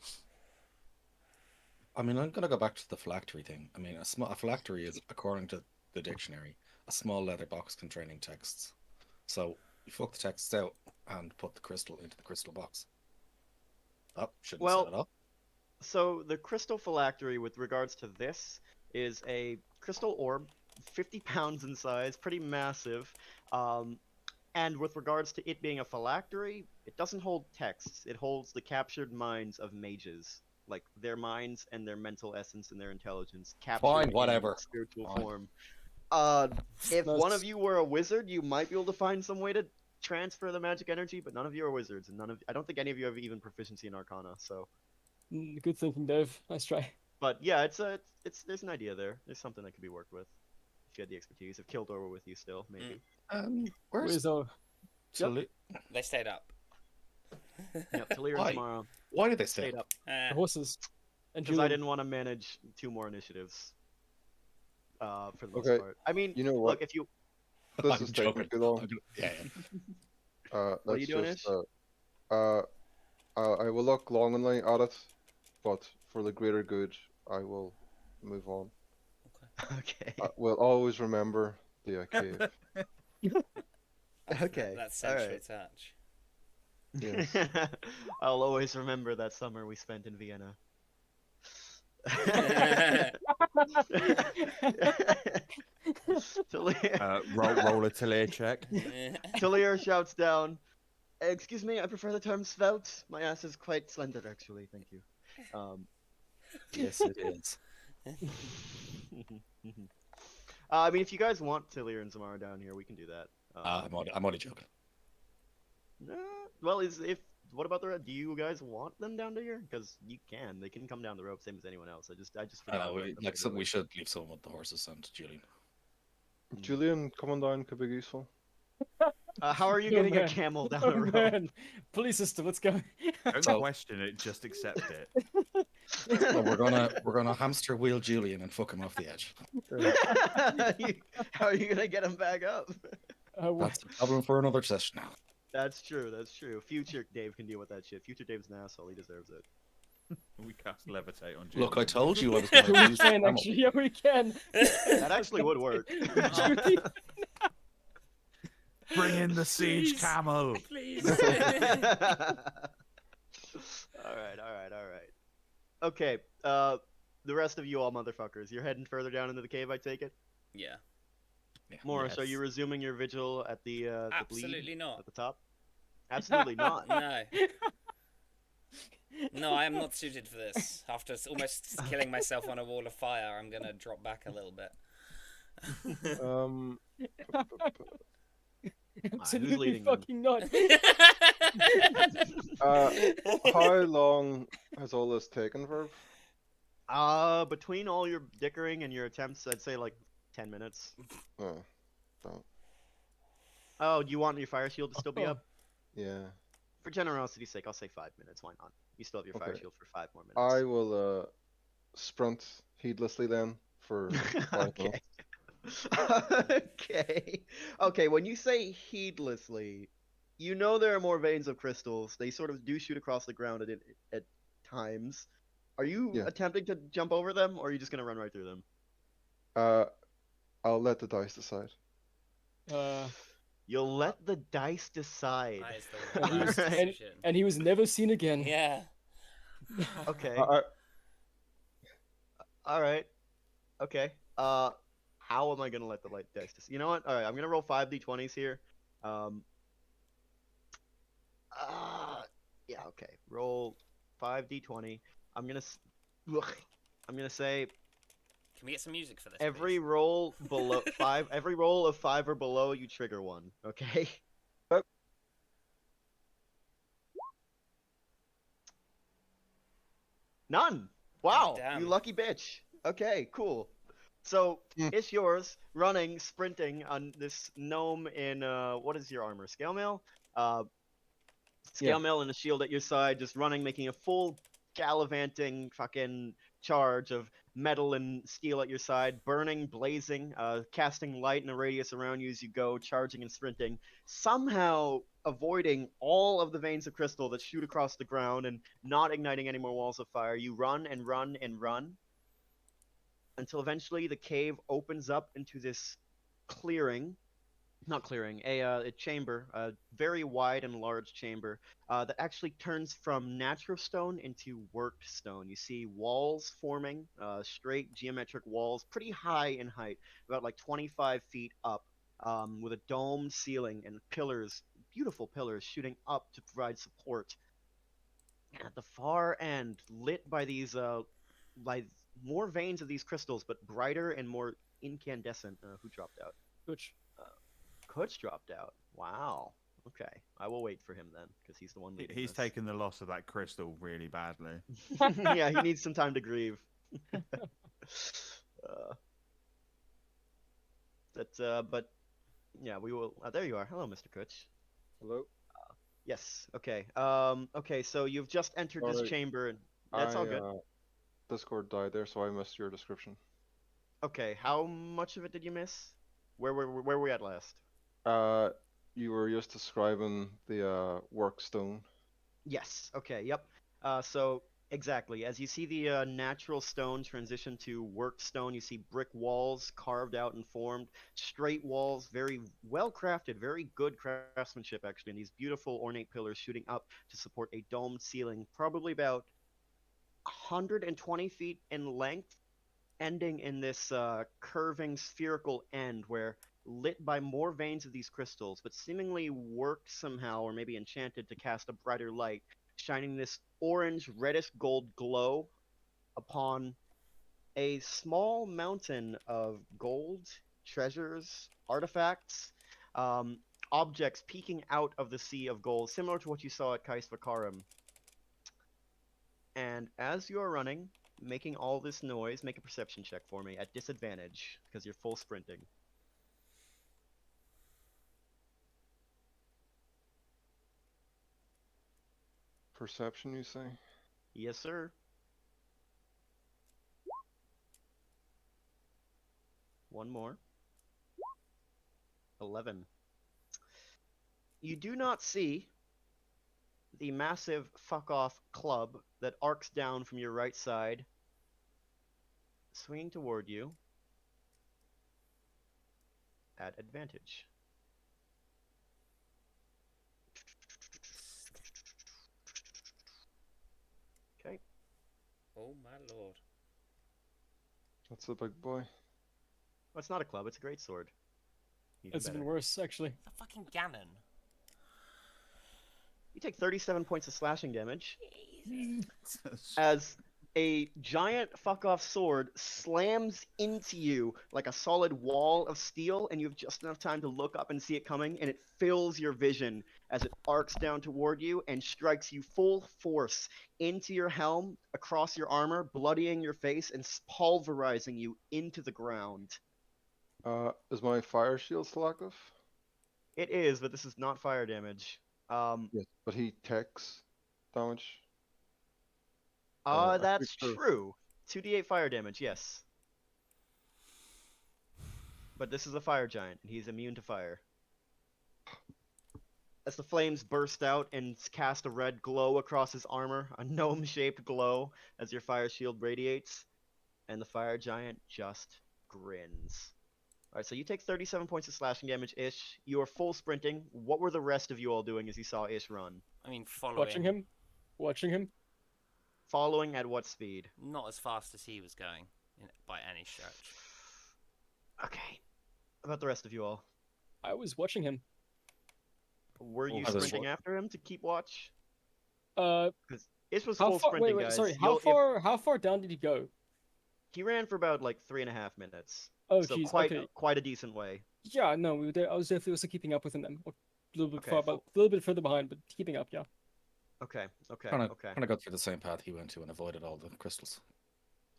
[SPEAKER 4] I mean, I'm gonna go back to the phylactery thing. I mean, a phylactery is, according to the dictionary, a small leather box containing texts. So you fuck the texts out and put the crystal into the crystal box. Oh, shouldn't set it up.
[SPEAKER 2] So the crystal phylactery, with regards to this, is a crystal orb, 50 pounds in size, pretty massive. And with regards to it being a phylactery, it doesn't hold texts. It holds the captured minds of mages, like their minds and their mental essence and their intelligence captured
[SPEAKER 4] Fine, whatever.
[SPEAKER 2] in spiritual
[SPEAKER 4] Fine.
[SPEAKER 2] form. If one of you were a wizard, you might be able to find some way to transfer the magic energy, but none of you are wizards, and I don't think any of you have even proficiency in Arcana. So,
[SPEAKER 3] Good thinking, Dave. Nice try.
[SPEAKER 2] but yeah, there's an idea there. There's something that could be worked with if you had the expertise. If Kildor were with you still, maybe.
[SPEAKER 4] Where's
[SPEAKER 3] Where's our...
[SPEAKER 4] Tali-
[SPEAKER 1] They stayed up.
[SPEAKER 2] Yep, Talir
[SPEAKER 4] Why?
[SPEAKER 2] tomorrow.
[SPEAKER 4] Why did they stay?
[SPEAKER 2] Stayed up
[SPEAKER 3] the horses? And
[SPEAKER 2] because I
[SPEAKER 3] Julian.
[SPEAKER 2] didn't want to manage 2 more initiatives. For the most
[SPEAKER 6] Okay,
[SPEAKER 2] part. I mean,
[SPEAKER 6] you know what?
[SPEAKER 2] look, if you
[SPEAKER 6] This
[SPEAKER 4] I'm
[SPEAKER 6] is taking
[SPEAKER 4] joking.
[SPEAKER 6] too long.
[SPEAKER 4] Yeah.
[SPEAKER 2] What are you doing, Ish?
[SPEAKER 6] I will look longingly at it, but for the greater good, I will move on.
[SPEAKER 2] okay,
[SPEAKER 6] We'll always remember the cave.
[SPEAKER 2] okay,
[SPEAKER 1] That's
[SPEAKER 2] all
[SPEAKER 1] sensual
[SPEAKER 2] right.
[SPEAKER 1] touch.
[SPEAKER 6] Yes.
[SPEAKER 2] I'll always remember that summer we spent in Vienna.
[SPEAKER 8] Roll a Talir check.
[SPEAKER 2] Talir shouts down, "Excuse me, I prefer the term svelte. My ass is quite slender, actually. Thank you."
[SPEAKER 4] Yes, it is.
[SPEAKER 2] I mean, if you guys want Talir and Zamara down here, we can do that.
[SPEAKER 4] I'm only joking.
[SPEAKER 2] Well, what about the rest? Do you guys want them down here? Because you can. They can come down the rope, same as anyone else. I just forgot. about them,
[SPEAKER 4] like
[SPEAKER 2] literally.
[SPEAKER 4] we should leave some with the horses and Julian.
[SPEAKER 6] Julian coming down could be useful.
[SPEAKER 2] How are you
[SPEAKER 3] Oh,
[SPEAKER 2] getting a
[SPEAKER 3] man.
[SPEAKER 2] camel down
[SPEAKER 3] Oh
[SPEAKER 2] the rope?
[SPEAKER 3] man, police system, let's go.
[SPEAKER 5] Don't
[SPEAKER 4] So-
[SPEAKER 5] question it, just accept it.
[SPEAKER 4] So we're gonna hamster wheel Julian and fuck him off the edge.
[SPEAKER 2] How are you gonna get him back up?
[SPEAKER 4] That's a problem for another session now.
[SPEAKER 2] That's true. That's true. Future Dave can deal with that shit. Future Dave's an asshole. He deserves it.
[SPEAKER 5] We cast levitate on Julian.
[SPEAKER 4] Look, I told you I was going
[SPEAKER 3] we
[SPEAKER 4] to use
[SPEAKER 3] can
[SPEAKER 4] camel.
[SPEAKER 3] actually, yeah, we can.
[SPEAKER 2] That actually would work.
[SPEAKER 5] Bring in the siege
[SPEAKER 1] Please.
[SPEAKER 5] camel.
[SPEAKER 1] Please.
[SPEAKER 2] All right. Okay. The rest of you all motherfuckers, you're heading further down into the cave. I take it.
[SPEAKER 1] Yeah.
[SPEAKER 4] Yeah.
[SPEAKER 2] Morris, are
[SPEAKER 1] Yes.
[SPEAKER 2] you resuming your vigil at the bleed
[SPEAKER 1] Absolutely not.
[SPEAKER 2] at the top? Absolutely not.
[SPEAKER 1] No. No, I am not suited for this. After almost killing myself on a wall of fire, I'm gonna drop back a little bit.
[SPEAKER 3] Absolutely
[SPEAKER 2] leading them?
[SPEAKER 3] fucking not.
[SPEAKER 6] How long has all this taken, Verb?
[SPEAKER 2] Between all your dickering and your attempts, I'd say like 10 minutes.
[SPEAKER 6] Oh, don't.
[SPEAKER 2] Oh, do you want your fire shield to still be up?
[SPEAKER 6] Yeah.
[SPEAKER 2] For generosity's sake, I'll say 5 minutes. Why not? You still have your fire
[SPEAKER 6] Okay.
[SPEAKER 2] shield for 5 more minutes.
[SPEAKER 6] I will sprint heedlessly then for 5
[SPEAKER 2] Okay.
[SPEAKER 6] minutes.
[SPEAKER 2] Okay. Okay, when you say heedlessly, you know there are more veins of crystals. They sort of do shoot across the ground at times. Are you
[SPEAKER 6] Yeah.
[SPEAKER 2] attempting to jump over them, or are you just going to run right through them?
[SPEAKER 6] I'll let the dice decide.
[SPEAKER 2] You'll let the dice decide.
[SPEAKER 1] That is the
[SPEAKER 3] And he was-
[SPEAKER 1] worst decision.
[SPEAKER 3] and he was never seen again.
[SPEAKER 1] Yeah.
[SPEAKER 2] Okay.
[SPEAKER 6] I,
[SPEAKER 2] Alright. Okay. How am I going to let the light dice decide? You know what? Alright, I'm going to roll 5d20s here. Yeah, okay. Roll 5d20. I'm gonna say
[SPEAKER 1] Can we get some music for this?
[SPEAKER 2] every
[SPEAKER 1] please?
[SPEAKER 2] roll below 5. Every roll of 5 or below, you trigger one. Okay. None. Wow.
[SPEAKER 1] Damn.
[SPEAKER 2] You lucky bitch. Okay. Cool. So it's yours. Running, sprinting on this gnome in what is your armor? Scale mail. Scale mail and a shield at your side, just running, making a full gallivanting fucking charge of metal and steel at your side, burning, blazing, casting light in a radius around you as you go, charging and sprinting, somehow avoiding all of the veins of crystal that shoot across the ground and not igniting any more walls of fire. You run and run and run until eventually the cave opens up into this clearing. Not clearing, a chamber, a very wide and large chamber that actually turns from natural stone into worked stone. You see walls forming, straight geometric walls, pretty high in height, about like 25 feet up, with a domed ceiling and pillars, beautiful pillars shooting up to provide support. And at the far end, lit by these, by more veins of these crystals, but brighter and more incandescent. Who dropped out?
[SPEAKER 3] Which
[SPEAKER 2] Kutch dropped out. Wow. Okay. I will wait for him then, because he's the one leading
[SPEAKER 5] He's
[SPEAKER 2] this.
[SPEAKER 5] taken the loss of that crystal really badly.
[SPEAKER 2] Yeah, he needs some time to grieve. But yeah, we will. There you are. Hello, Mr. Kutch.
[SPEAKER 6] Hello?
[SPEAKER 2] Yes. Okay. Okay. So you've just entered this
[SPEAKER 6] Sorry.
[SPEAKER 2] chamber, and that's all good.
[SPEAKER 6] Discord died there, so I missed your description.
[SPEAKER 2] Okay. How much of it did you miss? Where were we at last?
[SPEAKER 6] You were just describing the work stone.
[SPEAKER 2] Yes. Okay. Yep. So exactly, as you see the natural stone transition to worked stone, you see brick walls carved out and formed, straight walls, very well crafted, very good craftsmanship actually, and these beautiful ornate pillars shooting up to support a domed ceiling, probably about 120 feet in length, ending in this curving spherical end where, lit by more veins of these crystals, but seemingly worked somehow or maybe enchanted to cast a brighter light, shining this orange reddish gold glow upon a small mountain of gold, treasures, artifacts, objects peeking out of the sea of gold, similar to what you saw at Kais Vakarum. And as you are running, making all this noise, make a perception check for me at disadvantage, because you're full sprinting.
[SPEAKER 6] Perception, you say?
[SPEAKER 2] Yes, sir. One more. 11. You do not see the massive fuck off club that arcs down from your right side, swinging toward you at advantage. Okay.
[SPEAKER 1] Oh my lord.
[SPEAKER 6] That's a big boy.
[SPEAKER 2] Well, it's not a club, it's a great sword.
[SPEAKER 3] It's even worse, actually.
[SPEAKER 1] The fucking Ganon.
[SPEAKER 2] You take 37 points of slashing damage
[SPEAKER 5] Jesus.
[SPEAKER 2] as a giant fuck off sword slams into you like a solid wall of steel, and you have just enough time to look up and see it coming, and it fills your vision as it arcs down toward you and strikes you full force into your helm, across your armor, bloodying your face and pulverizing you into the ground.
[SPEAKER 6] Is my fire shield still active?
[SPEAKER 2] It is, but this is not fire damage.
[SPEAKER 6] Yes. But he takes damage. I
[SPEAKER 2] That's
[SPEAKER 6] think so.
[SPEAKER 2] true. 2d8 fire damage, yes. But this is a fire giant, and he's immune to fire. As the flames burst out and cast a red glow across his armor, a gnome-shaped glow as your fire shield radiates, and the fire giant just grins. Alright, so you take 37 points of slashing damage, Ish. You are full sprinting. What were the rest of you all doing as you saw Ish run?
[SPEAKER 1] I mean, following.
[SPEAKER 3] Watching him.
[SPEAKER 2] Following at what speed?
[SPEAKER 1] Not as fast as he was going, by any stretch.
[SPEAKER 2] Okay. About the rest of you all.
[SPEAKER 3] I was watching him.
[SPEAKER 2] Were you
[SPEAKER 4] I was
[SPEAKER 2] sprinting after him to keep watch?
[SPEAKER 3] Uh,
[SPEAKER 2] Because Ish was
[SPEAKER 3] how
[SPEAKER 2] full
[SPEAKER 3] far?
[SPEAKER 2] sprinting,
[SPEAKER 3] Wait,
[SPEAKER 2] guys.
[SPEAKER 3] sorry.
[SPEAKER 2] You'll- if-
[SPEAKER 3] How far down did he go?
[SPEAKER 2] He ran for about like 3.5 minutes.
[SPEAKER 3] Oh,
[SPEAKER 2] So
[SPEAKER 3] jeez.
[SPEAKER 2] quite
[SPEAKER 3] Okay.
[SPEAKER 2] quite a decent way.
[SPEAKER 3] Yeah, no, we were there. I was definitely also keeping up with him then. A little bit
[SPEAKER 2] Okay,
[SPEAKER 3] far, but a little bit further behind, but keeping up. Yeah.
[SPEAKER 2] Okay, okay,
[SPEAKER 4] Trying to
[SPEAKER 2] okay,
[SPEAKER 4] go through the same path he went to and avoided all the crystals.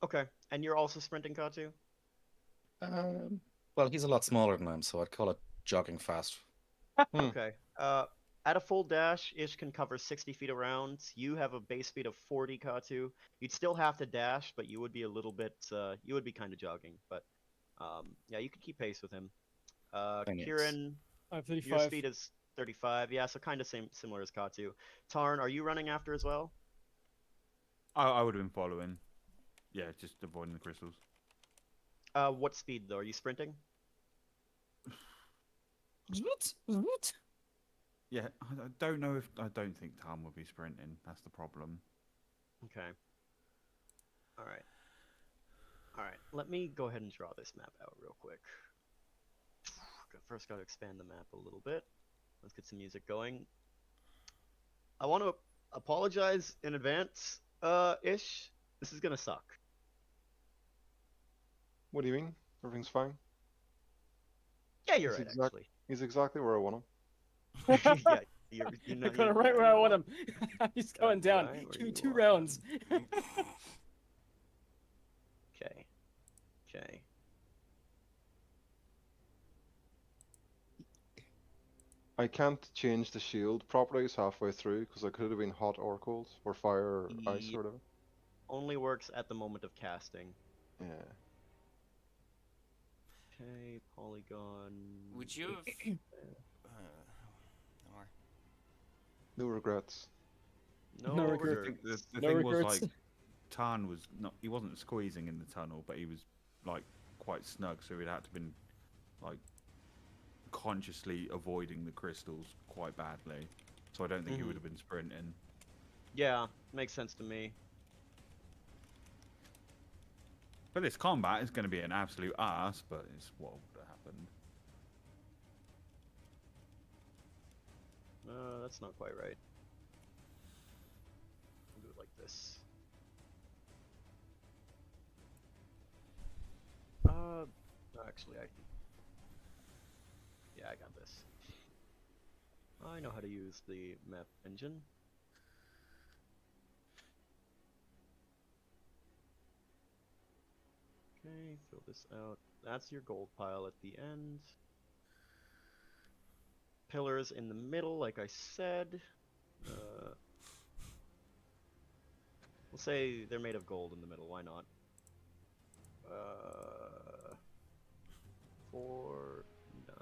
[SPEAKER 2] okay. And you're also sprinting, Katu?
[SPEAKER 4] Well, he's a lot smaller than I am, so I'd call it jogging fast.
[SPEAKER 2] Okay. At a full dash, Ish can cover 60 feet around. You have a base speed of 40, Katu. You'd still have to dash, but you would be a little bit, you would be kind of jogging. But, yeah, you could keep pace with him.
[SPEAKER 4] Thanks.
[SPEAKER 2] Kieran,
[SPEAKER 3] I have
[SPEAKER 2] your
[SPEAKER 3] 35.
[SPEAKER 2] speed is 35. Yeah, so kind of similar as Katu. Tarn, are you running after as well?
[SPEAKER 5] I would have been following. Yeah, just avoiding the crystals.
[SPEAKER 2] What speed, though? Are you sprinting?
[SPEAKER 5] Yeah, I don't know if I don't think Tom will be sprinting. That's the problem.
[SPEAKER 2] Okay. Alright. Alright, let me go ahead and draw this map out real quick. First gotta expand the map a little bit. Let's get some music going. I want to apologize in advance, Ish. This is gonna suck.
[SPEAKER 6] What do you mean? Everything's fine?
[SPEAKER 2] Yeah, you're
[SPEAKER 6] It's
[SPEAKER 2] right,
[SPEAKER 6] exact-
[SPEAKER 2] actually.
[SPEAKER 6] He's exactly where I want him.
[SPEAKER 2] Yeah, you're
[SPEAKER 3] You're
[SPEAKER 2] not,
[SPEAKER 3] going right where I want him. He's going down.
[SPEAKER 2] right where you
[SPEAKER 3] Two
[SPEAKER 2] want
[SPEAKER 3] rounds.
[SPEAKER 2] Okay. Okay.
[SPEAKER 6] I can't change the shield properties halfway through because I could have been hot or cold, or fire or ice
[SPEAKER 2] Yep.
[SPEAKER 6] or whatever.
[SPEAKER 2] Only works at the moment of casting.
[SPEAKER 6] Yeah.
[SPEAKER 2] Okay, polygon.
[SPEAKER 1] Would you have? Don't worry.
[SPEAKER 6] No regrets.
[SPEAKER 2] No,
[SPEAKER 3] No
[SPEAKER 5] I
[SPEAKER 3] regrets.
[SPEAKER 5] think the
[SPEAKER 3] No
[SPEAKER 5] thing
[SPEAKER 3] regrets.
[SPEAKER 5] was like, Tarn was not. He wasn't squeezing in the tunnel, but he was like quite snug, so he'd had to been like consciously avoiding the crystals quite badly. So I don't think he would have been sprinting.
[SPEAKER 2] Yeah, makes sense to me.
[SPEAKER 5] But this combat is going to be an absolute ass, but it's what would have happened.
[SPEAKER 2] That's not quite right. I'll do it like this. Actually, yeah, I got this. I know how to use the map engine. Okay, fill this out. That's your gold pile at the end. Pillars in the middle, like I said. We'll say they're made of gold in the middle, why not? 4, 9,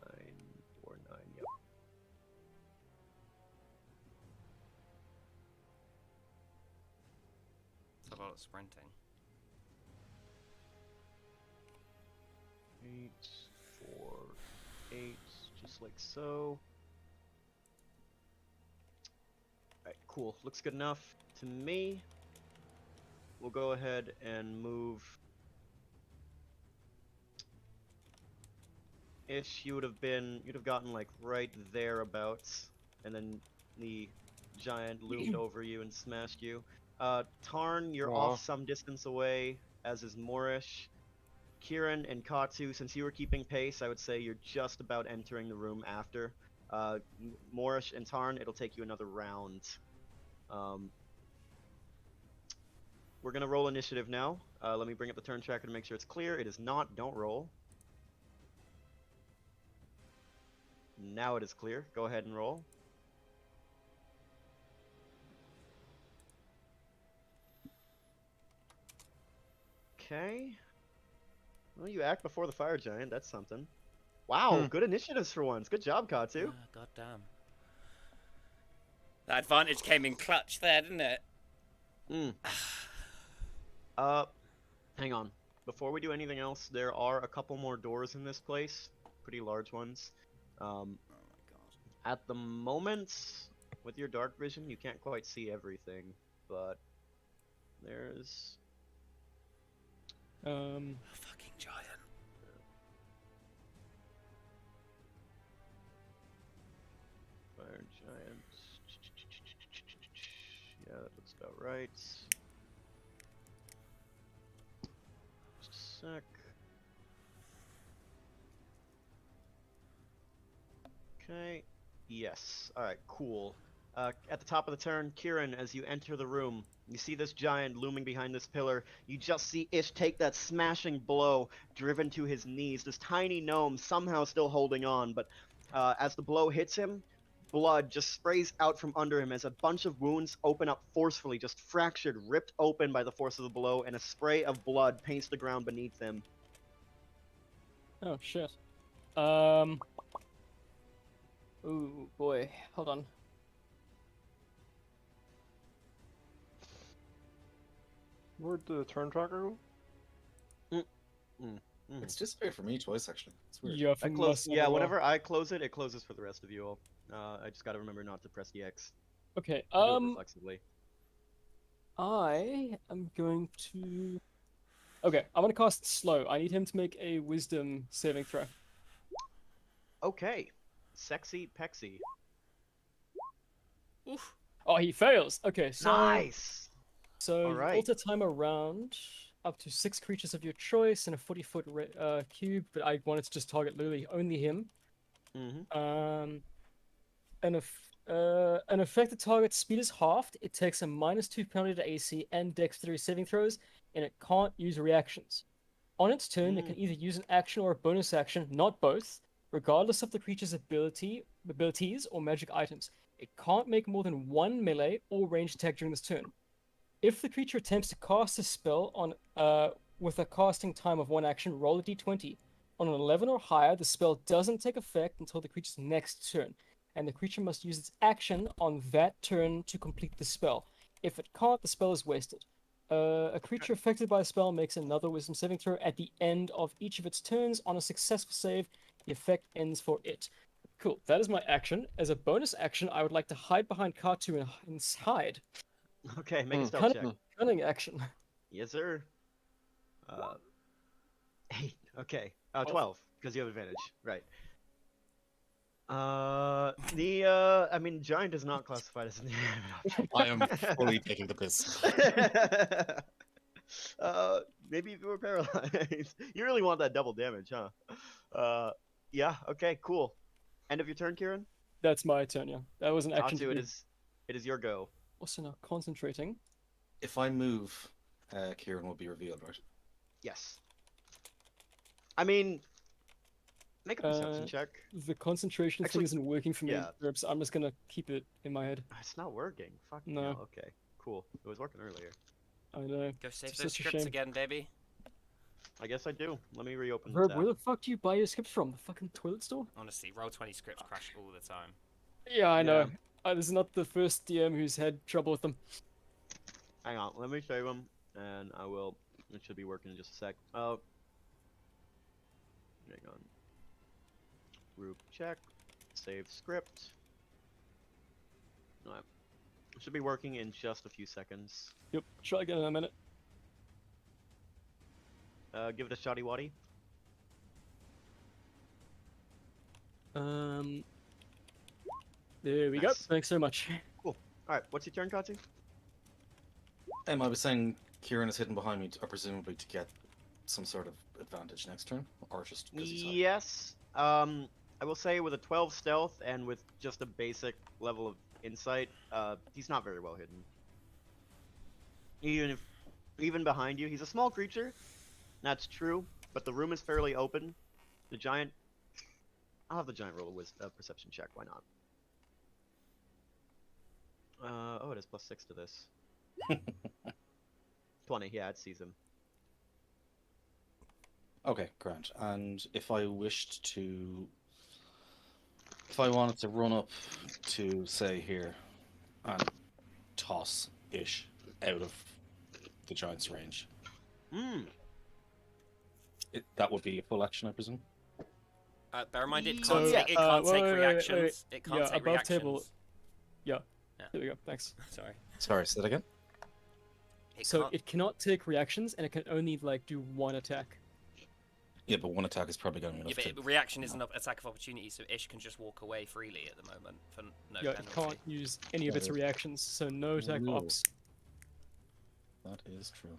[SPEAKER 2] 4, 9, yep.
[SPEAKER 1] It's a lot of sprinting.
[SPEAKER 2] 8, 4, 8, just like so. Alright, cool. Looks good enough to me. We'll go ahead and move. Ish, you'd have gotten like right thereabouts, and then the giant loomed over you and smashed you. Tarn, you're
[SPEAKER 6] Aw.
[SPEAKER 2] off some distance away, as is Moorish. Kieran and Katsu, since you were keeping pace, I would say you're just about entering the room after. Moorish and Tarn, it'll take you another round. We're gonna roll initiative now. Let me bring up the turn tracker to make sure it's clear. It is not. Don't roll. Now it is clear. Go ahead and roll. Okay. Well, you act before the fire giant. That's something. Wow, good initiatives for once. Good job, Katsu.
[SPEAKER 1] God damn. That advantage came in clutch there, didn't it?
[SPEAKER 2] Hang on. Before we do anything else, there are a couple more doors in this place. Pretty large ones.
[SPEAKER 1] Oh my god.
[SPEAKER 2] At the moment, with your dark vision, you can't quite see everything, but there's
[SPEAKER 1] A fucking giant.
[SPEAKER 2] fire giant. Yeah, that looks about right. Just a sec. Okay. Yes. Alright, cool. At the top of the turn, Kieran, as you enter the room, you see this giant looming behind this pillar. You just see Ish take that smashing blow, driven to his knees. This tiny gnome somehow still holding on, but as the blow hits him, blood just sprays out from under him as a bunch of wounds open up forcefully, just fractured, ripped open by the force of the blow, and a spray of blood paints the ground beneath him.
[SPEAKER 3] Oh shit. Ooh boy, hold on.
[SPEAKER 6] Where'd the turn tracker go?
[SPEAKER 4] It's disappeared from me twice, actually. It's weird.
[SPEAKER 3] Yeah,
[SPEAKER 2] I
[SPEAKER 3] from
[SPEAKER 2] close.
[SPEAKER 3] last
[SPEAKER 2] Yeah,
[SPEAKER 3] level.
[SPEAKER 2] whenever I close it, it closes for the rest of you all. I just gotta remember not to press the X.
[SPEAKER 3] Okay,
[SPEAKER 2] I do it reflexively.
[SPEAKER 3] I am going to... Okay, I'm gonna cast slow. I need him to make a wisdom saving throw.
[SPEAKER 2] Okay. Sexy Pexy.
[SPEAKER 1] Oof.
[SPEAKER 3] Oh, he fails! Okay, so...
[SPEAKER 2] Nice!
[SPEAKER 3] So, you
[SPEAKER 2] Alright.
[SPEAKER 3] alter time around up to 6 creatures of your choice in a 40-foot cube, but I wanted to just target literally only him.
[SPEAKER 2] Mm-hmm.
[SPEAKER 3] An affected target's speed is halved, it takes a -2 penalty to AC and dexterity saving throws, and it can't use reactions. On its turn, it can either use an action or a bonus action, not both, regardless of the creature's abilities or magic items. It can't make more than 1 melee or ranged attack during this turn. If the creature attempts to cast a spell on with a casting time of 1 action, roll a d20. On an 11 or higher, the spell doesn't take effect until the creature's next turn, and the creature must use its action on that turn to complete the spell. If it can't, the spell is wasted. A creature affected by the spell makes another wisdom saving throw at the end of each of its turns. On a successful save, the effect ends for it. Cool, that is my action. As a bonus action, I would like to hide behind Katu and hide.
[SPEAKER 2] Okay, make a stealth check.
[SPEAKER 3] Cunning action.
[SPEAKER 2] Yes, sir. 8. Okay. 12, because you have advantage. Right. I mean, giant is not classified as an inanimate
[SPEAKER 4] I am fully taking the piss.
[SPEAKER 2] object. Maybe if you were paralyzed. You really want that double damage, huh? Yeah, okay, cool. End of your turn, Kieran?
[SPEAKER 3] That's my turn, yeah. That was an action
[SPEAKER 2] Tatsu,
[SPEAKER 3] to
[SPEAKER 2] it
[SPEAKER 3] do.
[SPEAKER 2] is your go.
[SPEAKER 3] Also now concentrating.
[SPEAKER 4] If I move, Kieran will be revealed, right?
[SPEAKER 2] Yes. I mean, make a perception
[SPEAKER 3] Uh,
[SPEAKER 2] check.
[SPEAKER 3] The concentration thing
[SPEAKER 2] Actually,
[SPEAKER 3] isn't working for me,
[SPEAKER 2] yeah.
[SPEAKER 3] so I'm just gonna keep it in my head.
[SPEAKER 2] It's not working. Fucking
[SPEAKER 3] No.
[SPEAKER 2] hell. Okay, cool. It was working earlier.
[SPEAKER 3] I know.
[SPEAKER 1] Go save
[SPEAKER 3] It's
[SPEAKER 1] those
[SPEAKER 3] such a
[SPEAKER 1] scripts
[SPEAKER 3] shame.
[SPEAKER 1] again, baby.
[SPEAKER 2] I guess I do. Let me reopen the
[SPEAKER 3] Verb,
[SPEAKER 2] tab.
[SPEAKER 3] where the fuck do you buy your scripts from? The fucking toilet store?
[SPEAKER 1] Honestly, roll 20 scripts crash all the time.
[SPEAKER 3] Yeah, I know.
[SPEAKER 2] Yeah.
[SPEAKER 3] This is not the first DM who's had trouble with them.
[SPEAKER 2] Hang on, let me save them, and I will. It should be working in just a sec. Oh. Hang on. Group check. Save script. Alright. It should be working in just a few seconds.
[SPEAKER 3] Yep, try again in a minute.
[SPEAKER 2] Give it a shoddy waddy.
[SPEAKER 3] There we go.
[SPEAKER 2] Nice.
[SPEAKER 3] Thanks so much.
[SPEAKER 2] Alright, what's your turn, Katsu?
[SPEAKER 4] I was saying Kieran is hidden behind me, presumably to get some sort of advantage next turn, or just because he's hiding?
[SPEAKER 2] Yes. I will say with a 12 stealth and with just a basic level of insight, he's not very well hidden. Even behind you, he's a small creature. That's true, but the room is fairly open. The giant. I'll have the giant roll a perception check. Why not? Oh, it is +6 to this. 20. Yeah, it sees him.
[SPEAKER 4] Okay, grand. And if I wished to, if I wanted to run up to, say, here, and toss Ish out of the giant's range, that would be a full action, I presume?
[SPEAKER 1] Bear in mind, it
[SPEAKER 2] So-
[SPEAKER 1] can't,
[SPEAKER 2] Yeah,
[SPEAKER 1] it can't take
[SPEAKER 3] wait.
[SPEAKER 1] reactions. It can't
[SPEAKER 3] Yeah,
[SPEAKER 1] take
[SPEAKER 3] above
[SPEAKER 1] reactions.
[SPEAKER 3] table. Yeah.
[SPEAKER 1] Yeah.
[SPEAKER 3] There we go. Thanks.
[SPEAKER 1] Sorry.
[SPEAKER 4] Sorry, say that again?
[SPEAKER 3] So it cannot take reactions, and it can only like do one attack.
[SPEAKER 4] Yeah, but one attack is probably going to be
[SPEAKER 1] Yeah,
[SPEAKER 4] enough
[SPEAKER 1] but reaction is an attack of opportunity, so Ish can just walk away freely at the moment for no
[SPEAKER 3] Yeah, it
[SPEAKER 1] penalty.
[SPEAKER 3] can't use any of its reactions, so no attack
[SPEAKER 4] Ooh.
[SPEAKER 3] ops.
[SPEAKER 4] That is true.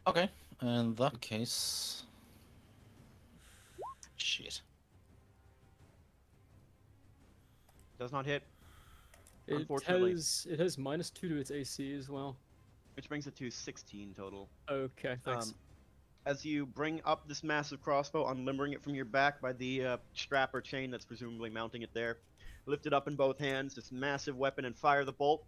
[SPEAKER 4] Okay, in that case... Shit.
[SPEAKER 2] Does not hit.
[SPEAKER 3] It
[SPEAKER 2] Unfortunately.
[SPEAKER 3] has -2 to its AC as well.
[SPEAKER 2] Which brings it to 16 total.
[SPEAKER 3] Okay, thanks.
[SPEAKER 2] As you bring up this massive crossbow, unlimbering it from your back by the strap or chain that's presumably mounting it there, lift it up in both hands, this massive weapon, and fire the bolt,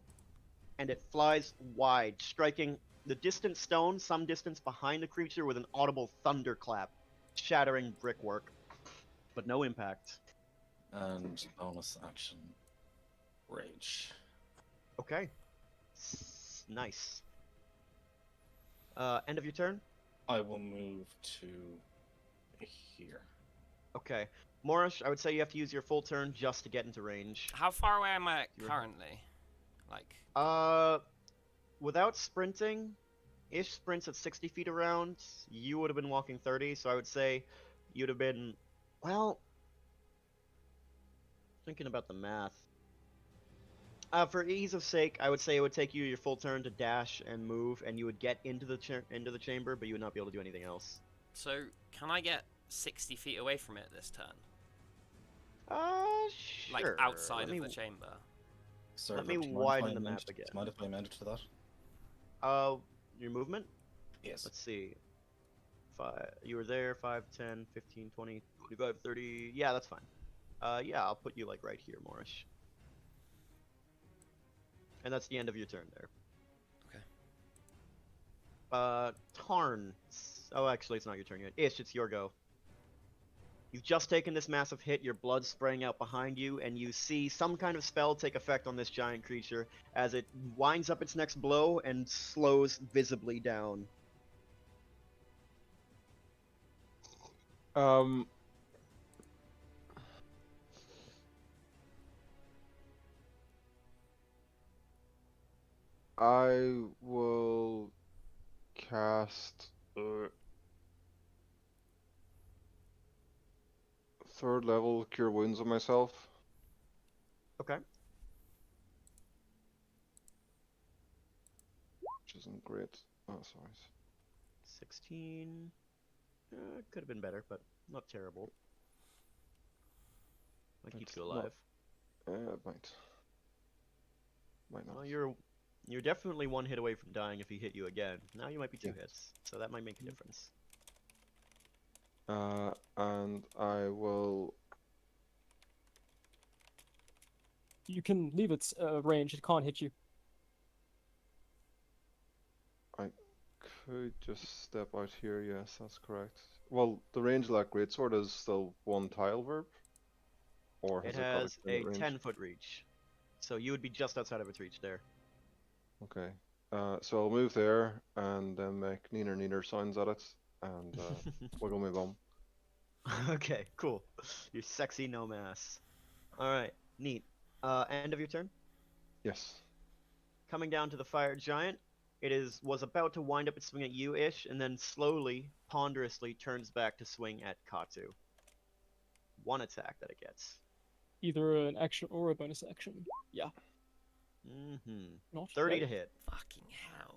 [SPEAKER 2] and it flies wide, striking the distant stone some distance behind the creature with an audible thunderclap, shattering brickwork, but no impact.
[SPEAKER 4] And bonus action. Rage.
[SPEAKER 2] Okay. Nice. End of your turn?
[SPEAKER 4] I will move to here.
[SPEAKER 2] Okay. Morish, I would say you have to use your full turn just to get into range.
[SPEAKER 1] How far away am I
[SPEAKER 2] You're-
[SPEAKER 1] currently? Like,
[SPEAKER 2] Without sprinting, Ish sprints at 60 feet around. You would have been walking 30, so I would say you'd have been, well, thinking about the math. For ease of sake, I would say it would take you your full turn to dash and move, and you would get into the chamber, but you would not be able to do anything else.
[SPEAKER 1] so can I get 60 feet away from it this turn?
[SPEAKER 2] Sure.
[SPEAKER 1] Like outside
[SPEAKER 2] Let
[SPEAKER 1] of
[SPEAKER 2] me-
[SPEAKER 1] the chamber?
[SPEAKER 4] Sorry,
[SPEAKER 2] Let me
[SPEAKER 4] Rob, do you mind if
[SPEAKER 2] widen
[SPEAKER 4] I
[SPEAKER 2] the
[SPEAKER 4] amend-
[SPEAKER 2] map again.
[SPEAKER 4] Do you mind if I amend it to that?
[SPEAKER 2] Your movement?
[SPEAKER 4] Yes.
[SPEAKER 2] Let's see. You were there, 5, 10, 15, 20, 25, 30. Yeah, that's fine. Yeah, I'll put you like right here, Morish. And that's the end of your turn there.
[SPEAKER 1] Okay.
[SPEAKER 2] Tarn. Oh, actually, it's not your turn yet. Ish, it's your go. You've just taken this massive hit, your blood spraying out behind you, and you see some kind of spell take effect on this giant creature as it winds up its next blow and slows visibly down.
[SPEAKER 6] I will cast third level Cure Wounds on myself.
[SPEAKER 2] Okay.
[SPEAKER 6] Which isn't great. Oh, sorry.
[SPEAKER 2] 16. Could have been better, but not terrible. Might keep
[SPEAKER 6] It's
[SPEAKER 2] you
[SPEAKER 6] not-
[SPEAKER 2] alive.
[SPEAKER 6] It might not.
[SPEAKER 2] Well, you're definitely one hit away from dying if he hit you again. Now you might be two
[SPEAKER 6] Yeah.
[SPEAKER 2] hits, so that might make a difference.
[SPEAKER 6] And I will.
[SPEAKER 3] You can leave its range. It can't hit you.
[SPEAKER 6] I could just step out here. Yes, that's correct. Well, the range of that greatsword is still one tile verb, or
[SPEAKER 2] It
[SPEAKER 6] has it got
[SPEAKER 2] has a
[SPEAKER 6] extended range?
[SPEAKER 2] 10-foot reach, so you would be just outside of its reach there.
[SPEAKER 6] Okay. So I'll move there and then make neener neener sounds at it and wiggle my bum.
[SPEAKER 2] Okay, cool. You sexy nomass. Alright, neat. End of your turn?
[SPEAKER 6] Yes.
[SPEAKER 2] Coming down to the fire giant, was about to wind up its swing at you-ish, and then slowly, ponderously turns back to swing at Katu. One attack that it gets.
[SPEAKER 3] Either an action or a bonus action. Yeah.
[SPEAKER 2] Mm-hmm.
[SPEAKER 3] Not
[SPEAKER 2] 30
[SPEAKER 3] bad.
[SPEAKER 2] to hit.
[SPEAKER 1] Fucking hell.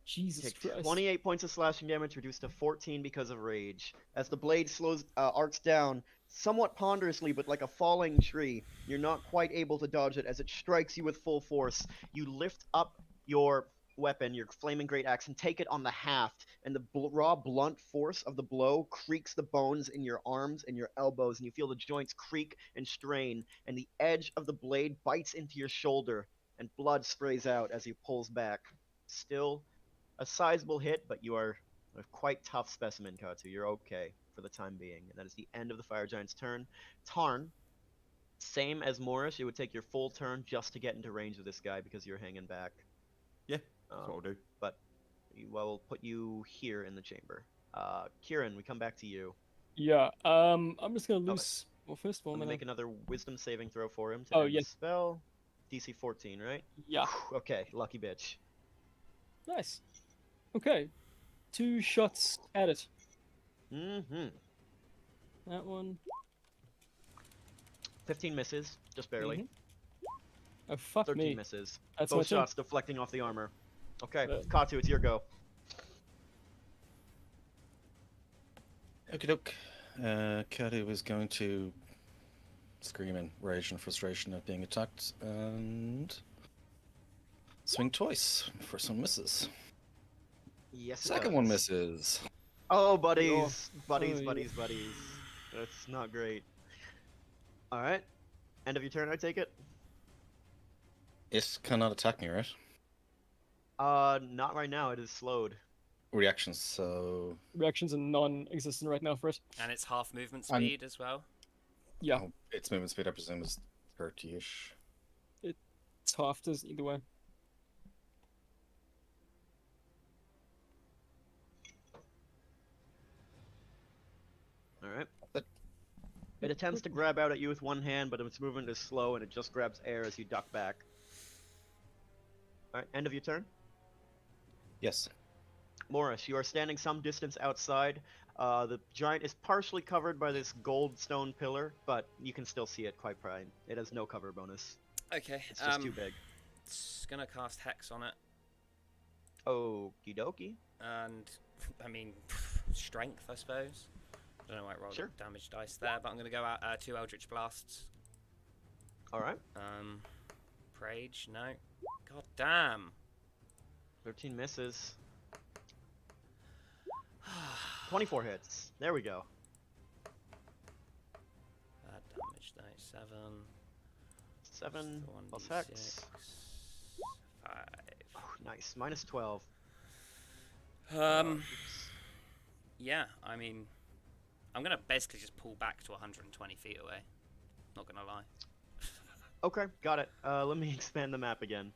[SPEAKER 3] Jesus
[SPEAKER 2] Take
[SPEAKER 3] Christ.
[SPEAKER 2] 28 points of slashing damage, reduced to 14 because of rage. As the blade arcs down, somewhat ponderously, but like a falling tree, you're not quite able to dodge it as it strikes you with full force. You lift up your weapon, your flaming great axe, and take it on the haft, and the raw, blunt force of the blow creaks the bones in your arms and your elbows, and you feel the joints creak and strain, and the edge of the blade bites into your shoulder, and blood sprays out as he pulls back. Still a sizable hit, but you are a quite tough specimen, Katsu. You're okay for the time being. And that is the end of the fire giant's turn. Tarn, same as Morris, it would take your full turn just to get into range of this guy because you're hanging back.
[SPEAKER 5] Yeah, that's what I'll do.
[SPEAKER 2] But we'll put you here in the chamber. Kieran, we come back to you.
[SPEAKER 3] Yeah. I'm just gonna
[SPEAKER 2] Okay.
[SPEAKER 3] lose. Well, first of all,
[SPEAKER 2] Let
[SPEAKER 3] I'm
[SPEAKER 2] me
[SPEAKER 3] gonna.
[SPEAKER 2] make another wisdom saving throw for him to
[SPEAKER 3] Oh,
[SPEAKER 2] end
[SPEAKER 3] yeah.
[SPEAKER 2] the spell. DC 14, right?
[SPEAKER 3] Yeah.
[SPEAKER 2] Okay, lucky bitch.
[SPEAKER 3] Nice. Okay. 2 shots at it.
[SPEAKER 2] Mm-hmm.
[SPEAKER 3] That one.
[SPEAKER 2] 15 misses, just barely.
[SPEAKER 3] Mhm. Oh fuck
[SPEAKER 2] 13
[SPEAKER 3] me.
[SPEAKER 2] misses.
[SPEAKER 3] That's
[SPEAKER 2] Both
[SPEAKER 3] my turn.
[SPEAKER 2] shots deflecting off the armor. Okay,
[SPEAKER 3] Uh,
[SPEAKER 2] Katu, it's your go.
[SPEAKER 4] Okie doke. Kadu is going to scream in rage and frustration at being attacked and swing twice for some misses.
[SPEAKER 2] Yes, it
[SPEAKER 4] Second
[SPEAKER 2] does.
[SPEAKER 4] one misses.
[SPEAKER 2] Oh, buddies.
[SPEAKER 3] Oh,
[SPEAKER 2] Buddies,
[SPEAKER 3] yeah.
[SPEAKER 2] buddies, buddies. That's not great. Alright. End of your turn, I take it?
[SPEAKER 4] It cannot attack me, right?
[SPEAKER 2] Not right now. It is slowed.
[SPEAKER 4] Reactions, so
[SPEAKER 3] Reactions are non-existent right now for it.
[SPEAKER 1] And it's half movement
[SPEAKER 4] And-
[SPEAKER 1] speed as well.
[SPEAKER 3] Yeah.
[SPEAKER 4] oh, its movement speed, I presume, is 30-ish.
[SPEAKER 3] It's halved as either way.
[SPEAKER 2] Alright.
[SPEAKER 4] But-
[SPEAKER 2] It attempts to grab out at you with one hand, but its movement is slow and it just grabs air as you duck back. Alright, end of your turn.
[SPEAKER 4] Yes.
[SPEAKER 2] Morris, you are standing some distance outside. The giant is partially covered by this gold stone pillar, but you can still see it quite bright. It has no cover bonus.
[SPEAKER 1] Okay.
[SPEAKER 2] It's just too big.
[SPEAKER 1] It's gonna cast Hex on it.
[SPEAKER 2] Okie dokie.
[SPEAKER 1] And, I mean, strength, I suppose. I don't know why it rolled
[SPEAKER 2] Sure.
[SPEAKER 1] damage dice there, but I'm gonna go out 2 Eldritch Blasts.
[SPEAKER 2] Alright.
[SPEAKER 1] Rage, no. God damn.
[SPEAKER 2] 13 misses. 24 hits. There we go.
[SPEAKER 1] Bad damage dice, 7.
[SPEAKER 2] 7 plus
[SPEAKER 1] 1d6,
[SPEAKER 2] hex.
[SPEAKER 1] 5.
[SPEAKER 2] Oh, nice. Minus 12.
[SPEAKER 1] Yeah, I mean, I'm gonna basically just pull back to 120 feet away. Not gonna lie.
[SPEAKER 2] Okay, got it. Let me expand the map again.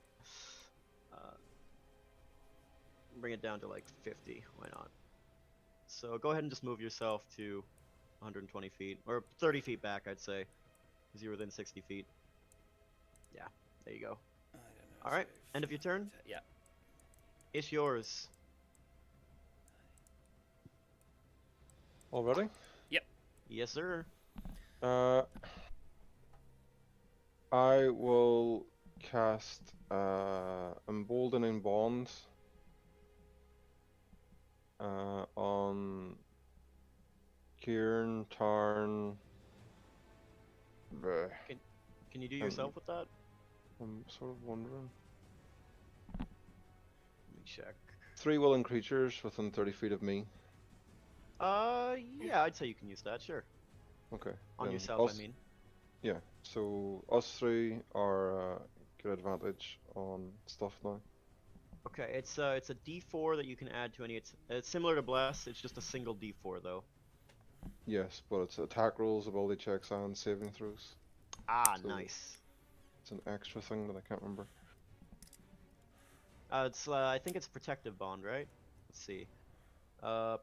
[SPEAKER 2] Bring it down to like 50. Why not? So go ahead and just move yourself to 120 feet. Or 30 feet back, I'd say. Because you're within 60 feet. Yeah, there you go.
[SPEAKER 1] I don't know.
[SPEAKER 2] Alright,
[SPEAKER 1] so
[SPEAKER 2] end of your turn?
[SPEAKER 1] Yeah.
[SPEAKER 2] It's yours.
[SPEAKER 6] Already?
[SPEAKER 2] Yes, sir.
[SPEAKER 6] I will cast Emboldening Bond on Kieran, Tarn,
[SPEAKER 2] Can you do yourself with that?
[SPEAKER 6] I'm sort of wondering.
[SPEAKER 2] Let me check.
[SPEAKER 6] 3 willing creatures within 30 feet of me.
[SPEAKER 2] Yeah, I'd say you can use that, sure.
[SPEAKER 6] Okay.
[SPEAKER 2] On
[SPEAKER 6] then
[SPEAKER 2] yourself, I
[SPEAKER 6] us-
[SPEAKER 2] mean.
[SPEAKER 6] Yeah, so us 3 are get advantage on stuff now.
[SPEAKER 2] Okay, it's a D4 that you can add to any. It's similar to Bless. It's just a single D4 though.
[SPEAKER 6] Yes, but it's attack rolls, ability checks, and saving throws.
[SPEAKER 2] Ah,
[SPEAKER 6] So-
[SPEAKER 2] nice.
[SPEAKER 6] It's an extra thing that I can't remember.
[SPEAKER 2] I think it's Protective Bond, right? Let's see.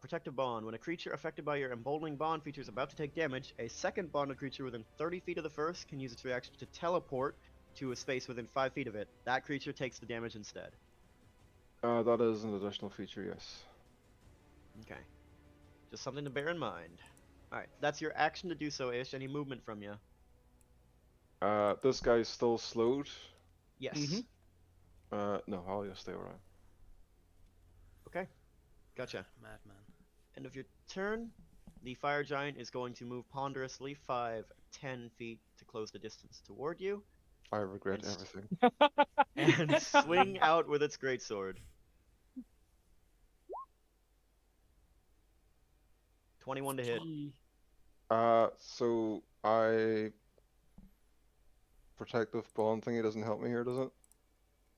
[SPEAKER 2] Protective Bond. When a creature affected by your emboldening bond feature is about to take damage, a second bonded creature within 30 feet of the first can use its reaction to teleport to a space within 5 feet of it. That creature takes the damage instead.
[SPEAKER 6] That is an additional feature, yes.
[SPEAKER 2] Okay. Just something to bear in mind. Alright, that's your action to do so, Ish. Any movement from you?
[SPEAKER 6] This guy's still slowed.
[SPEAKER 2] Yes.
[SPEAKER 6] No, I'll just stay where I am.
[SPEAKER 2] Okay. Gotcha.
[SPEAKER 1] Madman.
[SPEAKER 2] End of your turn. The fire giant is going to move ponderously 5-10 feet to close the distance toward you,
[SPEAKER 6] I regret
[SPEAKER 2] It's-
[SPEAKER 6] everything.
[SPEAKER 2] and swing out with its greatsword. 21 to hit.
[SPEAKER 3] Gee.
[SPEAKER 6] So protective bond thingy doesn't help me here, does it?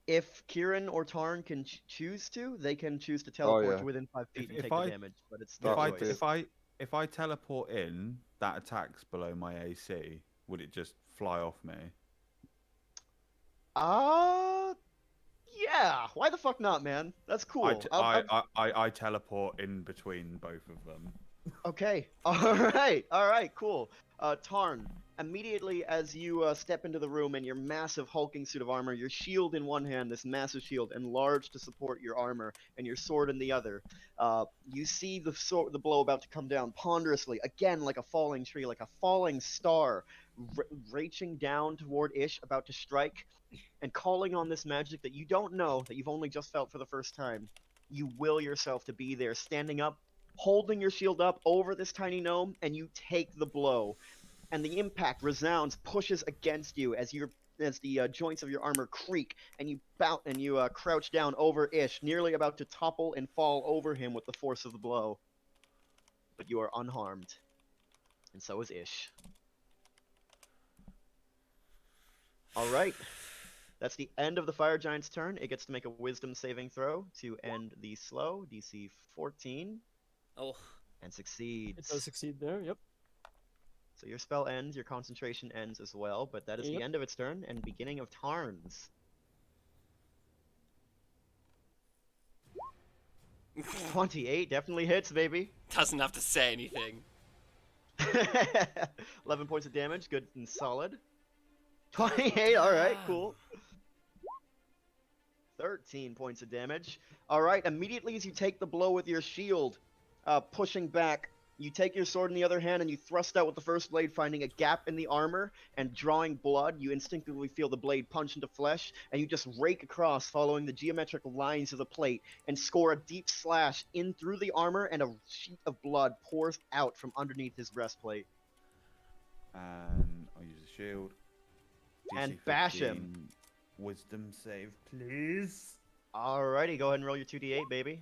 [SPEAKER 2] If Kieran or Tarn can choose to, they can choose to teleport
[SPEAKER 6] yeah.
[SPEAKER 2] to within 5 feet and
[SPEAKER 5] if
[SPEAKER 2] take
[SPEAKER 5] I-
[SPEAKER 2] the damage, but it's
[SPEAKER 6] That
[SPEAKER 2] their
[SPEAKER 5] If I,
[SPEAKER 6] would
[SPEAKER 2] choice.
[SPEAKER 5] if I teleport in, that attacks below my AC. Would it just fly off me?
[SPEAKER 2] Yeah. Why the fuck not, man? That's cool.
[SPEAKER 5] I teleport in between both of them.
[SPEAKER 2] Okay. All right. Cool. Tarn. Immediately as you step into the room in your massive hulking suit of armor, your shield in one hand, this massive shield, enlarged to support your armor, and your sword in the other, you see the blow about to come down ponderously, again like a falling tree, like a falling star, reaching down toward Ish, about to strike, and calling on this magic that you don't know, that you've only just felt for the first time. You will yourself to be there, standing up, holding your shield up over this tiny gnome, and you take the blow. And the impact resounds, pushes against you as the joints of your armor creak, and you crouch down over Ish, nearly about to topple and fall over him with the force of the blow. But you are unharmed, and so is Ish. All right, that's the end of the fire giant's turn. It gets to make a Wisdom saving throw to end the slow, DC 14,
[SPEAKER 1] Oh,
[SPEAKER 2] and succeeds.
[SPEAKER 3] It does succeed there, yep.
[SPEAKER 2] So your spell ends, your concentration ends as well, but that is the
[SPEAKER 3] Yep.
[SPEAKER 2] end of its turn and beginning of Tarn's. 28 definitely hits, baby.
[SPEAKER 1] doesn't have to say anything.
[SPEAKER 2] 11 points of damage, good and solid. 28, alright, cool. 13 points of damage. Alright, immediately as you take the blow with your shield, pushing back, you take your sword in the other hand and you thrust out with the first blade, finding a gap in the armor and drawing blood. You instinctively feel the blade punch into flesh, and you just rake across, following the geometric lines of the plate, and score a deep slash in through the armor, and a sheet of blood pours out from underneath his breastplate.
[SPEAKER 5] And I'll use a shield.
[SPEAKER 2] And
[SPEAKER 5] DC
[SPEAKER 2] bash
[SPEAKER 5] 15,
[SPEAKER 2] him.
[SPEAKER 5] Wisdom save, please.
[SPEAKER 2] Alrighty, go ahead and roll your 2d8, baby.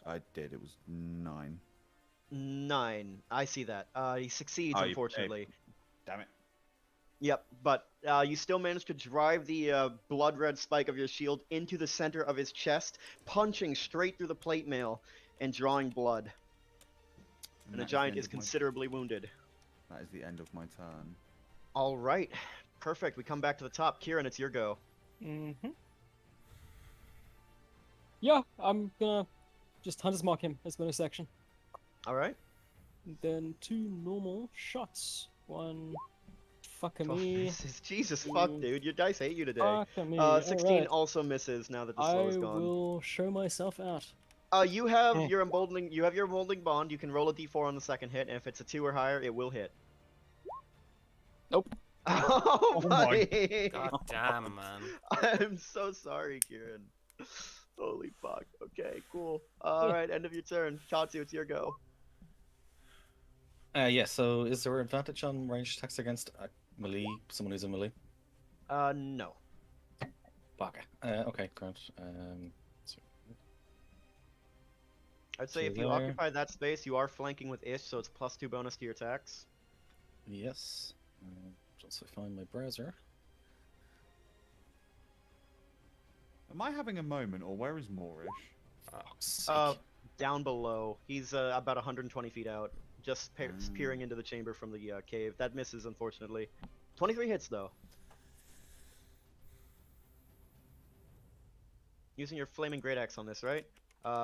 [SPEAKER 5] I did. It was 9.
[SPEAKER 2] 9. I see that. He succeeds,
[SPEAKER 5] Oh, you-
[SPEAKER 2] unfortunately.
[SPEAKER 5] Damn it.
[SPEAKER 2] Yep, but you still manage to drive the blood red spike of your shield into the center of his chest, punching straight through the plate mail and drawing blood. And the
[SPEAKER 5] that
[SPEAKER 2] giant
[SPEAKER 5] the
[SPEAKER 2] is
[SPEAKER 5] end of my-
[SPEAKER 2] considerably wounded.
[SPEAKER 5] That is the end of my turn.
[SPEAKER 2] All right, perfect. We come back to the top. Kieran, it's your go.
[SPEAKER 3] Mm-hmm. Yeah, I'm gonna just Hunter's Mark him as bonus action.
[SPEAKER 2] All right.
[SPEAKER 3] Then 2 normal shots. 1 fuck
[SPEAKER 2] Oh,
[SPEAKER 3] me.
[SPEAKER 2] Jesus fuck,
[SPEAKER 3] Mm.
[SPEAKER 2] dude. Your dice hate you today.
[SPEAKER 3] Fuck me.
[SPEAKER 2] 16
[SPEAKER 3] Alright.
[SPEAKER 2] also misses now that the
[SPEAKER 3] I
[SPEAKER 2] slow is gone.
[SPEAKER 3] will show myself out.
[SPEAKER 2] You have
[SPEAKER 3] Eh.
[SPEAKER 2] your emboldening. You have your emboldening bond. You can roll a d4 on the second hit, and if it's a 2 or higher, it will hit.
[SPEAKER 3] Nope.
[SPEAKER 2] Oh,
[SPEAKER 5] my
[SPEAKER 2] buddy.
[SPEAKER 1] God damn, man.
[SPEAKER 2] I'm so sorry, Kieran. Holy fuck. Okay, cool. All right, end of your turn. Katsu, it's your go.
[SPEAKER 4] Yeah, so is there advantage on ranged attacks against Melee, someone who's a melee.
[SPEAKER 2] No.
[SPEAKER 4] Baka. Okay, Grant. So
[SPEAKER 2] I'd say
[SPEAKER 4] So
[SPEAKER 2] if you
[SPEAKER 4] there.
[SPEAKER 2] occupy that space, you are flanking with Ish, so it's +2 bonus to your attacks.
[SPEAKER 4] yes. Once I find my browser.
[SPEAKER 5] Am I having a moment, or where is Moorish?
[SPEAKER 4] Fuck's sake.
[SPEAKER 2] Down below. He's about 120 feet out, just peering into the chamber from the cave. That misses, unfortunately. 23 hits, though. Using your Flaming Great Axe on this, right?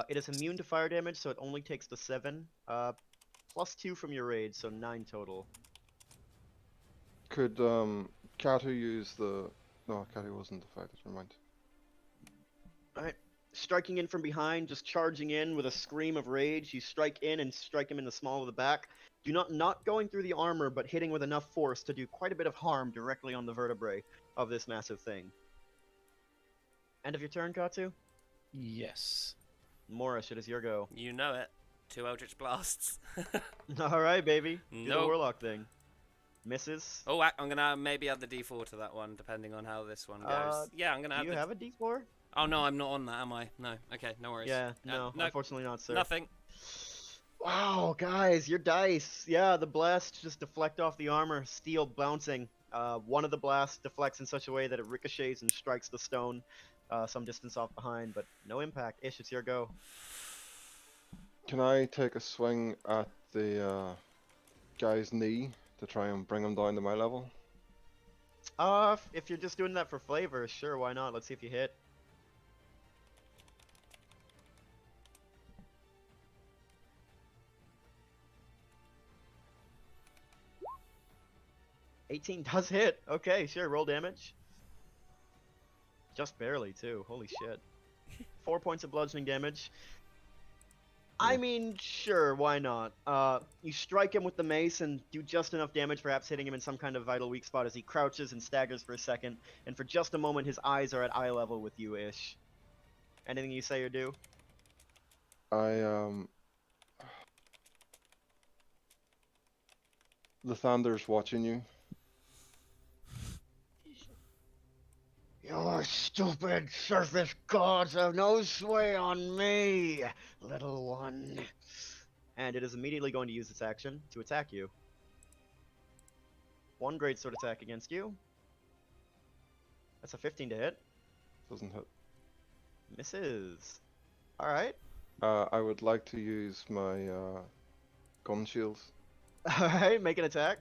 [SPEAKER 2] It is immune to fire damage, so it only takes the 7. +2 from your rage, so 9 total.
[SPEAKER 6] Could Katu use the? No, Katu wasn't affected. Never mind.
[SPEAKER 2] Alright. Striking in from behind, just charging in with a scream of rage. You strike in and strike him in the small of the back. Not going through the armor, but hitting with enough force to do quite a bit of harm directly on the vertebrae of this massive thing. End of your turn, Katu?
[SPEAKER 4] Yes.
[SPEAKER 2] Morris, it is your go.
[SPEAKER 1] You know it. 2 Eldritch Blasts.
[SPEAKER 2] Alright, baby. Do the
[SPEAKER 1] Nope.
[SPEAKER 2] Warlock thing. Misses.
[SPEAKER 1] Oh, I'm gonna maybe add the D4 to that one, depending on how this one goes. Yeah, I'm gonna
[SPEAKER 2] Do
[SPEAKER 1] add
[SPEAKER 2] you
[SPEAKER 1] the...
[SPEAKER 2] have a D4?
[SPEAKER 1] Oh, no, I'm not on that, am I? No. Okay, no worries.
[SPEAKER 2] Yeah, no,
[SPEAKER 1] no,
[SPEAKER 2] unfortunately not, sir.
[SPEAKER 1] nothing.
[SPEAKER 2] Wow, guys, your dice. Yeah, the blasts just deflect off the armor, steel bouncing. One of the blasts deflects in such a way that it ricochets and strikes the stone some distance off behind, but no impact. Ish, it's your go.
[SPEAKER 6] Can I take a swing at the guy's knee to try and bring him down to my level?
[SPEAKER 2] If you're just doing that for flavor, sure, why not? Let's see if you hit. $18 does hit. Okay, sure, roll damage. Just barely, too. Holy shit. 4 points of bludgeoning damage. I mean, sure, why not? You strike him with the mace and do just enough damage, perhaps hitting him in some kind of vital weak spot as he crouches and staggers for a second, and for just a moment his eyes are at eye level with you, Ish. Anything you say or do?
[SPEAKER 6] The Thunder's watching you.
[SPEAKER 2] Your stupid surface gods have no sway on me, little one. And it is immediately going to use its action to attack you. 1 greatsword attack against you. That's a 15 to hit.
[SPEAKER 6] Doesn't hit.
[SPEAKER 2] Misses. Alright.
[SPEAKER 6] I would like to use my gun shields.
[SPEAKER 2] Alright, make an attack.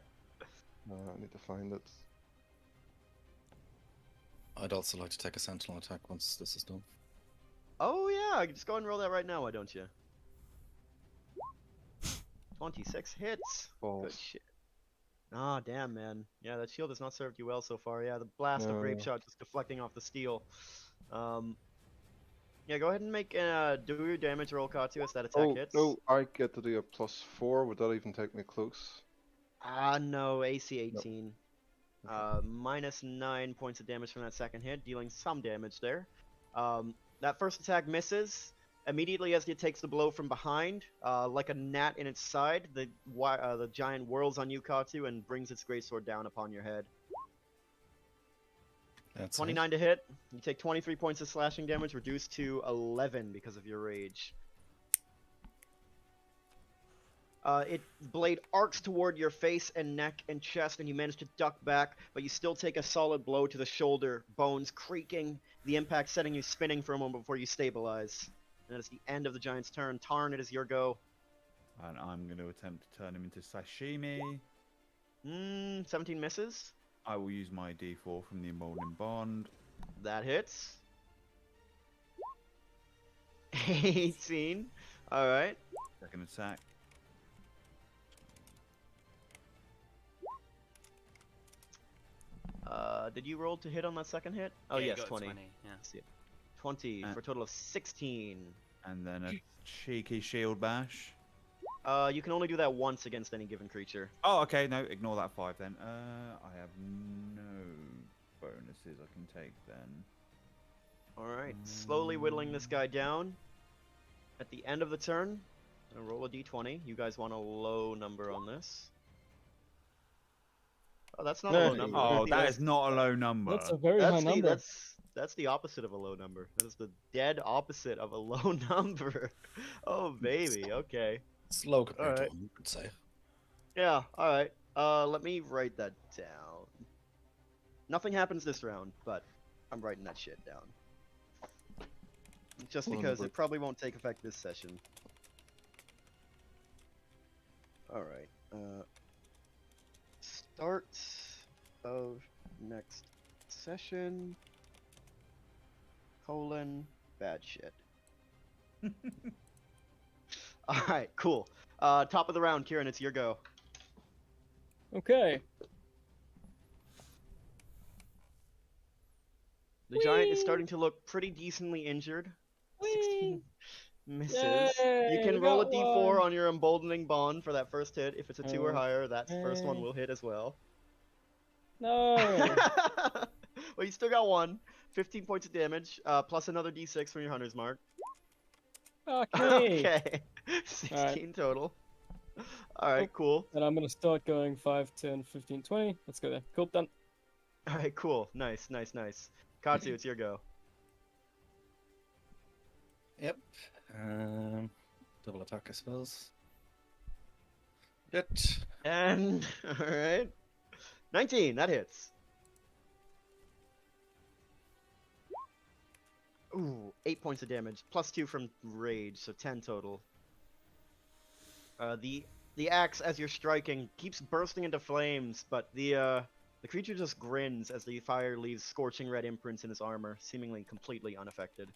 [SPEAKER 6] I need to find it.
[SPEAKER 4] I'd also like to take a sentinel attack once this is done.
[SPEAKER 2] Oh yeah, just go ahead and roll that right now, why don't you? 26 hits.
[SPEAKER 6] Balls.
[SPEAKER 2] Good shit. Ah, damn, man. Yeah, that shield has not served you well so far. Yeah, the blast of rape shot just deflecting off the steel. Yeah, go ahead and make do your damage roll, Katu, as that attack hits.
[SPEAKER 6] No, I get to do a +4. Would that even take me close?
[SPEAKER 2] No, AC 18.
[SPEAKER 6] Nope.
[SPEAKER 2] -9 points of damage from that second hit, dealing some damage there. That first attack misses. Immediately as it takes the blow from behind, like a gnat in its side, the giant whirls on you, Katu, and brings its greatsword down upon your head.
[SPEAKER 4] That's
[SPEAKER 2] 29 to hit. You take 23 points of slashing damage, reduced to 11 because of your rage. It blade arcs toward your face and neck and chest, and you manage to duck back, but you still take a solid blow to the shoulder, bones creaking, the impact setting you spinning for a moment before you stabilize. And that is the end of the giant's turn. Tarn, it is your go.
[SPEAKER 5] And I'm going to attempt to turn him into sashimi.
[SPEAKER 2] 17 misses.
[SPEAKER 5] I will use my D4 from the Emboldening Bond.
[SPEAKER 2] That hits. 18. Alright.
[SPEAKER 5] Second attack.
[SPEAKER 2] Did you roll to hit on that second hit? Oh,
[SPEAKER 1] Yeah, you
[SPEAKER 2] yes,
[SPEAKER 1] got
[SPEAKER 2] 20.
[SPEAKER 1] 20, yeah.
[SPEAKER 2] See it. 20 for a total of 16.
[SPEAKER 5] And then a cheeky shield bash.
[SPEAKER 2] You can only do that once against any given creature.
[SPEAKER 5] Oh, okay, no, ignore that 5 then. I have no bonuses I can take then.
[SPEAKER 2] Alright, slowly whittling this guy down. At the end of the turn, I'm gonna roll a d20. You guys want a low number on this. Oh, that's not a low
[SPEAKER 6] Hey.
[SPEAKER 2] number.
[SPEAKER 5] Oh, that
[SPEAKER 2] That's-
[SPEAKER 5] is not a low number.
[SPEAKER 3] That's a very high number.
[SPEAKER 2] That's the opposite of a low number. That is the dead opposite of a low number. Oh baby, okay.
[SPEAKER 4] It's low compared to
[SPEAKER 2] Alright.
[SPEAKER 4] 1, I'd say.
[SPEAKER 2] Yeah, alright. Let me write that down. Nothing happens this round, but I'm writing that shit down. Just because it probably won't take effect this session. Alright. Start of next session. Bad shit. Alright, cool. Top of the round, Kieran, it's your go.
[SPEAKER 3] Okay.
[SPEAKER 2] The giant is starting to look pretty decently injured. 16 misses. You
[SPEAKER 3] Yay,
[SPEAKER 2] can
[SPEAKER 3] we
[SPEAKER 2] roll a
[SPEAKER 3] got
[SPEAKER 2] d4
[SPEAKER 3] one.
[SPEAKER 2] on your emboldening bond for that first hit. If it's a 2 or higher, that first one
[SPEAKER 3] Okay.
[SPEAKER 2] will hit as well.
[SPEAKER 3] No.
[SPEAKER 2] Well, you still got 1. 15 points of damage, plus another d6 from your hunter's mark.
[SPEAKER 3] Okay.
[SPEAKER 2] Okay. 16 total. Alright, cool.
[SPEAKER 3] And I'm gonna start going 5, 10, 15, 20. Let's go there. Cool, done.
[SPEAKER 2] Alright, cool. Nice, nice, nice. Katsu, it's your go.
[SPEAKER 4] Yep. Double attack, I suppose. Hit.
[SPEAKER 2] And, alright. 19, that hits. Ooh, 8 points of damage, plus 2 from rage, so 10 total. The axe, as you're striking, keeps bursting into flames, but the creature just grins as the fire leaves scorching red imprints in his armor, seemingly completely unaffected.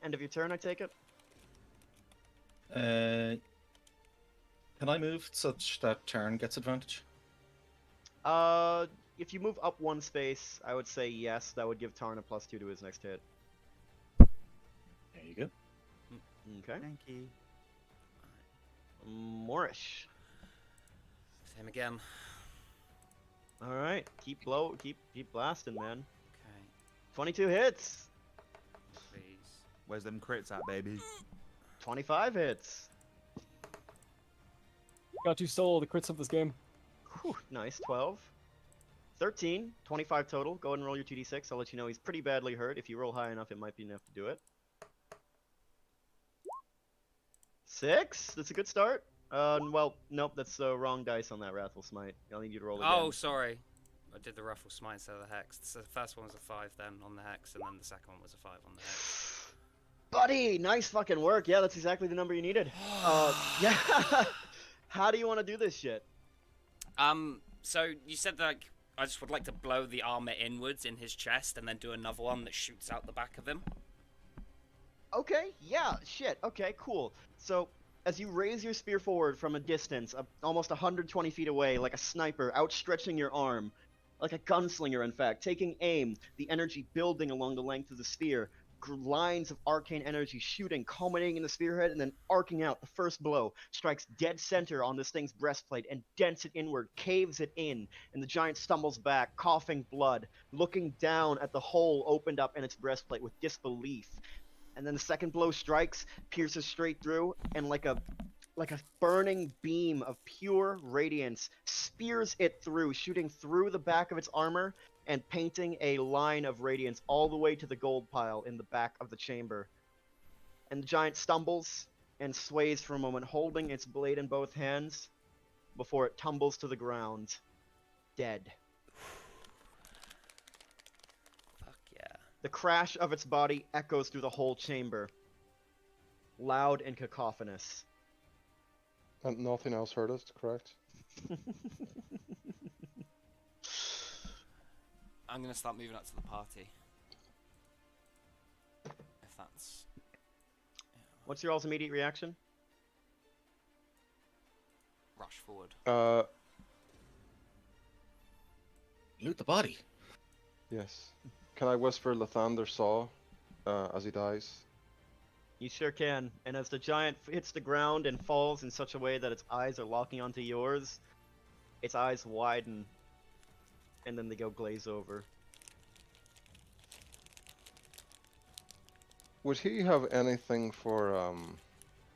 [SPEAKER 2] End of your turn, I take it?
[SPEAKER 4] Can I move such that turn gets advantage?
[SPEAKER 2] If you move up 1 space, I would say yes, that would give Tarn a +2 to his next hit.
[SPEAKER 4] There you go.
[SPEAKER 2] Okay.
[SPEAKER 5] Thank you.
[SPEAKER 2] Moorish.
[SPEAKER 1] Same again.
[SPEAKER 2] Alright, keep blasting, man.
[SPEAKER 1] Okay,
[SPEAKER 2] 22 hits!
[SPEAKER 1] please.
[SPEAKER 5] Where's them crits at, baby?
[SPEAKER 2] 25 hits!
[SPEAKER 3] Got you stole all the crits of this game.
[SPEAKER 2] Whew, nice, 12. 13, 25 total. Go ahead and roll your 2d6. I'll let you know he's pretty badly hurt. If you roll high enough, it might be enough to do it. 6? That's a good start. Well, nope, that's the wrong dice on that Wrathful Smite. I'll need you to roll again.
[SPEAKER 1] Oh, sorry. I did the ruffle smite instead of the hex. So the first one was a 5 then on the hex, and then the second one was a 5 on the hex.
[SPEAKER 2] Buddy, nice fucking work. Yeah, that's exactly the number you needed. Yeah. How do you want to do this shit?
[SPEAKER 1] So you said that, like, I just would like to blow the armor inwards in his chest and then do another one that shoots out the back of him.
[SPEAKER 2] Okay, yeah, shit. Okay, cool. So, as you raise your spear forward from a distance, almost 120 feet away, like a sniper, outstretching your arm, like a gunslinger, in fact, taking aim, the energy building along the length of the spear, lines of arcane energy shooting, culminating in the spearhead, and then arcing out. The first blow strikes dead center on this thing's breastplate and dents it inward, caves it in, and the giant stumbles back, coughing blood, looking down at the hole opened up in its breastplate with disbelief. And then the second blow strikes, pierces straight through, and like a burning beam of pure radiance spears it through, shooting through the back of its armor and painting a line of radiance all the way to the gold pile in the back of the chamber. And the giant stumbles and sways for a moment, holding its blade in both hands before it tumbles to the ground, dead.
[SPEAKER 1] Fuck yeah.
[SPEAKER 2] The crash of its body echoes through the whole chamber, loud and cacophonous.
[SPEAKER 6] And nothing else hurt us, correct?
[SPEAKER 1] I'm gonna start moving up to the party. If that's...
[SPEAKER 2] What's your all's immediate reaction?
[SPEAKER 1] Rush forward.
[SPEAKER 4] Loot the body.
[SPEAKER 6] Yes. Can I whisper Lathander Saw as he dies?
[SPEAKER 2] You sure can. And as the giant hits the ground and falls in such a way that its eyes are locking onto yours, its eyes widen, and then they go glaze over.
[SPEAKER 6] Would he have anything for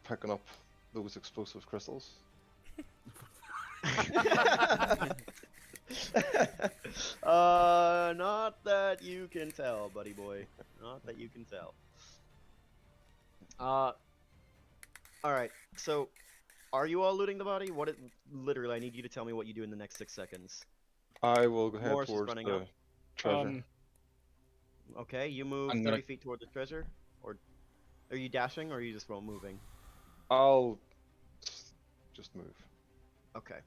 [SPEAKER 6] picking up those explosive crystals?
[SPEAKER 2] Not that you can tell, buddy boy. Not that you can tell. Alright, so are you all looting the body? Literally, I need you to tell me what you do in the next 6 seconds.
[SPEAKER 6] I will head
[SPEAKER 2] Morris is
[SPEAKER 6] towards
[SPEAKER 2] running
[SPEAKER 6] the
[SPEAKER 2] up.
[SPEAKER 6] treasure.
[SPEAKER 2] Okay, you move
[SPEAKER 4] I'm
[SPEAKER 2] 30
[SPEAKER 4] gonna-
[SPEAKER 2] feet toward the treasure? Or are you dashing, or are you just moving?
[SPEAKER 6] I'll just move.
[SPEAKER 2] Okay.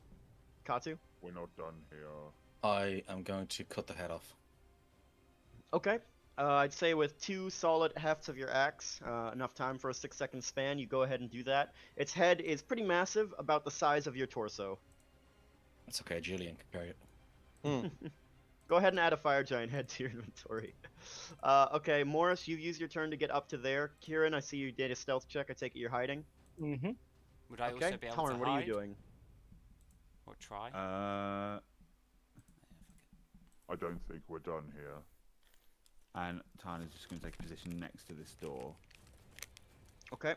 [SPEAKER 2] Katsu?
[SPEAKER 8] We're not done here.
[SPEAKER 4] I am going to cut the head off.
[SPEAKER 2] Okay. I'd say with 2 solid hefts of your axe, enough time for a 6-second span, you go ahead and do that. Its head is pretty massive, about the size of your torso.
[SPEAKER 4] It's okay, Julian can carry it.
[SPEAKER 2] Go ahead and add a fire giant head to your inventory. Okay, Morris, you use your turn to get up to there. Kieran, I see you did a stealth check. I take it you're hiding.
[SPEAKER 3] Mm-hmm.
[SPEAKER 1] Would I
[SPEAKER 2] Okay,
[SPEAKER 1] also be able
[SPEAKER 2] Tarn,
[SPEAKER 1] to
[SPEAKER 2] what
[SPEAKER 1] hide?
[SPEAKER 2] are you doing?
[SPEAKER 1] Or try?
[SPEAKER 8] I don't think we're done here.
[SPEAKER 5] And Tana's just going to take a position next to this door.
[SPEAKER 2] Okay.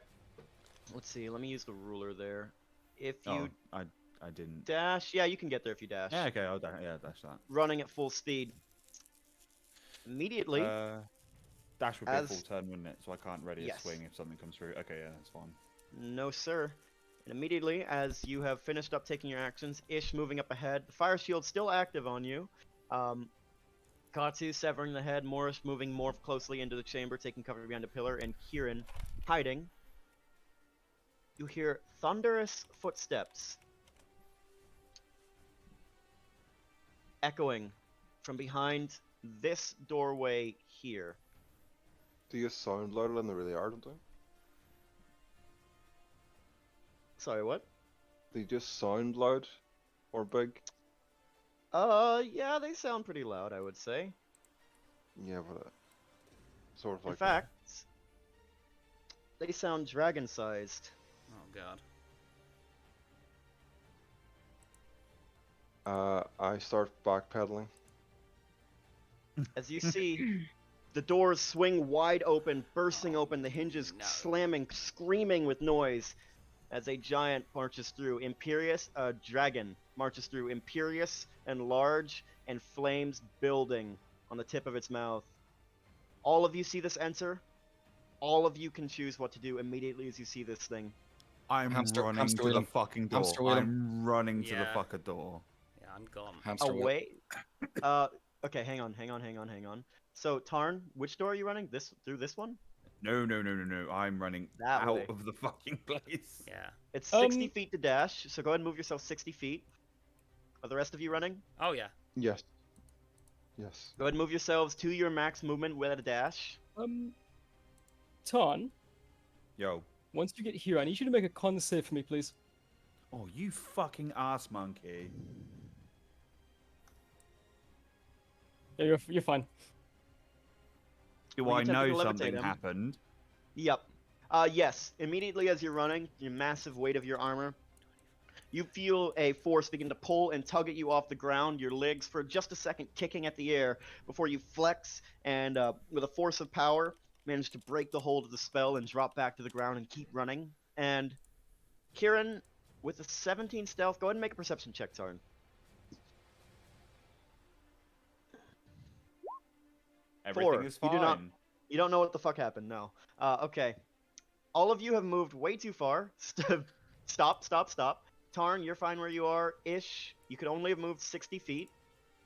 [SPEAKER 2] Let's see, let me use the ruler there. If you
[SPEAKER 5] Oh, I didn't.
[SPEAKER 2] dash, yeah, you can get there if you dash.
[SPEAKER 5] Yeah, okay, I'll dash that.
[SPEAKER 2] Running at full speed. Immediately,
[SPEAKER 5] Dash would be a
[SPEAKER 2] as-
[SPEAKER 5] full turn, wouldn't it? So I can't ready
[SPEAKER 2] Yes.
[SPEAKER 5] a swing if something comes through. Okay, yeah, that's fine.
[SPEAKER 2] no sir. And immediately, as you have finished up taking your actions, Ish moving up ahead, the fire shield's still active on you. Katsu severing the head, Morris moving more closely into the chamber, taking cover behind a pillar, and Kieran hiding. You hear thunderous footsteps echoing from behind this doorway here.
[SPEAKER 6] Do you sound louder than they really are, don't they?
[SPEAKER 2] Sorry, what?
[SPEAKER 6] They just sound loud or big.
[SPEAKER 2] Yeah, they sound pretty loud, I would say.
[SPEAKER 6] Yeah, but sort of like.
[SPEAKER 2] In fact, they sound dragon-sized.
[SPEAKER 1] Oh god.
[SPEAKER 6] I start backpedaling.
[SPEAKER 2] As you see, the doors swing wide open, bursting open, the hinges
[SPEAKER 1] No.
[SPEAKER 2] slamming, screaming with noise as a giant marches through. Dragon marches through, imperious and large, and flames building on the tip of its mouth. All of you see this enter. All of you can choose what to do immediately as you see this thing.
[SPEAKER 5] I'm
[SPEAKER 4] Hamster-
[SPEAKER 5] running
[SPEAKER 4] hamster
[SPEAKER 5] to the
[SPEAKER 4] wheeling.
[SPEAKER 5] fucking door.
[SPEAKER 4] Hamster wheeling.
[SPEAKER 5] I'm running to the
[SPEAKER 1] Yeah.
[SPEAKER 5] fucking door.
[SPEAKER 1] Yeah, I'm gone.
[SPEAKER 4] Hamster wheel.
[SPEAKER 2] Away. Okay, hang on. So, Tarn, which door are you running? Through this one?
[SPEAKER 5] No. I'm running
[SPEAKER 2] That
[SPEAKER 5] out
[SPEAKER 2] way.
[SPEAKER 5] of the fucking place.
[SPEAKER 1] Yeah.
[SPEAKER 2] It's 60 feet to dash, so go ahead and move yourself 60 feet. Are the rest of you running?
[SPEAKER 1] Oh yeah.
[SPEAKER 6] Yes. Yes.
[SPEAKER 2] Go ahead and move yourselves to your max movement with a dash.
[SPEAKER 3] Ton,
[SPEAKER 5] Yo.
[SPEAKER 3] once you get here, I need you to make a con save for me, please.
[SPEAKER 5] Oh, you fucking ass monkey.
[SPEAKER 3] Yeah, you're fine.
[SPEAKER 5] Do
[SPEAKER 2] Were you
[SPEAKER 5] I
[SPEAKER 2] attempting
[SPEAKER 5] know
[SPEAKER 2] to levitate
[SPEAKER 5] something
[SPEAKER 2] him?
[SPEAKER 5] happened?
[SPEAKER 2] Yep. Yes. Immediately as you're running, your massive weight of your armor, you feel a force begin to pull and tug at you off the ground, your legs for just a second kicking at the air before you flex and, with a force of power, manage to break the hold of the spell and drop back to the ground and keep running. And Kieran, with a 17 stealth, go ahead and make a perception check, Tarn.
[SPEAKER 5] Everything
[SPEAKER 2] 4.
[SPEAKER 5] is
[SPEAKER 2] You
[SPEAKER 5] fine.
[SPEAKER 2] do not- You don't know what the fuck happened, no. Okay. All of you have moved way too far. Stop. Tarn, you're fine where you are. Ish, you could only have moved 60 feet.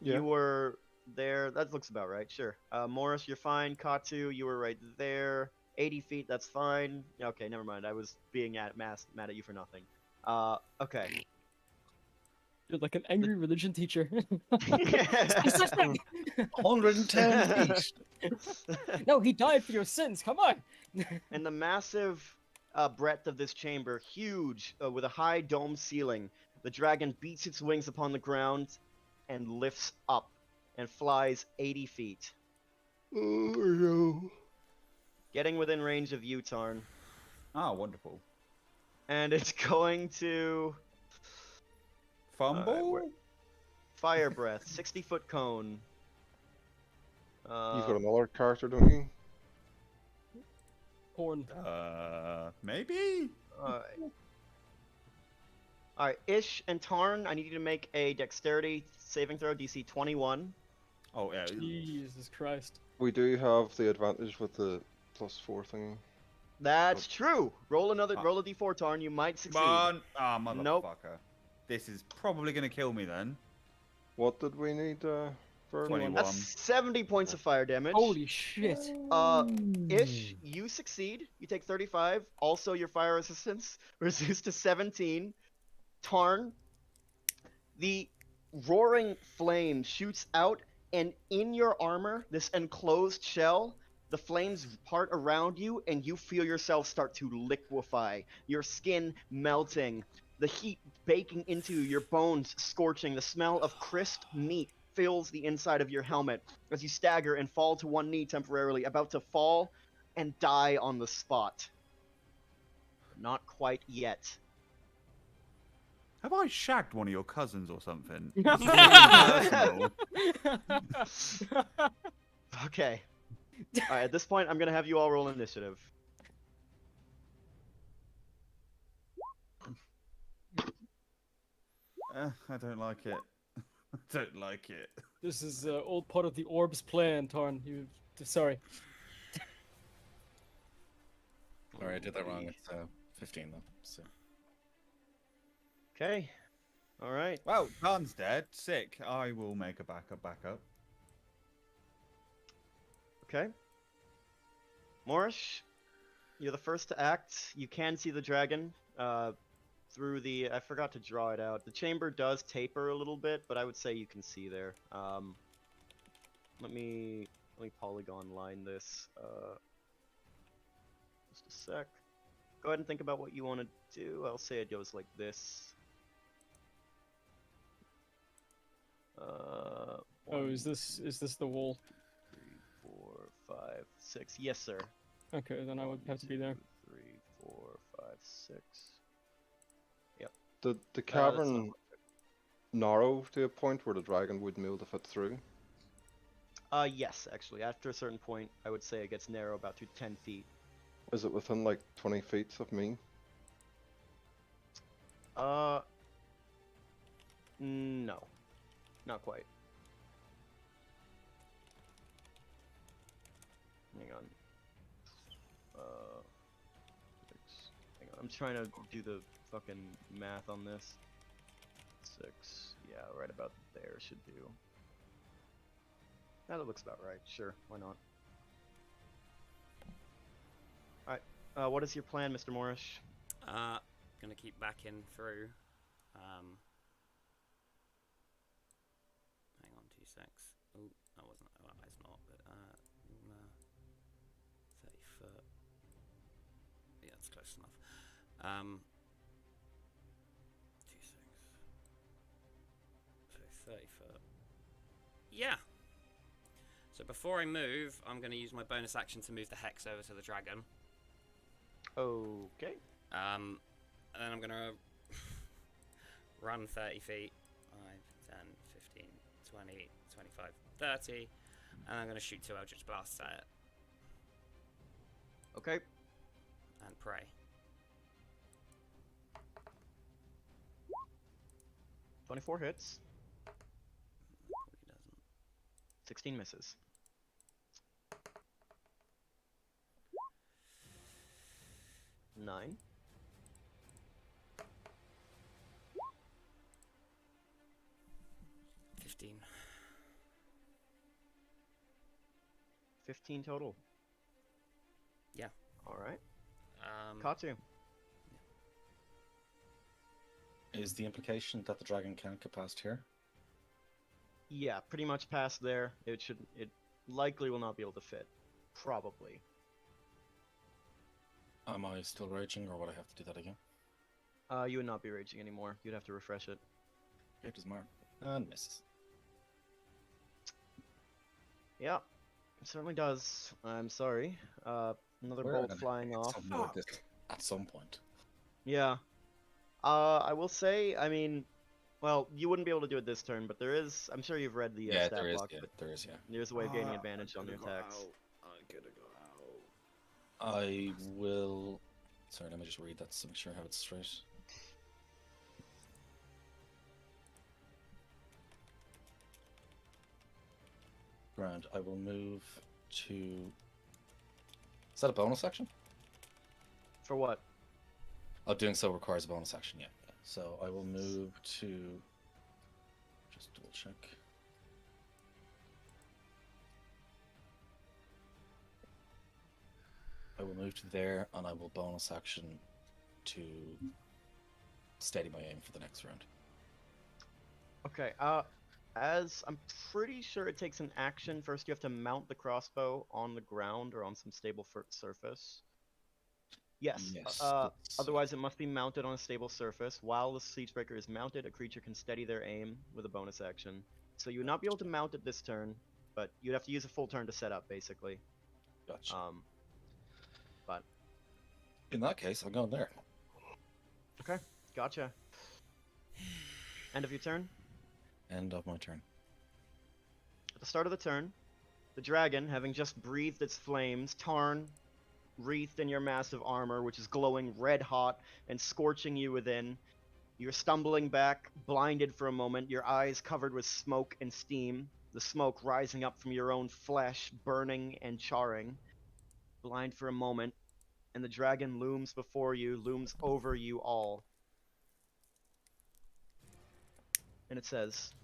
[SPEAKER 6] Yeah.
[SPEAKER 2] You were there. That looks about right, sure. Morris, you're fine. Katsu, you were right there. 80 feet, that's fine. Okay, never mind. I was being mad at you for nothing. Okay.
[SPEAKER 3] You're like an angry religion teacher.
[SPEAKER 4] 110 feet.
[SPEAKER 3] No, he died for your sins. Come on.
[SPEAKER 2] And the massive breadth of this chamber, huge, with a high dome ceiling, the dragon beats its wings upon the ground and lifts up and flies 80 feet.
[SPEAKER 6] Oh no.
[SPEAKER 2] Getting within range of you, Tarn.
[SPEAKER 5] Ah, wonderful.
[SPEAKER 2] And it's going to
[SPEAKER 5] Fumble?
[SPEAKER 2] fire breath, 60-foot cone.
[SPEAKER 6] You've got another character, don't you?
[SPEAKER 3] Porn.
[SPEAKER 5] Maybe?
[SPEAKER 2] Alright. Alright, Ish and Tarn, I need you to make a dexterity saving throw, DC 21.
[SPEAKER 5] Oh yeah.
[SPEAKER 3] Jesus Christ.
[SPEAKER 6] We do have the advantage with the +4 thingy.
[SPEAKER 2] That's true. Roll a d4, Tarn. You might
[SPEAKER 5] Come
[SPEAKER 2] succeed.
[SPEAKER 5] on. Ah, motherfucker.
[SPEAKER 2] Nope.
[SPEAKER 5] This is probably gonna kill me then.
[SPEAKER 6] What did we need for
[SPEAKER 5] 21.
[SPEAKER 2] That's 70 points of fire damage.
[SPEAKER 3] Holy shit.
[SPEAKER 2] Ish, you succeed. You take 35. Also, your fire resistance reduced to 17. Tarn, the roaring flame shoots out, and in your armor, this enclosed shell, the flames part around you, and you feel yourself start to liquefy. Your skin melting, the heat baking into your bones, scorching. The smell of crisp meat fills the inside of your helmet as you stagger and fall to one knee temporarily, about to fall and die on the spot. Not quite yet.
[SPEAKER 5] Have I shagged one of your cousins or something?
[SPEAKER 2] Okay. Alright, at this point, I'm gonna have you all roll initiative.
[SPEAKER 5] I don't like it. I don't like it.
[SPEAKER 3] This is all part of the Orb's plan, Tarn. Sorry.
[SPEAKER 4] Sorry, I did that wrong. It's 15 though. So.
[SPEAKER 2] Okay. Alright.
[SPEAKER 5] Well, Khan's dead. Sick. I will make a backup.
[SPEAKER 2] Okay. Morish, you're the first to act. You can see the dragon through the... I forgot to draw it out. The chamber does taper a little bit, but I would say you can see there. Let me polygon line this. Just a sec. Go ahead and think about what you want to do. I'll say it goes like this.
[SPEAKER 3] Oh, is this the wall?
[SPEAKER 2] 3, 4, 5, 6. Yes, sir.
[SPEAKER 3] Okay, then I would have to be there.
[SPEAKER 2] 3, 4, 5, 6.
[SPEAKER 6] the
[SPEAKER 2] that's
[SPEAKER 6] cavern
[SPEAKER 2] not-
[SPEAKER 6] narrow to a point where the dragon wouldn't be able to fit through?
[SPEAKER 2] Yes, actually. After a certain point, I would say it gets narrow about to 10 feet.
[SPEAKER 6] Is it within like 20 feet of me?
[SPEAKER 2] No. Not quite. Hang on. Hang on. I'm trying to do the fucking math on this. 6. Yeah, right about there should do. That looks about right. Sure, why not? Alright. What is your plan, Mr. Morrish?
[SPEAKER 1] Gonna keep backing through. Hang on 2 secs. Oh, that wasn't. Oh, it's not. But 30 foot. Yeah, it's close enough. 2 secs. So 30 foot. Yeah. So before I move, I'm going to use my bonus action to move the hex over to the dragon.
[SPEAKER 2] Okay.
[SPEAKER 1] And then I'm going to run 30 feet. 5, 10, 15, 20, 25, 30. And I'm going to shoot 2 Eldritch Blasts at it.
[SPEAKER 2] Okay.
[SPEAKER 1] And pray.
[SPEAKER 2] 24 hits.
[SPEAKER 1] Probably doesn't.
[SPEAKER 2] 16 misses. 9.
[SPEAKER 1] 15.
[SPEAKER 2] 15 total.
[SPEAKER 1] Yeah.
[SPEAKER 2] Alright.
[SPEAKER 1] Um,
[SPEAKER 2] Katu.
[SPEAKER 4] Is the implication that the dragon can't get past here?
[SPEAKER 2] Yeah, pretty much past there. It likely will not be able to fit. Probably.
[SPEAKER 4] Am I still raging, or would I have to do that again?
[SPEAKER 2] You would not be raging anymore. You'd have to refresh it.
[SPEAKER 4] It is mark and misses.
[SPEAKER 2] Yeah, it certainly does. I'm sorry. Another
[SPEAKER 4] We're
[SPEAKER 2] bolt
[SPEAKER 4] gonna
[SPEAKER 2] flying
[SPEAKER 4] hit
[SPEAKER 2] off.
[SPEAKER 4] something like this at some point.
[SPEAKER 2] Yeah. I will say, I mean, well, you wouldn't be able to do it this turn, but there is. I'm sure you've read the
[SPEAKER 4] Yeah,
[SPEAKER 2] stat
[SPEAKER 4] there is.
[SPEAKER 2] block.
[SPEAKER 4] Yeah,
[SPEAKER 2] But
[SPEAKER 4] there is. Yeah.
[SPEAKER 2] there's a way of gaining advantage on your attacks.
[SPEAKER 6] I'm gonna go out.
[SPEAKER 4] I will. Sorry, let me just read that to make sure I have it straight. Grand. I will move to. Is that a bonus action?
[SPEAKER 2] For what?
[SPEAKER 4] Oh, doing so requires a bonus action, yeah. So I will move to. Just double check. I will move to there, and I will bonus action to steady my aim for the next round.
[SPEAKER 2] Okay, as I'm pretty sure it takes an action. First, you have to mount the crossbow on the ground or on some stable surface. Yes. Otherwise, it must be mounted on a stable surface. While the Siegebreaker is mounted, a creature can steady their aim with a bonus action. So you would not be able to mount it this turn, but you'd have to use a full turn to set up, basically.
[SPEAKER 4] Gotcha.
[SPEAKER 2] But
[SPEAKER 4] in that case, I'm going there.
[SPEAKER 2] Okay, gotcha. End of your turn?
[SPEAKER 4] End of my turn.
[SPEAKER 2] At the start of the turn, the dragon, having just breathed its flames, Tarn, wreathed in your massive armor, which is glowing red hot and scorching you within. You're stumbling back, blinded for a moment, your eyes covered with smoke and steam, the smoke rising up from your own flesh, burning and charring. Blind for a moment, and the dragon looms before you, looms over you all. And it says,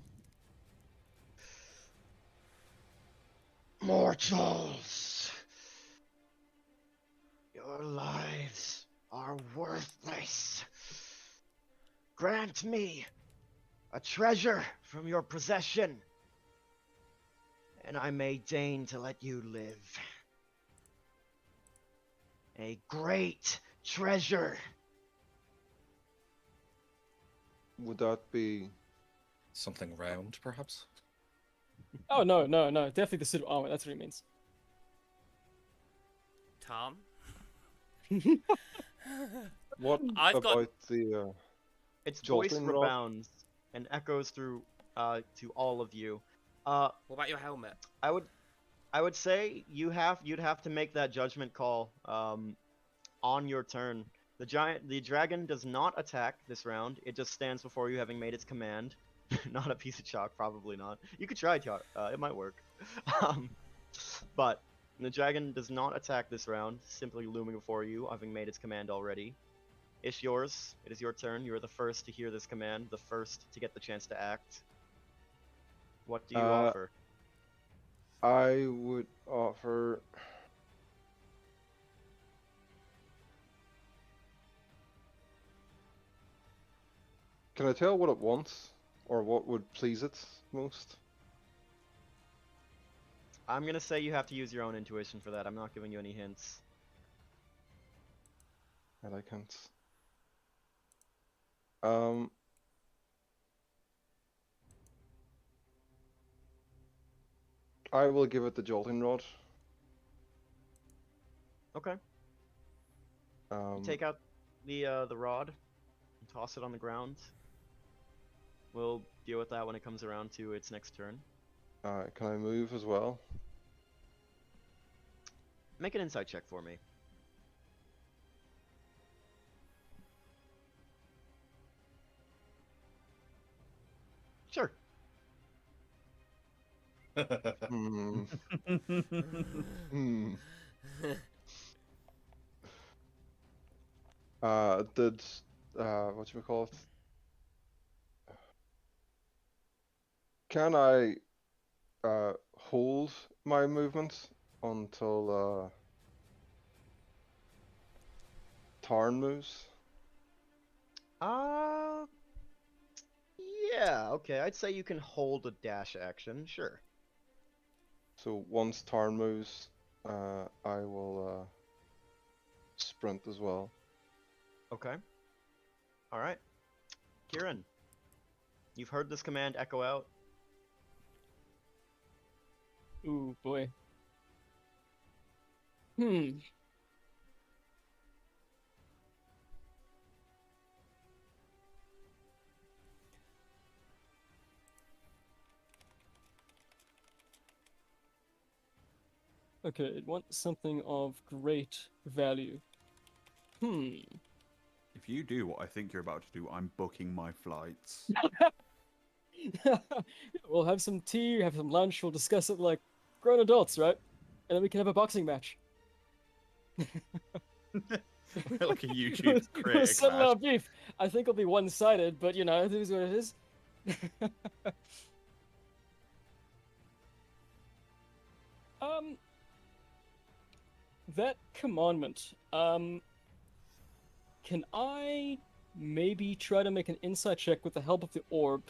[SPEAKER 2] "Mortals, your lives are worthless. Grant me a treasure from your possession, and I may deign to let you live. A great treasure."
[SPEAKER 6] Would that be
[SPEAKER 4] something round, perhaps?
[SPEAKER 3] Oh no, definitely the suit of armor. That's what he means.
[SPEAKER 1] Tom?
[SPEAKER 6] what
[SPEAKER 1] I've
[SPEAKER 6] about
[SPEAKER 1] got...
[SPEAKER 6] the
[SPEAKER 2] Its voice
[SPEAKER 6] jolting rod?
[SPEAKER 2] rebounds and echoes through to all of you.
[SPEAKER 1] What about your helmet?
[SPEAKER 2] I would say you'd have to make that judgment call on your turn. The dragon does not attack this round. It just stands before you, having made its command. Not a piece of chalk, probably not. You could try, it might work. But the dragon does not attack this round, simply looming before you, having made its command already. It's yours. It is your turn. You are the first to hear this command, the first to get the chance to act. What do you offer?
[SPEAKER 6] I would offer... Can I tell what it wants? Or what would please it most?
[SPEAKER 2] I'm gonna say you have to use your own intuition for that. I'm not giving you any hints.
[SPEAKER 6] I like hints. I will give it the jolting rod.
[SPEAKER 2] Okay. You take out the rod and toss it on the ground. We'll deal with that when it comes around to its next turn.
[SPEAKER 6] Can I move as well?
[SPEAKER 2] Make an insight check for me. Sure.
[SPEAKER 6] Hmm. Did whatchamacallit? Can I hold my movement until Tarn moves?
[SPEAKER 2] Yeah, okay. I'd say you can hold a dash action, sure.
[SPEAKER 6] So once Tarn moves, I will sprint as well.
[SPEAKER 2] Okay. Alright. Kieran, you've heard this command echo out.
[SPEAKER 3] Ooh, boy. Okay, it wants something of great value.
[SPEAKER 5] If you do what I think you're about to do, I'm booking my flights.
[SPEAKER 3] We'll have some tea, have some lunch, we'll discuss it like grown adults, right? And then we can have a boxing match.
[SPEAKER 5] Like a
[SPEAKER 3] We'll
[SPEAKER 5] YouTube creator
[SPEAKER 3] settle
[SPEAKER 5] clash.
[SPEAKER 3] our beef. I think it'll be one-sided, but it is what it is. um, that commandment. Can I maybe try to make an insight check with the help of the orb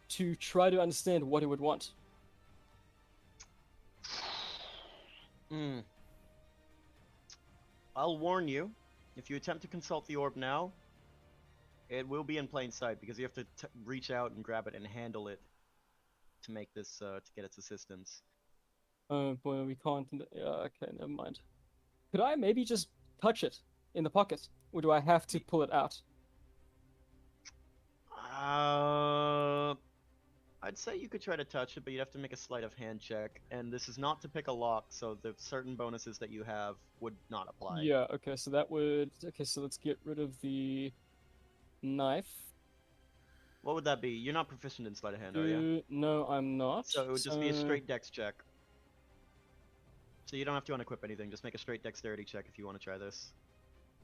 [SPEAKER 3] to try to understand what it would want?
[SPEAKER 2] I'll warn you, if you attempt to consult the orb now, it will be in plain sight because you have to reach out and grab it and handle it to make this to get its assistance.
[SPEAKER 3] Oh boy, we can't. Okay, never mind. Could I maybe just touch it in the pocket, or do I have to pull it out?
[SPEAKER 2] I'd say you could try to touch it, but you'd have to make a sleight of hand check, and this is not to pick a lock, so the certain bonuses that you have would not apply.
[SPEAKER 3] Yeah. Okay, so that would. Okay, so let's get rid of the knife.
[SPEAKER 2] What would that be? You're not proficient in sleight of hand, are you?
[SPEAKER 3] No, I'm not.
[SPEAKER 2] So it would just be a straight dex check. So you don't have to unequip anything, just make a straight dexterity check if you want to try this.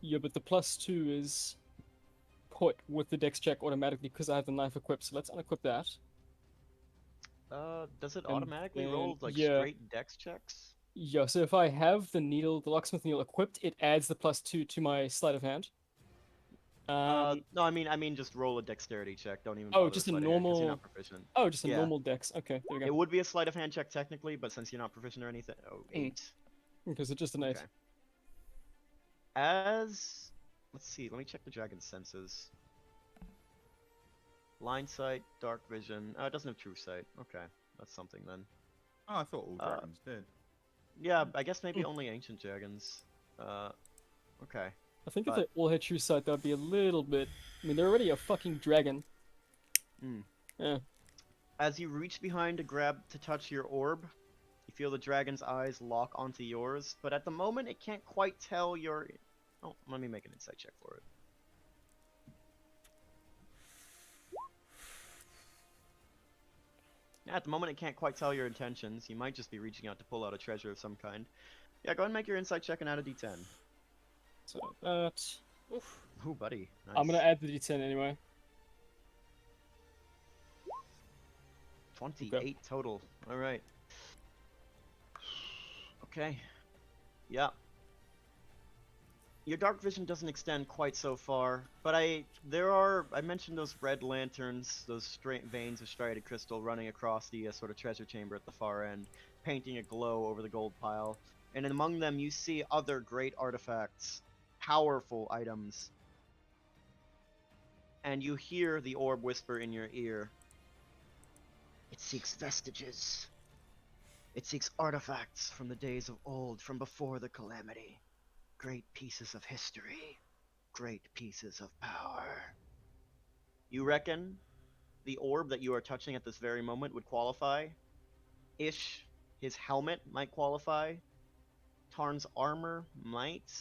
[SPEAKER 3] Yeah, but the +2 is put with the dex check automatically because I have the knife equipped, so let's unequip that.
[SPEAKER 2] Does it
[SPEAKER 3] And
[SPEAKER 2] automatically
[SPEAKER 3] then-
[SPEAKER 2] roll like
[SPEAKER 3] yeah.
[SPEAKER 2] straight dex checks?
[SPEAKER 3] Yeah, so if I have the locksmith needle equipped, it adds the +2 to my sleight of hand.
[SPEAKER 2] No, I mean just roll a dexterity check. Don't even.
[SPEAKER 3] Oh,
[SPEAKER 2] bother
[SPEAKER 3] just a
[SPEAKER 2] with sleight of hand 'cause
[SPEAKER 3] normal-
[SPEAKER 2] You're not proficient.
[SPEAKER 3] just a
[SPEAKER 2] yeah.
[SPEAKER 3] normal dex. Okay, there we
[SPEAKER 2] It
[SPEAKER 3] go.
[SPEAKER 2] would be a sleight of hand check technically, but since you're not proficient or anything, 8.
[SPEAKER 3] Because it's just an 8.
[SPEAKER 2] Okay. Let's see. Let me check the dragon's senses. Line sight, dark vision. Oh, it doesn't have true sight. Okay, that's something then.
[SPEAKER 5] Oh, I thought all dragons did.
[SPEAKER 2] Yeah, I guess maybe only ancient dragons. Okay.
[SPEAKER 3] I think if
[SPEAKER 2] But-
[SPEAKER 3] they all had true sight, that'd be a little bit. I mean, they're already a fucking dragon. Yeah.
[SPEAKER 2] As you reach behind to grab to touch your orb, you feel the dragon's eyes lock onto yours, but at the moment it can't quite tell your. Oh, let me make an insight check for it. Yeah, at the moment it can't quite tell your intentions. You might just be reaching out to pull out a treasure of some kind. Yeah, go ahead and make your insight check and add a d10.
[SPEAKER 3] So that.
[SPEAKER 2] Ooh, buddy. Nice.
[SPEAKER 3] I'm gonna add the d10 anyway.
[SPEAKER 2] 28 total. Alright. Okay. Yeah. Your dark vision doesn't extend quite so far, but I mentioned those red lanterns, those straight veins of striated crystal running across the sort of treasure chamber at the far end, painting a glow over the gold pile. And among them you see other great artifacts, powerful items. And you hear the orb whisper in your ear. It seeks vestiges. It seeks artifacts from the days of old, from before the calamity. Great pieces of history. Great pieces of power. You reckon the orb that you are touching at this very moment would qualify? Ish, his helmet might qualify. Tarn's armor might.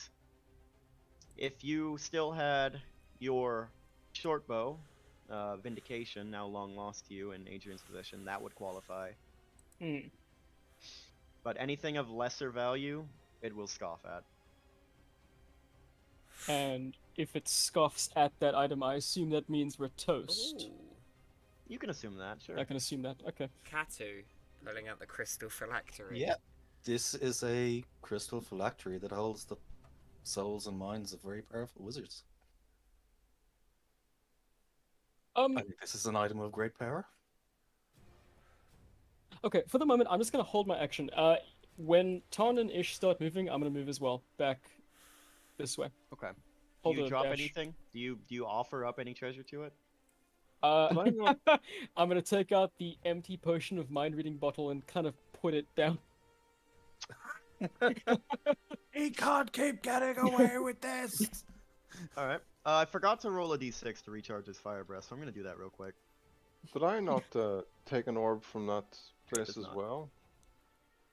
[SPEAKER 2] If you still had your short bow, Vindication, now long lost to you in Adrian's possession, that would qualify. But anything of lesser value, it will scoff at.
[SPEAKER 3] And if it scoffs at that item, I assume that means we're toast.
[SPEAKER 1] Ooh.
[SPEAKER 2] You can assume that, sure.
[SPEAKER 3] I can assume that. Okay.
[SPEAKER 1] Katu pulling out the crystal phylactery.
[SPEAKER 4] Yeah, this is a crystal phylactery that holds the souls and minds of very powerful wizards. I think this is an item of great power.
[SPEAKER 3] Okay, for the moment, I'm just gonna hold my action. When Tarn and Ish start moving, I'm gonna move as well, back this way.
[SPEAKER 2] Okay. Do
[SPEAKER 3] Hold
[SPEAKER 2] you
[SPEAKER 3] a
[SPEAKER 2] drop
[SPEAKER 3] dash.
[SPEAKER 2] anything? Do you offer up any treasure to it?
[SPEAKER 3] I'm gonna take out the empty potion of mind reading bottle and kind of put it down.
[SPEAKER 5] He can't keep getting away with this.
[SPEAKER 2] Alright. I forgot to roll a d6 to recharge his fire breath, so I'm gonna do that real quick.
[SPEAKER 6] Did I not take an orb from that place
[SPEAKER 2] Did
[SPEAKER 6] as
[SPEAKER 2] not.
[SPEAKER 6] well?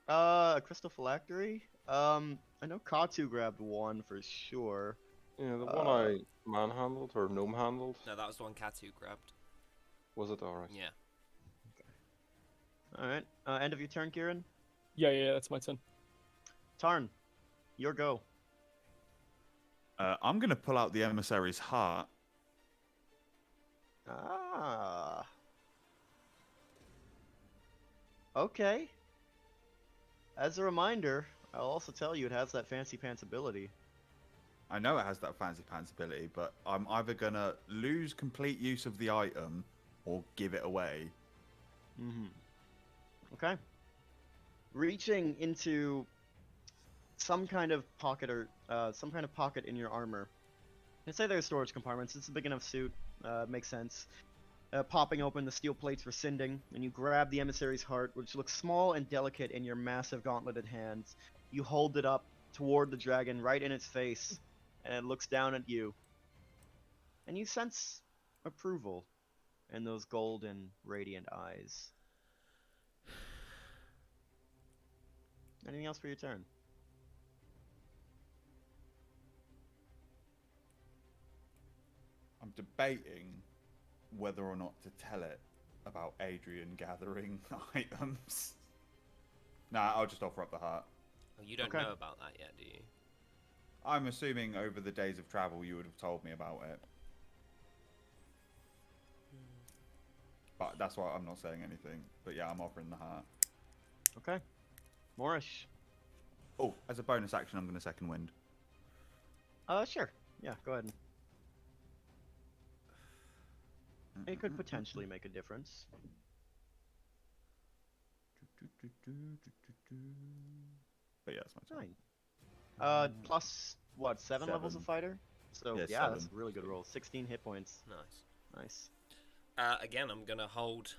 [SPEAKER 2] A crystal phylactery? I know Katu grabbed one for sure.
[SPEAKER 6] Yeah, the one I manhandled or gnome handled.
[SPEAKER 1] No, that was the one Katu grabbed.
[SPEAKER 6] Was it alright?
[SPEAKER 1] Yeah.
[SPEAKER 2] Alright. End of your turn, Kieran?
[SPEAKER 3] Yeah, that's my turn.
[SPEAKER 2] Tarn, your go.
[SPEAKER 5] I'm gonna pull out the emissary's heart.
[SPEAKER 2] Ah. Okay. As a reminder, I'll also tell you it has that fancy pants ability.
[SPEAKER 5] I know it has that fancy pants ability, but I'm either gonna lose complete use of the item or give it away.
[SPEAKER 2] Okay. Reaching into some kind of pocket or some kind of pocket in your armor. Let's say there's storage compartments. It's a big enough suit. Makes sense. Popping open, the steel plates rescinding, and you grab the emissary's heart, which looks small and delicate in your massive gauntleted hands. You hold it up toward the dragon, right in its face, and it looks down at you. And you sense approval in those golden, radiant eyes. Anything else for your turn?
[SPEAKER 5] I'm debating whether or not to tell it about Adrian gathering items. Nah, I'll just offer up the heart.
[SPEAKER 1] Oh, you don't
[SPEAKER 2] Okay.
[SPEAKER 1] know about that yet, do you?
[SPEAKER 5] I'm assuming over the days of travel you would have told me about it. But that's why I'm not saying anything. But yeah, I'm offering the heart.
[SPEAKER 2] Okay. Morish.
[SPEAKER 5] Oh, as a bonus action, I'm going to second wind.
[SPEAKER 2] Sure. Yeah, go ahead. It could potentially make a difference.
[SPEAKER 5] But yeah, that's my turn.
[SPEAKER 2] 9. Plus, what, 7 levels of
[SPEAKER 5] 7.
[SPEAKER 2] fighter? So,
[SPEAKER 5] Yeah,
[SPEAKER 2] yeah, that's a
[SPEAKER 5] 7.
[SPEAKER 2] really good roll. 16 hit points.
[SPEAKER 1] Nice.
[SPEAKER 2] Nice.
[SPEAKER 1] Again, I'm gonna hold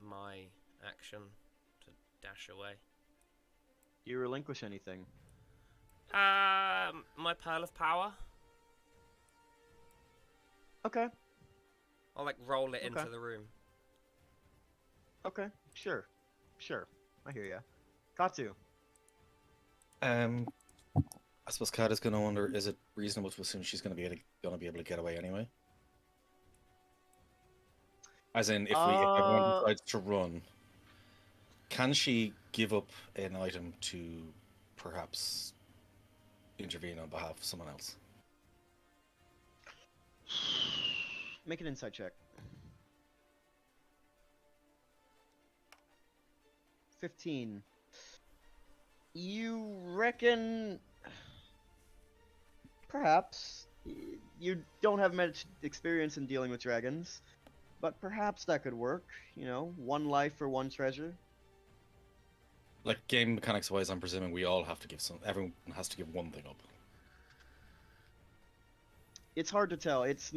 [SPEAKER 1] my action to dash away.
[SPEAKER 2] Do you relinquish anything?
[SPEAKER 1] My Pearl of Power.
[SPEAKER 2] Okay.
[SPEAKER 1] I'll like roll it into
[SPEAKER 2] Okay.
[SPEAKER 1] the room.
[SPEAKER 2] Okay. Sure. Sure. I hear ya. Katsu.
[SPEAKER 4] I suppose Kat is going to wonder: is it reasonable to assume she's going to be able to get away anyway? As in, if everyone decides to run, can she give up an item to perhaps intervene on behalf of someone else?
[SPEAKER 2] Make an insight check. 15. You reckon... Perhaps. You don't have much experience in dealing with dragons, but perhaps that could work. You know, one life for one treasure.
[SPEAKER 4] Like game mechanics wise, I'm presuming we all have to give everyone has to give one thing up.
[SPEAKER 2] It's hard to tell. It's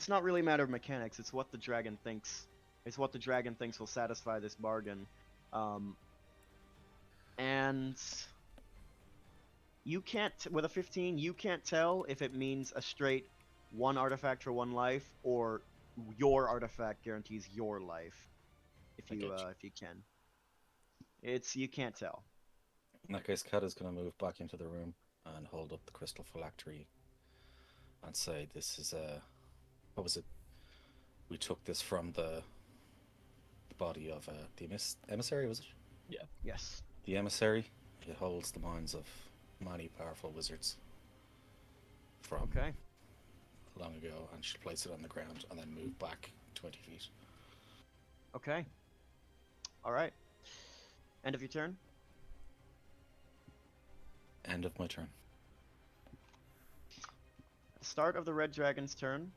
[SPEAKER 2] not really a matter of mechanics. It's what the dragon thinks. It's what the dragon thinks will satisfy this bargain. And you can't, with a 15, you can't tell if it means a straight one artifact for one life or your artifact guarantees your life. If you can. You can't tell.
[SPEAKER 4] In that case, Kat is going to move back into the room and hold up the crystal phylactery and say, "This is what was it? We took this from the body of the emissary, was it?
[SPEAKER 3] Yeah.
[SPEAKER 2] Yes.
[SPEAKER 4] The emissary. It holds the minds of many powerful wizards from
[SPEAKER 2] Okay.
[SPEAKER 4] long ago, and she'll place it on the ground and then move back 20 feet.
[SPEAKER 2] Okay. All right. End of your turn.
[SPEAKER 4] End of my turn.
[SPEAKER 2] Start of the red dragon's turn.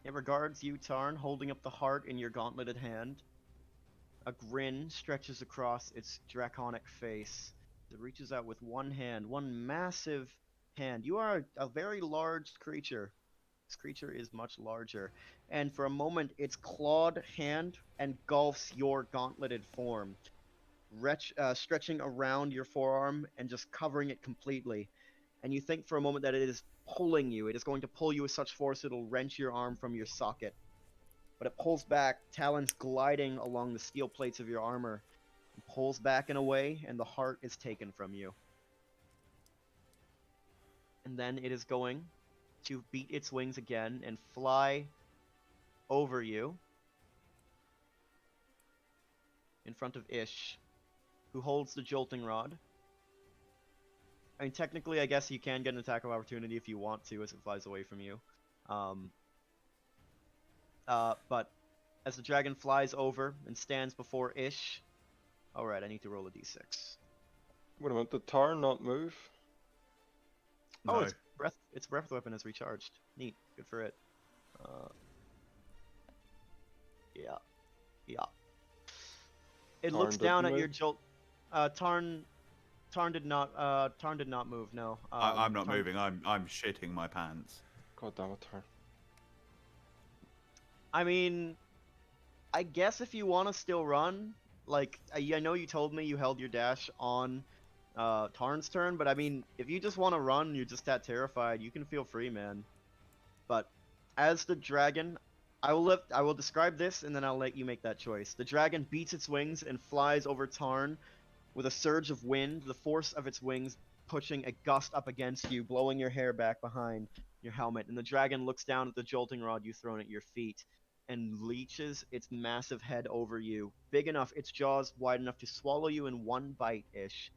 [SPEAKER 2] It regards you, Tarn, holding up the heart in your gauntleted hand. A grin stretches across its draconic face. It reaches out with one hand, one massive hand. You are a very large creature. This creature is much larger. And for a moment, its clawed hand engulfs your gauntleted form, stretching around your forearm and just covering it completely. And you think for a moment that it is pulling you. It is going to pull you with such force it'll wrench your arm from your socket. But it pulls back, talons gliding along the steel plates of your armor. It pulls back and away, and the heart is taken from you. And then it is going to beat its wings again and fly over you in front of Ish, who holds the jolting rod. I mean, technically, I guess you can get an attack of opportunity if you want to, as it flies away from you. But as the dragon flies over and stands before Ish... Alright, I need to roll a d6.
[SPEAKER 6] Wait a minute, did Tarn not move?
[SPEAKER 2] Oh,
[SPEAKER 5] No.
[SPEAKER 2] its breath weapon is recharged. Neat. Good for it. Yeah. It
[SPEAKER 6] Tarn
[SPEAKER 2] looks down
[SPEAKER 6] didn't
[SPEAKER 2] at your
[SPEAKER 6] move?
[SPEAKER 2] jolt. Tarn did not move. No.
[SPEAKER 5] I'm not
[SPEAKER 2] Tarn-
[SPEAKER 5] moving. I'm shitting my pants.
[SPEAKER 6] God damn it, Tarn.
[SPEAKER 2] I mean, I guess if you want to still run, like I know you told me you held your dash on Tarn's turn, but I mean, if you just want to run, you're just that terrified, you can feel free, man. But as the dragon, I will describe this and then I'll let you make that choice. The dragon beats its wings and flies over Tarn with a surge of wind, the force of its wings pushing a gust up against you, blowing your hair back behind your helmet. And the dragon looks down at the jolting rod you've thrown at your feet and leeches its massive head over you, big enough, its jaws wide enough to swallow you in one bite-ish.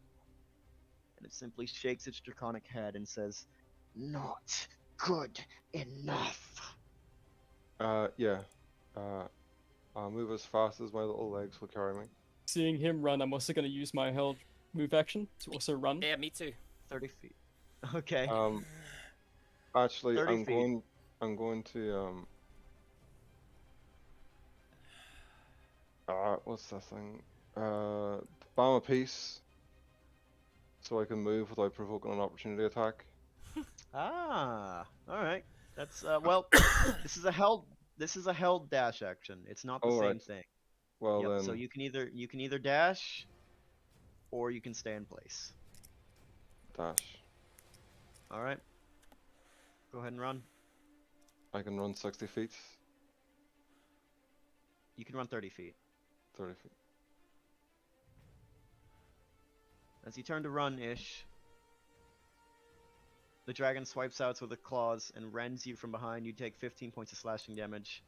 [SPEAKER 2] And it simply shakes its draconic head and says, "Not good enough."
[SPEAKER 6] Yeah. I'll move as fast as my little legs will carry me.
[SPEAKER 3] Seeing him run, I'm also going to use my held move action to also run.
[SPEAKER 1] Yeah, me too.
[SPEAKER 2] 30 feet. Okay.
[SPEAKER 6] Actually,
[SPEAKER 2] 30
[SPEAKER 6] I'm
[SPEAKER 2] feet.
[SPEAKER 6] going to what's that thing? Bomb a piece, so I can move without provoking an opportunity attack.
[SPEAKER 2] All right. That's well. This is a held dash action. It's not the
[SPEAKER 6] Oh,
[SPEAKER 2] same
[SPEAKER 6] right.
[SPEAKER 2] thing.
[SPEAKER 6] Well
[SPEAKER 2] Yep,
[SPEAKER 6] then,
[SPEAKER 2] so you can either dash, or you can stay in place.
[SPEAKER 6] dash.
[SPEAKER 2] All right. Go ahead and run.
[SPEAKER 6] I can run 60 feet,
[SPEAKER 2] You can run 30 feet.
[SPEAKER 6] 30 feet.
[SPEAKER 2] As you turn to run, Ish, the dragon swipes out with its claws and rends you from behind. You take 15 points of slashing damage.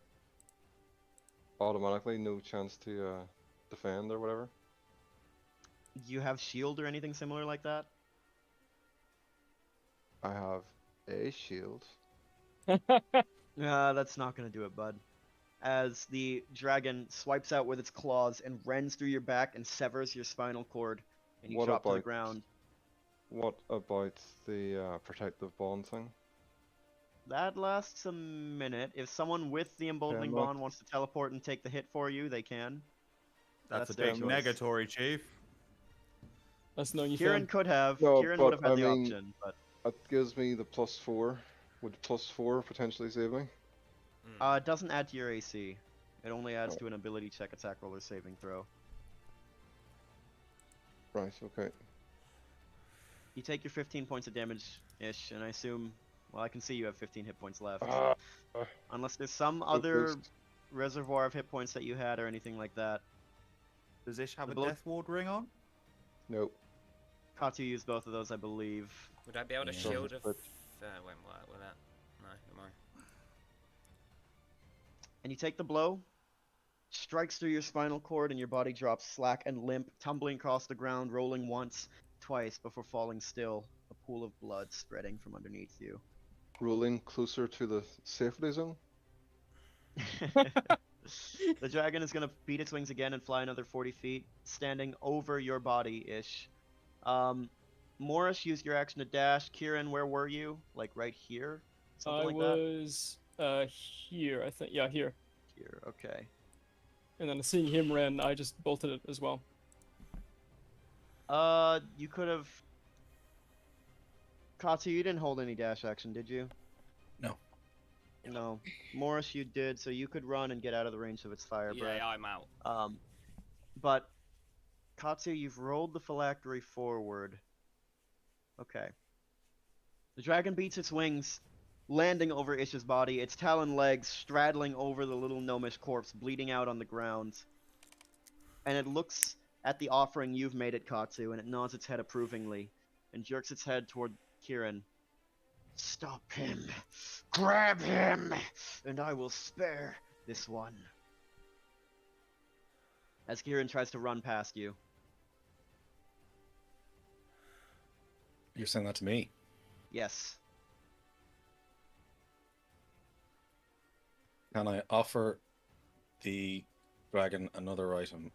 [SPEAKER 6] Automatically, no chance to defend or whatever.
[SPEAKER 2] You have shield or anything similar like that?
[SPEAKER 6] I have a shield.
[SPEAKER 2] That's not gonna do it, bud. As the dragon swipes out with its claws and rends through your back and severs your spinal cord, and you
[SPEAKER 6] What
[SPEAKER 2] drop to the
[SPEAKER 6] about-
[SPEAKER 2] ground.
[SPEAKER 6] What about the protective bond thing?
[SPEAKER 2] That lasts a minute. If someone with the emboldening
[SPEAKER 6] well-
[SPEAKER 2] bond wants to teleport and take the hit for you, they can.
[SPEAKER 5] That's a
[SPEAKER 2] their
[SPEAKER 5] big
[SPEAKER 2] choice.
[SPEAKER 5] negatory, Chief.
[SPEAKER 3] That's knowing you,
[SPEAKER 2] Kieran
[SPEAKER 3] fam.
[SPEAKER 2] could have.
[SPEAKER 6] No,
[SPEAKER 2] Kieran would have
[SPEAKER 6] but
[SPEAKER 2] had
[SPEAKER 6] I
[SPEAKER 2] the
[SPEAKER 6] mean-
[SPEAKER 2] option, but
[SPEAKER 6] It gives me the +4. Would +4 potentially save me?
[SPEAKER 2] it doesn't add to your AC. It only adds to an ability check, attack roll, or saving throw.
[SPEAKER 6] Right. Okay.
[SPEAKER 2] You take your 15 points of damage-ish, and I assume... Well, I can see you have 15 hit points left.
[SPEAKER 6] Ah,
[SPEAKER 2] Unless there's some other reservoir of hit points that you had or anything like that.
[SPEAKER 5] Does Ish have
[SPEAKER 2] The
[SPEAKER 5] a
[SPEAKER 2] bullet-
[SPEAKER 5] death ward ring on?
[SPEAKER 6] Nope.
[SPEAKER 2] Katu used both of those, I believe.
[SPEAKER 1] Would I be able to
[SPEAKER 5] Yeah.
[SPEAKER 1] shield if...
[SPEAKER 6] But-
[SPEAKER 1] won't work with that. No, don't worry.
[SPEAKER 2] And you take the blow, strikes through your spinal cord, and your body drops slack and limp, tumbling across the ground, rolling once, twice, before falling still, a pool of blood spreading from underneath you.
[SPEAKER 6] Rolling closer to the safety zone.
[SPEAKER 2] The dragon is going to beat its wings again and fly another 40 feet, standing over your body-ish. Morris, used your action to dash. Kieran, where were you? Like right here? Something
[SPEAKER 3] I
[SPEAKER 2] like that?
[SPEAKER 3] was here, I think. Yeah, here.
[SPEAKER 2] Here, okay.
[SPEAKER 3] And then seeing him run, I just bolted it as well.
[SPEAKER 2] You could have... Katu, you didn't hold any dash action, did you?
[SPEAKER 4] No.
[SPEAKER 2] No. Morris, you did, so you could run and get out of the range of its fire breath.
[SPEAKER 1] Yeah, I'm out.
[SPEAKER 2] But Katsu, you've rolled the phylactery forward. Okay. The dragon beats its wings, landing over Ish's body, its talon legs straddling over the little gnomish corpse, bleeding out on the ground. And it looks at the offering you've made it, Katsu, and it nods its head approvingly, and jerks its head toward Kieran. Stop him! Grab him! And I will spare this one. As Kieran tries to run past you.
[SPEAKER 4] You're saying that to me?
[SPEAKER 2] Yes.
[SPEAKER 4] Can I offer the dragon another item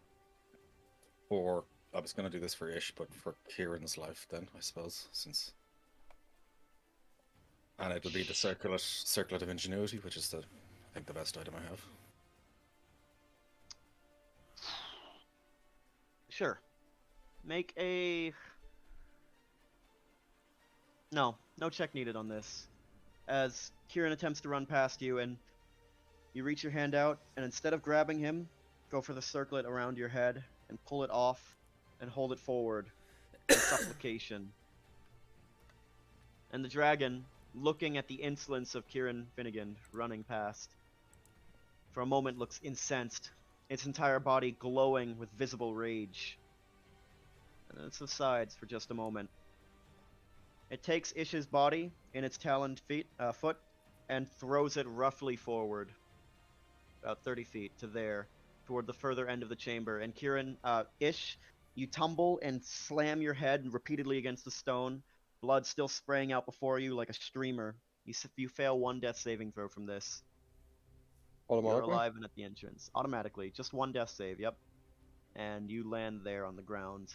[SPEAKER 4] for... I was going to do this for Ish, but for Kieran's life then, I suppose, since... And it'll be the Circlet of Ingenuity, which is, I think, the best item I have.
[SPEAKER 2] Sure. Make a... No check needed on this. As Kieran attempts to run past you, and you reach your hand out, and instead of grabbing him, go for the circlet around your head, and pull it off, and hold it forward in supplication. And the dragon, looking at the insolence of Kieran Finnegan running past, for a moment looks incensed, its entire body glowing with visible rage. And then it subsides for just a moment. It takes Ish's body in its taloned foot and throws it roughly forward, about 30 feet to there, toward the further end of the chamber. And Kieran, Ish, you tumble and slam your head repeatedly against the stone, blood still spraying out before you like a streamer. You fail one death saving throw from this. You're
[SPEAKER 6] Automatically?
[SPEAKER 2] alive and at the entrance. Automatically. Just one death save, yep. And you land there on the ground.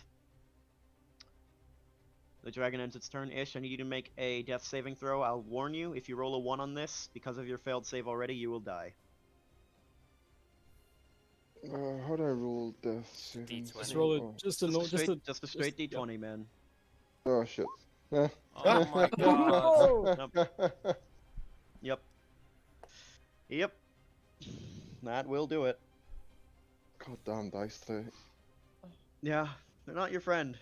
[SPEAKER 2] The dragon ends its turn. Ish, I need you to make a death saving throw. I'll warn you, if you roll a 1 on this, because of your failed save already, you will die.
[SPEAKER 6] How do I roll death saving?
[SPEAKER 1] D20.
[SPEAKER 3] Just roll it.
[SPEAKER 6] Oh.
[SPEAKER 3] Just a
[SPEAKER 2] Straight
[SPEAKER 3] just-
[SPEAKER 2] D20, man.
[SPEAKER 6] Oh shit. Eh.
[SPEAKER 1] Oh my god.
[SPEAKER 3] Oh!
[SPEAKER 2] Yep. That will do it.
[SPEAKER 6] Goddamn dice today.
[SPEAKER 2] Yeah, they're not your friend.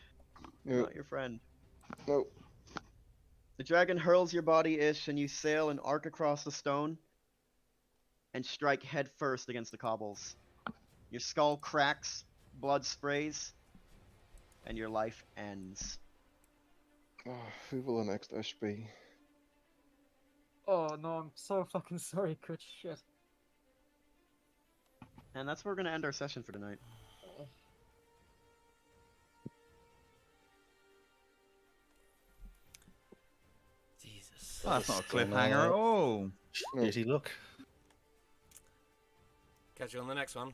[SPEAKER 2] They're
[SPEAKER 6] No.
[SPEAKER 2] not your friend.
[SPEAKER 6] No.
[SPEAKER 2] The dragon hurls your body, Ish, and you sail and arc across the stone and strike head first against the cobbles. Your skull cracks, blood sprays, and your life ends.
[SPEAKER 6] Oh, who will the next Ish be?
[SPEAKER 3] Oh no, I'm so fucking sorry, good shit.
[SPEAKER 2] And that's where we're going to end our session for tonight.
[SPEAKER 1] Jesus.
[SPEAKER 5] Oh, that's not a
[SPEAKER 4] Still
[SPEAKER 5] cliffhanger at all.
[SPEAKER 6] No.
[SPEAKER 4] Shitty look.
[SPEAKER 1] Catch you on the next one.